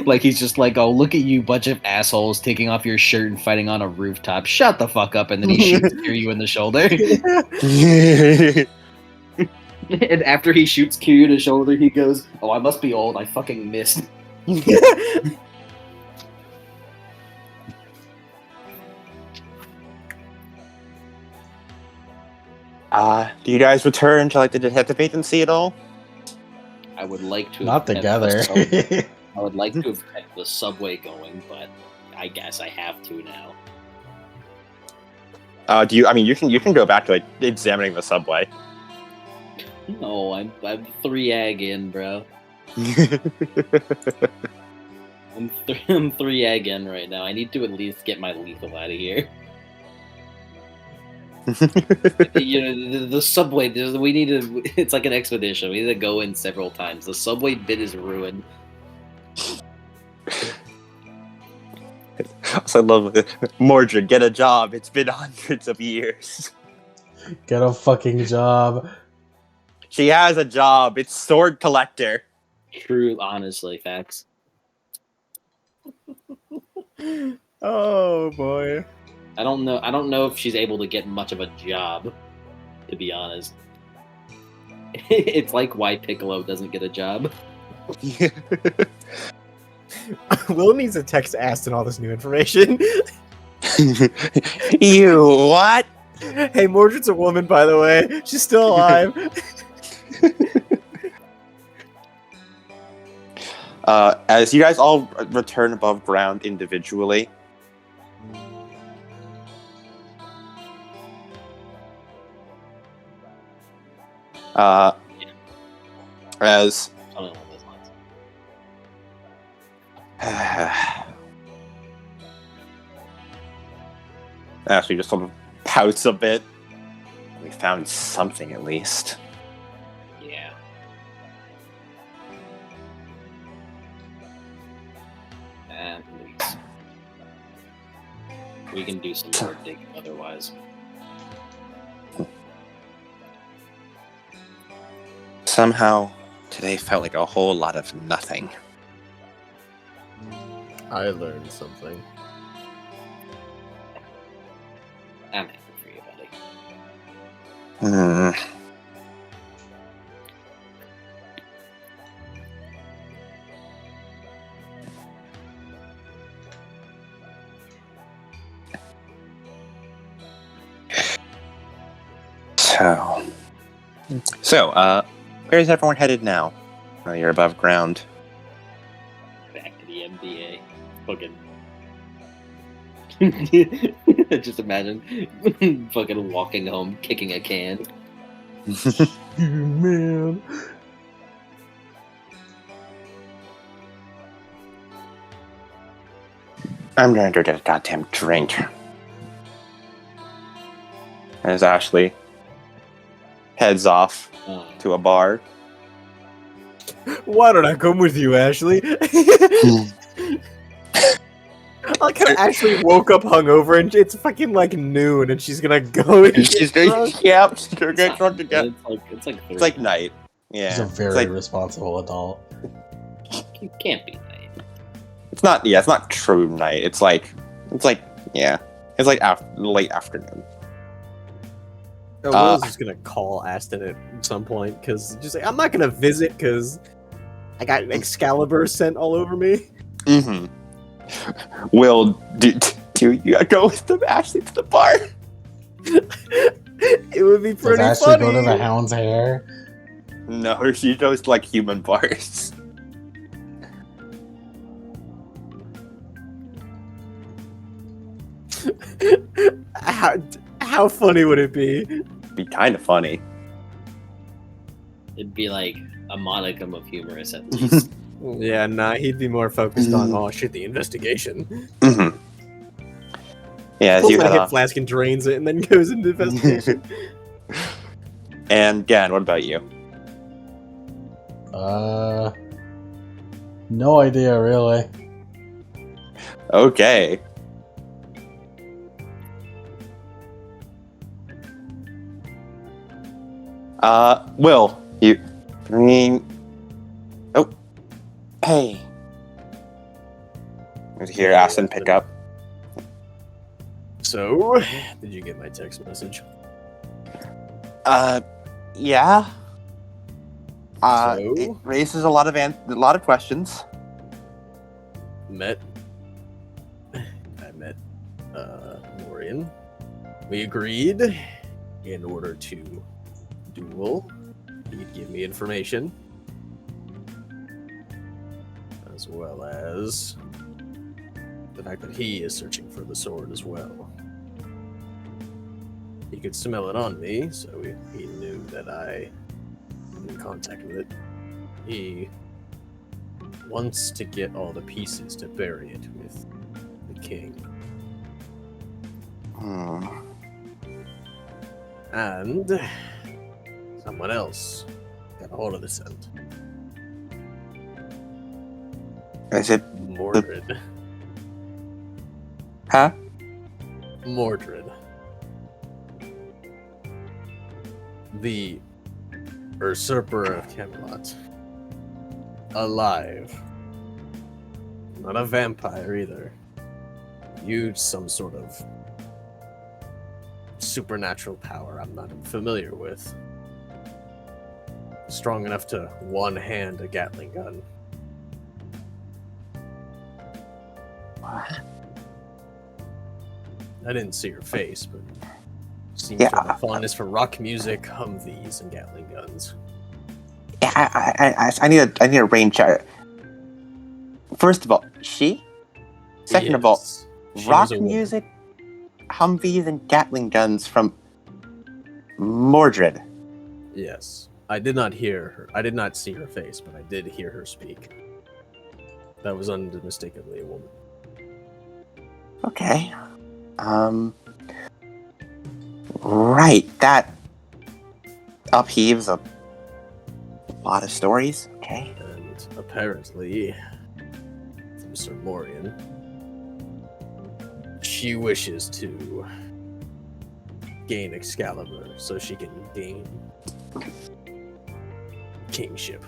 Like he's just like, oh, look at you, bunch of assholes taking off your shirt and fighting on a rooftop. Shut the fuck up, and then he shoots Kiryu in the shoulder. And after he shoots Kiryu in the shoulder, he goes, "Oh, I must be old. I fucking missed." Do you guys return to like the detective agency at all? I would like to Not have together. I would like to have kept the subway going, but I guess I have to now. Do you? I mean, you can go back to like examining the subway. No, I'm 3 ag in, bro. I'm 3 ag in right now. I need to at least get my lethal out of here. The subway. We need to. It's like an expedition. We need to go in several times. The subway bit is ruined. Also, I love it. Mordred, get a job. It's been hundreds of years. Get a fucking job. She has a job. It's sword collector. True, honestly, facts. Oh boy. I don't know if she's able to get much of a job, to be honest. It's like why Piccolo doesn't get a job. Will needs to text Aston all this new information. You what? Hey, Mordred's a woman, by the way. She's still alive. As you guys all return above ground individually, as Something along those lines. Ashley just sort of pouts a bit. We found something at least. Yeah. At least. We can do some more digging otherwise. Somehow, today felt like a whole lot of nothing. I learned something. I'm happy for you, buddy. So, where's everyone headed now? You're above ground. Back to the MBA. Fucking. Just imagine fucking walking home, kicking a can. Man. I'm going to get a goddamn drink. As Ashley heads off to a bar. Why don't I come with you, Ashley? Like how Ashley woke up hungover and it's fucking like noon and she's gonna go and She's drunk. yep, she's gonna get drunk again. It's It's like night. Yeah. He's a very it's like, responsible adult. it can't be night. it's not true night. It's like yeah. It's like late afternoon. Oh, Will's just gonna call Aston at some point because just like, I'm not gonna visit because I got Excalibur sent all over me. Mm-hmm. Will, do you go with them, Ashley, to the bar? It would be Does pretty Ashley funny. go to the Hound's Hair? No, she goes to like human bars. How funny would it be? Be kind of funny. It'd be like a modicum of humorous at least. Yeah, nah, he'd be more focused on oh shit, the investigation. Mm-hmm. Yeah, as Pulls you a head hip off. flask and drains it, and then goes into investigation. And Gan, what about you? No idea really. Okay. Will, you... I mean... Oh. Hey. Did you hear Aston pick up? So, did you get my text message? Yeah. So? It raises a lot of questions. I met Morien. We agreed in order to duel. He'd give me information. As well as the fact that he is searching for the sword as well. He could smell it on me, so he knew that I was in contact with it. He wants to get all the pieces to bury it with the king. And someone else got a hold of the scent. Is it? Mordred. Huh? Mordred. The usurper of Camelot. Alive. Not a vampire either. Used some sort of supernatural power I'm not familiar with. Strong enough to one-hand a Gatling gun. What? I didn't see her face, but seems Yeah, to have a fondness for rock music, Humvees, and Gatling guns. Yeah, I need a range check. First of all, she. Second of all, Yes, she rock was a woman. music, Humvees, and Gatling guns from Mordred. Yes. I did not hear her. I did not see her face, but I did hear her speak. That was unmistakably a woman. Okay. Right. That upheaves a lot of stories. Okay. And apparently, from Sir Morien, she wishes to gain Excalibur so she can gain kingship.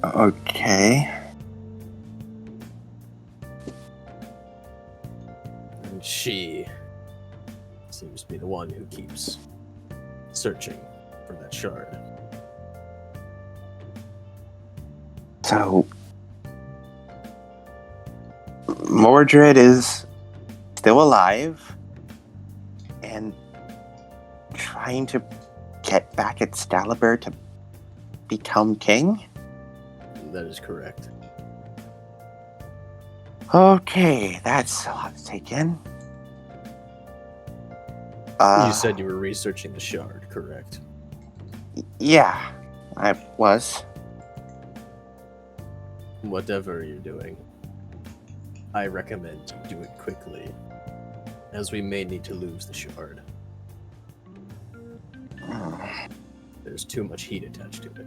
Okay. And she seems to be the one who keeps searching for that shard. So, Mordred is still alive and trying to get back Excalibur to become king? That is correct. Okay, that's a lot to take in. You said you were researching the shard, correct? Yeah, I was. Whatever you're doing, I recommend you do it quickly, as we may need to lose the shard. There's too much heat attached to it.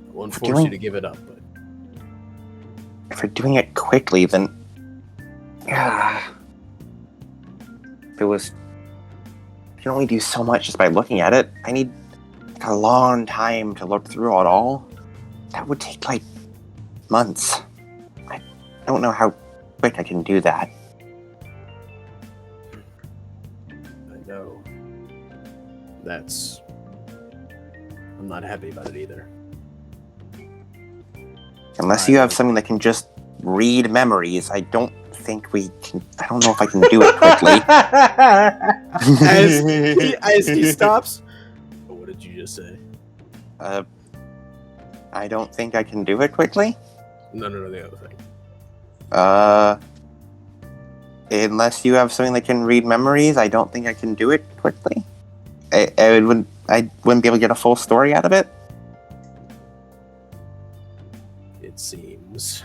I won't force you to give it up, but If we're doing it quickly, then... It was... You can only do so much just by looking at it. I need a long time to look through it all. That would take, like, months. I don't know how quick I can do that. I know. I'm not happy about it either. Unless you have something that can just read memories, I don't think we can... I don't know if I can do it quickly. As he stops. Oh, what did you just say? I don't think I can do it quickly. No, the other thing. Unless you have something that can read memories, I don't think I can do it quickly. I wouldn't be able to get a full story out of it. It seems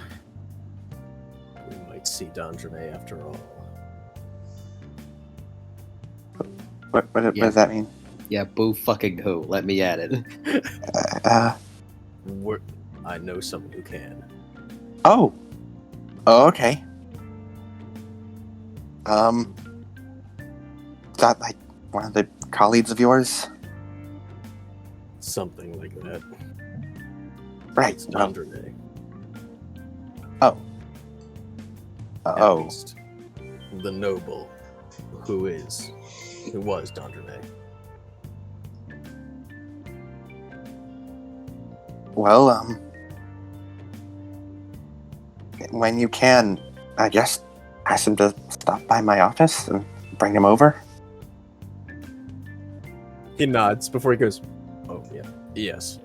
we might see Dondreme after all. What does that mean? Yeah, boo fucking who? Let me at it. I know someone who can. Oh, okay. Is that like one of the colleagues of yours? Something like that. Right. It's Dondreme. Oh. At least the noble who was Dondreme. Well, when you can, I guess ask him to stop by my office and bring him over. He nods before he goes, oh, yeah. Yes.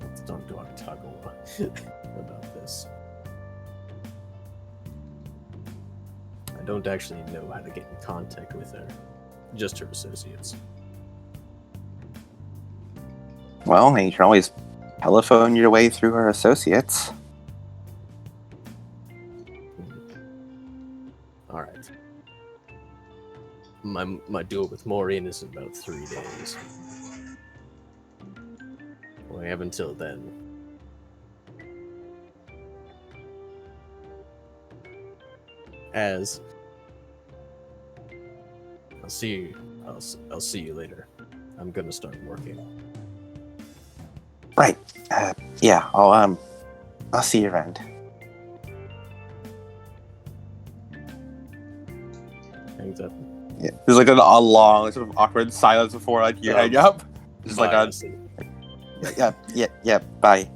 Let's talk to Octagola about this. I don't actually know how to get in contact with her. Just her associates. Well, you can always telephone your way through her associates. All right. My duel with Morien is in about 3 days. We have until then. As I'll see you. I'll see you later. I'm gonna start working. Right. Yeah. I'll see you around. Hangs up. Yeah. There's like a long, sort of awkward silence before like you hang up. Just like a yeah. Bye.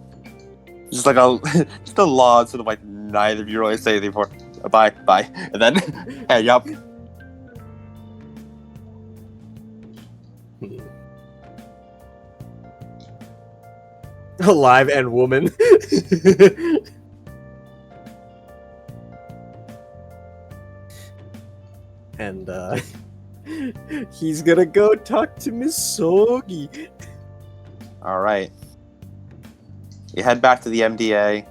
Just like a just a long sort of like neither of you really say anything before. Bye, and then hang up. Alive and woman. And he's gonna go talk to Miss Sogi. All right. You head back to the MDA.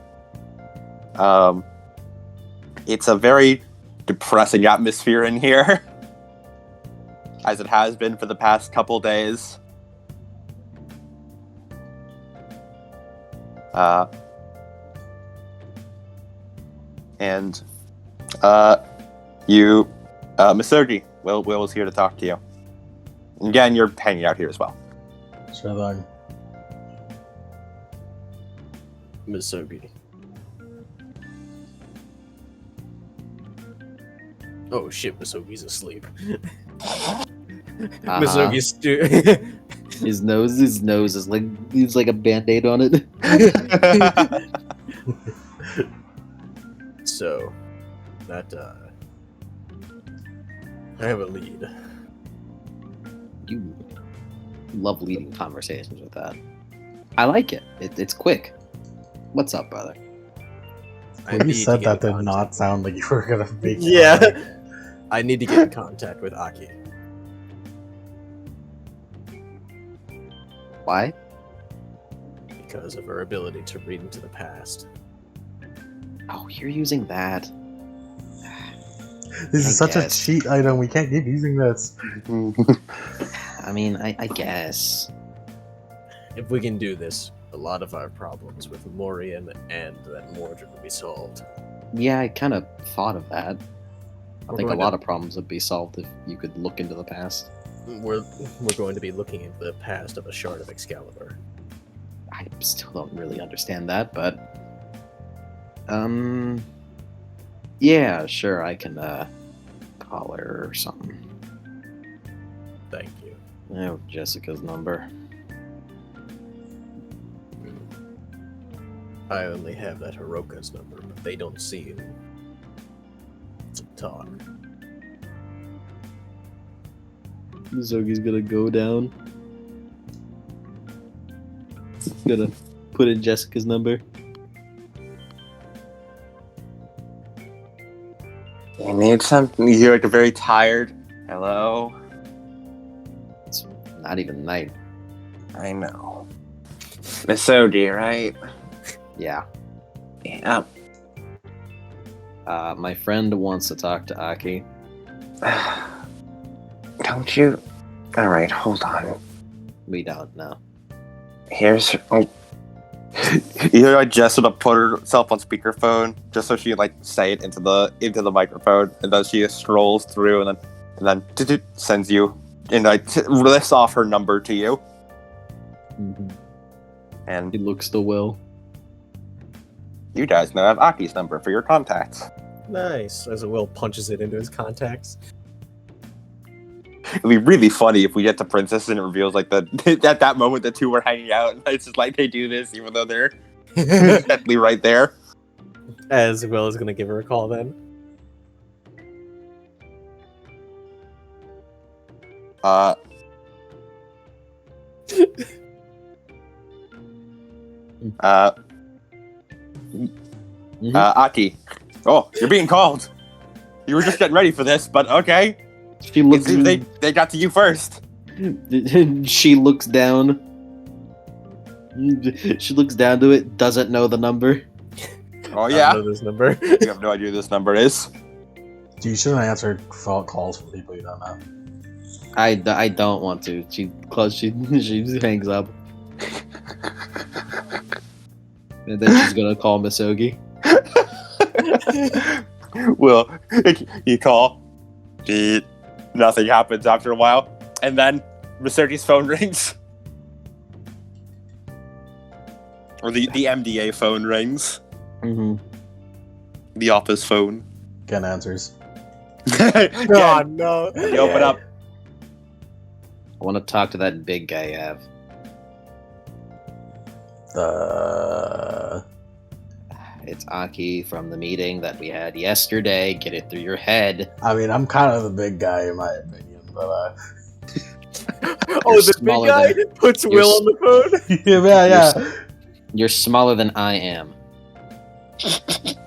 It's a very depressing atmosphere in here, as it has been for the past couple days. Misogi, Will was here to talk to you. And again, you're hanging out here as well. Sure thing. Misogi. Oh shit, Misogi's asleep. Misogi's His nose is like he's like a band-aid on it. So that I have a lead. You love leading conversations with that. I like it. It's quick. What's up, brother? When you said that did not sound like you were gonna make Yeah. I need to get in contact with Aki. Why? Because of her ability to read into the past. Oh, you're using that. This is such a guess. cheat item. We can't keep using this. I mean, I guess. If we can do this, a lot of our problems with Morien and that Mordred will be solved. Yeah, I kind of thought of that. I We're think a going lot to- of problems would be solved if you could look into the past. We're going to be looking into the past of a shard of Excalibur. I still don't really understand that, but yeah, sure, I can call her or something. Thank you. I have Jessica's number. I only have that Hiroka's number, but they don't see him to talk. Zogi's gonna go down. Gonna put in Jessica's number. You need something. You hear like a very tired hello. It's not even night. I know. Misogi, right? Yeah. Yeah. My friend wants to talk to Aki. Don't you? All right, hold on. We don't know. Here's. Oh. You hear like Jess would put herself on speakerphone just so she like say it into the microphone, and then she just scrolls through and then sends you and lists off her number to you. Mm-hmm. And He looks the will. you guys now have Aki's number for your contacts. Nice. As Will punches it into his contacts. It'd be really funny if we get to Princess and it reveals like that at that moment the two were hanging out and it's just like they do this even though they're definitely right there. As Will is gonna give her a call then. Mhm. Aki. Oh, you're being called. You were just getting ready for this, but okay. She looks. They got to you first. She looks down. She looks down to it. Doesn't know the number. Oh I yeah. don't know this number. You have no idea who this number is. You shouldn't answer calls from people you don't know. I don't want to. She hangs up. And then she's gonna call Misogi. Well, you call. Beep. Nothing happens after a while, and then Misogi's phone rings, or the MDA phone rings. Mm-hmm. The office phone. Gen answers. Oh no! You open up. I want to talk to that big guy you have. It's Aki from the meeting that we had yesterday. Get it through your head. I mean, I'm kind of the big guy in my opinion, but Oh, the big smaller guy than- puts you're Will on the phone. yeah. You're smaller than I am.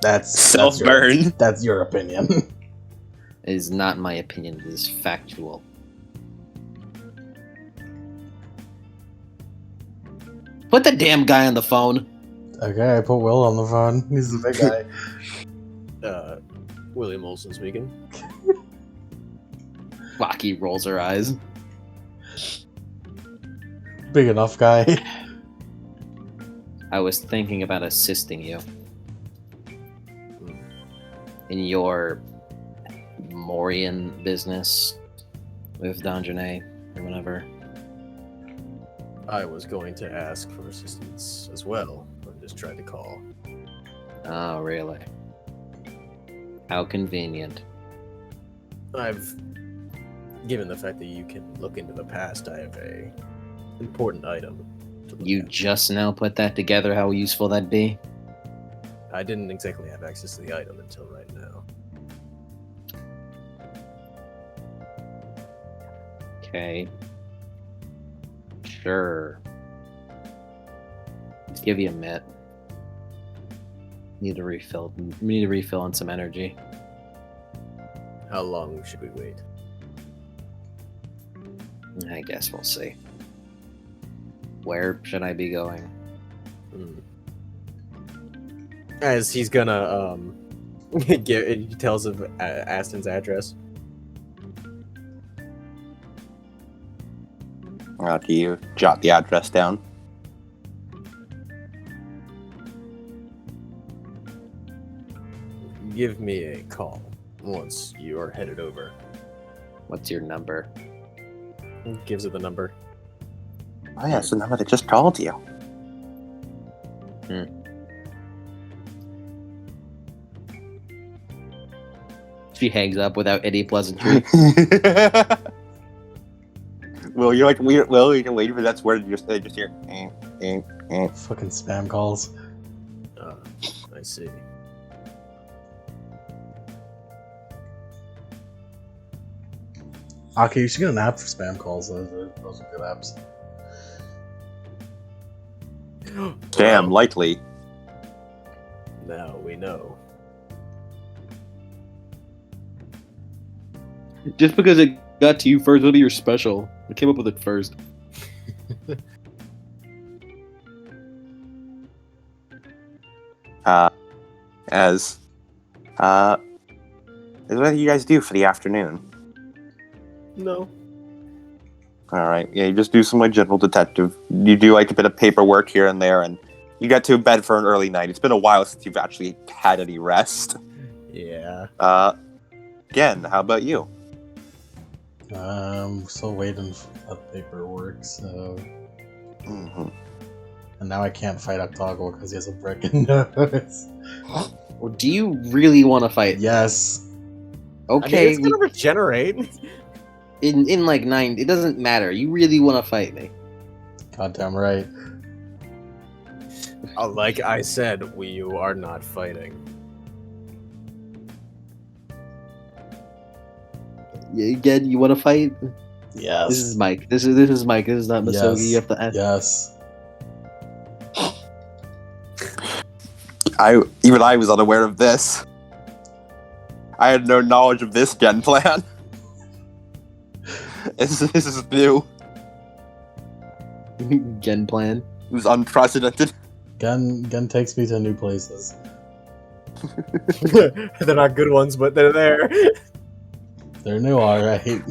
That's Self-burn. That's your opinion. It is not my opinion. It is factual. Put the damn guy on the phone. Okay, I put Will on the phone. He's the big guy. William Olsen speaking. Rocky rolls her eyes. Big enough guy. I was thinking about assisting you in your Morien business with Donjane or whatever. I was going to ask for assistance as well, but just tried to call. Oh, really? How convenient. Given the fact that you can look into the past, I have a important item to look You at. just now put that together, how useful that'd be? I didn't exactly have access to the item until right now. Okay. Sure. Let's give you a minute. Need to refill on some energy. How long should we wait? I guess we'll see. Where should I be going? As he's gonna he tells of Aston's address. Do you jot the address down? Give me a call once you are headed over. What's your number? Gives it the number. Oh yeah, it's the number that just called you. She hangs up without any pleasantry. Well, you're like, well, you can wait for that's where they just hear. Fucking spam calls. I see. Okay, you should get an app for spam calls. Those are good apps. Damn, likely. Now we know. Just because it got to you first, what are your special? I came up with it first. Is what do you guys do for the afternoon? No. All right, yeah, you just do some like general detective. You do like a bit of paperwork here and there, and you get to bed for an early night. It's been a while since you've actually had any rest. Yeah. Again, how about you? Still waiting for that paperwork, so... Mm-hmm. And now I can't fight Octoggle because he has a broken nose. Or do you really want to fight? Yes. Okay, it's gonna regenerate. in like 9, it doesn't matter. You really want to fight me? Goddamn right. Like I said, we are not fighting. Again, you want to fight? Yes. This is Mike. This is Mike. This is not Misogi. Yes. You have to ask. Yes. I was unaware of this. I had no knowledge of this gen plan. This is new. Gen plan. It was unprecedented. Gen takes me to new places. They're not good ones, but they're there. They're new, alright.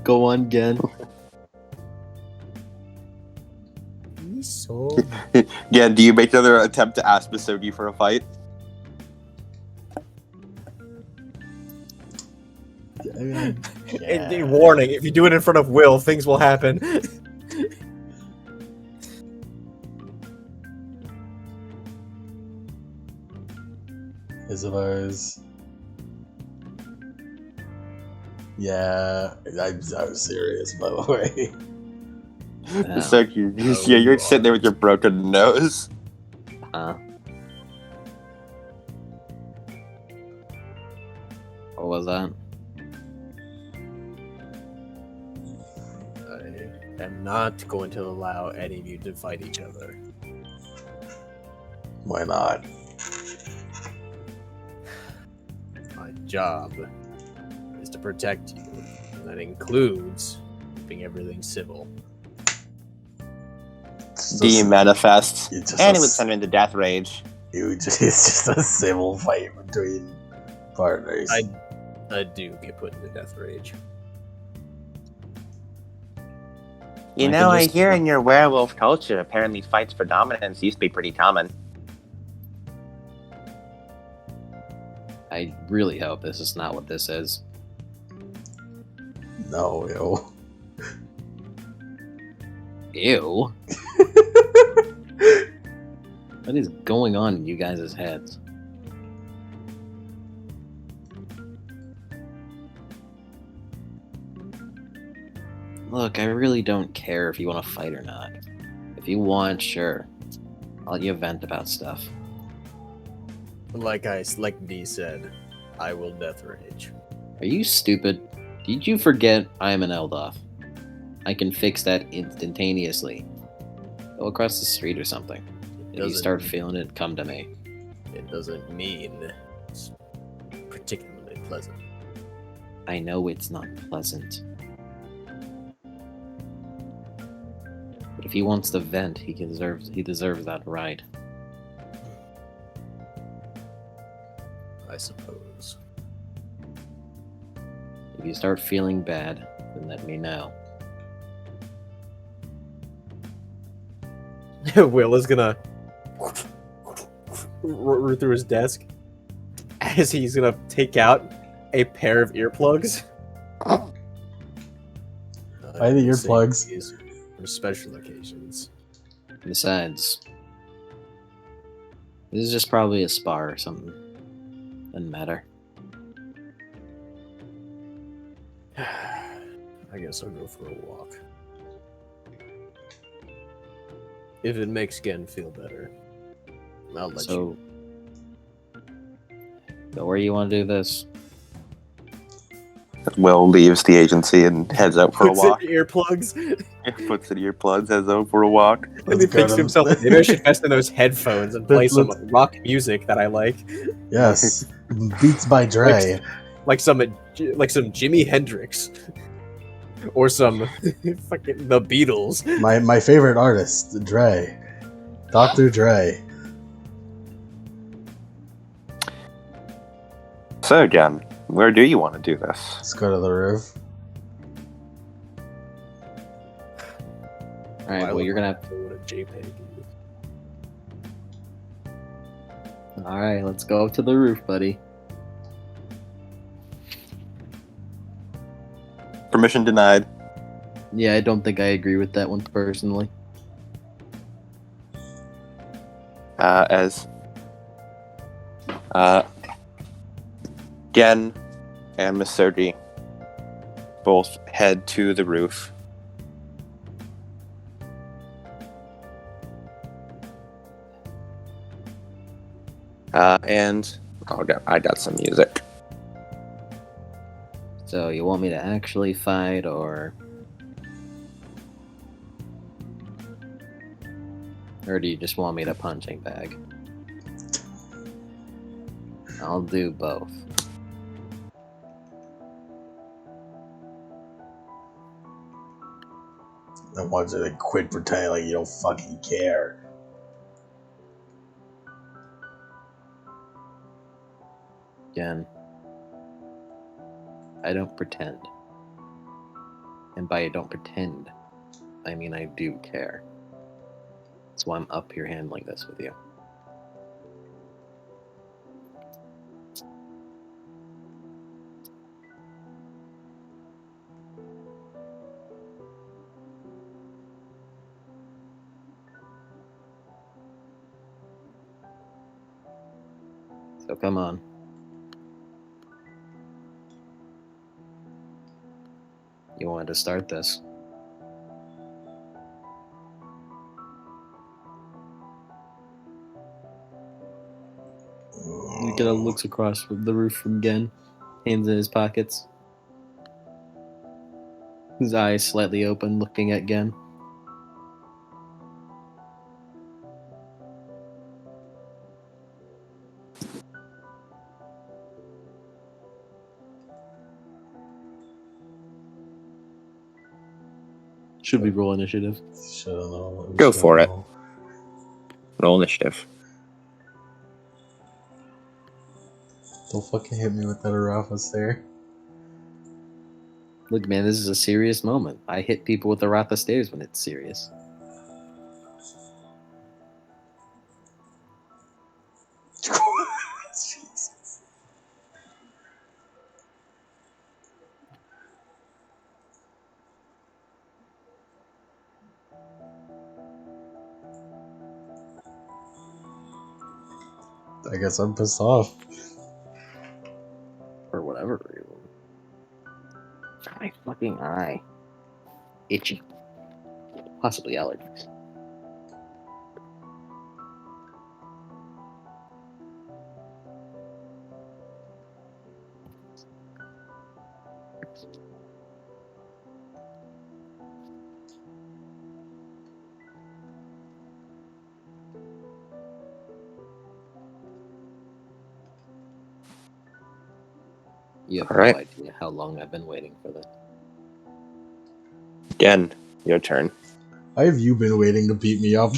Go on, Gen. So Yeah, do you make another attempt to ask Misogi for a fight? warning: if you do it in front of Will, things will happen. I suppose. Yeah, I was serious, by the way. So you're sitting there with your broken nose. What was that? I am not going to allow any of you to fight each other. Why not? My job is to protect you, and that includes keeping everything civil. D manifests, It's and it would send him into death rage. it's just a civil fight between partners. I do get put into death rage. You I know, can I just- hear in your werewolf culture, apparently fights for dominance used to be pretty common. I really hope this is not what this is. No, yo. Ew. What is going on in you guys' heads? Look, I really don't care if you want to fight or not. If you want, sure. I'll let you vent about stuff. Like D said, I will death rage. Are you stupid? Did you forget I am an Eldoth? I can fix that instantaneously. Go across the street or something. If you start feeling it, come to me. It doesn't mean it's particularly pleasant. I know it's not pleasant. But if he wants to vent, he deserves that right. I suppose. If you start feeling bad, then let me know. Will is gonna root through his desk as he's gonna take out a pair of earplugs. Why the earplugs? These for special occasions. Besides, this is just probably a spar or something. Doesn't matter. I guess I'll go for a walk. If it makes Gen feel better, I'll let you. So where you want to do this? Will leaves the agency and heads out for a Puts in walk. earplugs. Puts in earplugs, heads out for a walk. And Let's he go thinks to- to himself, maybe I should invest in those headphones and play some rock music that I like, Yes. Beats by Dre. like some Jimi Hendrix, or some fucking the Beatles. My favorite artist, Dre. Dr. Dre. So, Jen, where do you want to do this? Let's go to the roof. Alright, well you're gonna have to what a JPEG is. Alright, let's go up to the roof, buddy. Permission denied. Yeah, I don't think I agree with that one personally. As Gen and Misogi both head to the roof. And I got some music. So you want me to actually fight, or do you just want me to punching bag? I'll do both. I want you to quit pretending like you don't fucking care. Again, I don't pretend. And by I don't pretend, I mean I do care. That's why I'm up here handling this with you. So come on. You wanted to start this. He kind of looks across the roof from Gen, hands in his pockets. His eyes slightly open, looking at Gen. Should we roll initiative? Should've known. Go for it. Know. Roll initiative. Don't fucking hit me with that Arafa stare. Look, man, this is a serious moment. I hit people with the Ratha stairs when it's serious. Jesus. I guess I'm pissed off. For whatever reason. My fucking eye. Itchy. Possibly allergies. You have All right. no idea how long I've been waiting for this. Again, your turn. Why have you been waiting to beat me up?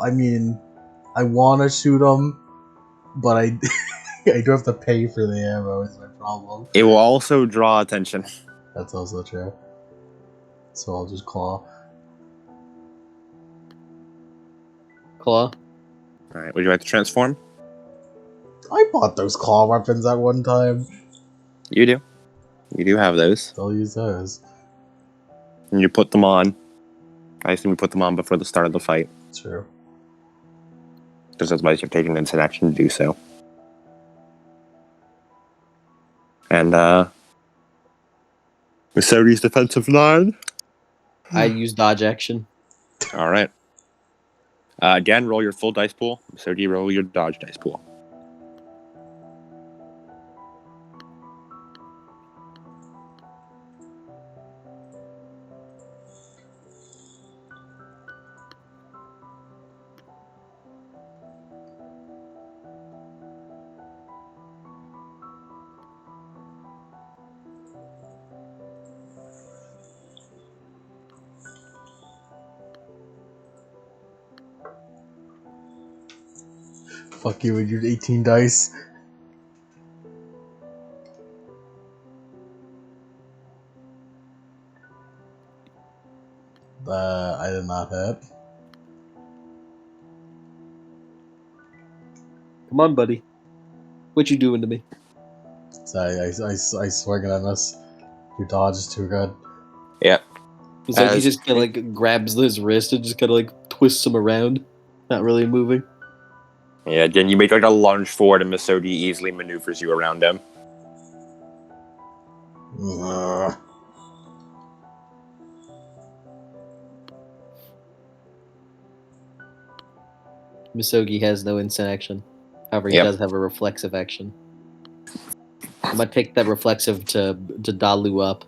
I mean, I want to shoot him, but I I do have to pay for the ammo. Is my problem. It will also draw attention. That's also true. So I'll just claw. Claw? All right. Would you like to transform? I bought those claw weapons at one time. You do. You do have those. I'll use those. And you put them on. I assume you put them on before the start of the fight. True. Just otherwise you're taking instant action to do so. And Missouri's defensive line. I use dodge action. All right. Again, roll your full dice pool. Missouri, roll your dodge dice pool. Fuck you with your 18 dice. I did not hit. Come on, buddy. What you doing to me? So I swing and I miss. Your dodge is too good. Yeah. It's like he As- just kind of like grabs his wrist and just kind of like twists him around, not really moving. Yeah, again, you make like a lunge forward and Missouri easily maneuvers you around him. Ugh. Misogi has no instant action. However, he Yep. does have a reflexive action. I'm gonna take that reflexive to Dalu up.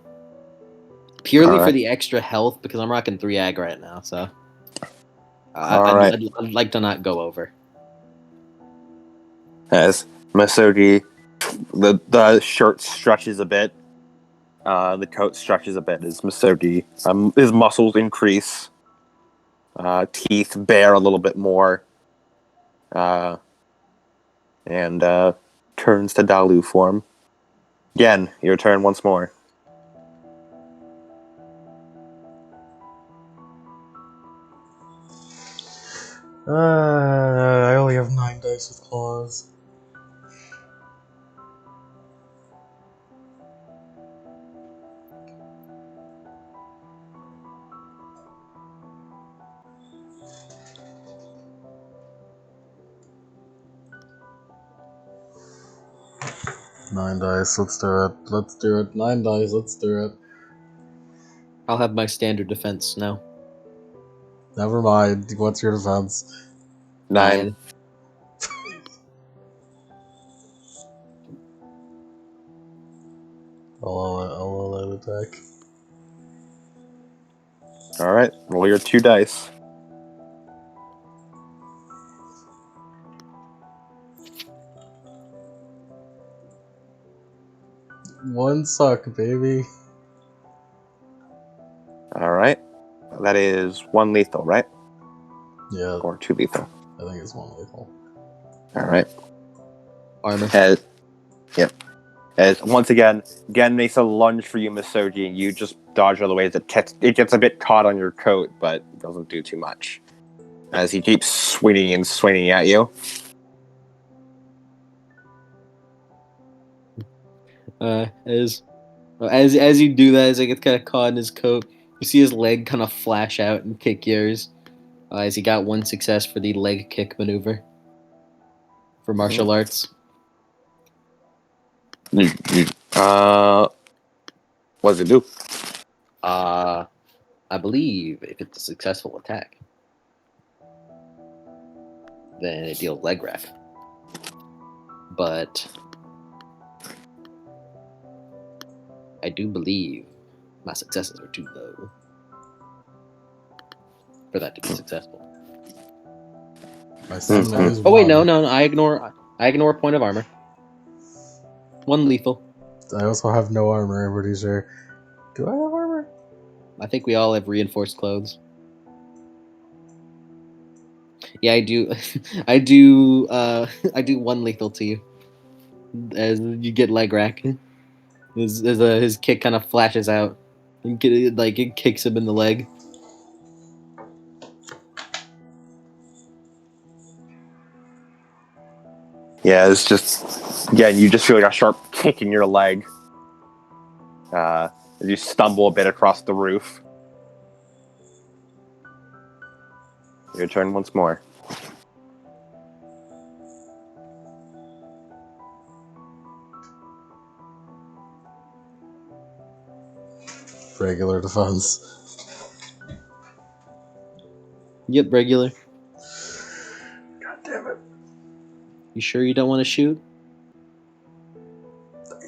Purely for Alright. the extra health, because I'm rocking 3 ag right now, so Alright. I'd like to not go over. As Masogi, the shirt stretches a bit. The coat stretches a bit as Masogi, his muscles increase. Teeth bare a little bit more. And turns to Dalu form. Again, your turn once more. I only have 9 dice with claws. Nine dice, let's do it. Let's do it. 9 dice, let's do it. I'll have my standard defense now. Never mind. What's your defense? 9. I'll let it attack. Alright, roll your 2 dice. One suck, baby. Alright. That is 1 lethal, right? Yeah, Or 2 lethal. I think it's 1 lethal. Alright. Armor. As once again, Gen makes a lunge for you, Misogi, and you just dodge out of the way as it gets a bit caught on your coat, but doesn't do too much. As he keeps swinging and swinging at you. As you do that, as it gets kind of caught in his coat, you see his leg kind of flash out and kick yours. As he got 1 success for the leg kick maneuver for martial arts. What does it do? I believe if it's a successful attack, then it deals leg wrap. But I do believe my successes are too low for that to be successful. My stamina is Oh wait, one. no, I ignore a point of armor. 1 lethal. I also have no armor, I'm pretty sure. Do I have armor? I think we all have reinforced clothes. Yeah, I do. I do. I do 1 lethal to you as you get leg rack. His kick kind of flashes out, and it kicks him in the leg. Yeah, it's just... Again, you just feel like a sharp kick in your leg. As you stumble a bit across the roof. Your turn once more. Regular defense. Yep, regular. God damn it. You sure you don't want to shoot?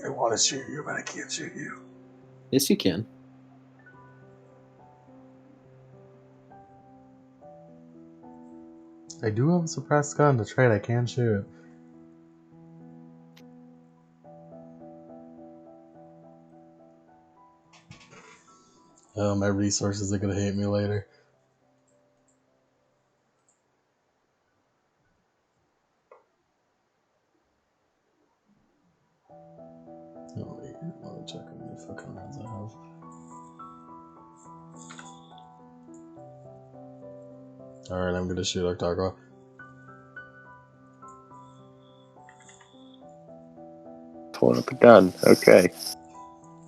I want to shoot you, but I can't shoot you. Yes, you can. I do have a suppressed gun, that's right, I can shoot. Oh, my resources are gonna hate me later. Oh, wait, let me check how many fucking rounds I have. Alright, I'm gonna shoot Octagua. Pulling up a gun. Okay.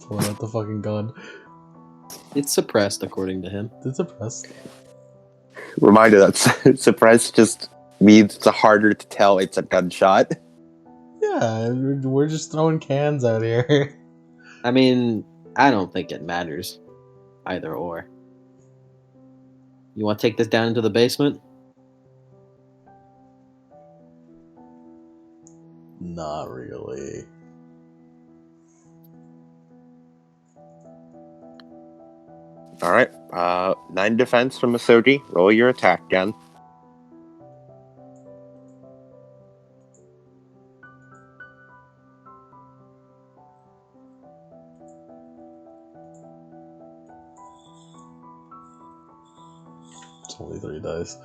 Pulling out the fucking gun. It's suppressed according to him. It's suppressed. Reminder that suppress just means it's harder to tell it's a gunshot. Yeah, we're just throwing cans out here. I mean, I don't think it matters, either or. You want to take this down into the basement? Not really. Alright, 9 defense from Masoji. Roll your attack again. It's only 3 dice.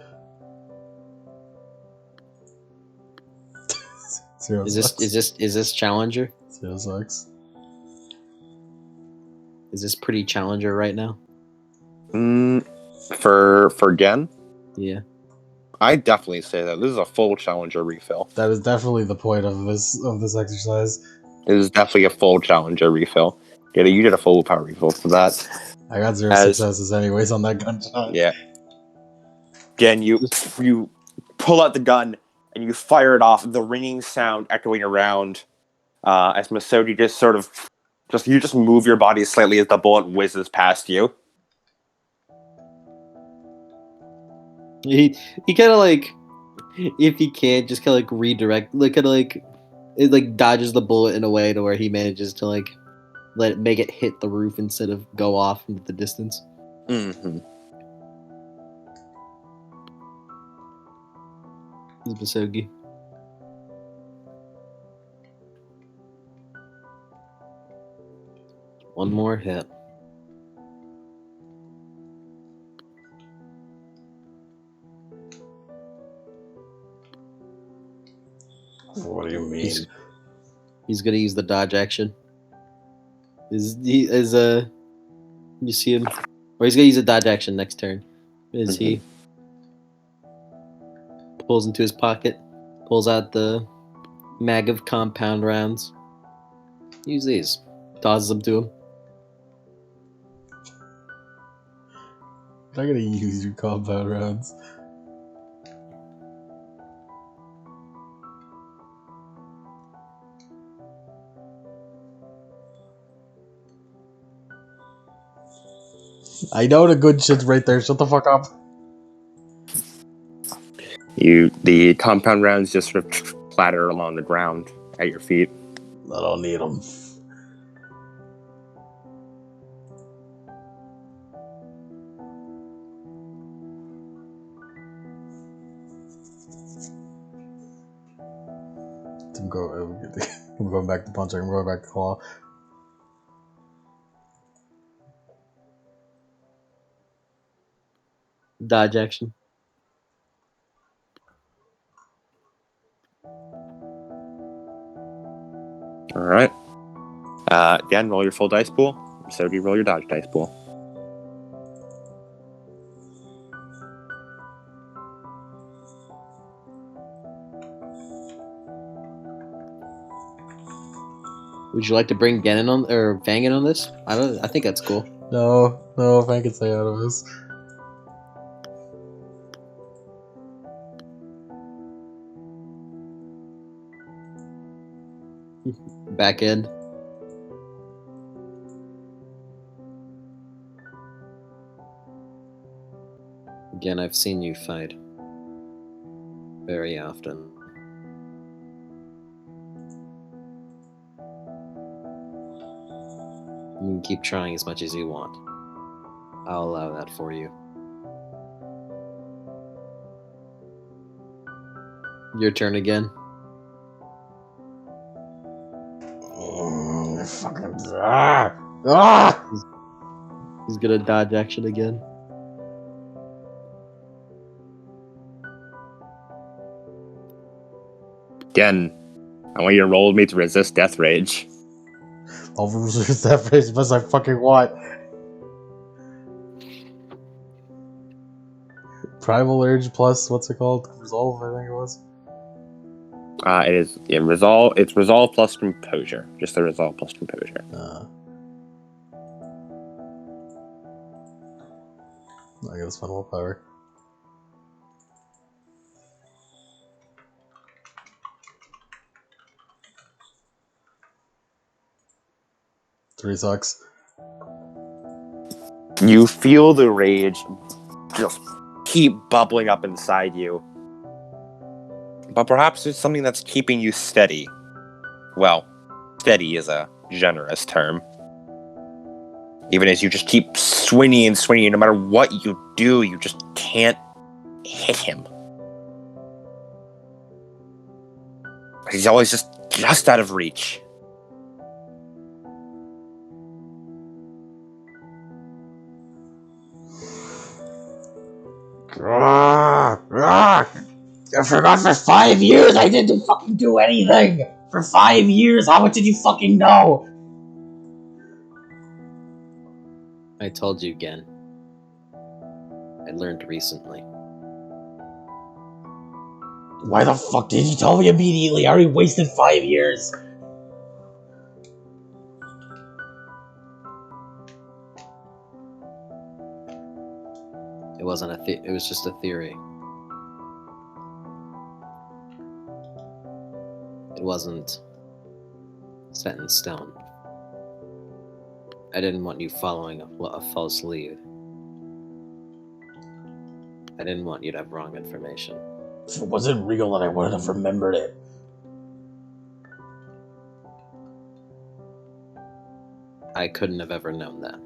0 Is sucks. this Challenger? 0 sucks. Is this pretty Challenger right now? For Gen, Yeah. I definitely say that this is a full Challenger refill. That is definitely the point of this exercise. It is definitely a full Challenger refill. Yeah, you did a full power refill for that. I got 0 As- successes anyways on that gunshot. Yeah. Gen, you pull out the gun and you fire it off, the ringing sound echoing around as Masoji just move your body slightly as the bullet whizzes past you. He kind of like, if he can, just kind of like redirect, like kind of like it like dodges the bullet in a way to where he manages to like make it hit the roof instead of go off into the distance. Mm-hmm. Basogi. One more hit. What do you mean? He's gonna use the dodge action. You see him, or he's gonna use a dodge action next turn. He pulls into his pocket, pulls out the mag of compound rounds. Use these. Tosses them to him. I'm not gonna use your compound rounds. I know the good shit's right there. Shut the fuck up. The compound rounds just sort of clatter along the ground at your feet. I don't need them. I'm going back to punching. I'm going back to claw. Dodge action. Alright. Dan, roll your full dice pool. So do you roll your dodge dice pool. Would you like to bring Genin on or Fang in on this? I think that's cool. No, if I can stay out of this. Back end. Again, I've seen you fight very often. You can keep trying as much as you want. I'll allow that for you. Your turn again. He's gonna dodge action again. Again, I want you to roll with me to resist Death Rage. I'll resist that face because I fucking want. Primal Urge plus, what's it called? Resolve, I think it was. It is in Resolve. It's Resolve plus Composure. Just the Resolve plus Composure. I gotta spend willpower. Three sucks. You feel the rage just keep bubbling up inside you. But perhaps it's something that's keeping you steady. well, steady is a generous term. Even as you just keep swinging and swinging, no matter what you do, you just can't hit him. He's always just out of reach. I forgot for 5 years I didn't fucking do anything! For 5 years, how much did you fucking know? I told you again. I learned recently. Why the fuck did you tell me immediately? I already wasted 5 years! It wasn't it was just a theory. It wasn't set in stone. I didn't want you following a false lead. I didn't want you to have wrong information. If it wasn't real, then I wouldn't have remembered it. I couldn't have ever known that.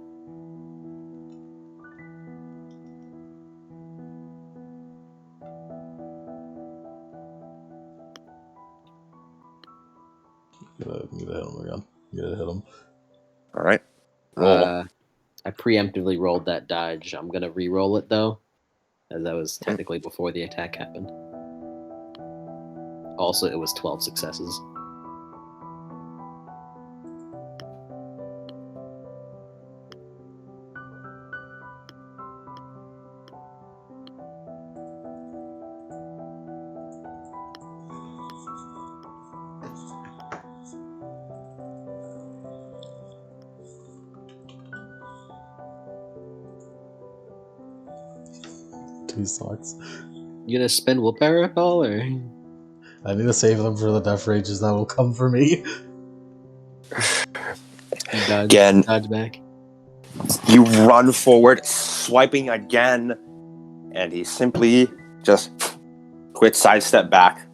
I'm gonna hit him again. I'm gonna hit him. Alright. Roll. I preemptively rolled that dodge. I'm gonna re-roll it though, as that was technically before the attack happened. Also, it was 12 successes. Two sucks. You gonna spend willpower at all, or? I need to save them for the death rages that will come for me. Again. Dodge back. You run forward, swiping again, and he simply just quick sidestep back.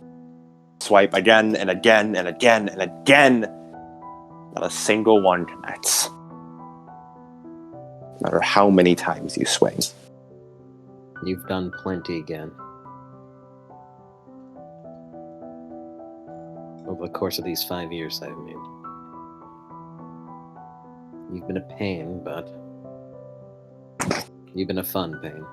Swipe again and again and again and again. Not a single one connects. No matter how many times you swing. You've done plenty again. Over the course of these 5 years I've made. You've been a pain, but you've been a fun pain.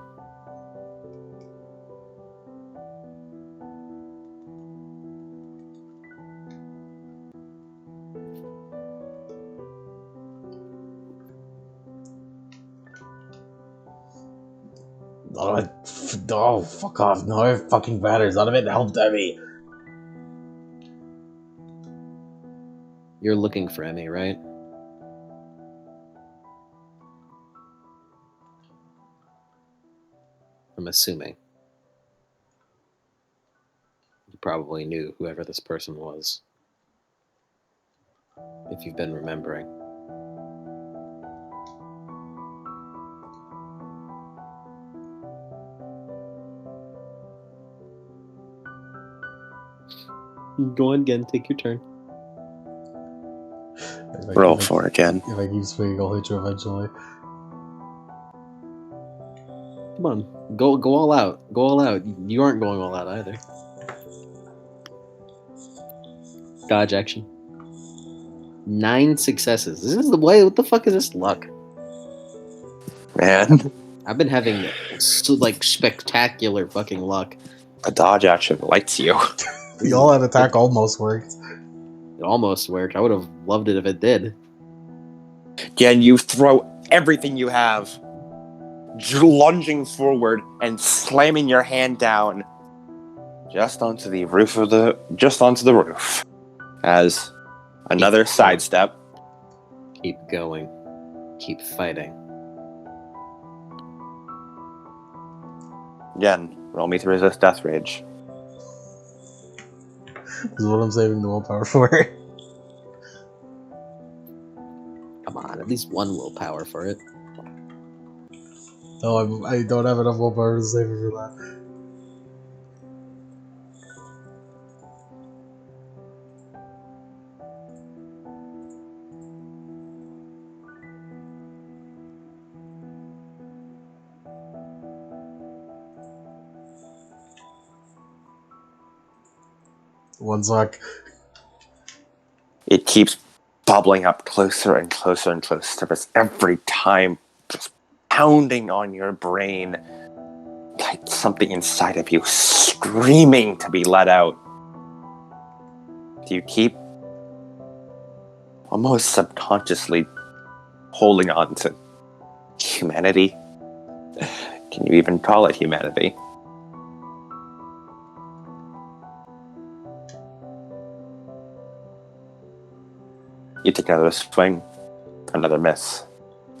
Oh, fuck off. No, it fucking matters. None of it helped me. You're looking for Emmy, right? I'm assuming. You probably knew whoever this person was. If you've been remembering. Go on again, take your turn. Roll for it again. If I keep swinging, I'll hit you eventually. Come on, go all out. Go all out. You aren't going all out either. Dodge action. 9 successes. This is the way. What the fuck is this luck? Man, I've been having like spectacular fucking luck. a dodge action lights you. The all-out attack almost worked. It almost worked. I would have loved it if it did. Again, you throw everything you have, lunging forward and slamming your hand down just onto the roof as another sidestep. Keep going. Keep fighting. Again, roll me to resist death rage. This is what I'm saving the willpower for. Come on, at least one willpower for it. No, I don't have enough willpower to save it for that. One sec. It keeps bubbling up closer and closer and closer, but every time just pounding on your brain like something inside of you screaming to be let out. Do you keep almost subconsciously holding on to humanity? Can you even call it humanity? You take another swing, another miss.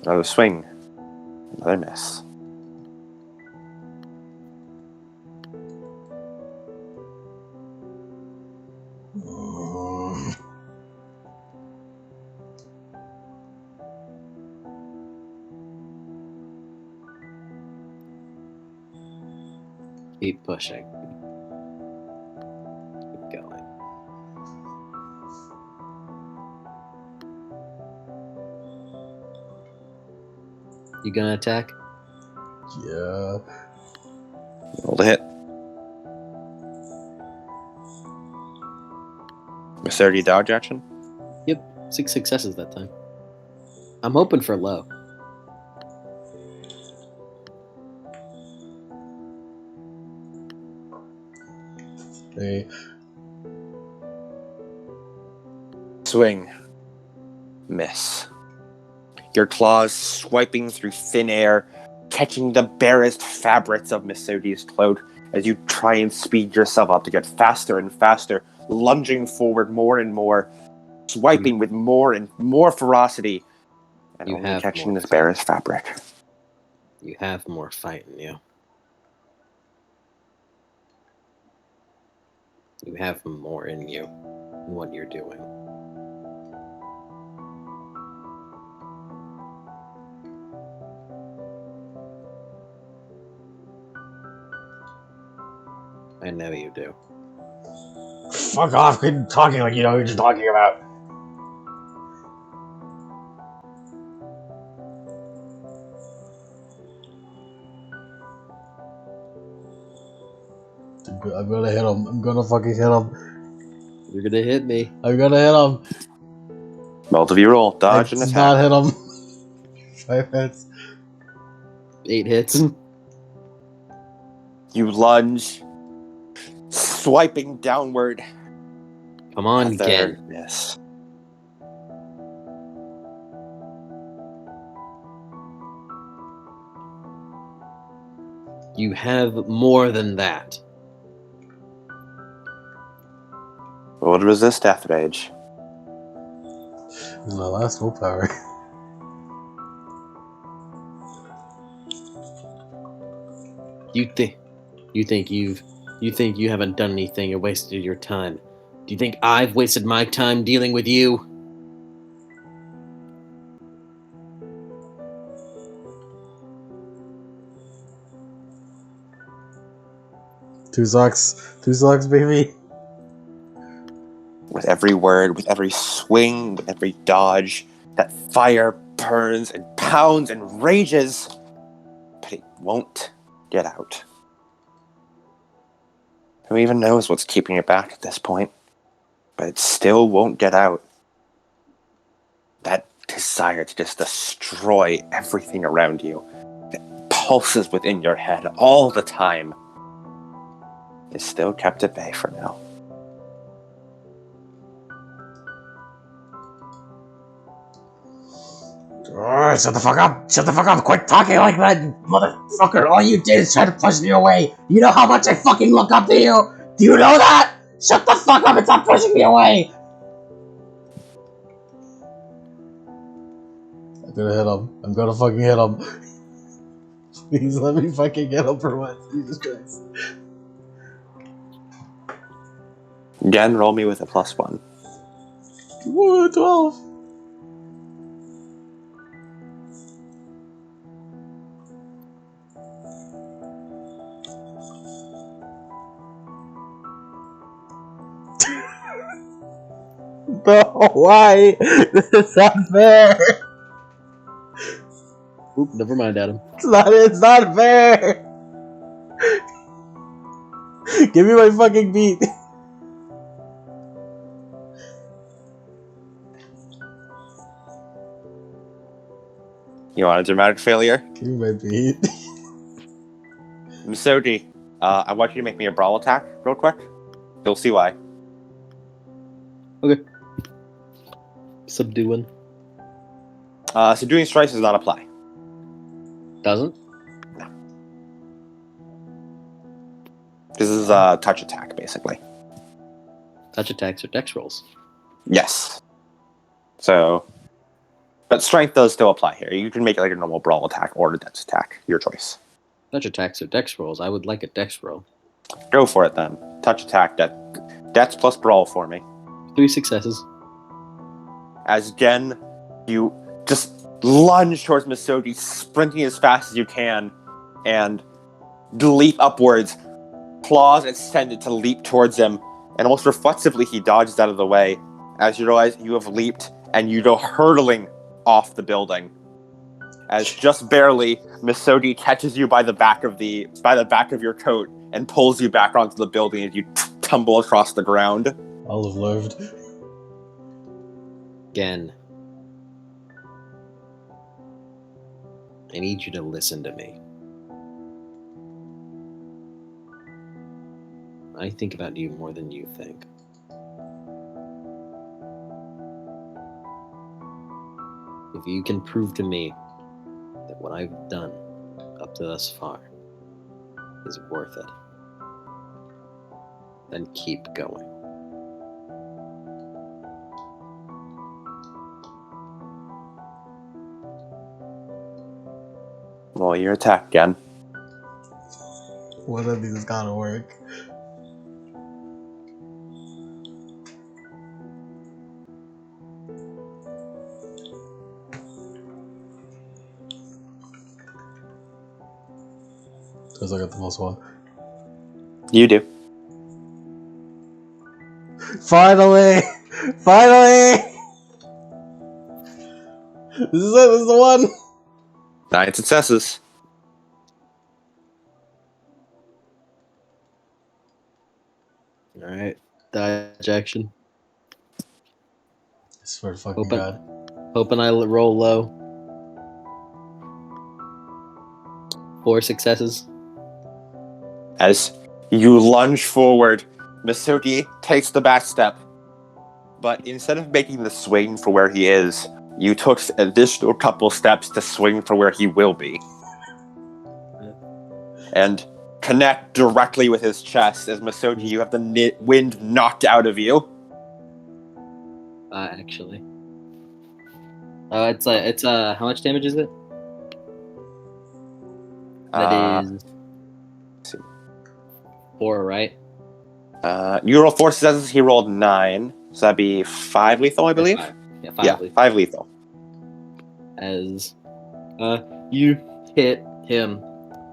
Another swing, another miss. Keep pushing. Keep going. You gonna attack? Yeah. Roll to hit. Miss 30 dodge action? Yep. 6 successes that time. I'm hoping for low. Hey. Swing. Miss. Your claws swiping through thin air, catching the barest fabrics of Miss Sodi's cloak as you try and speed yourself up to get faster and faster, lunging forward more and more, swiping with more and more ferocity, and You only have catching more this barest fabric. You have more fight in you. You have more in you in what you're doing. I know you do. Fuck off, quit talking like you know what you're just talking about. I'm gonna hit him. I'm gonna fucking hit him. You're gonna hit me. I'm gonna hit him. Both of you roll. Dodge and It's attack. not hit him. 5 hits. 8 hits. You lunge, swiping downward. Come on, Another Gen. miss. You have more than that. Roll to resist Death Rage. This is my last willpower. You think you haven't done anything or wasted your time. Do you think I've wasted my time dealing with you? Two socks, baby. With every word, with every swing, with every dodge, that fire burns and pounds and rages, but it won't get out. Who even knows what's keeping it back at this point? But it still won't get out. That desire to just destroy everything around you, that pulses within your head all the time, is still kept at bay for now. Oh, shut the fuck up! Shut the fuck up! Quit talking like that, motherfucker! All you did is try to push me away! You know how much I fucking look up to you? Do you know that? Shut the fuck up and stop pushing me away! I'm gonna hit him. I'm gonna fucking hit him. Please let me fucking get him for once. Jesus Christ. Again, roll me with a +1. Woo, 12! No, why? This is unfair! Oop, never mind, Adam. It's not fair! Give me my fucking beat! You want a dramatic failure? Give me my beat. Misogi, I want you to make me a brawl attack real quick. You'll see why. Subduing. Subduing strikes does not apply. Doesn't? This is a touch attack, basically. Touch attacks or dex rolls. Yes. So, but strength does still apply here. You can make it like a normal brawl attack or a dex attack. Your choice. Touch attacks or dex rolls. I would like a dex roll. Go for it then. Touch attack. Dex plus brawl for me. 3 successes. As again, you just lunge towards Misogi, sprinting as fast as you can, and leap upwards. Claws extended to leap towards him, and almost reflexively he dodges out of the way as you realize you have leaped and you go hurtling off the building. As just barely, Misogi catches you by the back of your coat and pulls you back onto the building as you tumble across the ground. I'll have lived. Again, I need you to listen to me. I think about you more than you think. If you can prove to me that what I've done up to thus far is worth it, then keep going. Roll your attack again. One of these has gotta work. Because I got the most one. You do. Finally! Finally! This is it, this is the one! 9 successes. Alright. Dodge action. I swear to fucking God. Hoping I roll low. 4 successes. As you lunge forward, Misogi takes the back step. But instead of making the swing for where he is, you took an additional couple steps to swing for where he will be. And connect directly with his chest as Misogi, you have the wind knocked out of you. Actually. It's how much damage is it? That is 4, right? You rolled 4 successes, he rolled 9. So that'd be 5 lethal, I believe? 5. Yeah, 5 lethal. 5 lethal. As you hit him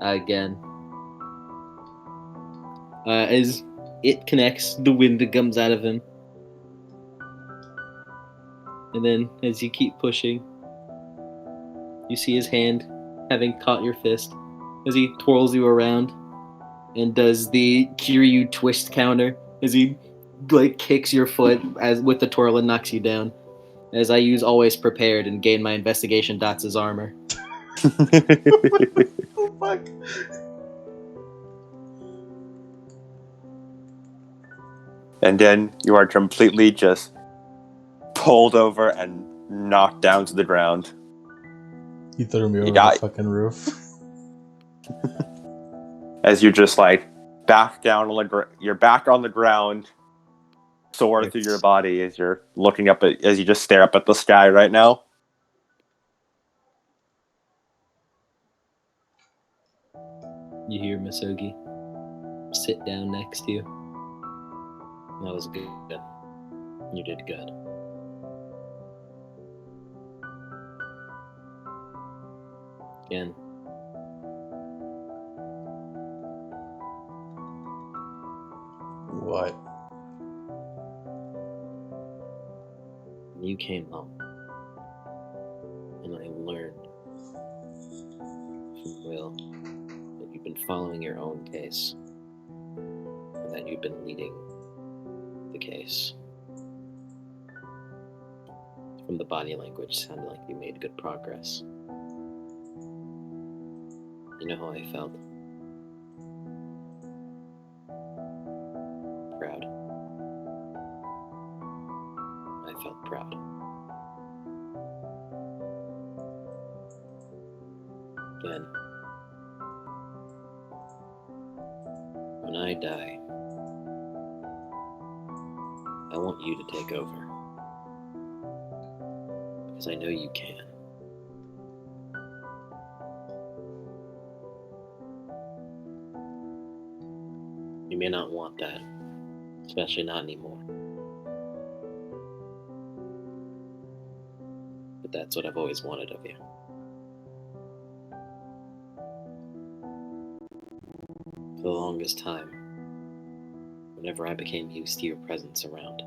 again. As it connects, the wind comes out of him. And then as you keep pushing, you see his hand having caught your fist as he twirls you around and does the Kiryu twist counter as he kicks your foot as with the twirl and knocks you down. As I use always prepared and gain my investigation dots as armor. Oh, fuck. And then you are completely just pulled over and knocked down to the ground. He threw me over the fucking roof. As you're just back down on you're back on the ground, sword through your body as you're looking up as you just stare up at the sky right now. You hear Misogi sit down next to you. That was good. You did good. Again. What? You came home, and I learned from Will that you've been following your own case, and that you've been leading the case. From the body language, sounded like you made good progress. You know how I felt? Proud. I felt proud. Again, when I die, I want you to take over. Because I know you can. You may not want that, especially not anymore. But that's what I've always wanted of you. For the longest time, whenever I became used to your presence around,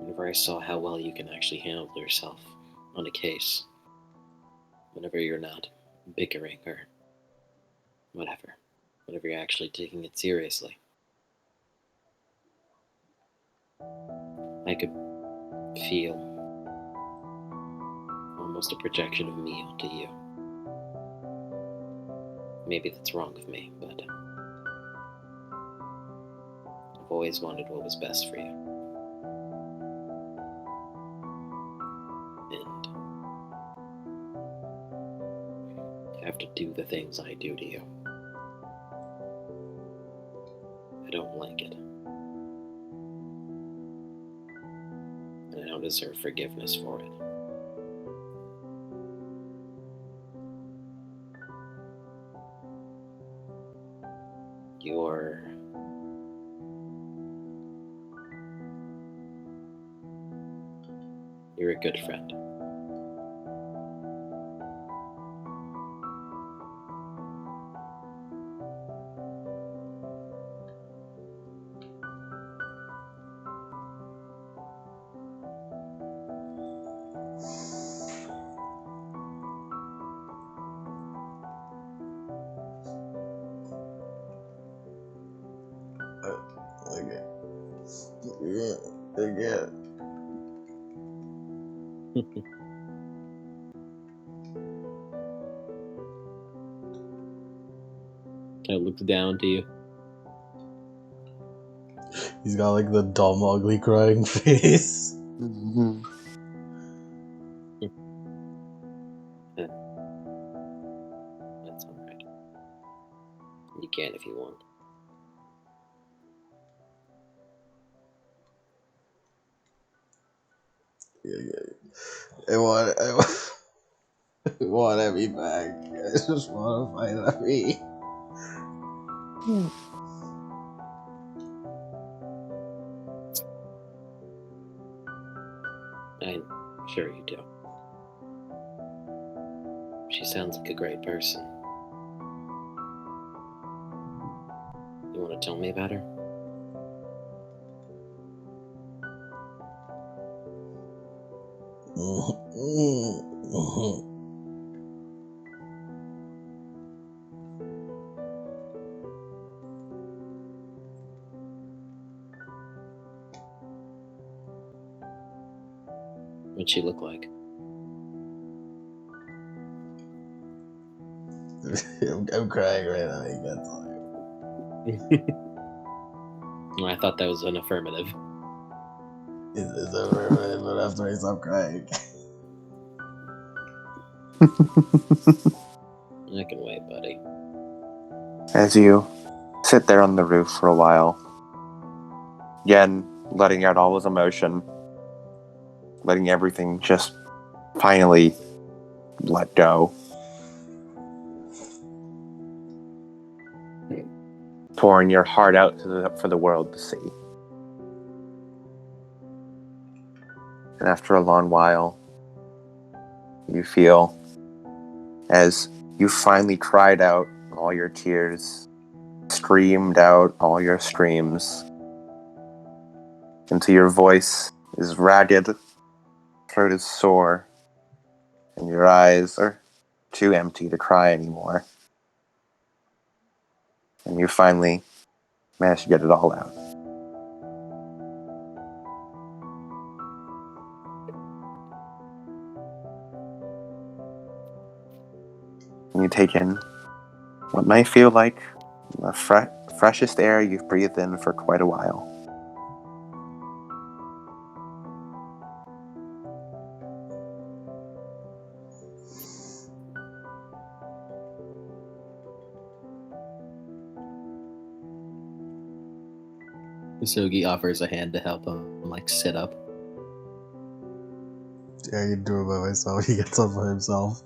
whenever I saw how well you can actually handle yourself on a case, whenever you're not bickering or whatever, whenever you're actually taking it seriously, I could feel almost a projection of me onto you. Maybe that's wrong of me, but I've always wanted what was best for you. And to have to do the things I do to you, I don't like it. And I don't deserve forgiveness for it. You're a good friend. Yeah. I looked down to you. He's got like the dumb, ugly crying face. That's alright. You can if you want. I want Emmy back. I just want to fight Emmy. I'm sure you do. She sounds like a great person. You want to tell me about her? What'd she look like? I'm crying right now. You can't tell me. Well, I thought that was an affirmative. It's over, but after I stop crying. I can wait, buddy. As you sit there on the roof for a while, again, letting out all his emotion, letting everything just finally let go. Pouring your heart out for the world to see. And after a long while, you feel as you finally cried out all your tears, screamed out all your screams, until your voice is ragged, throat is sore, and your eyes are too empty to cry anymore. And you finally manage to get it all out. And you take in what may feel like the freshest air you've breathed in for quite a while. Usogi offers a hand to help him, like, sit up. Yeah, I can do it by myself. He gets up by himself.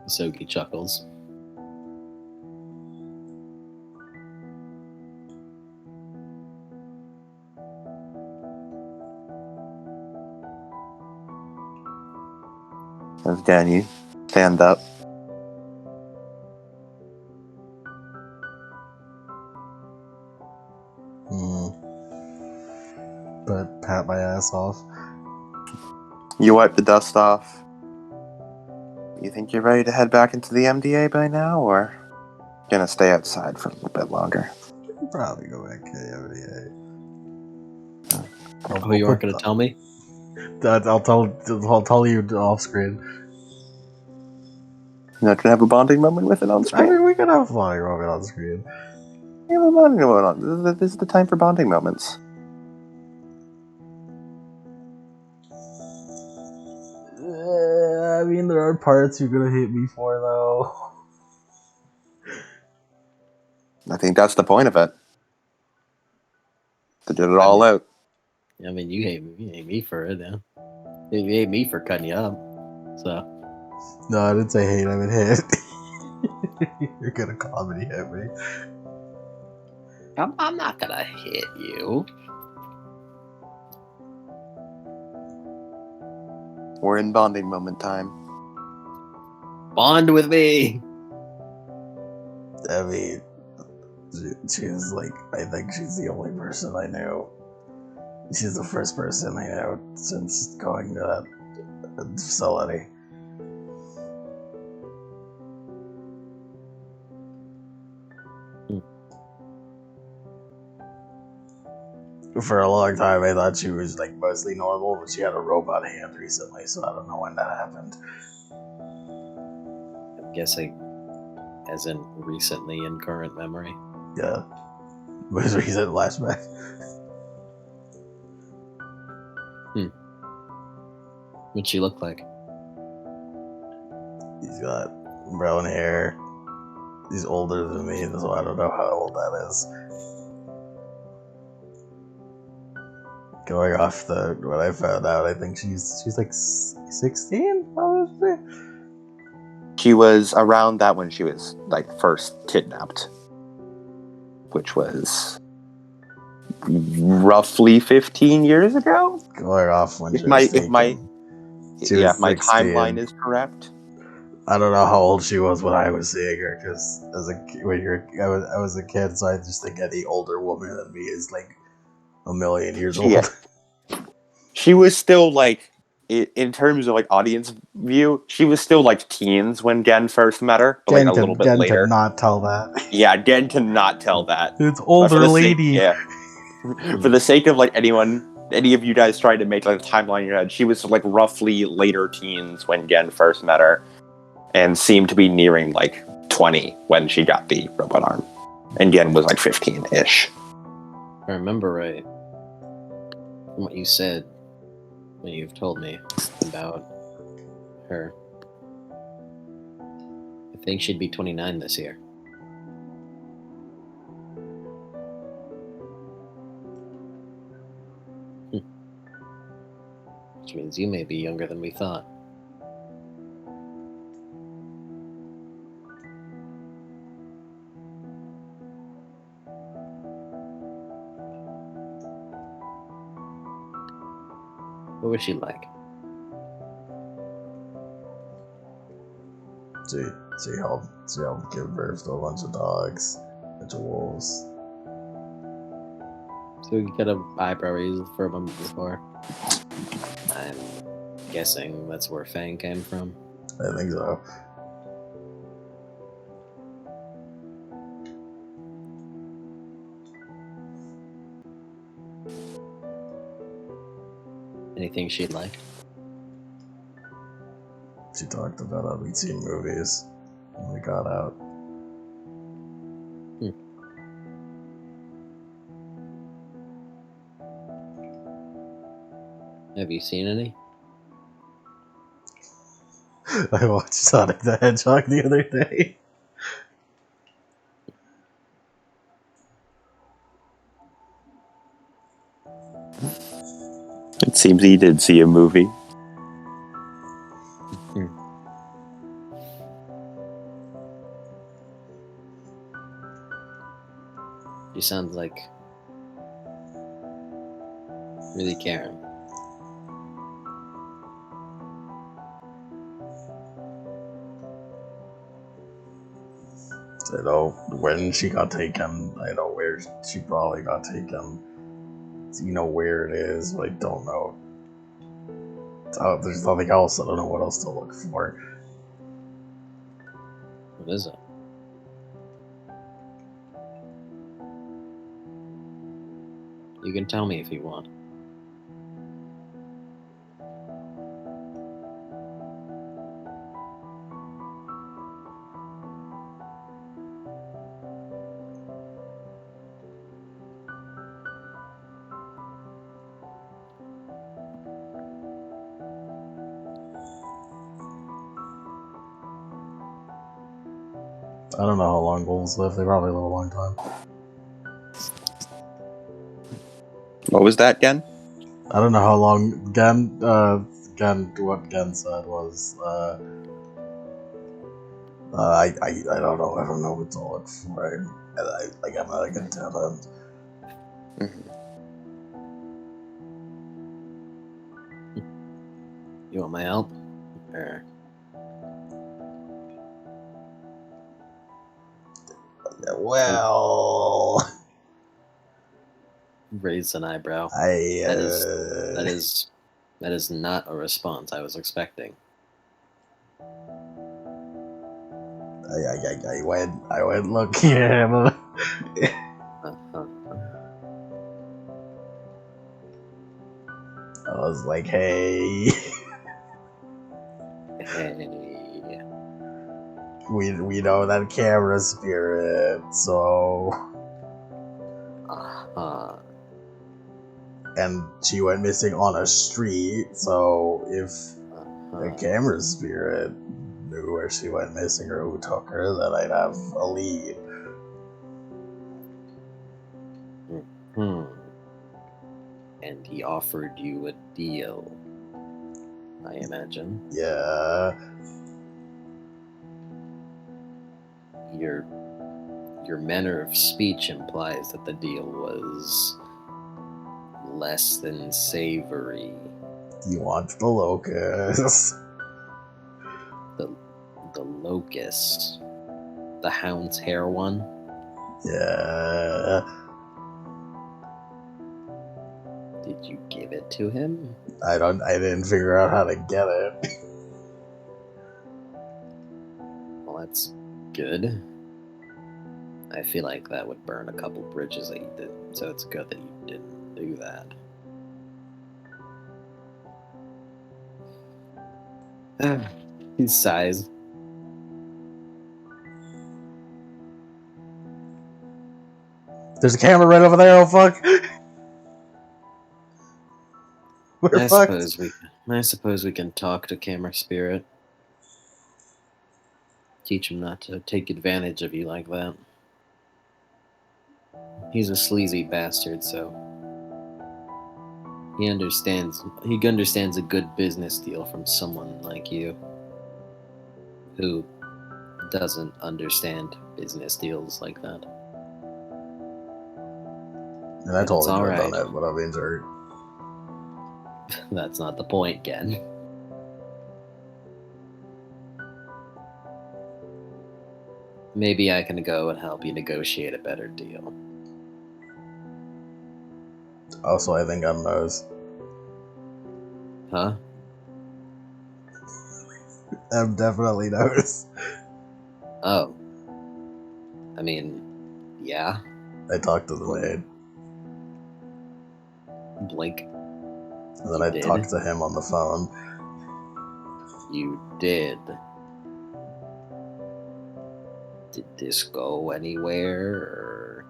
Usogi chuckles. As Danny stand up. But pat my ass off. You wipe the dust off. You think you're ready to head back into the MDA by now, or gonna stay outside for a little bit longer? Probably go back to the MDA. Oh, you aren't going to tell me? I'll tell you off screen. You're not gonna have a bonding moment with it on I screen? mean, we can have a bonding moment on screen. Yeah, a bonding moment. This is the time for bonding moments. I mean, there are parts you're gonna hate me for, though. I think that's the point of it. To get it all out. I mean, you hate me for it, yeah. You hate me for cutting you up, so. No, I didn't say hate, I meant hit. You're gonna comedy hit me. I'm not gonna hit you. We're in bonding moment time. Bond with me! I mean, she's like, I think she's the only person I knew. She's the first person I know since going to that facility. For a long time, I thought she was like mostly normal, but she had a robot hand recently, so I don't know when that happened. I'm guessing, as in recently in current memory. Yeah, most recent flashback. What'd she look like? He's got brown hair. He's older than me, so I don't know how old that is. Going off what I found out, I think she's like 16, probably. She was around that when she was like first kidnapped, which was roughly 15 years ago. Going off when If she my was if my taken. She was my 16. timeline is correct. I don't know how old she was when I was seeing her, because I was a kid, so I just think any older woman than me is like a million years old. Yeah. She was still like, in terms of like audience view, she was still like teens when Gen first met her, but like a little bit Gen later. could not tell that. Yeah, Gen cannot tell that. It's But older for the lady. Sake, yeah. For the sake of like any of you guys trying to make like a timeline in your head, she was like roughly later teens when Gen first met her, and seemed to be nearing like 20 when she got the robot arm, and Gen was like 15-ish. If I remember right, from what you said, when you've told me about her, I think she'd be 29 this year. Which means you may be younger than we thought. What was she like? She helped give birth to a bunch of dogs, a bunch of wolves. So you got an eyebrow raised for a moment before. I'm guessing that's where Fang came from. I think so. Anything she'd like? She talked about how we'd seen movies. when we got out. Have you seen any? I watched Sonic the Hedgehog the other day. It seems he did see a movie. She sounds like really caring. I know when she got taken. I know where she probably got taken. You know where it is, but I don't know. There's nothing else. I don't know what else to look for. What is it? You can tell me if you want. I don't know how long wolves live. They probably live a long time. What was that again? I don't know how long. What Gen said was. I don't know. I don't know what to look for. I'm not a good talent. You want my help? Or Well, raise an eyebrow. That is not a response I was expecting. I went looking at him. I was like, hey. Hey. We know that camera spirit, so. And she went missing on a street, so if the camera spirit knew where she went missing or who took her, then I'd have a lead. And he offered you a deal, I imagine. Yeah. Your manner of speech implies that the deal was less than savory. You want the locust. The locust. The hound's hair one? Yeah. Did you give it to him? I didn't figure out how to get it. Well, that's good. I feel like that would burn a couple bridges that you did, so it's good that you didn't do that. He sighs. There's a camera right over there, oh fuck! We're fucked. I suppose we can talk to Camera Spirit. Teach him not to take advantage of you like that. He's a sleazy bastard, so he understands a good business deal from someone like you who doesn't understand business deals like that. And I told him all I'd right. done it, but I'm injured. That's not the point, Ken. Maybe I can go and help you negotiate a better deal. Also, I think I'm nose. Huh? I'm definitely nose. Oh. I mean, yeah. I talked to the maid. Blink. And then I talked to him on the phone. You did. Did this go anywhere? Or...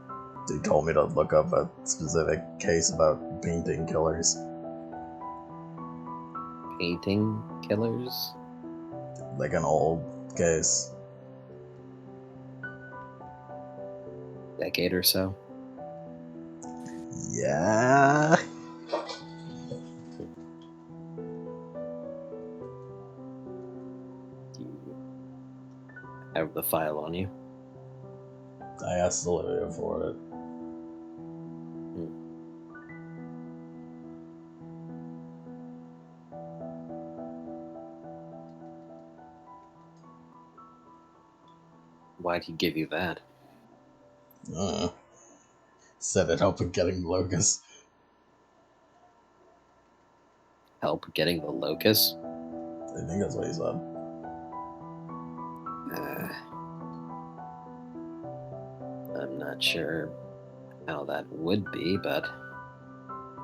They told me to look up a specific case about painting killers. Painting killers? Like an old case. Decade or so? Yeah. Do you have the file on you? I asked Olivia for it. Why'd he give you that? Set it up with getting Locust. Help getting the locust? I think that's what he said. I'm not sure how that would be, but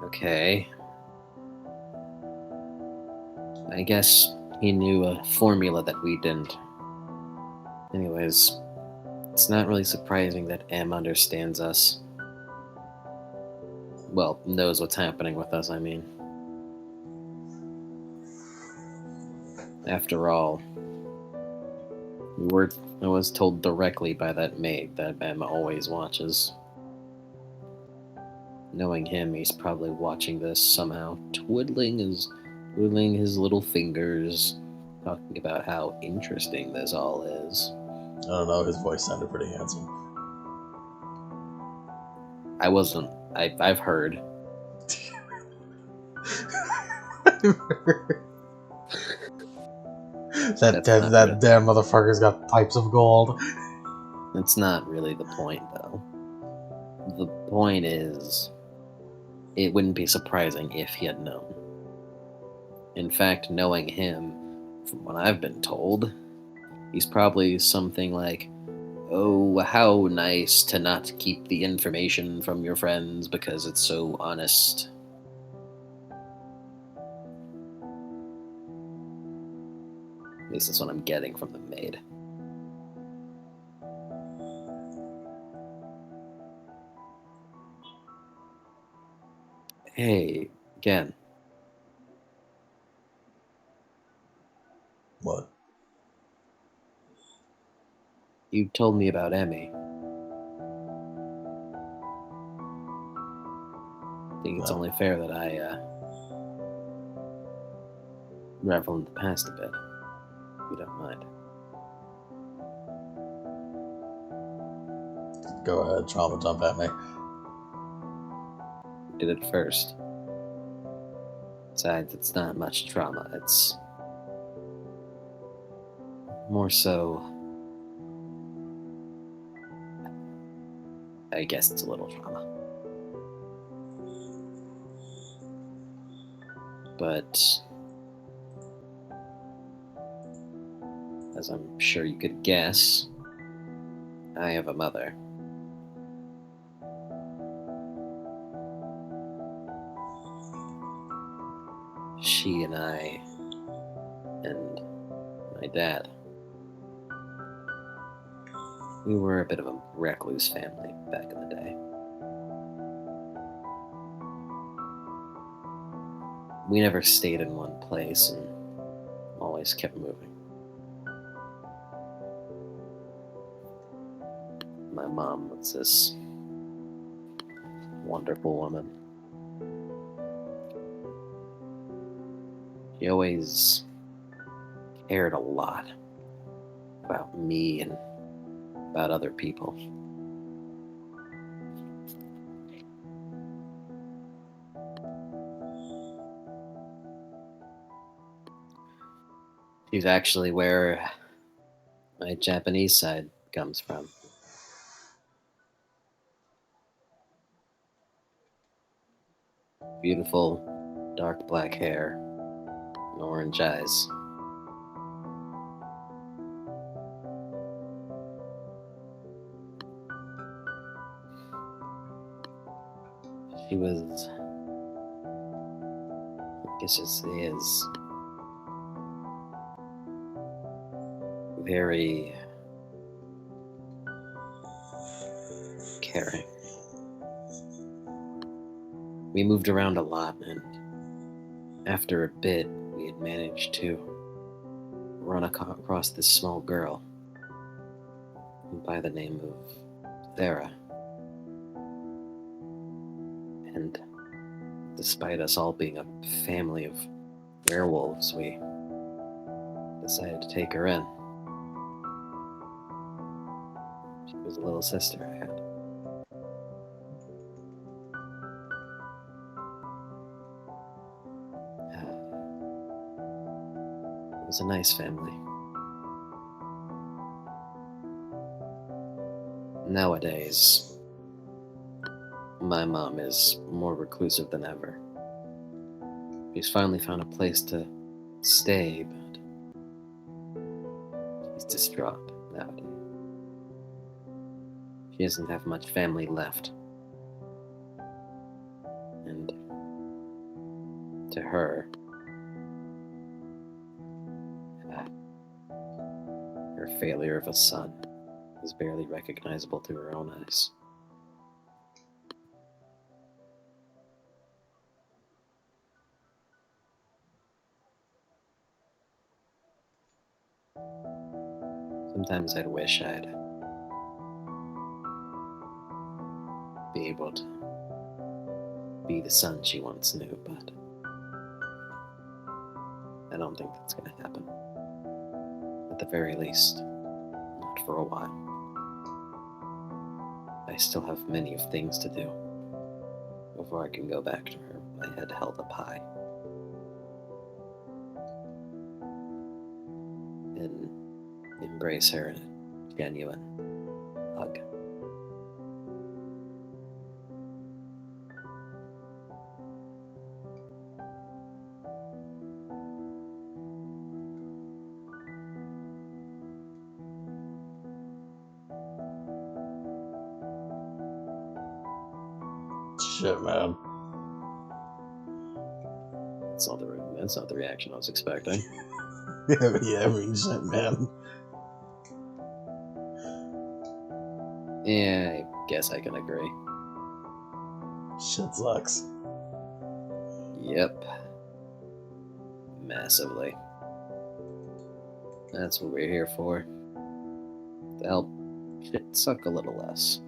okay. I guess he knew a formula that we didn't. Anyways, it's not really surprising that M understands us. Well, knows what's happening with us, I mean. After all, I was told directly by that maid that M always watches. Knowing him, he's probably watching this somehow, twiddling his little fingers, talking about how interesting this all is. I don't know, his voice sounded pretty handsome. I've heard. that damn motherfucker's got pipes of gold. That's not really the point, though. The point is, it wouldn't be surprising if he had known. In fact, knowing him, from what I've been told, he's probably something like, "Oh, how nice to not keep the information from your friends because it's so honest." At least that's what I'm getting from the maid. Hey, again. What? You told me about Emmy. I think it's only fair that I revel in the past a bit, if you don't mind. Go ahead, trauma dump at me. You did it first. Besides, it's not much trauma. It's more so... I guess it's a little trauma. But... as I'm sure you could guess, I have a mother. She and I, and my dad, we were a bit of a recluse family back in the day. We never stayed in one place and always kept moving. My mom was this wonderful woman. She always cared a lot about me and about other people. She's actually where my Japanese side comes from. Beautiful, dark black hair and orange eyes. She was, I guess it is, very caring. We moved around a lot, and after a bit, we had managed to run across this small girl by the name of Thera. And despite us all being a family of werewolves, we decided to take her in. She was a little sister I had. It was a nice family. Nowadays, my mom is more reclusive than ever. She's finally found a place to stay, but she's distraught nowadays. She doesn't have much family left. And to her, her failure of a son is barely recognizable through her own eyes. Sometimes I'd wish I'd be able to be the son she once knew, but I don't think that's going to happen. At the very least, not for a while. I still have many of things to do before I can go back to her with my head held up high and embrace her in a genuine hug. Shit, man. That's not the reaction I was expecting. Yeah, I mean, shit, man. Yeah, I guess I can agree. Shit sucks. Yep. Massively. That's what we're here for. To help shit suck a little less.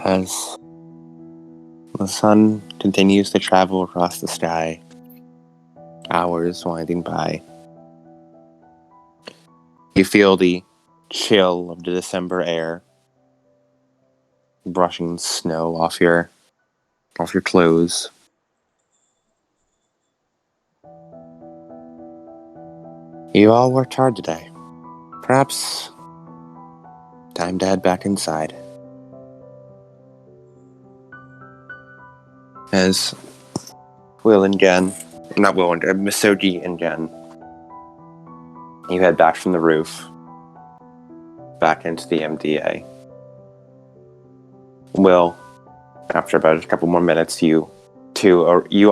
As the sun continues to travel across the sky, hours winding by, you feel the chill of the December air brushing snow off your clothes. You all worked hard today. Perhaps time to head back inside. As Misogi and Gen, you head back from the roof, back into the MDA. Will, after about a couple more minutes, you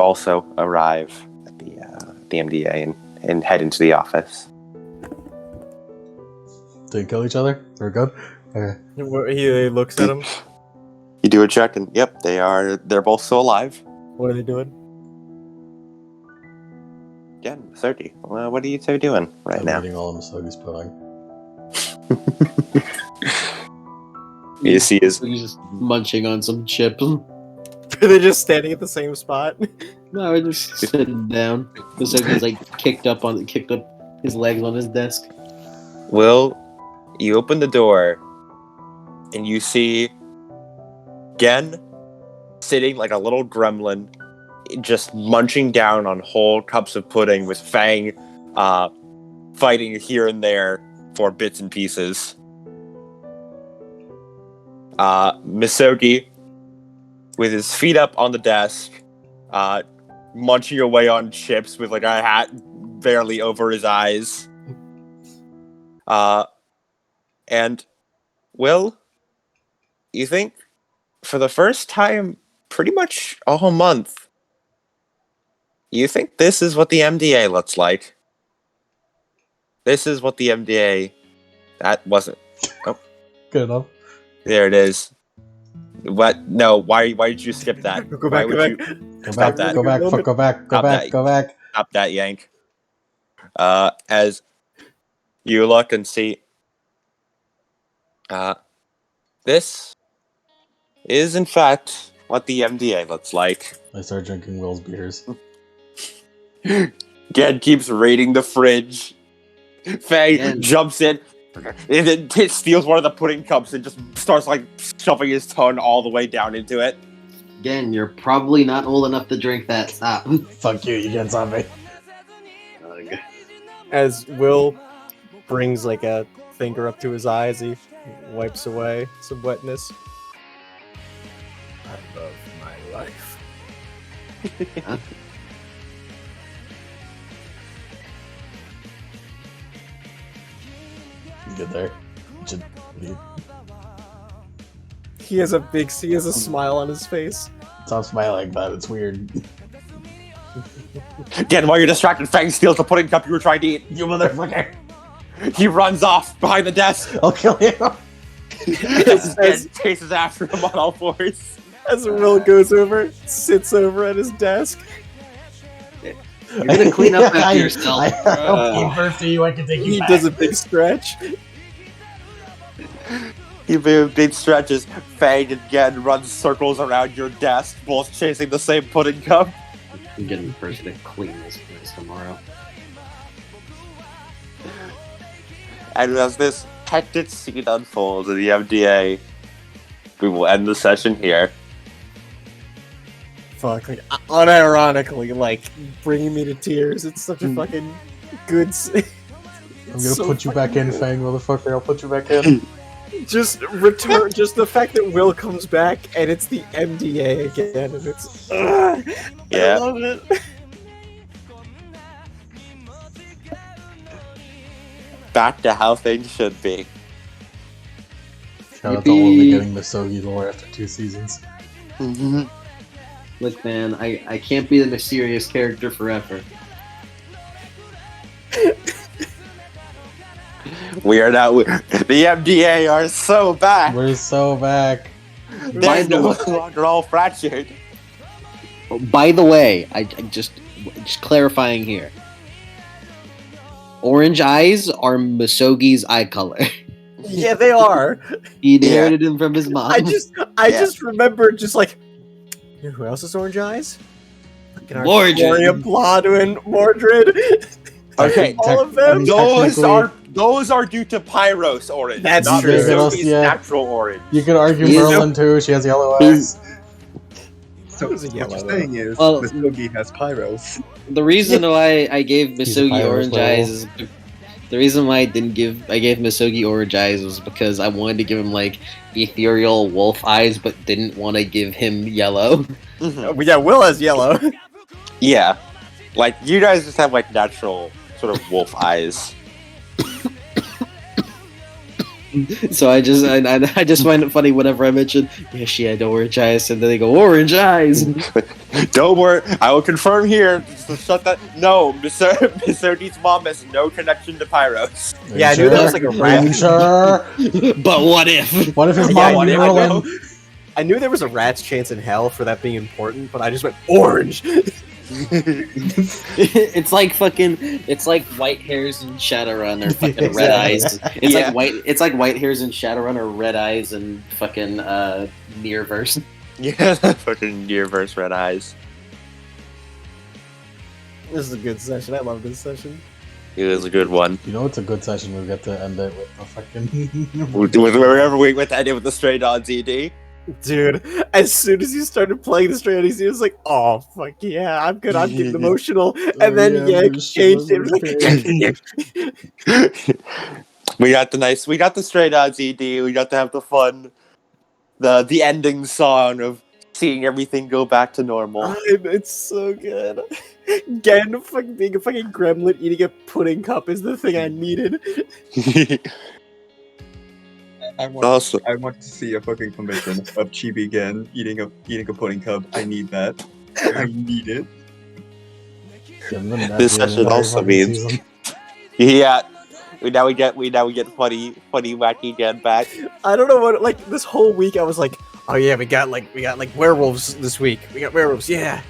also arrive at the MDA and head into the office. Didn't kill each other? We're good? Okay. He looks at him. You do a check, and yep, they're both still alive. What are they doing? Again, 30. Well, what are you two doing I'm now? eating all of Masogi's pudding. You see He's just munching on some chips. Are they just standing at the same spot? No, we're just sitting down. Masogi's like kicked up his legs on his desk. Will, you open the door, and you see Gen sitting like a little gremlin, just munching down on whole cups of pudding with Fang fighting here and there for bits and pieces. Misogi, with his feet up on the desk, munching away on chips with like a hat barely over his eyes. And Will, you think for the first time pretty much all month, You think this is what the MDA looks like? This is what the MDA... That wasn't... Good enough. There it is. What? No, why did you skip that? Go Why back, would go you... back. Go Stop back, that. go back, fuck, go back, go Stop back, that. go back. Stop that, Yank. As you look and see... this is, in fact, what the MDA looks like. I start drinking Will's beers. Gen keeps raiding the fridge. Fang Gen. jumps in, and then steals one of the pudding cups and just starts like shoving his tongue all the way down into it. Again, you're probably not old enough to drink that. Stop. Fuck you can't stop me. As Will brings like a finger up to his eye as he wipes away some wetness. I love my life. You good there? He has a smile on his face. Stop smiling like that, it's weird. Again, while you're distracted, Fang steals the pudding cup you were trying to eat. You motherfucker! He runs off behind the desk. I'll kill you! And chases after him on all fours. As Will goes over, sits over at his desk. You're gonna clean up after yourself. I'll keep first to you, I can take you He back. does a big stretch. He big stretches. Fang again runs circles around your desk, both chasing the same pudding cup. I'm getting the person to clean this place tomorrow. And as this hectic scene unfolds in the MDA, we will end the session here. Fuck, like, unironically, like, bringing me to tears. It's such a fucking good scene. I'm gonna put you back in, Fang, motherfucker. I'll put you back in. Just return, just the fact that Will comes back and it's the MDA again, and it's Yeah. I love it. Back to how things should be. Shout out to only getting Misogi lore after 2 seasons. Look, man, I can't be the mysterious character forever. We are now. The MDA are so back. We're so back. They're no longer all fractured. By the way, I just clarifying here. Orange eyes are Misogi's eye color. Yeah, they are. He inherited him from his mom. I just remember just like, you know who else has orange eyes? Fucking our Mordred. Morien, Blodwin, Mordred. Okay, all of them. Those are due to Pyros orange. That's not true. Misogi's Yeah. natural orange. You could argue He's- Merlin too, she has yellow eyes. So It was a what yellow, you're saying is Well- Misogi has pyros. The reason why I gave He's a Misogi pirate orange level. eyes is the reason why I gave Misogi orange eyes was because I wanted to give him like ethereal wolf eyes, but didn't want to give him yellow. Oh, yeah, Will has yellow. Yeah, like you guys just have like natural sort of wolf eyes. So I just find it funny whenever I mention, yeah, she had orange eyes, and then they go orange eyes. Don't worry, I will confirm here. Just shut that. No, Misogi's mom has no connection to Pyros. Are Yeah, I you knew that sure? was like a Are you rat. sure? But what if? What if his Yeah, mom I knew know. Merlin? I knew there was a rat's chance in hell for that being important, but I just went orange. It's like white hairs and Shadowrun or fucking red eyes. Yeah. It's like white hairs and Shadowrun or red eyes and fucking Mirrorverse. Yeah, fucking Yearverse red eyes. This is a good session. I love this session. It was a good one. You know it's a good session, we'll get to end it with the fucking... Wherever we went to end it with the Stray Dogs ED. Dude, as soon as you started playing the Stray Dogs, he was like, "Oh fuck yeah, I'm good. I'm getting emotional." And then yeah, Yank this shit changed it. was Like, we got the Stray Dogs ED. We got to have the fun, the ending song of seeing everything go back to normal. it's so good. Again, fucking being a fucking gremlin eating a pudding cup is the thing I needed. I want Also, I want to see a fucking convention of Chibi again eating a pudding cup. I need that. I need it. This session also means, yeah. Now we get funny wacky Jen back. I don't know what, like, this whole week I was like, oh yeah, we got werewolves this week. We got werewolves, yeah.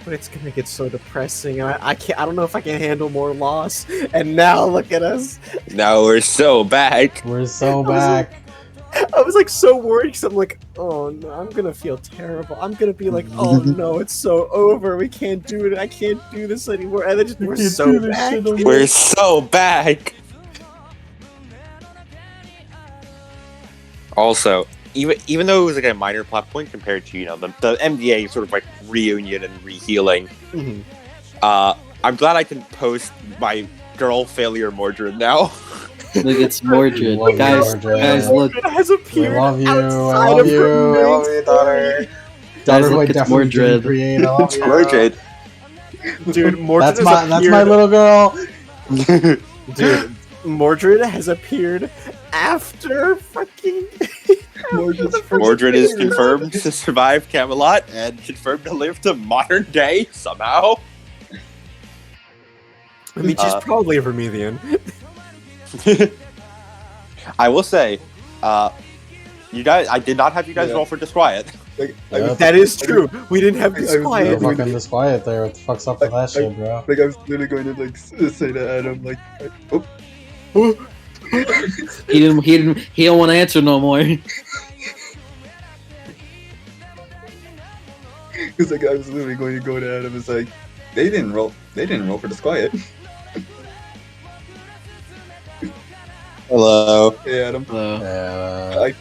But it's gonna get so depressing. I can't. I don't know if I can handle more loss. And now look at us. Now we're so back. We're so back. I was like so worried because I'm like, oh no, I'm gonna feel terrible. I'm gonna be like, oh no, it's so over. We can't do it. I can't do this anymore. And then just, we're so back. We're so back. Also, even though it was like a minor plot point compared to the MDA sort of like reunion and rehealing, I'm glad I can post my girl failure Mordred now. Look, it's Mordred. Guys, look. Mordred has appeared. I love you. outside I love of you. her I love you, daughter. Guys, Daughter who I look, it's definitely didn't Mordred. create. I love you. Mordred. Dude, Mordred That's my little girl. Dude, Mordred has appeared after fucking. Mordred is confirmed to survive Camelot and confirmed to live to modern day somehow. I mean, she's probably a Vermilion. I will say, you guys, I did not have you guys roll for disquiet. Like, Yep. That is true. We didn't have I was disquiet. You're fucking disquiet there. What the fuck's up with that shit, bro? I was literally going to like say to Adam, like, oh, He don't want to answer no more. because like I was literally going to go to Adam. It's like they didn't roll for disquiet. Hello. Hey Adam, I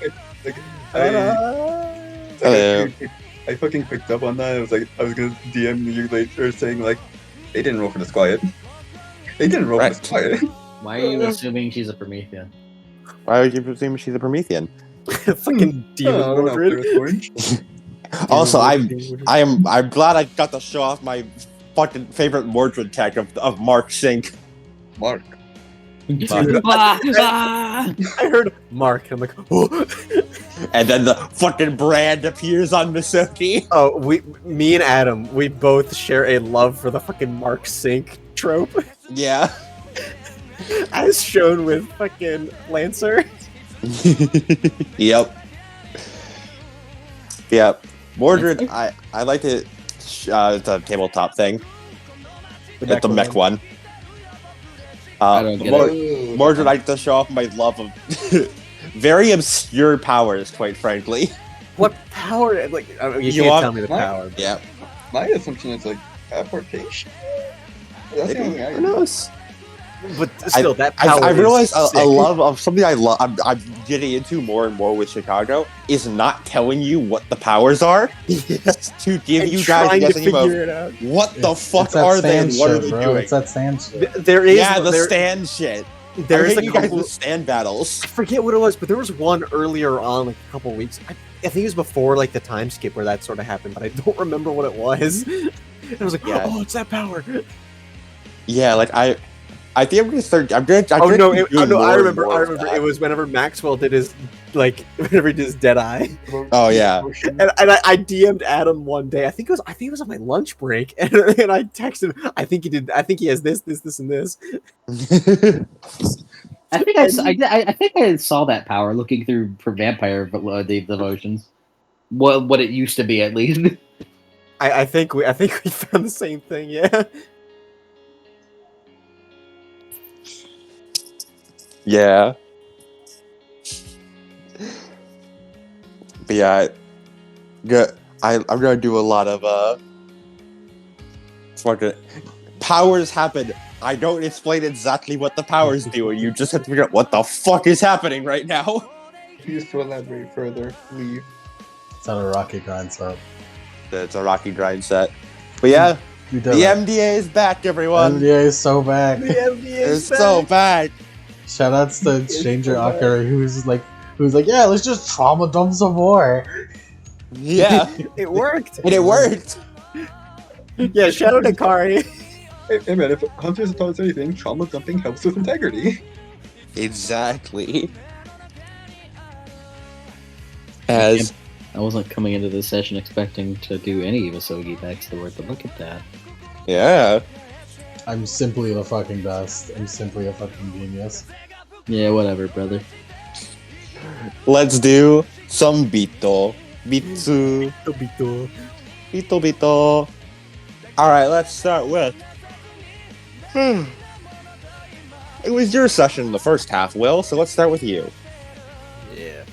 Hello. I fucking picked up on that. I was like, I was gonna DM you later saying like, they didn't roll for disquiet. They didn't roll for disquiet. Why are you assuming she's a Promethean? Why would you presume she's a Promethean? Fucking demon Oh, no, Mordred. there was orange. Also, I'm glad I got to show off my fucking favorite Mordred tech of Mark Sink. Mark. I heard Mark, and I'm like, oh. And then the fucking brand appears on Misoki. Oh, me and Adam, we both share a love for the fucking Mark Sink trope, Yeah. as shown with fucking Lancer. Yep. Yep. Mordred, I like it. The tabletop thing. The mech one. I don't get it. Mordred, I like to show off my love of very obscure powers, quite frankly. What power? Like, you You can't want- tell me the power. but- Yeah. My assumption is like apportation. That's the only thing I Who knows? But still, that power. I realized is a sick. lot of something I'm getting into more and more with Chicago is not telling you what the powers are, just to give And you guys trying to guessing about figure it out. what the fuck It's that are they and stand what are shit, they bro. doing. It's that sand shit. There is. Yeah, the there, stand shit. There is I a hate you guys couple. with stand battles. I forget what it was, but there was one earlier on, like a couple weeks. I think it was before like the time skip where that sort of happened, but I don't remember what it was. And I was like, Yeah. oh, it's that power. Yeah, like I think I'm gonna start. I'm gonna. Oh no, keep doing I more and remember. more I of remember. that. It was whenever Maxwell did his whenever he did his dead eye, Oh yeah. and I DM'd Adam one day. I think it was on my lunch break, and I texted him. I think he has this, and this. I think I saw that power looking through for vampire the devotions. What it used to be, at least. I think we found the same thing. Yeah. Yeah. But yeah, I'm gonna do a lot of fucking powers happen. I don't explain exactly what the powers do, and you just have to figure out what the fuck is happening right now. Please to elaborate further, leave. It's not a rocky grind set. It's a rocky grind set. But yeah, We the did it. MDA is back, everyone. MDA is so back. The NBA It's so back. Shoutouts to Stranger Akira, who's like, yeah, let's just trauma dump some more. Yeah, It worked. and it worked. Yeah, shout out to Kari. Hey man, if Hunters taught us anything, trauma dumping helps with integrity. Exactly. As I wasn't coming into this session expecting to do any Iwasogi backstory, but look at that. yeah. I'm simply the fucking best. I'm simply a fucking genius. Yeah, whatever, brother. Let's do some Bito. Bitsu. Tobito. Bito Bito. Alright, let's start with. It was your session in the first half, Will, so let's start with you. Yeah.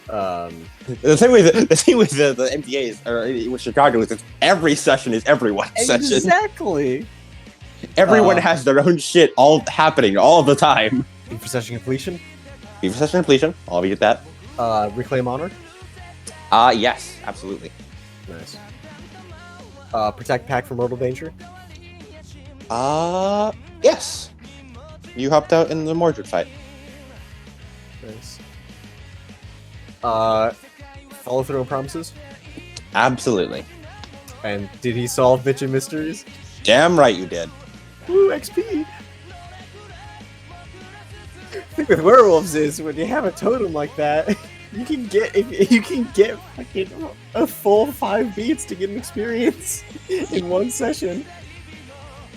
The thing with the MPAs, or with Chicago, is that every session is everyone's session. Exactly. Everyone has their own shit all happening all the time. Beat for session completion. Beat for session completion. I'll be at that. Reclaim honor. Yes, absolutely. Nice. Protect pack from mortal danger. Yes. You hopped out in the Mordred fight. Nice. Follow through on promises. Absolutely. And did he solve bitchin' mysteries? Damn right you did. Woo, XP! The thing with werewolves is when you have a totem like that, you can get fucking a full 5 beats to get an experience in one session.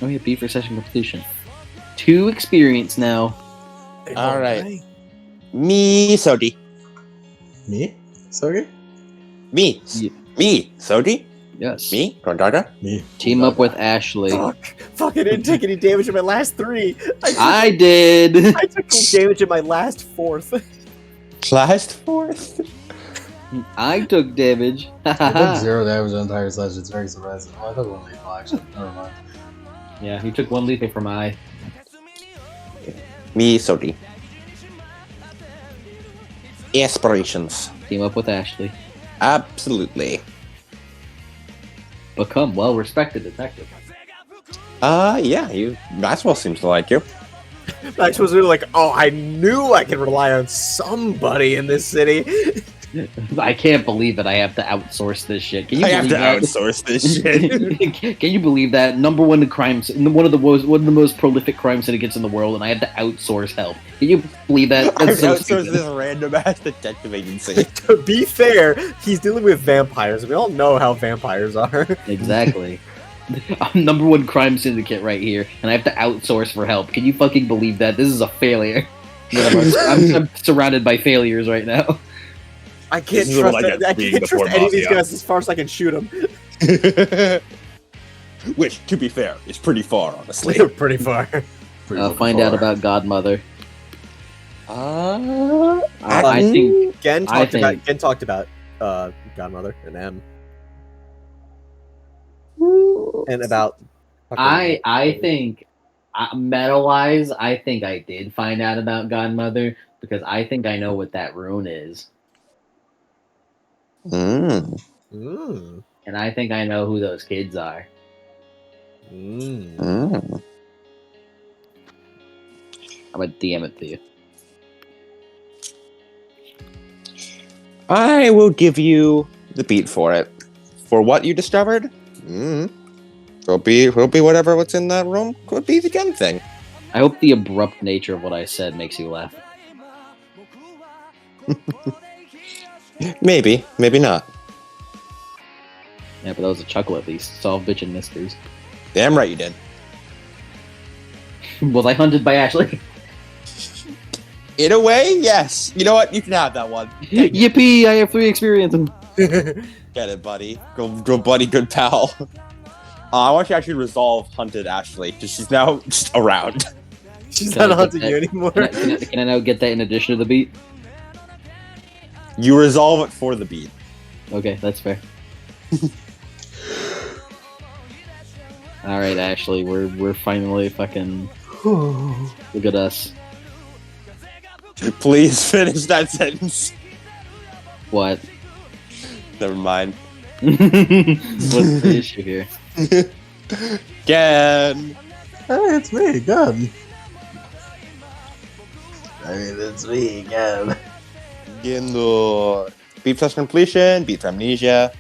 Oh yeah, beat for session completion. 2 experience now. All right. Me, Sodi. Me? Sorry? Me. Yeah. Me, Sodi. Yes. Me, Grondaga. Me. Team up with Ashley. Fuck, I didn't take any damage in my last 3. I did. I took damage in my last 4th. Last fourth. I took damage. I took 0 damage the entire session. It's very surprising. Oh, I took 1 lethal actually. Never mind. Yeah, he took 1 lethal from I. Me, Sodi. Aspirations. Team up with Ashley. Absolutely. Become well-respected detective. Yeah, Maxwell seems to like you. Max was really like, oh, I knew I could rely on somebody in this city. I can't believe that I have to outsource this shit. Can you I have believe to that? outsource this shit. Can you believe that? Number one crimes, one of the most prolific crime syndicates in the world, and I have to outsource help. Can you believe that? I've That's so outsourced stupid. this random ass detective agency. To be fair, he's dealing with vampires. We all know how vampires are. Exactly. I'm number one crime syndicate right here, and I have to outsource for help. Can you fucking believe that? This is a failure. I'm surrounded by failures right now. I can't This is what trust. I get I being can't the trust poor any of these mafia. guys as far as I can shoot them. Which, to be fair, is pretty far, honestly. They're pretty far. Find out about Godmother. I I think Gen I talked about Godmother and M. And about. I think meta-wise, I think I did find out about Godmother because I think I know what that rune is, Mm. and I think I know who those kids are. Mm. I'm gonna DM it to you. I will give you the beat for it. For what you discovered? Will be what's in that room. Could be the gun thing. I hope the abrupt nature of what I said makes you laugh. Maybe, maybe not. Yeah, but that was a chuckle at least. Solve bitchin' mysteries. Damn right you did. Was I hunted by Ashley? In a way, yes. You know what? You can have that one. Yippee! I have 3 experience. Get it, buddy. Good buddy, good pal. I want you to actually resolve hunted Ashley, because she's now just around. She's Can I not get hunting that? you anymore. Can I now get that in addition to the beat? You resolve it for the beat. Okay, that's fair. All right, Ashley, we're finally fucking. Look at us. Please finish that sentence. What? Never mind. What's the issue here? Again. Hey, it's me again. It's me again. Gendo. Beat plus completion, beat for amnesia.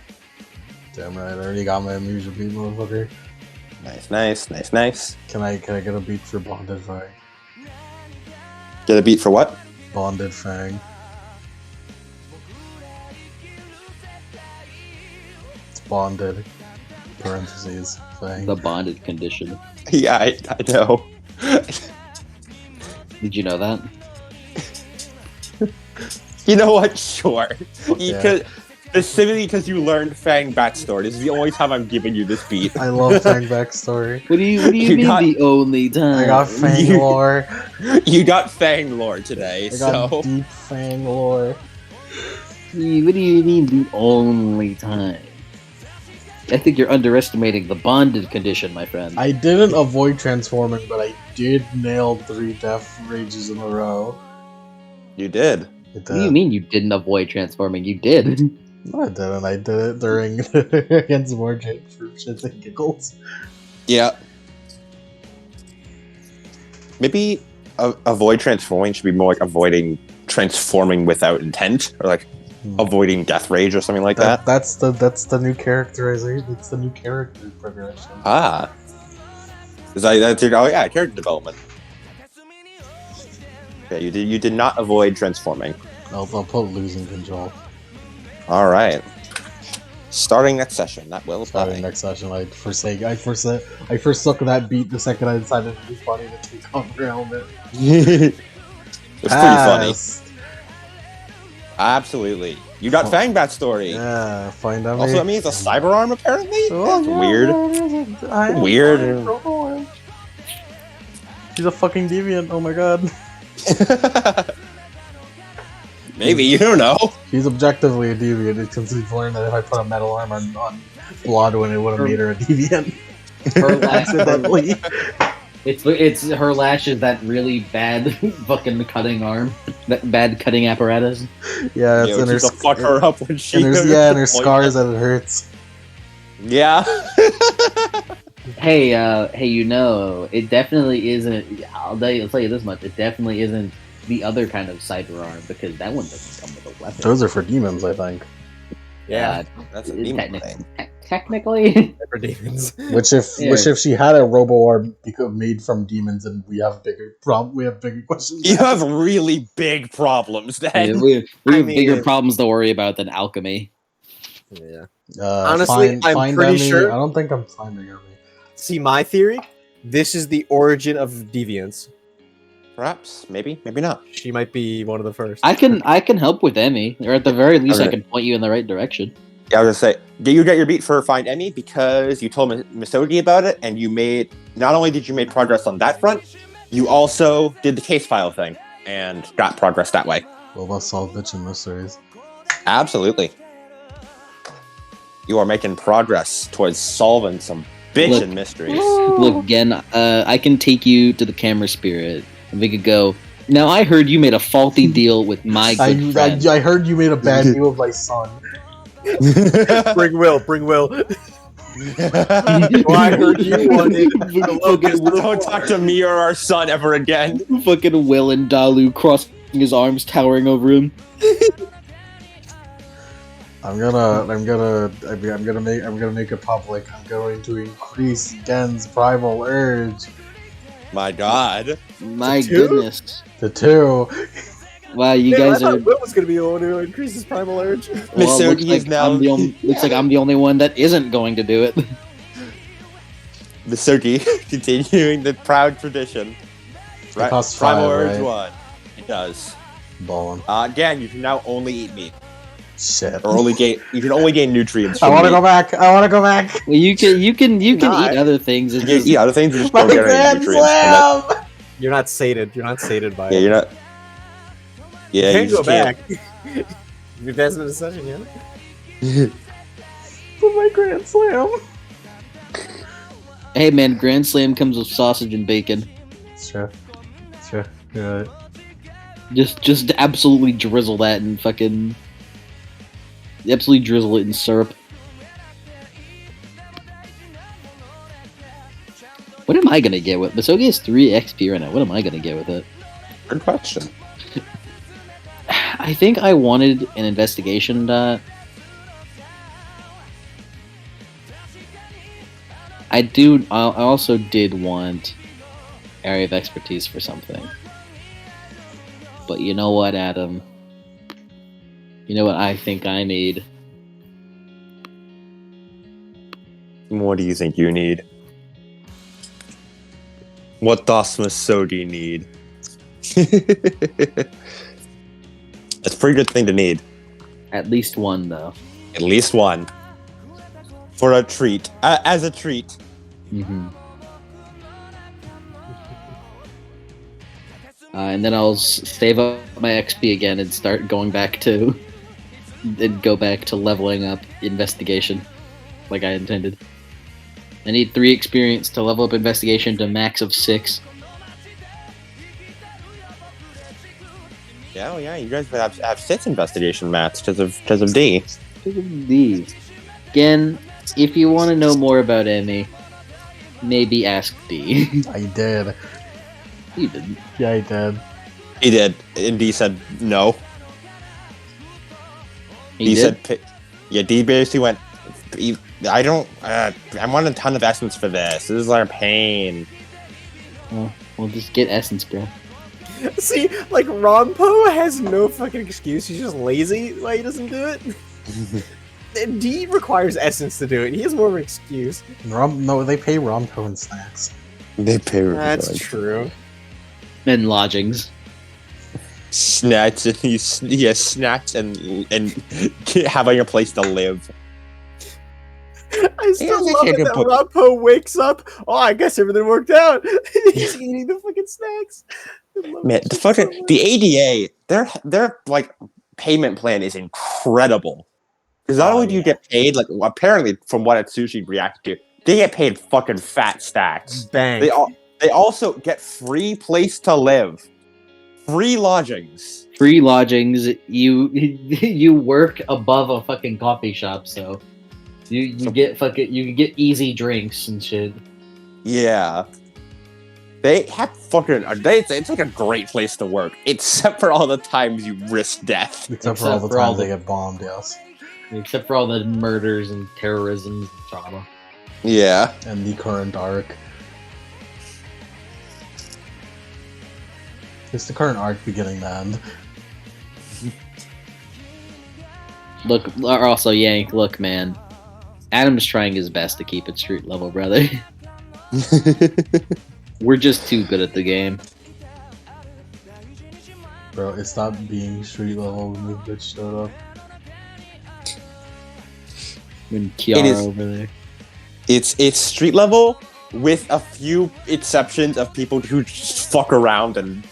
Damn right, I already got my amnesia beat, motherfucker. Nice. Can I get a beat for Bonded Fang? Get a beat for what? Bonded Fang. It's bonded. parentheses thing. The bonded condition. Yeah, I know. Did you know that? You know what? Sure. Yeah. Specifically because you learned Fang backstory. This is the only time I'm giving you this beat. I love Fang backstory. What do you You mean got- the only time? I got Fang lore. You got Fang lore today, I got so deep Fang lore. What do you mean the only time? I think you're underestimating the bonded condition, my friend. I didn't avoid transforming, but I did nail 3 death rages in a row. you did. It What do you mean you didn't avoid transforming? You did. No, I didn't. I did it during against Morien for shits and giggles. Yeah. Maybe avoid transforming should be more like avoiding transforming without intent, or like avoiding death rage or something like that. That's the new characterization. It's the new character progression. Ah. That's your character development. Yeah, you did not avoid transforming. I'll put losing control. All right. Starting next session, that will Starting apply. next session, I forsook that beat the second I decided to be funny to take off your helmet. It's pretty funny. Pass. Absolutely. You got Fang Bat story. Yeah, find out. Also, that means a cyber arm, apparently? Oh, That's yeah, weird. Weird. She's a fucking deviant. Oh my god. Maybe, you don't know. She's objectively a deviant because we've learned that if I put a metal arm on Bloodwin, it would have made her a deviant. Her lash, Accidentally. it's her lash is that really bad fucking cutting arm, that bad cutting apparatus. Yeah, it's Yeah, in her, to fuck her up when she... and her scars that it hurts. Yeah. Hey, it definitely isn't. I'll tell you this much: it definitely isn't the other kind of cyber arm, because that one doesn't come with a weapon. Those are for demons, I think. Yeah, That's a demon thing. Technically, for demons. Which if she had a robo arm made from demons, and we have bigger questions. You have really big problems, then. yeah, we I have mean, bigger problems to worry about than alchemy. Yeah. Honestly, I'm pretty sure- I don't think I'm finding Emmy. See, my theory. This is the origin of deviance. Perhaps, maybe not. She might be one of the first. I can help with Emmy, or at the very least, I Okay. can point you in the right direction. Yeah, I was gonna say, did you get your beat for Find Emmy because you told Misogi about it, and you made, not only did you make progress on that front, you also did the case file thing and got progress that way. Well, let's solve bitchin' mysteries. Absolutely. You are making progress towards solving some bitchin' mysteries. Look, again, I can take you to the camera spirit, and we could go. Now, I heard you made a faulty deal with my good friend. I heard you made a bad deal with my son. Bring Will. Well, I heard you wanted the locust. Don't talk to me or our son ever again. Fucking Will and Dalu crossing his arms, towering over him. I'm gonna make it public. I'm going to increase Gen's primal urge My God. My To two? goodness. to 2. Wow, you Damn, guys I are. thought Will was gonna be the one who increased his primal urge. Well, Misogi looks like is now- looks like I'm the only one that isn't going to do it. Misogi, continuing the proud tradition. Right, costs Primal 5, Urge right? 1. It does. Ballin'. Again, you can now only eat meat. Shit. Or you can only gain nutrients I from want to meat. go back. I want to go back. Well, you can Not. eat other things. It's You can just, eat other things, you just My don't get any grand nutrients from it. slam. You're not sated. You're not sated by Yeah, it. you're not. Yeah, You you can't go just can't. back. You passed the session yet? For my grand slam. hey man, Grand Slam comes with sausage and bacon. Sure. Yeah. Just absolutely drizzle that and fucking absolutely drizzle it in syrup. What am I gonna get with Misogi has 3 XP right now? What am I gonna get with it? Good question. I think I wanted an investigation dot. I also did want area of expertise for something. But you know what, Adam? You know what I think I need? What do you think you need? What does Masodi need? That's a pretty good thing to need. At least one, though. At least one. For a treat. As a treat. Mm-hmm. And then I'll save up my XP again and start going back to... and go back to leveling up investigation. Like I intended. I need 3 experience to level up investigation to max of 6. Yeah, yeah, you guys have 6 investigation mats because of D. D. Again, if you want to know more about Emmy, maybe ask D. I did. You didn't. Yeah, I did. He did, and D said no. He did? said, yeah, D basically went, I want a ton of essence for this. This is like a pain. Well, just get essence, bro. See, like, Rompo has no fucking excuse. He's just lazy why he doesn't do it. And D requires essence to do it. He has more of an excuse. No, they pay Rompo in snacks. They pay. That's true. And lodgings. Snacks and snacks and having a place to live. I still love it that Rompo wakes up. Oh, I guess everything worked out. He's eating the fucking snacks. Man, the ADA, their like payment plan is incredible. Because not only do you get paid, like apparently from what Atsushi reacted to, they get paid fucking fat stacks. Bang. They also get free place to live, free lodgings. Free lodgings. You work above a fucking coffee shop, so you can get easy drinks and shit. Yeah. They have fucking. It's like a great place to work, except for all the times you risk death. Except for all the times they get bombed, yes. Except for all the murders and terrorism and trauma. Yeah. And the current arc. It's the current arc beginning to end. Look, also Yank, look, man. Adam's trying his best to keep it street level, brother. We're just too good at the game. Bro, it stopped being street level when the bitch showed up. When Kiara over there. It's street level with a few exceptions of people who just fuck around and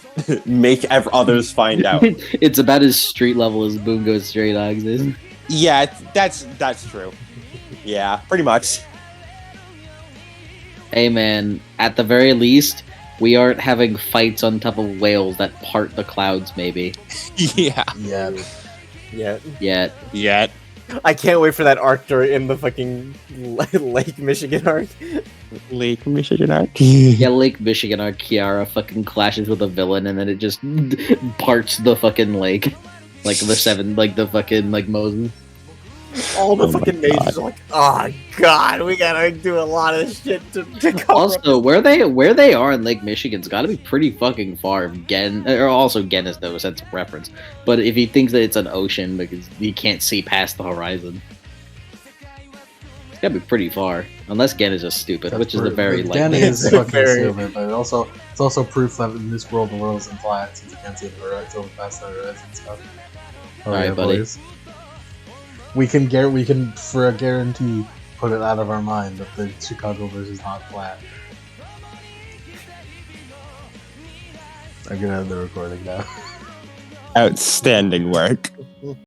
make others find out. It's about as street level as Bungo Stray Dogs is. Yeah, that's true. Yeah, pretty much. Hey man, at the very least, we aren't having fights on top of whales that part the clouds, maybe. Yeah. Yet. I can't wait for that arc in the fucking Lake Michigan arc. Lake Michigan arc? Yeah, Lake Michigan arc, Kiara fucking clashes with a villain and then it just parts the fucking lake. Like the fucking Moses. All the fucking mages are like, oh god, we gotta do a lot of shit to cover. Also, where they are in Lake Michigan's gotta be pretty fucking far. Gen is no sense of reference, but if he thinks that it's an ocean because he can't see past the horizon, it's gotta be pretty far. Unless Gen is just stupid, which is the very Gen is fucking stupid, but it's also proof that in this world the world isn't flat since you can't see the horizon past the horizon stuff. Alright, buddy. Boys. We can for a guarantee put it out of our mind that the Chicago verse is not flat. I'm gonna end the recording now. Outstanding work.